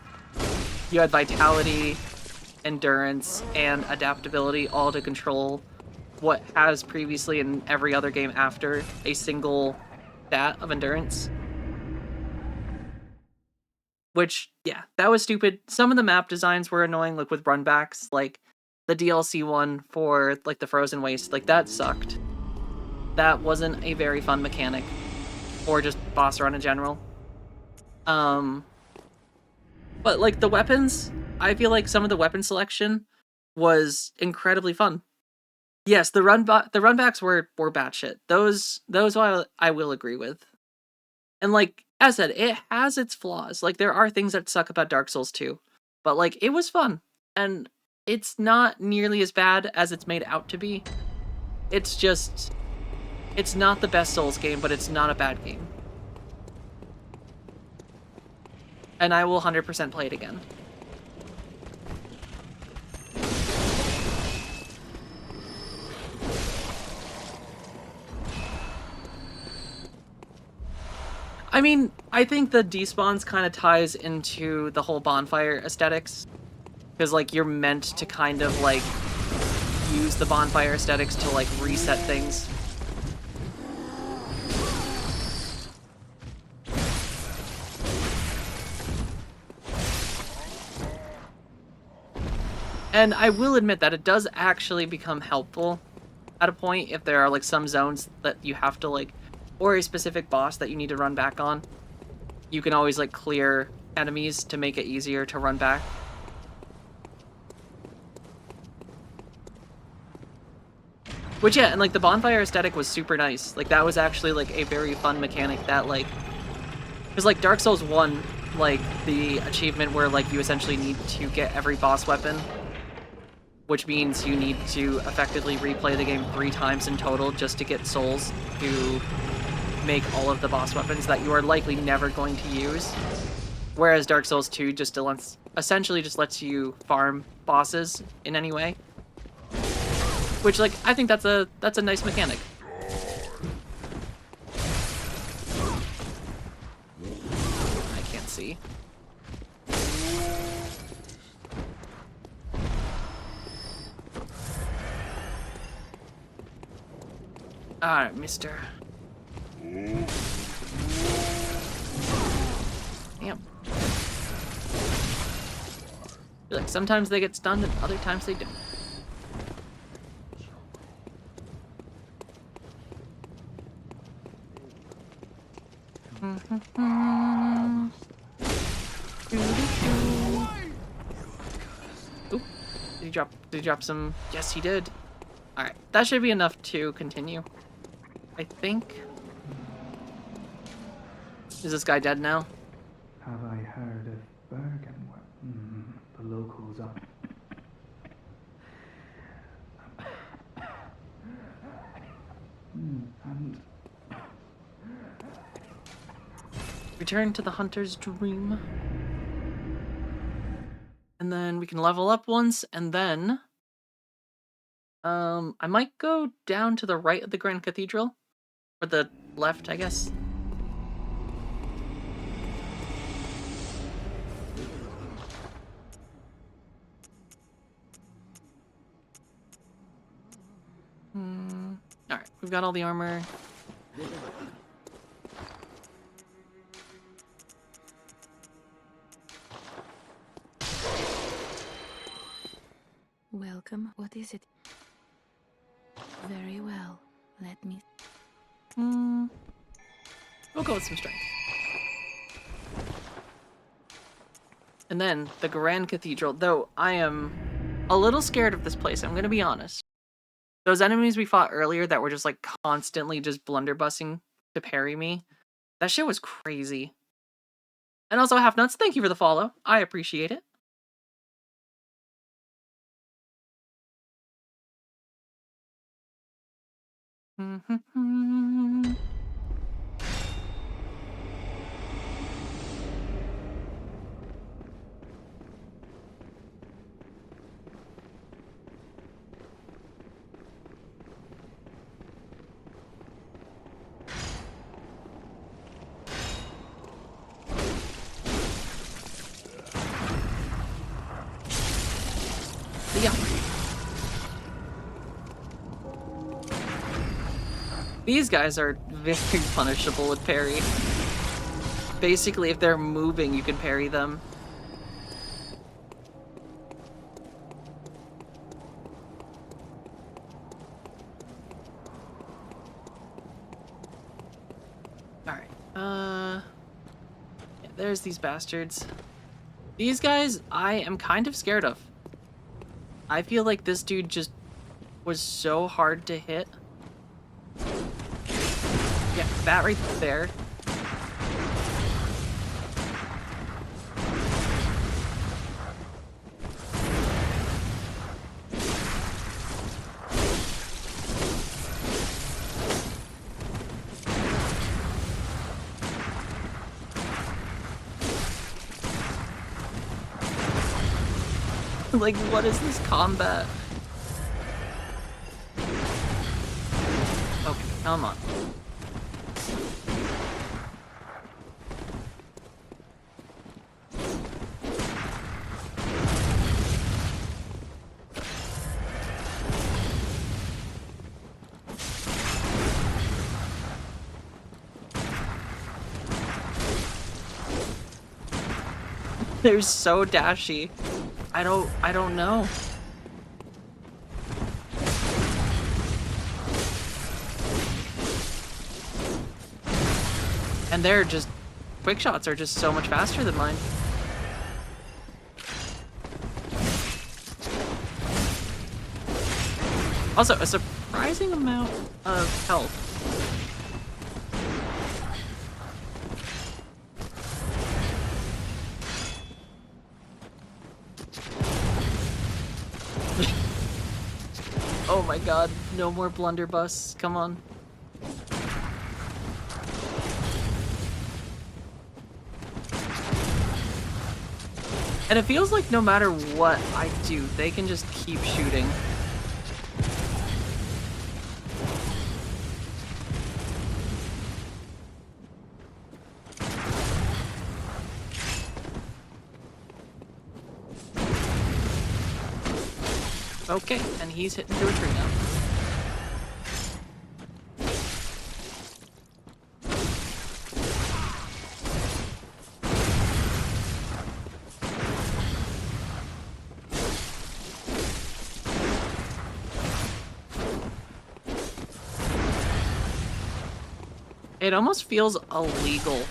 you had vitality, endurance, and adaptability all to control what has previously in every other game after a single stat of endurance. Which, yeah, that was stupid. Some of the map designs were annoying, like with runbacks, like the DLC one for, like, the Frozen Waste, like, that sucked. That wasn't a very fun mechanic. Or just boss run in general. But, like, the weapons, I feel like some of the weapon selection was incredibly fun. Yes, the runbacks were batshit. Those I will agree with. And, like, as I said, it has its flaws. Like, there are things that suck about Dark Souls 2. But, like, it was fun. And it's not nearly as bad as it's made out to be. It's just... It's not the best Souls game, but it's not a bad game. And I will 100% play it again. I mean, I think the despawns kind of ties into the whole bonfire aesthetics. Because, like, you're meant to kind of, like, use the bonfire aesthetics to, like, reset things. And I will admit that it does actually become helpful at a point if there are, like, some zones that you have to, like, or a specific boss that you need to run back on. You can always, like, clear enemies to make it easier to run back. Which, yeah, and, like, the bonfire aesthetic was super nice. Like, that was actually, like, a very fun mechanic that, like... Because, like, Dark Souls 1, like, the achievement where, like, you essentially need to get every boss weapon, which means you need to effectively replay the game 3 times in total just to get souls to make all of the boss weapons that you are likely never going to use. Whereas Dark Souls 2 just essentially just lets you farm bosses in any way. Which, like, I think that's a nice mechanic. I can't see. Alright, mister. Damn. Like, sometimes they get stunned and other times they don't. Ooh. Did he drop some? Yes, he did. Alright, that should be enough to continue. I think. Is this guy dead now? Have I heard of Bergen? The locals are... and... Return to the hunter's dream. And then we can level up once, and then... I might go down to the right of the Grand Cathedral. Or the left, I guess. Alright, we've got all the armor. welcome. What is it? Very well. Let me. We'll go with some strength. And then the Grand Cathedral, though I am a little scared of this place, I'm going to be honest. Those enemies we fought earlier that were just like constantly just blunderbussing to parry me, that shit was crazy. And also, Half Nuts, thank you for the follow. I appreciate it. Yeah. These guys are very punishable with parry. Basically, if they're moving, you can parry them. Alright, yeah, there's these bastards. These guys, I am kind of scared of. I feel like this dude just was so hard to hit. Yeah, that right there. Like, what is this combat? Okay, come on. They're so dashy. I don't know. And they're just quick shots are just so much faster than mine. Also, a surprising amount of health. Oh my god, no more blunderbuss. Come on. And it feels like no matter what I do, they can just keep shooting. Okay, and he's hitting through a tree now. It almost feels illegal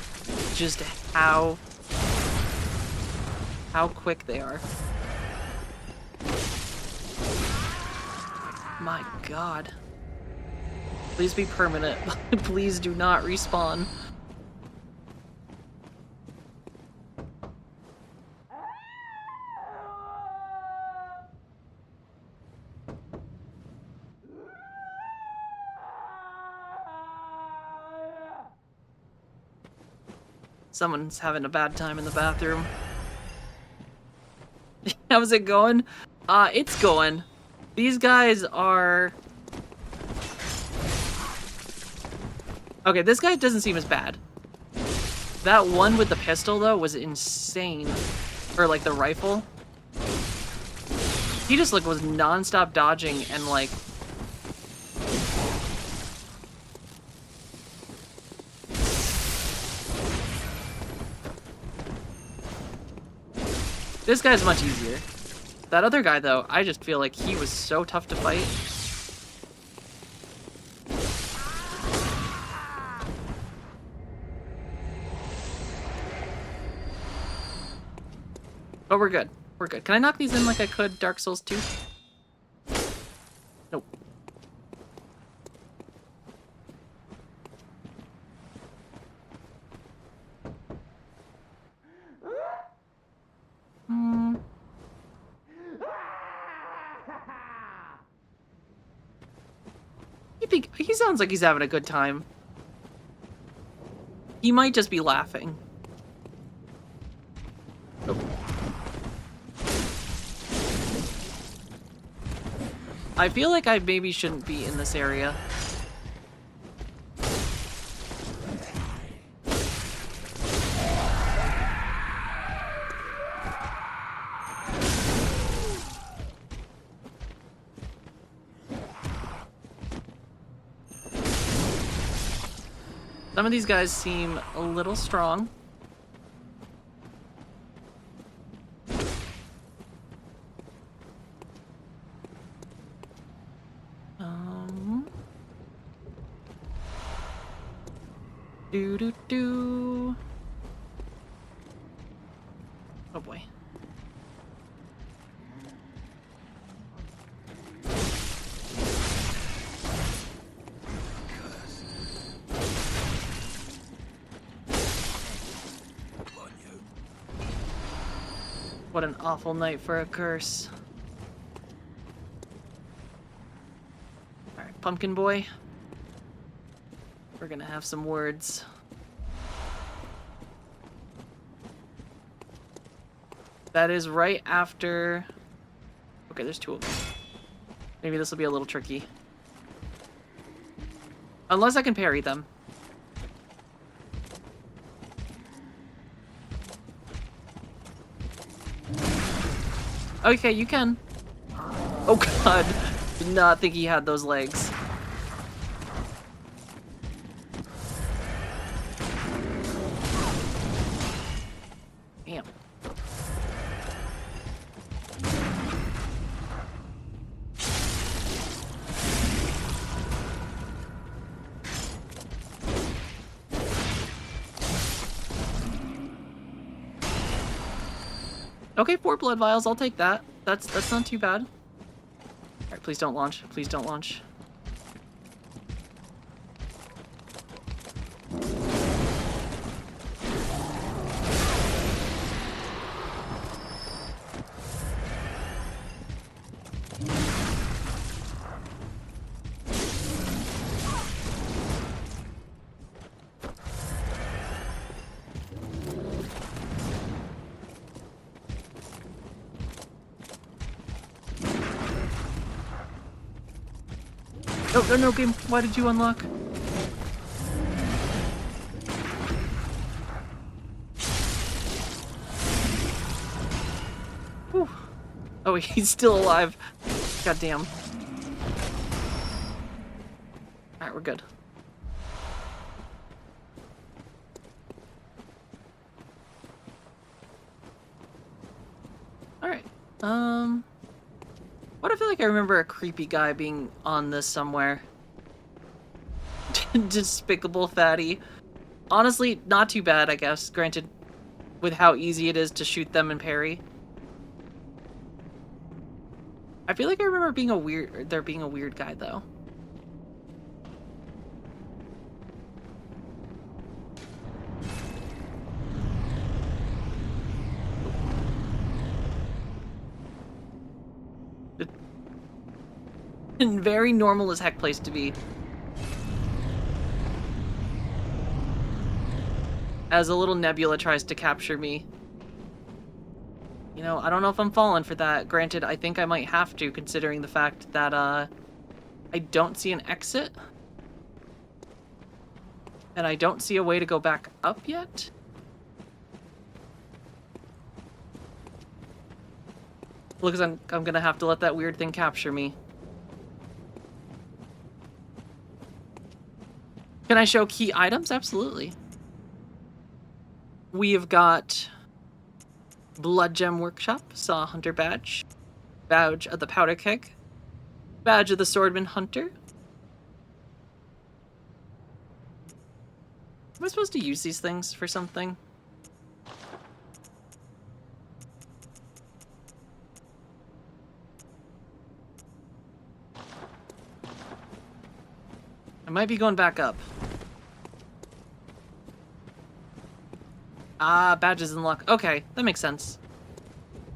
just how quick they are. My god. Please be permanent. Please do not respawn. Someone's having a bad time in the bathroom. How's it going? It's going. These guys are... Okay, this guy doesn't seem as bad. That one with the pistol, though, was insane. Or, like, the rifle. He just, like, was non-stop dodging and, like... This guy's much easier. That other guy, though, I just feel like he was so tough to fight. But we're good. We're good. Can I knock these in like I could Dark Souls 2? Nope. Hmm. He sounds like he's having a good time. He might just be laughing. Oh. I feel like I maybe shouldn't be in this area. Some of these guys seem a little strong. Do. Oh boy. What an awful night for a curse. Alright, Pumpkin Boy. We're gonna have some words. That is right after... Okay, there's two of them. Maybe this will be a little tricky. Unless I can parry them. Okay, you can. Oh god. Did not think he had those legs. Damn. Okay, 4 blood vials, I'll take that. That's not too bad. Alright, please don't launch. Please don't launch. No, game. Why did you unlock? Whew. Oh, he's still alive. God damn. Alright, we're good. Alright. What I feel like I remember a creepy guy being on this somewhere. Despicable fatty. Honestly, not too bad, I guess. Granted, with how easy it is to shoot them and parry. I feel like I remember there being a weird guy though. And very normal as heck place to be. As a little nebula tries to capture me. You know, I don't know if I'm falling for that. Granted, I think I might have to, considering the fact that, I don't see an exit. And I don't see a way to go back up yet. Looks like I'm gonna have to let that weird thing capture me. Can I show key items? Absolutely. We have got Blood Gem Workshop, Saw Hunter Badge, Badge of the Powder Keg. Badge of the Swordman Hunter. Am I supposed to use these things for something? I might be going back up. Ah, badges unlock. Okay, that makes sense.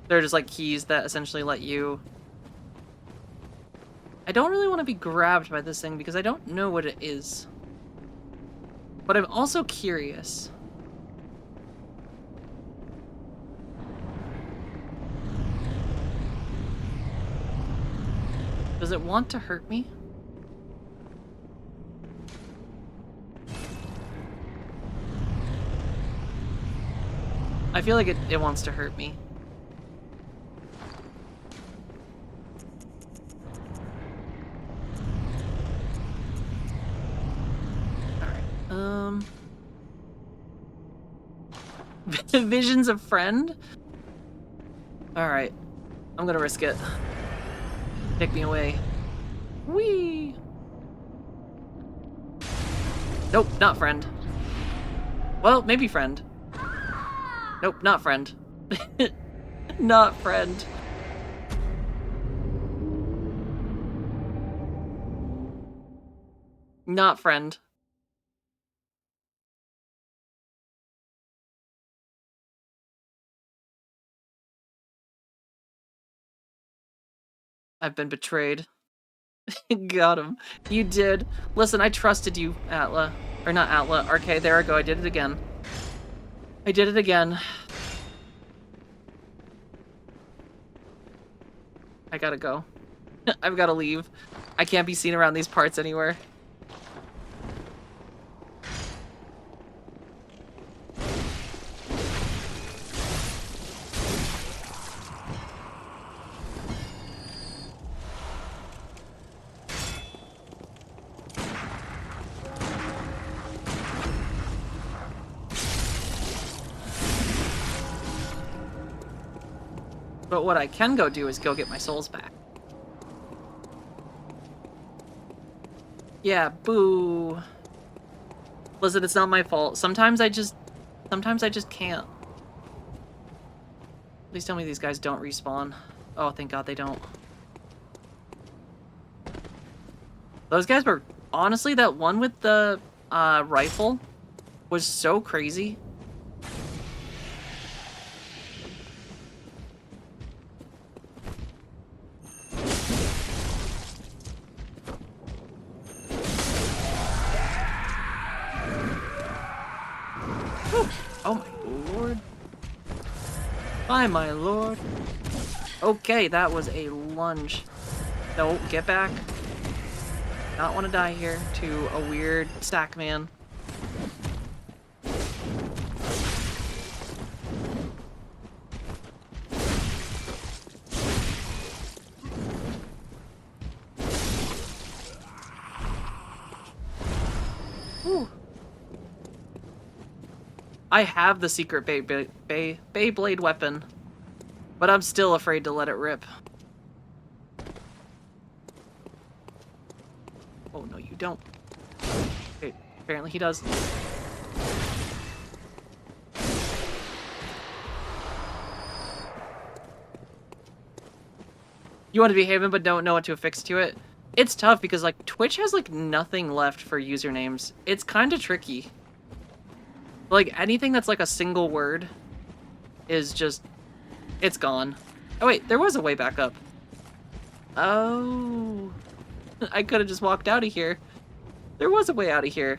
They're just like keys that essentially let you... I don't really want to be grabbed by this thing because I don't know what it is. But I'm also curious. Does it want to hurt me? I feel like it wants to hurt me. Alright, Visions of Friend? Alright. I'm gonna risk it. Take me away. Whee! Nope, not friend. Well, maybe friend. Nope, not friend. Not friend. Not friend. I've been betrayed. Got him. You did. Listen, I trusted you, Atla. Or not Atla. Okay, there I go. I did it again. I did it again. I gotta go. I've gotta leave. I can't be seen around these parts anywhere. But what I can go do is go get my souls back. Yeah, boo. Listen, it's not my fault. Sometimes I just can't. Please tell me these guys don't respawn. Oh, thank God they don't. Those guys were... Honestly, that one with the rifle was so crazy. Oh my lord. Bye, my lord. Okay, that was a lunge. No, get back. Not want to die here to a weird sack man. Whew. I have the secret Beyblade weapon, but I'm still afraid to let it rip. Oh, no, you don't. Okay, apparently he does. You want to be Haven but don't know what to affix to it? It's tough because, like, Twitch has, like, nothing left for usernames. It's kind of tricky. Like, anything that's, like, a single word is just... It's gone. Oh, wait, there was a way back up. Oh... I could have just walked out of here. There was a way out of here.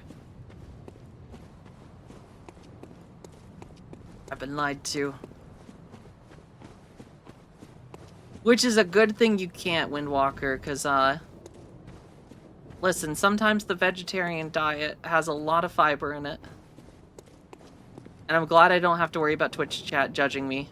I've been lied to. Which is a good thing you can't, Windwalker, because, listen, sometimes the vegetarian diet has a lot of fiber in it. And I'm glad I don't have to worry about Twitch chat judging me.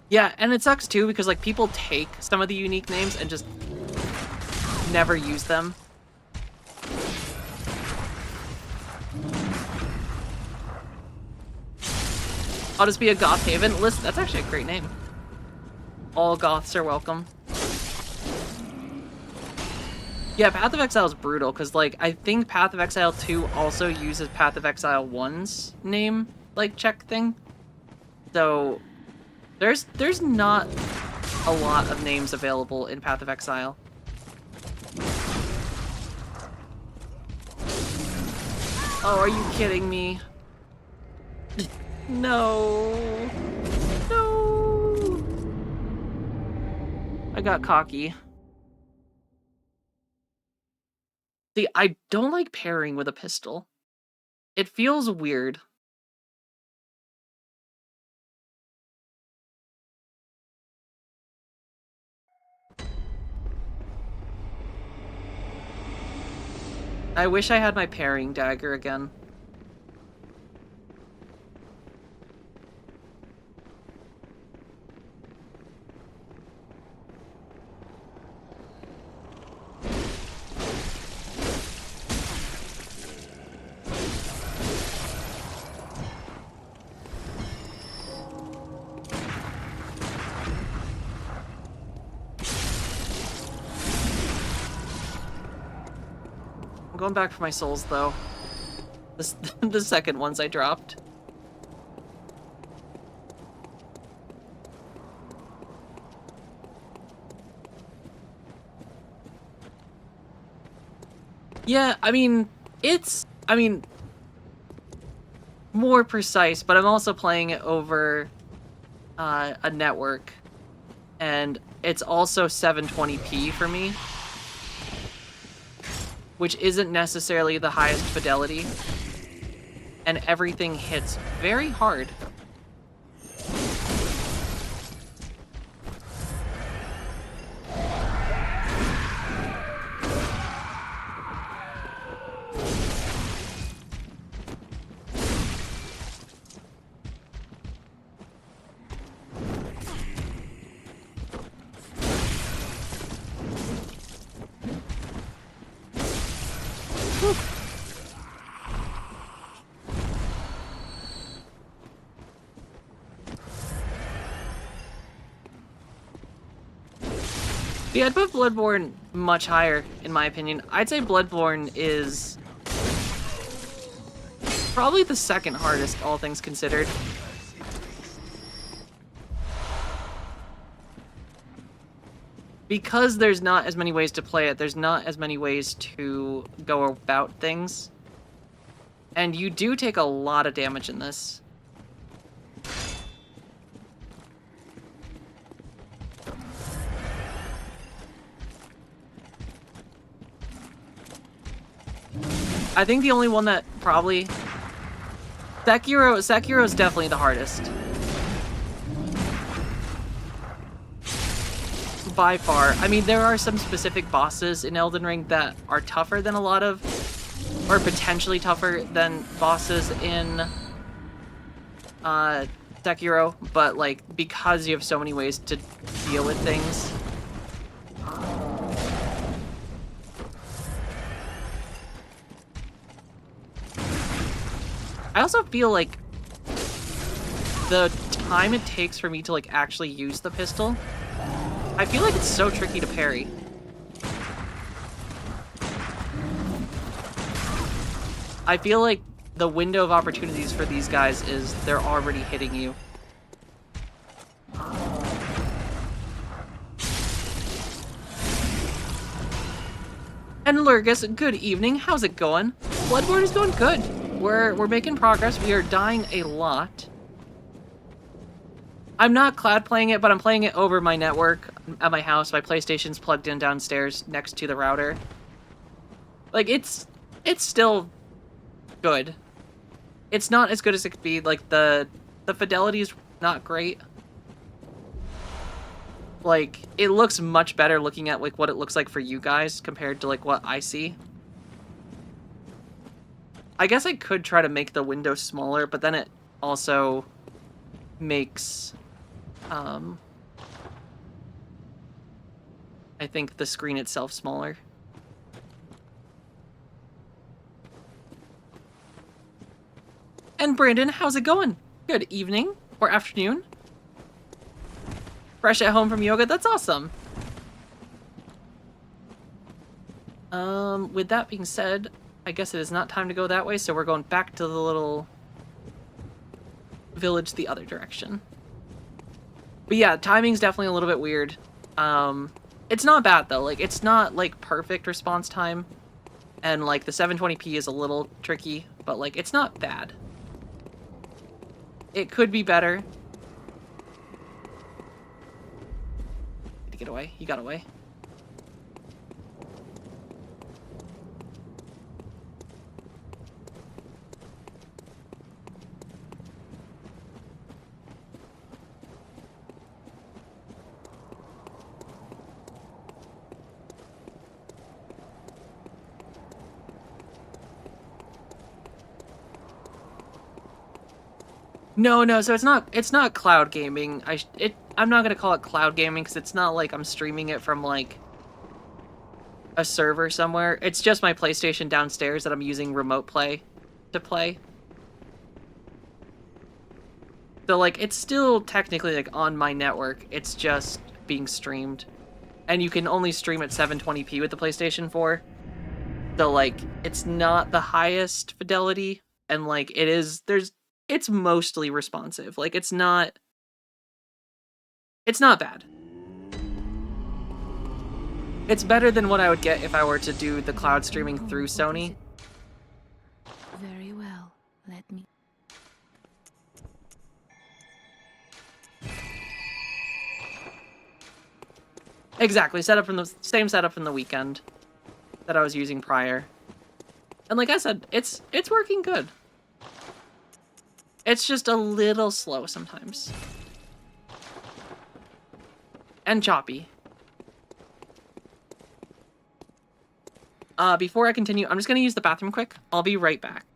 Yeah, and it sucks too because like people take some of the unique names and just never used them. I'll just be a goth haven. Listen, that's actually a great name. All goths are welcome. Yeah, Path of Exile is brutal, because, like, I think Path of Exile 2 also uses Path of Exile 1's name, like, check thing. So, there's not a lot of names available in Path of Exile. Oh, are you kidding me? No. No. I got cocky. See, I don't like pairing with a pistol. It feels weird. I wish I had my pairing dagger again. I'm going back for my souls, though. The second ones I dropped. Yeah, I mean, more precise, but I'm also playing it over a network, and it's also 720p for me, which isn't necessarily the highest fidelity, and everything hits very hard. Yeah, I'd put Bloodborne much higher, in my opinion. I'd say Bloodborne is probably the second hardest, all things considered. Because there's not as many ways to play it, there's not as many ways to go about things. And you do take a lot of damage in this. I think the only one that probably... Sekiro's definitely the hardest. By far. I mean, there are some specific bosses in Elden Ring that are tougher than a lot of... or potentially tougher than bosses in... Sekiro, but, like, because you have so many ways to deal with things... I also feel like the time it takes for me to, like, actually use the pistol, I feel like it's so tricky to parry. I feel like the window of opportunities for these guys is they're already hitting you. And Lurgus, good evening. How's it going? Bloodborne is going good. We're making progress. We are dying a lot. I'm not cloud playing it, but I'm playing it over my network at my house. My PlayStation's plugged in downstairs next to the router. Like, it's still good. It's not as good as it could be. Like, the fidelity is not great. Like, it looks much better looking at, like, what it looks like for you guys compared to, like, what I see. I guess I could try to make the window smaller, but then it also makes, I think the screen itself smaller. And Brandon, how's it going? Good evening or afternoon. Fresh at home from yoga? That's awesome. With that being said, I guess it is not time to go that way, so we're going back to the little village the other direction. But yeah, timing's definitely a little bit weird. It's not bad though. Like, it's not like perfect response time. And like the 720p is a little tricky, but like it's not bad. It could be better. Need to get away. You got away. No, so it's not cloud gaming. I'm not gonna call it cloud gaming because it's not like I'm streaming it from like a server somewhere. It's just my PlayStation downstairs that I'm using remote play to play. So like it's still technically like on my network. It's just being streamed. And you can only stream at 720p with the PlayStation 4. So like it's not the highest fidelity and like it's mostly responsive. Like it's not bad. It's better than what I would get if I were to do the cloud streaming through Sony. Very well. Let me. Exactly, same setup from the weekend that I was using prior. And like I said, it's working good. It's just a little slow sometimes. And choppy. Before I continue, I'm just gonna use the bathroom quick. I'll be right back.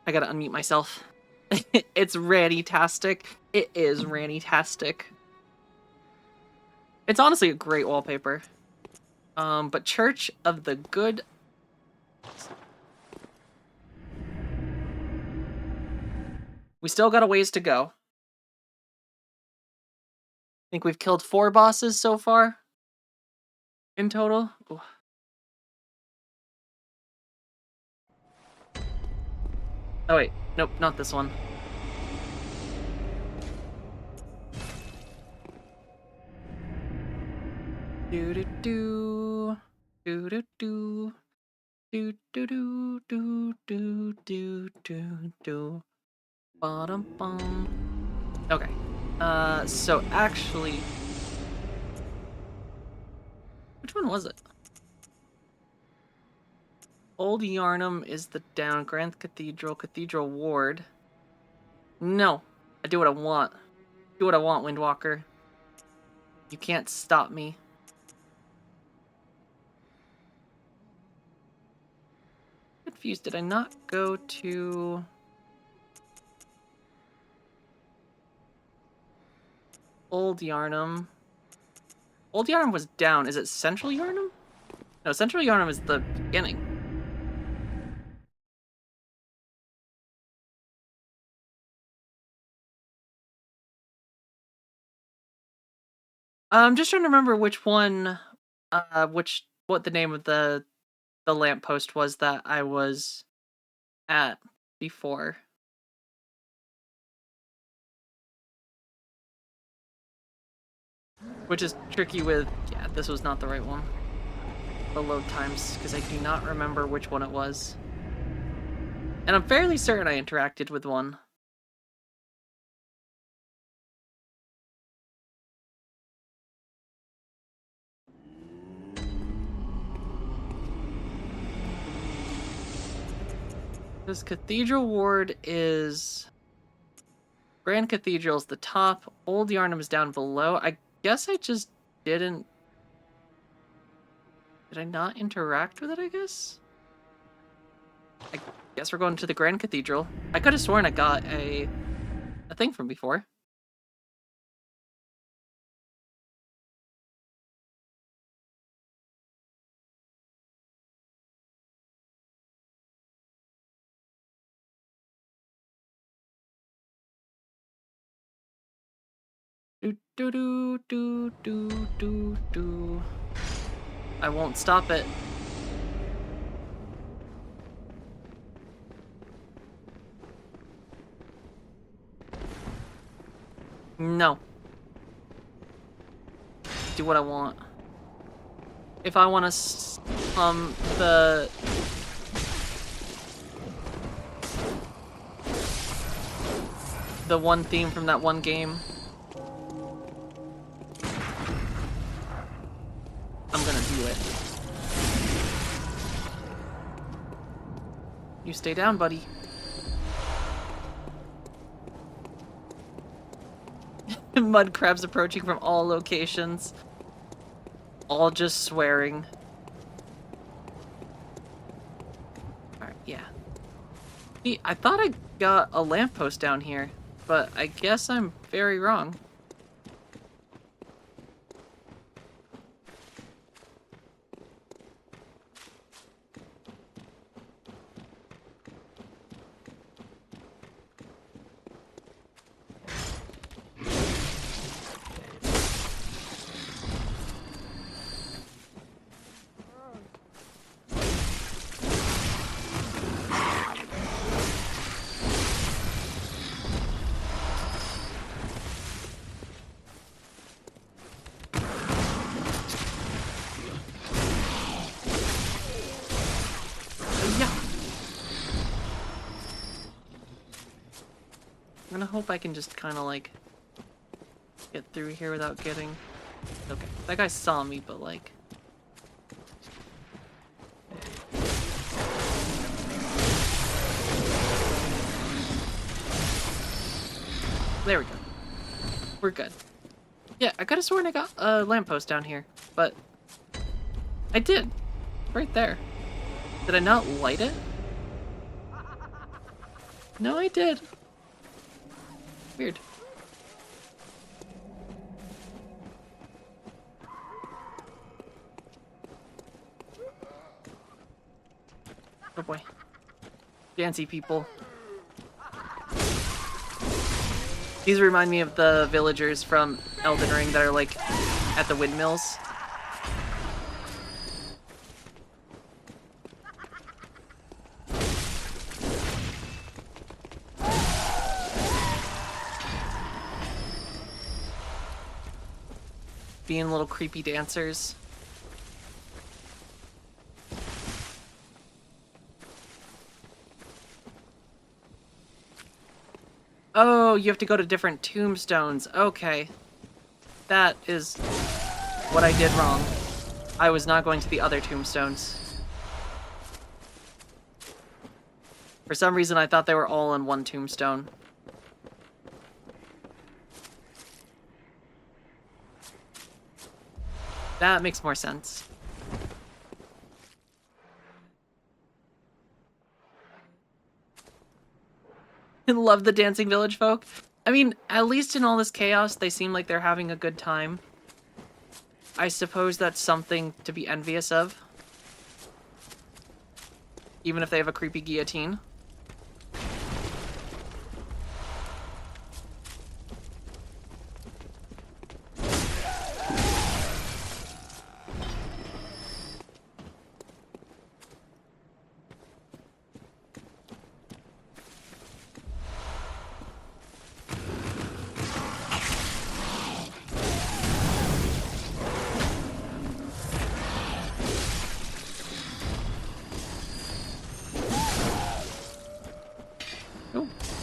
I gotta unmute myself. It's Ranny-tastic. It is Ranny-tastic. It's honestly a great wallpaper. But Church of the Good... We still got a ways to go. I think we've killed 4 bosses so far. In total. Ooh. Oh wait, nope, not this one. Do do do do do do do do do do do do do do bottom bum. Okay. So actually, which one was it? Old Yarnum is the down. Grand Cathedral, Cathedral Ward. No, I do what I want. Do what I want, Windwalker. You can't stop me. Confused. Did I not go to... Old Yarnum? Old Yarnum was down. Is it Central Yarnum? No, Central Yarnum is the beginning. I'm just trying to remember which one, what the name of the lamppost was that I was at before. Which is tricky with, yeah, this was not the right one. The load times, because I do not remember which one it was. And I'm fairly certain I interacted with one. This Cathedral Ward is... Grand Cathedral's the top, Old Yarnum's down below. I guess I just didn't... Did I not interact with it, I guess? I guess we're going to the Grand Cathedral. I could have sworn I got a thing from before. Do do do do do do do. I won't stop it. No. Do what I want. If I want to the one theme from that one game, I'm gonna do it. You stay down, buddy. Mud crabs approaching from all locations. All just swearing. Alright, yeah. See, I thought I got a lamppost down here, but I guess I'm very wrong. I'm gonna hope I can just kind of like get through here without getting... Okay, that guy saw me, but like... There we go. We're good. Yeah, I could have sworn I got a lamppost down here, but I did. Right there. Did I not light it? No, I did. Weird. Oh boy. Fancy people. These remind me of the villagers from Elden Ring that are like at the windmills. Being little creepy dancers. Oh, you have to go to different tombstones. Okay. That is what I did wrong. I was not going to the other tombstones. For some reason, I thought they were all in one tombstone. That makes more sense. Love the dancing village folk. I mean, at least in all this chaos, they seem like they're having a good time. I suppose that's something to be envious of. Even if they have a creepy guillotine.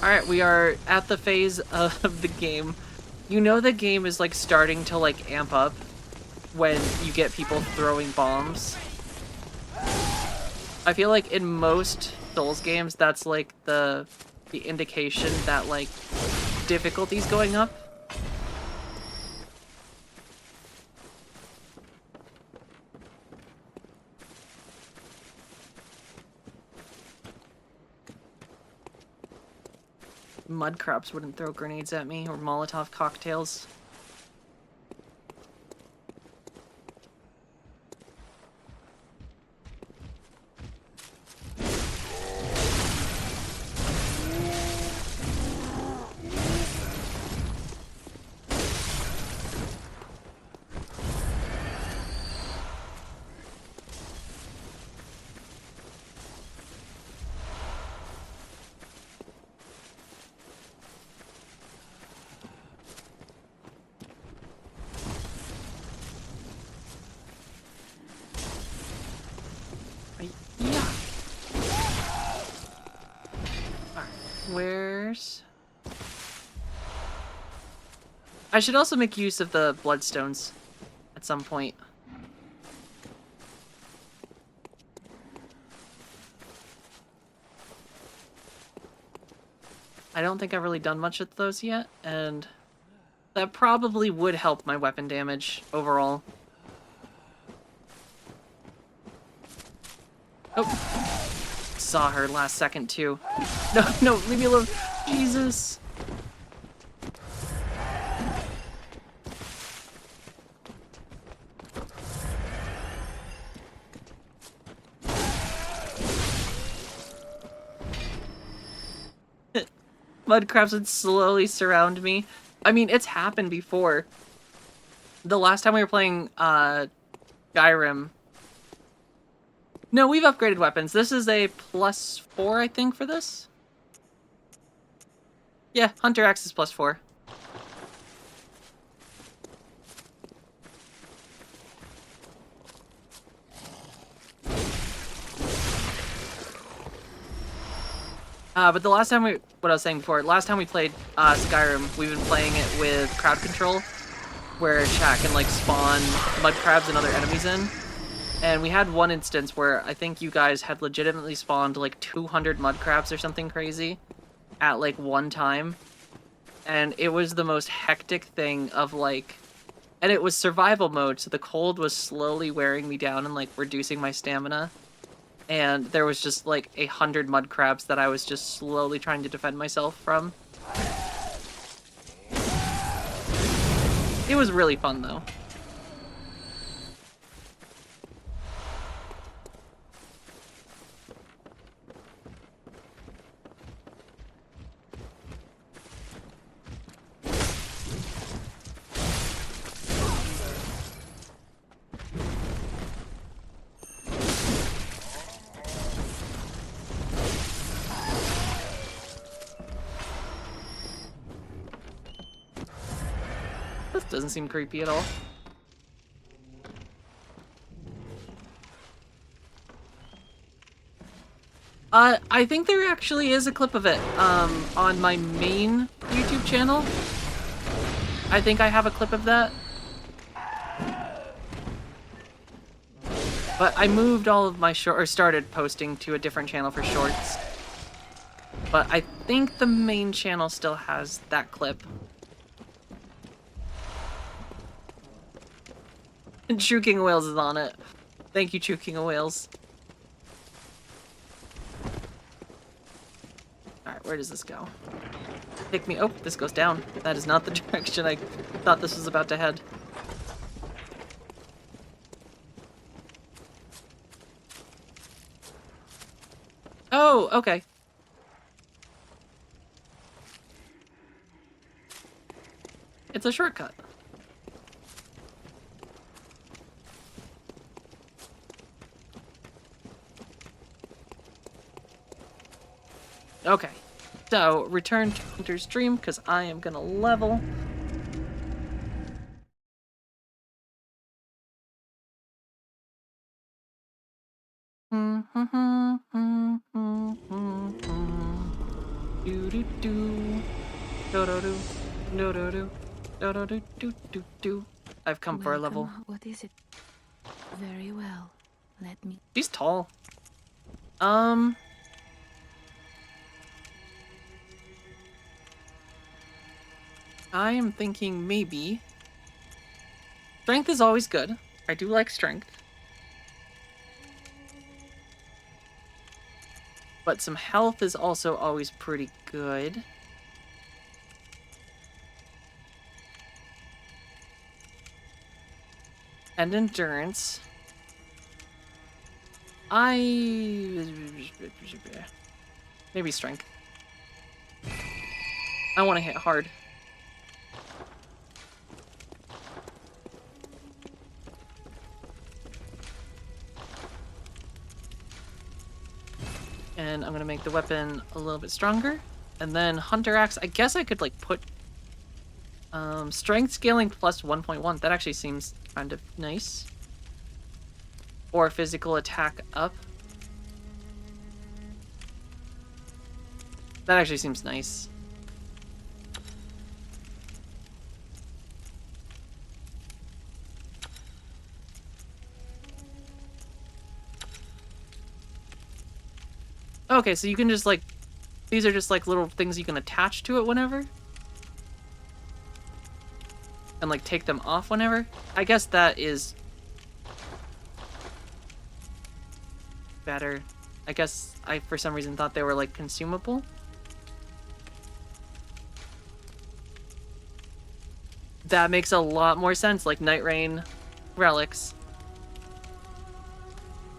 Alright, we are at the phase of the game. You know the game is like starting to like amp up when you get people throwing bombs. I feel like in most Souls games that's like the indication that like difficulty's going up. Mud crabs wouldn't throw grenades at me, or Molotov cocktails. Where's... I should also make use of the bloodstones at some point. I don't think I've really done much with those yet, and that probably would help my weapon damage overall. Oh! Saw her last second too. No, no, leave me alone. Jesus. Mud crabs would slowly surround me. I mean, it's happened before. The last time we were playing Skyrim. No, we've upgraded weapons. This is a +4, I think, for this. Yeah, Hunter Axe is +4. But the last time what I was saying before, last time we played Skyrim, we've been playing it with crowd control, where chat can like spawn mud crabs and other enemies in. And we had one instance where I think you guys had legitimately spawned like 200 mud crabs or something crazy at like one time. And it was the most hectic thing of like... And it was survival mode, so the cold was slowly wearing me down and like reducing my stamina. and there was just like 100 mud crabs that I was just slowly trying to defend myself from. It was really fun though. This doesn't seem creepy at all. I think there actually is a clip of it, on my main YouTube channel. I think I have a clip of that. But I moved all of my or started posting to a different channel for shorts. But I think the main channel still has that clip. And True King of Wales is on it. Thank you, True King of Wales. Alright, where does this go? Take me. Oh, this goes down. That is not the direction I thought this was about to head. Oh, okay. It's a shortcut. Okay. So, return to Hunter's Dream, because I am gonna level. I've come for a level. What is it? Very well. Let me. She's tall. I am thinking maybe... Strength is always good. I do like strength. But some health is also always pretty good. And endurance. Maybe strength. I want to hit hard. And I'm gonna make the weapon a little bit stronger. And then Hunter Axe, I guess I could like put strength scaling plus 1.1. That actually seems kind of nice. Or physical attack up. That actually seems nice. Okay, so you can just like, these are just like little things you can attach to it whenever. And like take them off whenever. I guess that is better. I guess I for some reason thought they were like consumable. That makes a lot more sense, like Night Rain relics.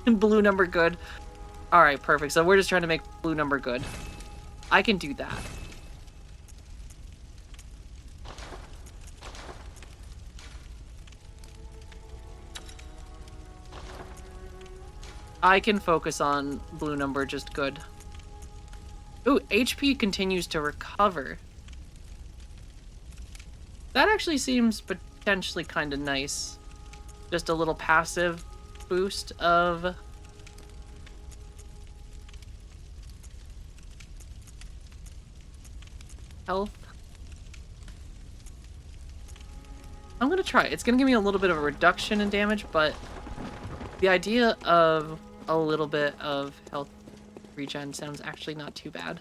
And blue number good. Alright, perfect. So we're just trying to make blue number good. I can do that. I can focus on blue number just good. Ooh, HP continues to recover. That actually seems potentially kind of nice. Just a little passive boost of... health. I'm gonna try it. It's gonna give me a little bit of a reduction in damage, but the idea of a little bit of health regen sounds actually not too bad.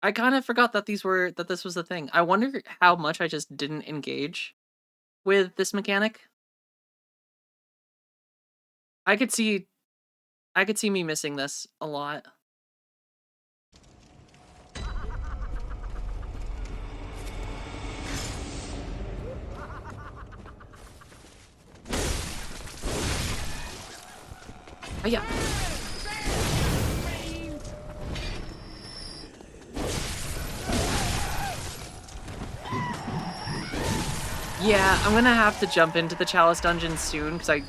I kind of forgot that this was a thing. I wonder how much I just didn't engage with this mechanic. I could see me missing this a lot. Oh, yeah. Yeah, I'm gonna have to jump into the Chalice dungeon soon, because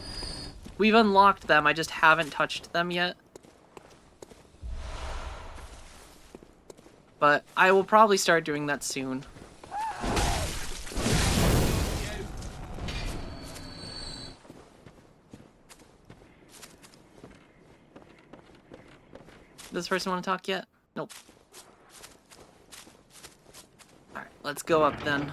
we've unlocked them, I just haven't touched them yet. But I will probably start doing that soon. Does this person want to talk yet? Nope. Alright, let's go up then.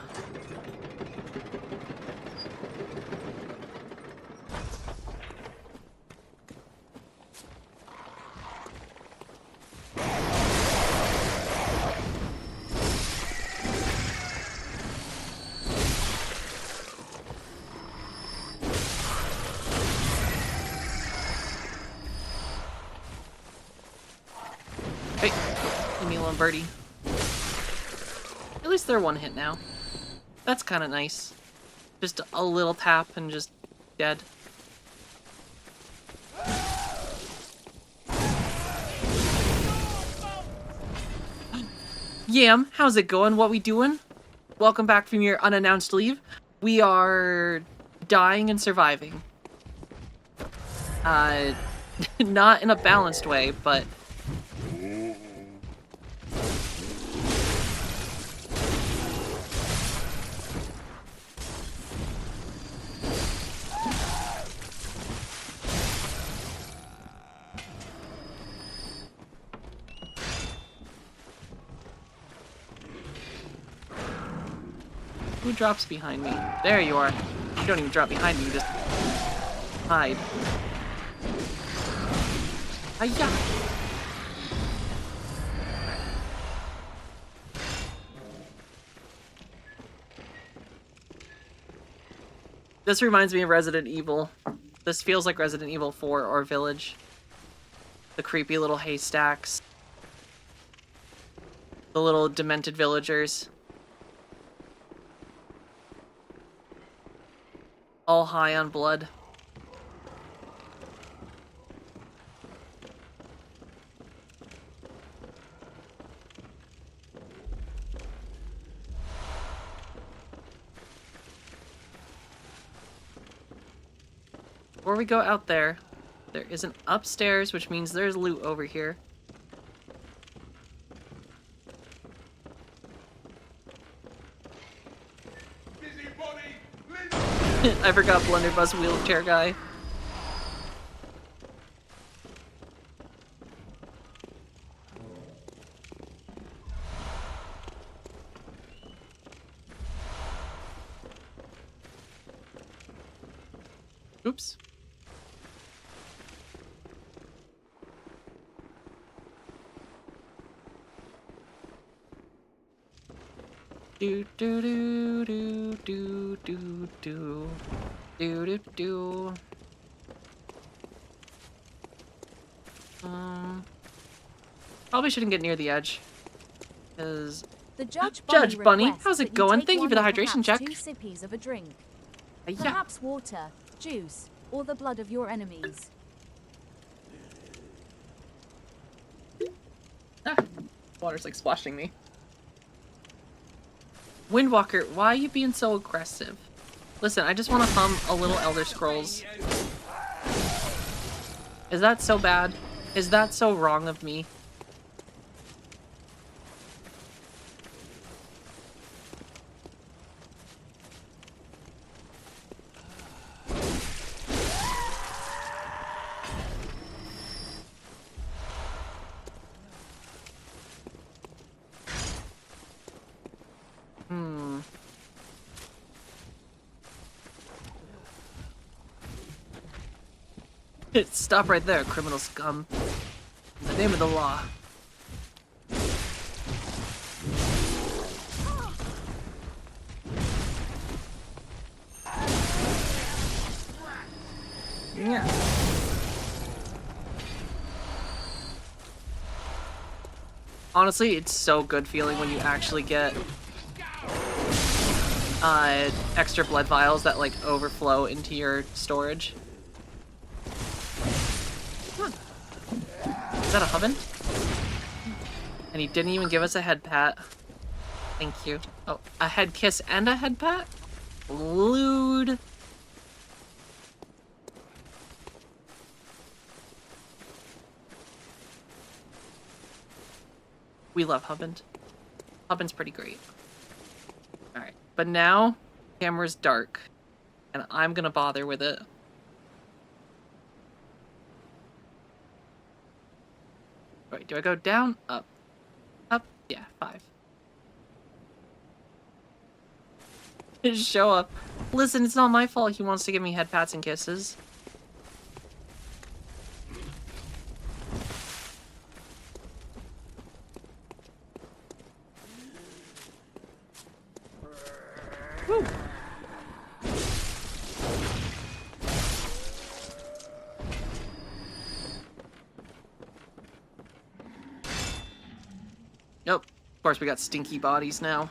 Hey, leave me alone, birdie. At least they're one hit now. That's kind of nice. Just a little tap and just dead. Yam, how's it going? What we doing? Welcome back from your unannounced leave. We are dying and surviving. Not in a balanced way, but... Who drops behind me? There you are. You don't even drop behind me, you just hide. Hiya! This reminds me of Resident Evil. This feels like Resident Evil 4 or Village. The creepy little haystacks. The little demented villagers. All high on blood. Before we go out there, there is an upstairs, which means there's loot over here. I forgot Blunderbuss wheelchair guy. Oops. Do do do do do do do do do do. Probably shouldn't get near the edge, because The Judge Bunny, how's it going? Thank you for the hydration check. 2 sippies of a drink. Yeah. Perhaps water, juice, or the blood of your enemies. Ah, water's like splashing me. Windwalker, why are you being so aggressive? Listen, I just want to hum a little Elder Scrolls. Is that so bad? Is that so wrong of me? Stop right there, criminal scum. In the name of the law. Yeah. Honestly, it's so good feeling when you actually get extra blood vials that like overflow into your storage. Come on. Is that a hubbin? And he didn't even give us a head pat. Thank you. Oh, a head kiss and a head pat? Lewd. We love Hubbin. Hubbin's pretty great. Alright, but now, camera's dark. And I'm gonna bother with it. Wait, do I go down? Up. Up? Yeah, 5. Just show up. Listen, it's not my fault he wants to give me head pats and kisses. Woo. Nope. Of course, we got stinky bodies now.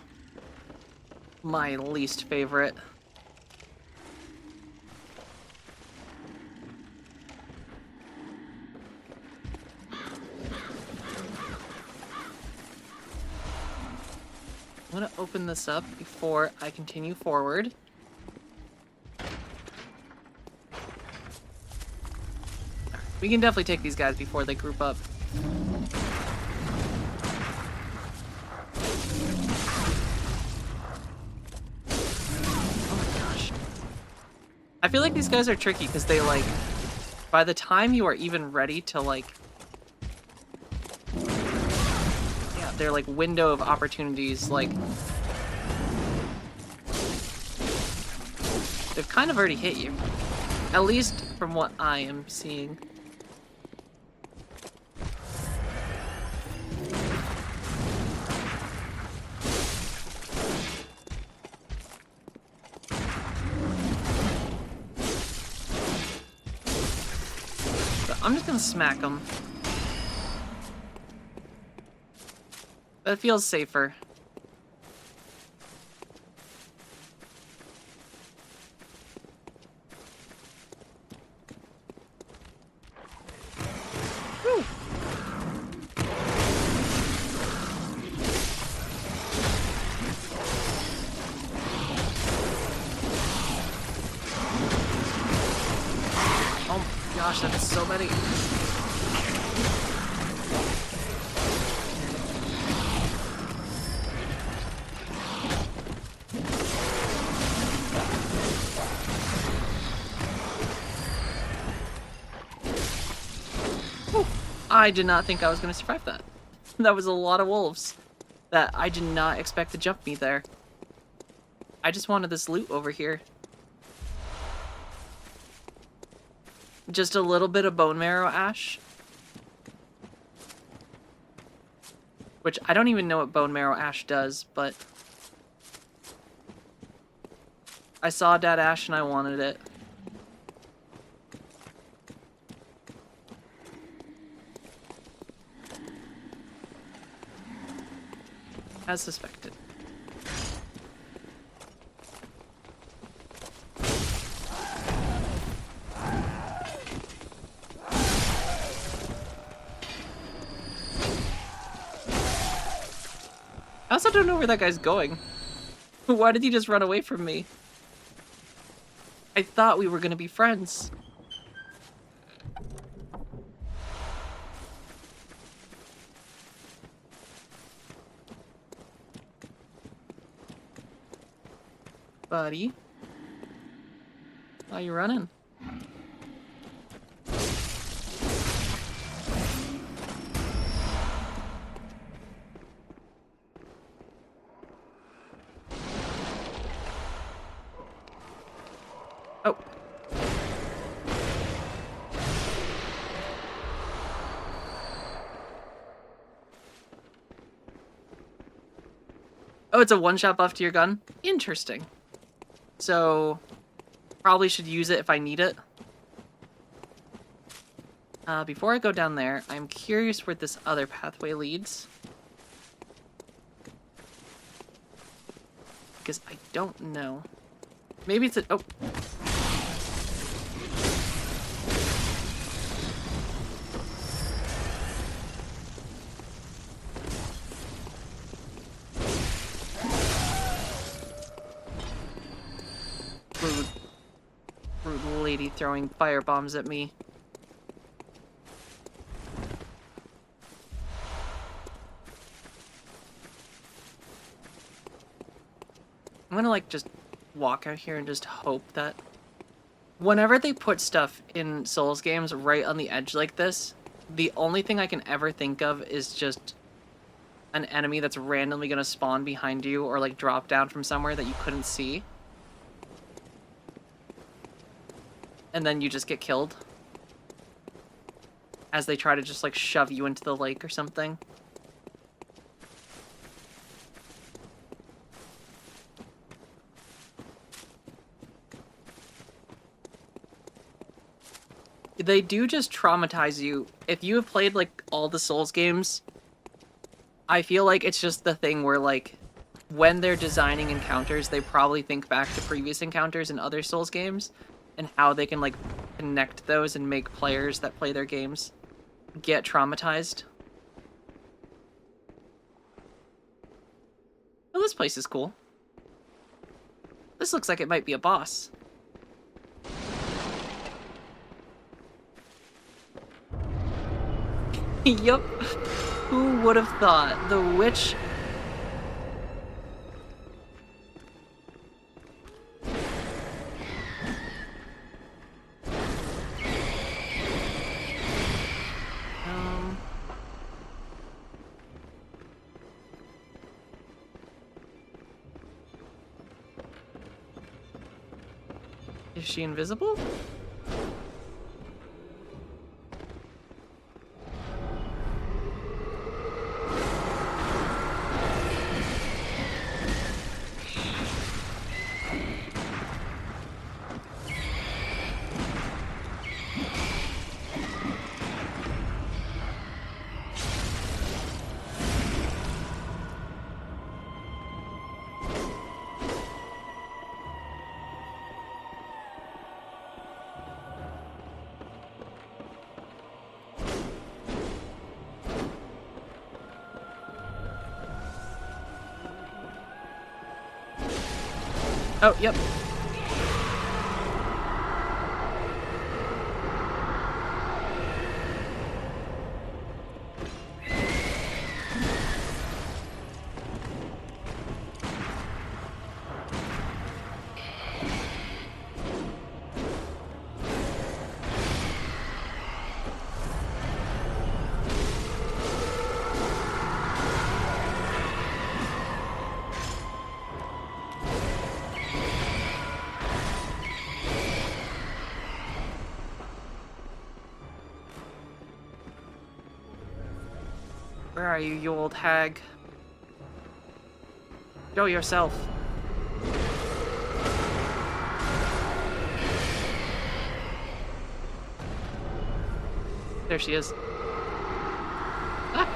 My least favorite. I'm gonna open this up before I continue forward. We can definitely take these guys before they group up. Oh my gosh. I feel like these guys are tricky because they like, by the time you are even ready to like, yeah, they're like window of opportunities, like, they've kind of already hit you. At least from what I am seeing. I'm just gonna smack them. That feels safer. Woo. Oh my gosh, that is so many. I did not think I was going to survive that. That was a lot of wolves that I did not expect to jump me there. I just wanted this loot over here. Just a little bit of bone marrow ash. Which I don't even know what bone marrow ash does, but I saw that ash and I wanted it. As suspected. I also don't know where that guy's going. Why did he just run away from me? I thought we were gonna be friends. Buddy. Why are you running? Oh. Oh, it's a one-shot buff to your gun? Interesting. So, probably should use it if I need it. Before I go down there, I'm curious where this other pathway leads. Because I don't know. Maybe it's a... Oh. Rude. Rude lady throwing fire bombs at me. I'm gonna, like, just walk out here and just hope that whenever they put stuff in Souls games right on the edge like this, the only thing I can ever think of is just an enemy that's randomly gonna spawn behind you or, like, drop down from somewhere that you couldn't see. And then you just get killed. As they try to just, like, shove you into the lake or something. They do just traumatize you. If you have played, like, all the Souls games, I feel like it's just the thing where, like, when they're designing encounters, they probably think back to previous encounters in other Souls games and how they can, like, connect those and make players that play their games get traumatized. Oh, this place is cool. This looks like it might be a boss. Yup. Who would have thought? The witch... Is she invisible? Oh, yep. Where are you, you old hag? Show yourself. There she is. Ah!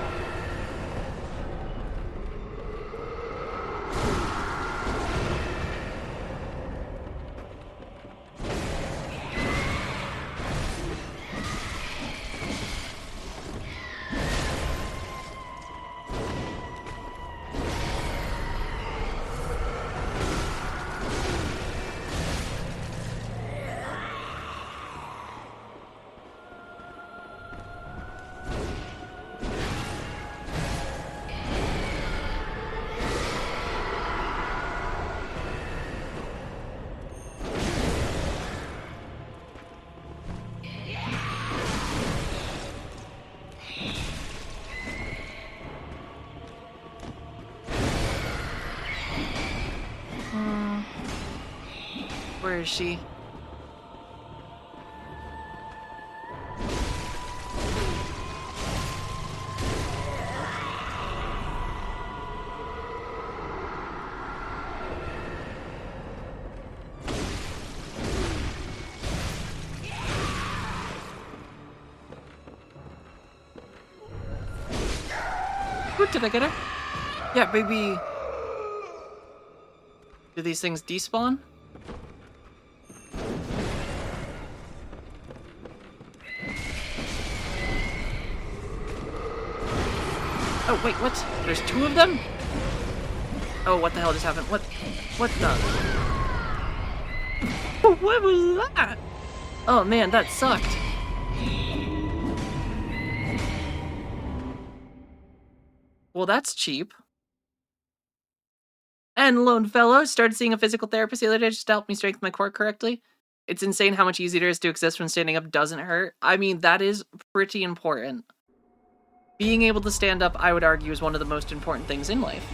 Where is she? Ooh, did I get her? Yeah, baby. Do these things despawn? Oh, wait, what? There's 2 of them? Oh, what the hell just happened? What the? What was that? Oh man, that sucked. Well, that's cheap. And Lone Fellow started seeing a physical therapist the other day just to help me strengthen my core correctly. It's insane how much easier it is to exist when standing up doesn't hurt. I mean, that is pretty important. Being able to stand up, I would argue, is one of the most important things in life.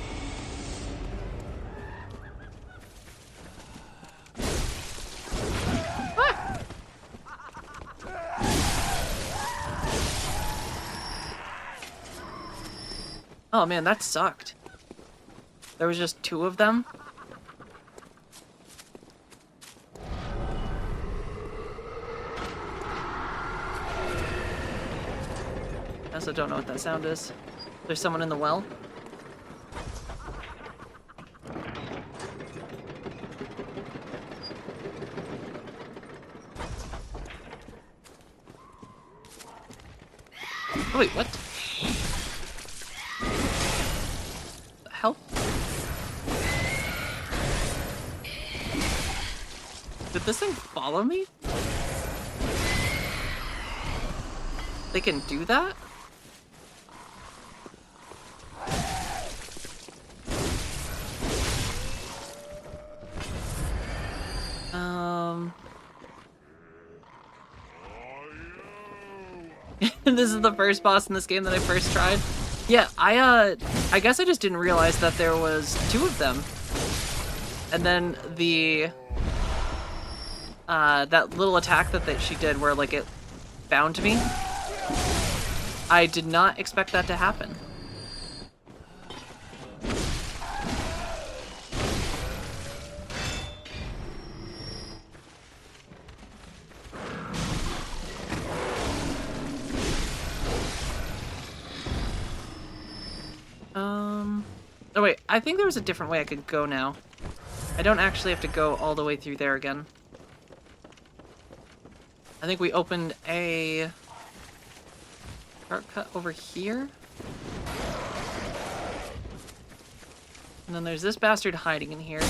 Ah! Oh man, that sucked. There was just 2 of them. I also don't know what that sound is. There's someone in the well. Oh, wait, what? The hell? Did this thing follow me? They can do that? This is the first boss in this game that I first tried. Yeah, I guess I just didn't realize that there was 2 of them. And then the that little attack that she did where like it bound me. I did not expect that to happen. Oh wait, I think there was a different way I could go now. I don't actually have to go all the way through there again. I think we opened a shortcut over here. And then there's this bastard hiding in here.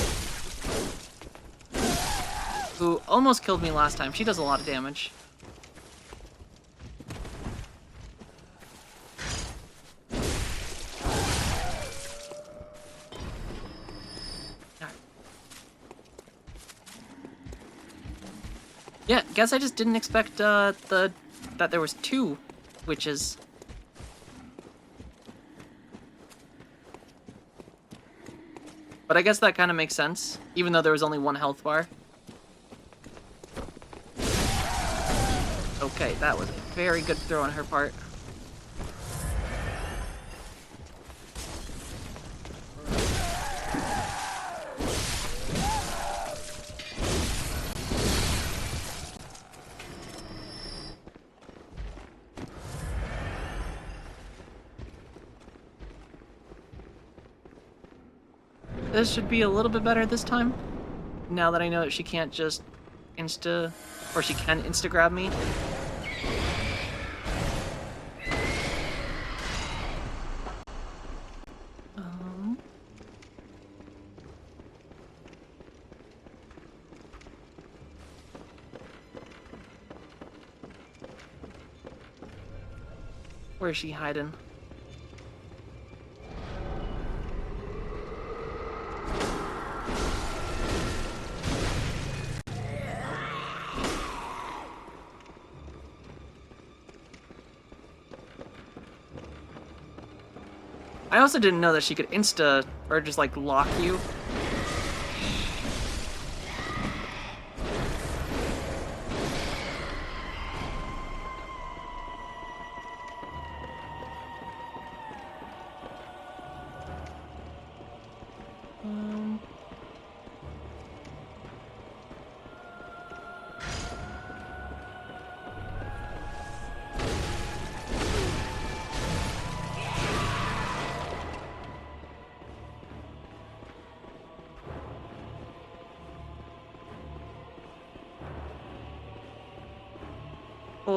Who almost killed me last time. She does a lot of damage. Yeah, guess I just didn't expect that there was 2 witches. But I guess that kind of makes sense, even though there was only 1 health bar. Okay, that was a very good throw on her part. This should be a little bit better this time. Now that I know that she can't just or she can insta-grab me. Where is she hiding? I also didn't know that she could insta or just like lock you.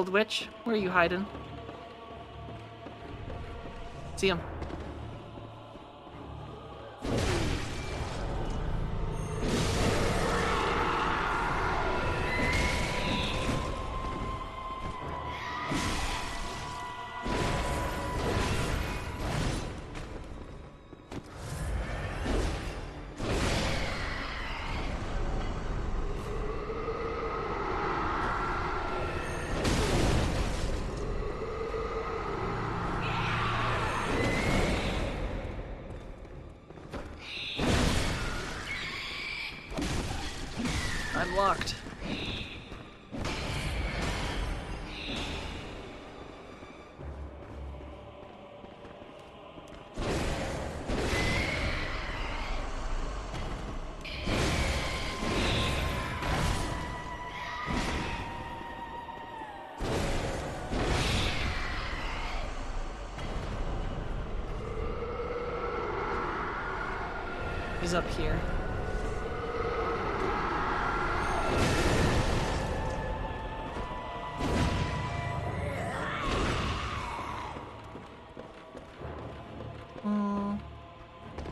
old witch. Where are you hiding? See him. I'm locked. He's up here.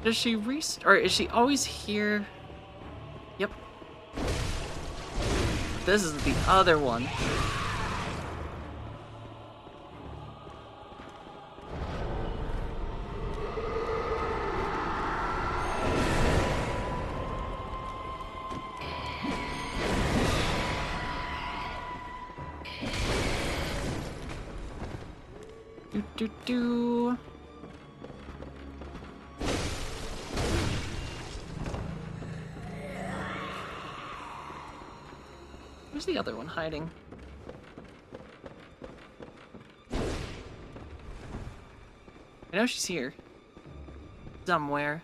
Does she or is she always here? Yep. This is the other one. Do. Where's the other one hiding? I know she's here. Somewhere.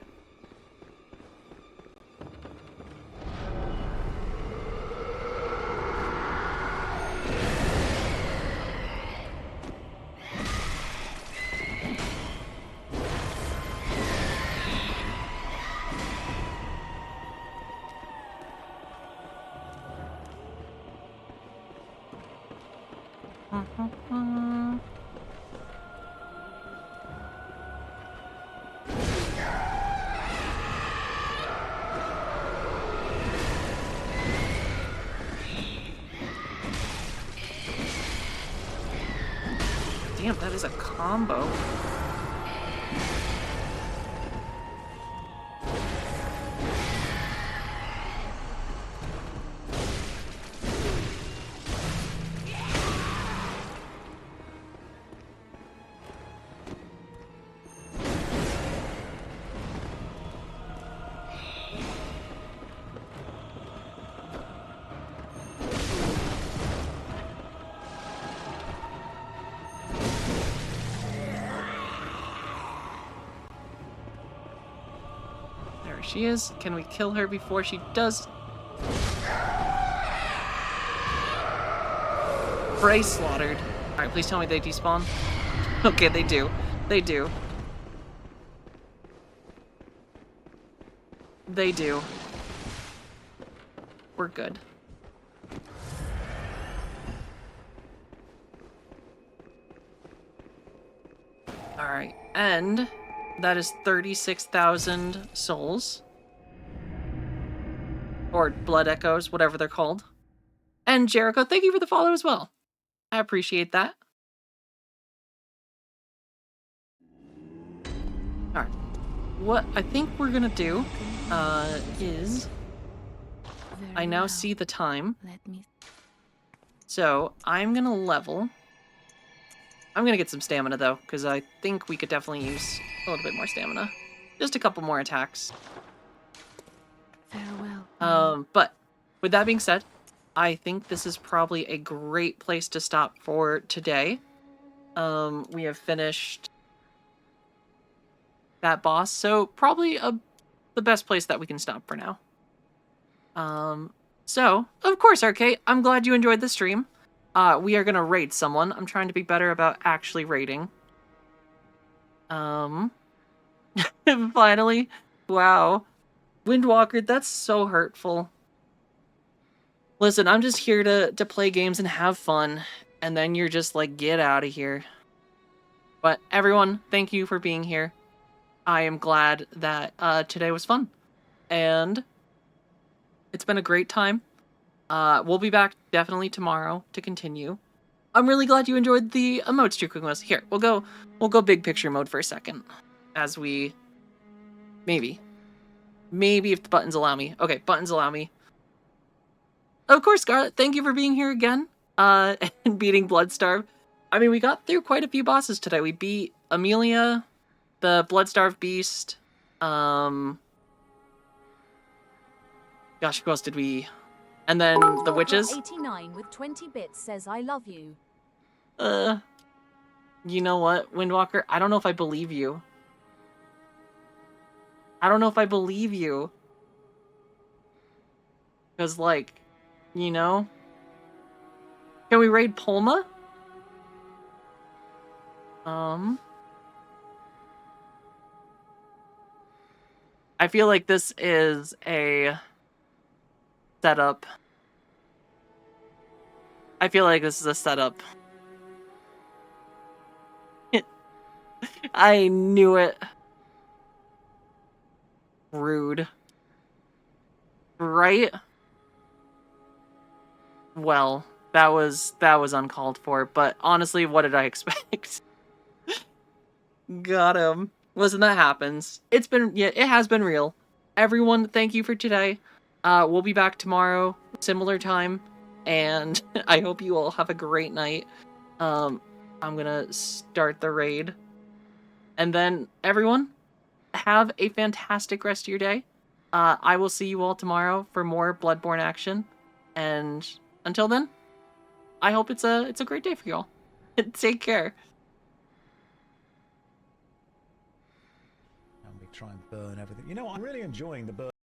Damn, that is a combo. She is. Can we kill her before she does? Prey slaughtered. Alright, please tell me they despawn. Okay, they do. They do. They do. We're good. Alright, and that is 36,000 souls. Or blood echoes, whatever they're called. And Jericho, thank you for the follow as well. I appreciate that. Alright. What I think we're gonna do is I now see the time. So I'm gonna level. I'm gonna get some stamina though, because I think we could definitely use a little bit more stamina. Just a couple more attacks. Farewell. But with that being said, I think this is probably a great place to stop for today. We have finished that boss, so probably the best place that we can stop for now. So, of course, RK, I'm glad you enjoyed the stream. We are gonna raid someone. I'm trying to be better about actually raiding. Finally. Wow. Windwalker, that's so hurtful. Listen, I'm just here to play games and have fun. and then you're just like, get out of here. But everyone, thank you for being here. I am glad that today was fun, and it's been a great time. We'll be back definitely tomorrow to continue. I'm really glad you enjoyed the emotes you're cooking with us. Here, we'll go big picture mode for a second, as we maybe if the buttons allow me. Okay, buttons allow me. Of course, Scarlet, thank you for being here again. And beating Bloodstarved. I mean, we got through quite a few bosses today. We beat Amelia, the Bloodstarved Beast. Gosh, who else did we? And then the witches. 89 with 20 bits says I love you. You know what, Windwalker? I don't know if I believe you. I don't know if I believe you. Because, like, you know? Can we raid Polma? I feel like this is a setup. I feel like this is a setup. I knew it. Rude. Right? Well, that was uncalled for, but honestly, what did I expect? Got him. Listen, that happens. It has been real. Everyone, thank you for today. We'll be back tomorrow, similar time, and I hope you all have a great night. I'm gonna start the raid. And then, everyone, have a fantastic rest of your day. I will see you all tomorrow for more Bloodborne action. And until then, I hope it's a great day for y'all. Take care. And we try and burn everything. You know, I'm really enjoying the burn.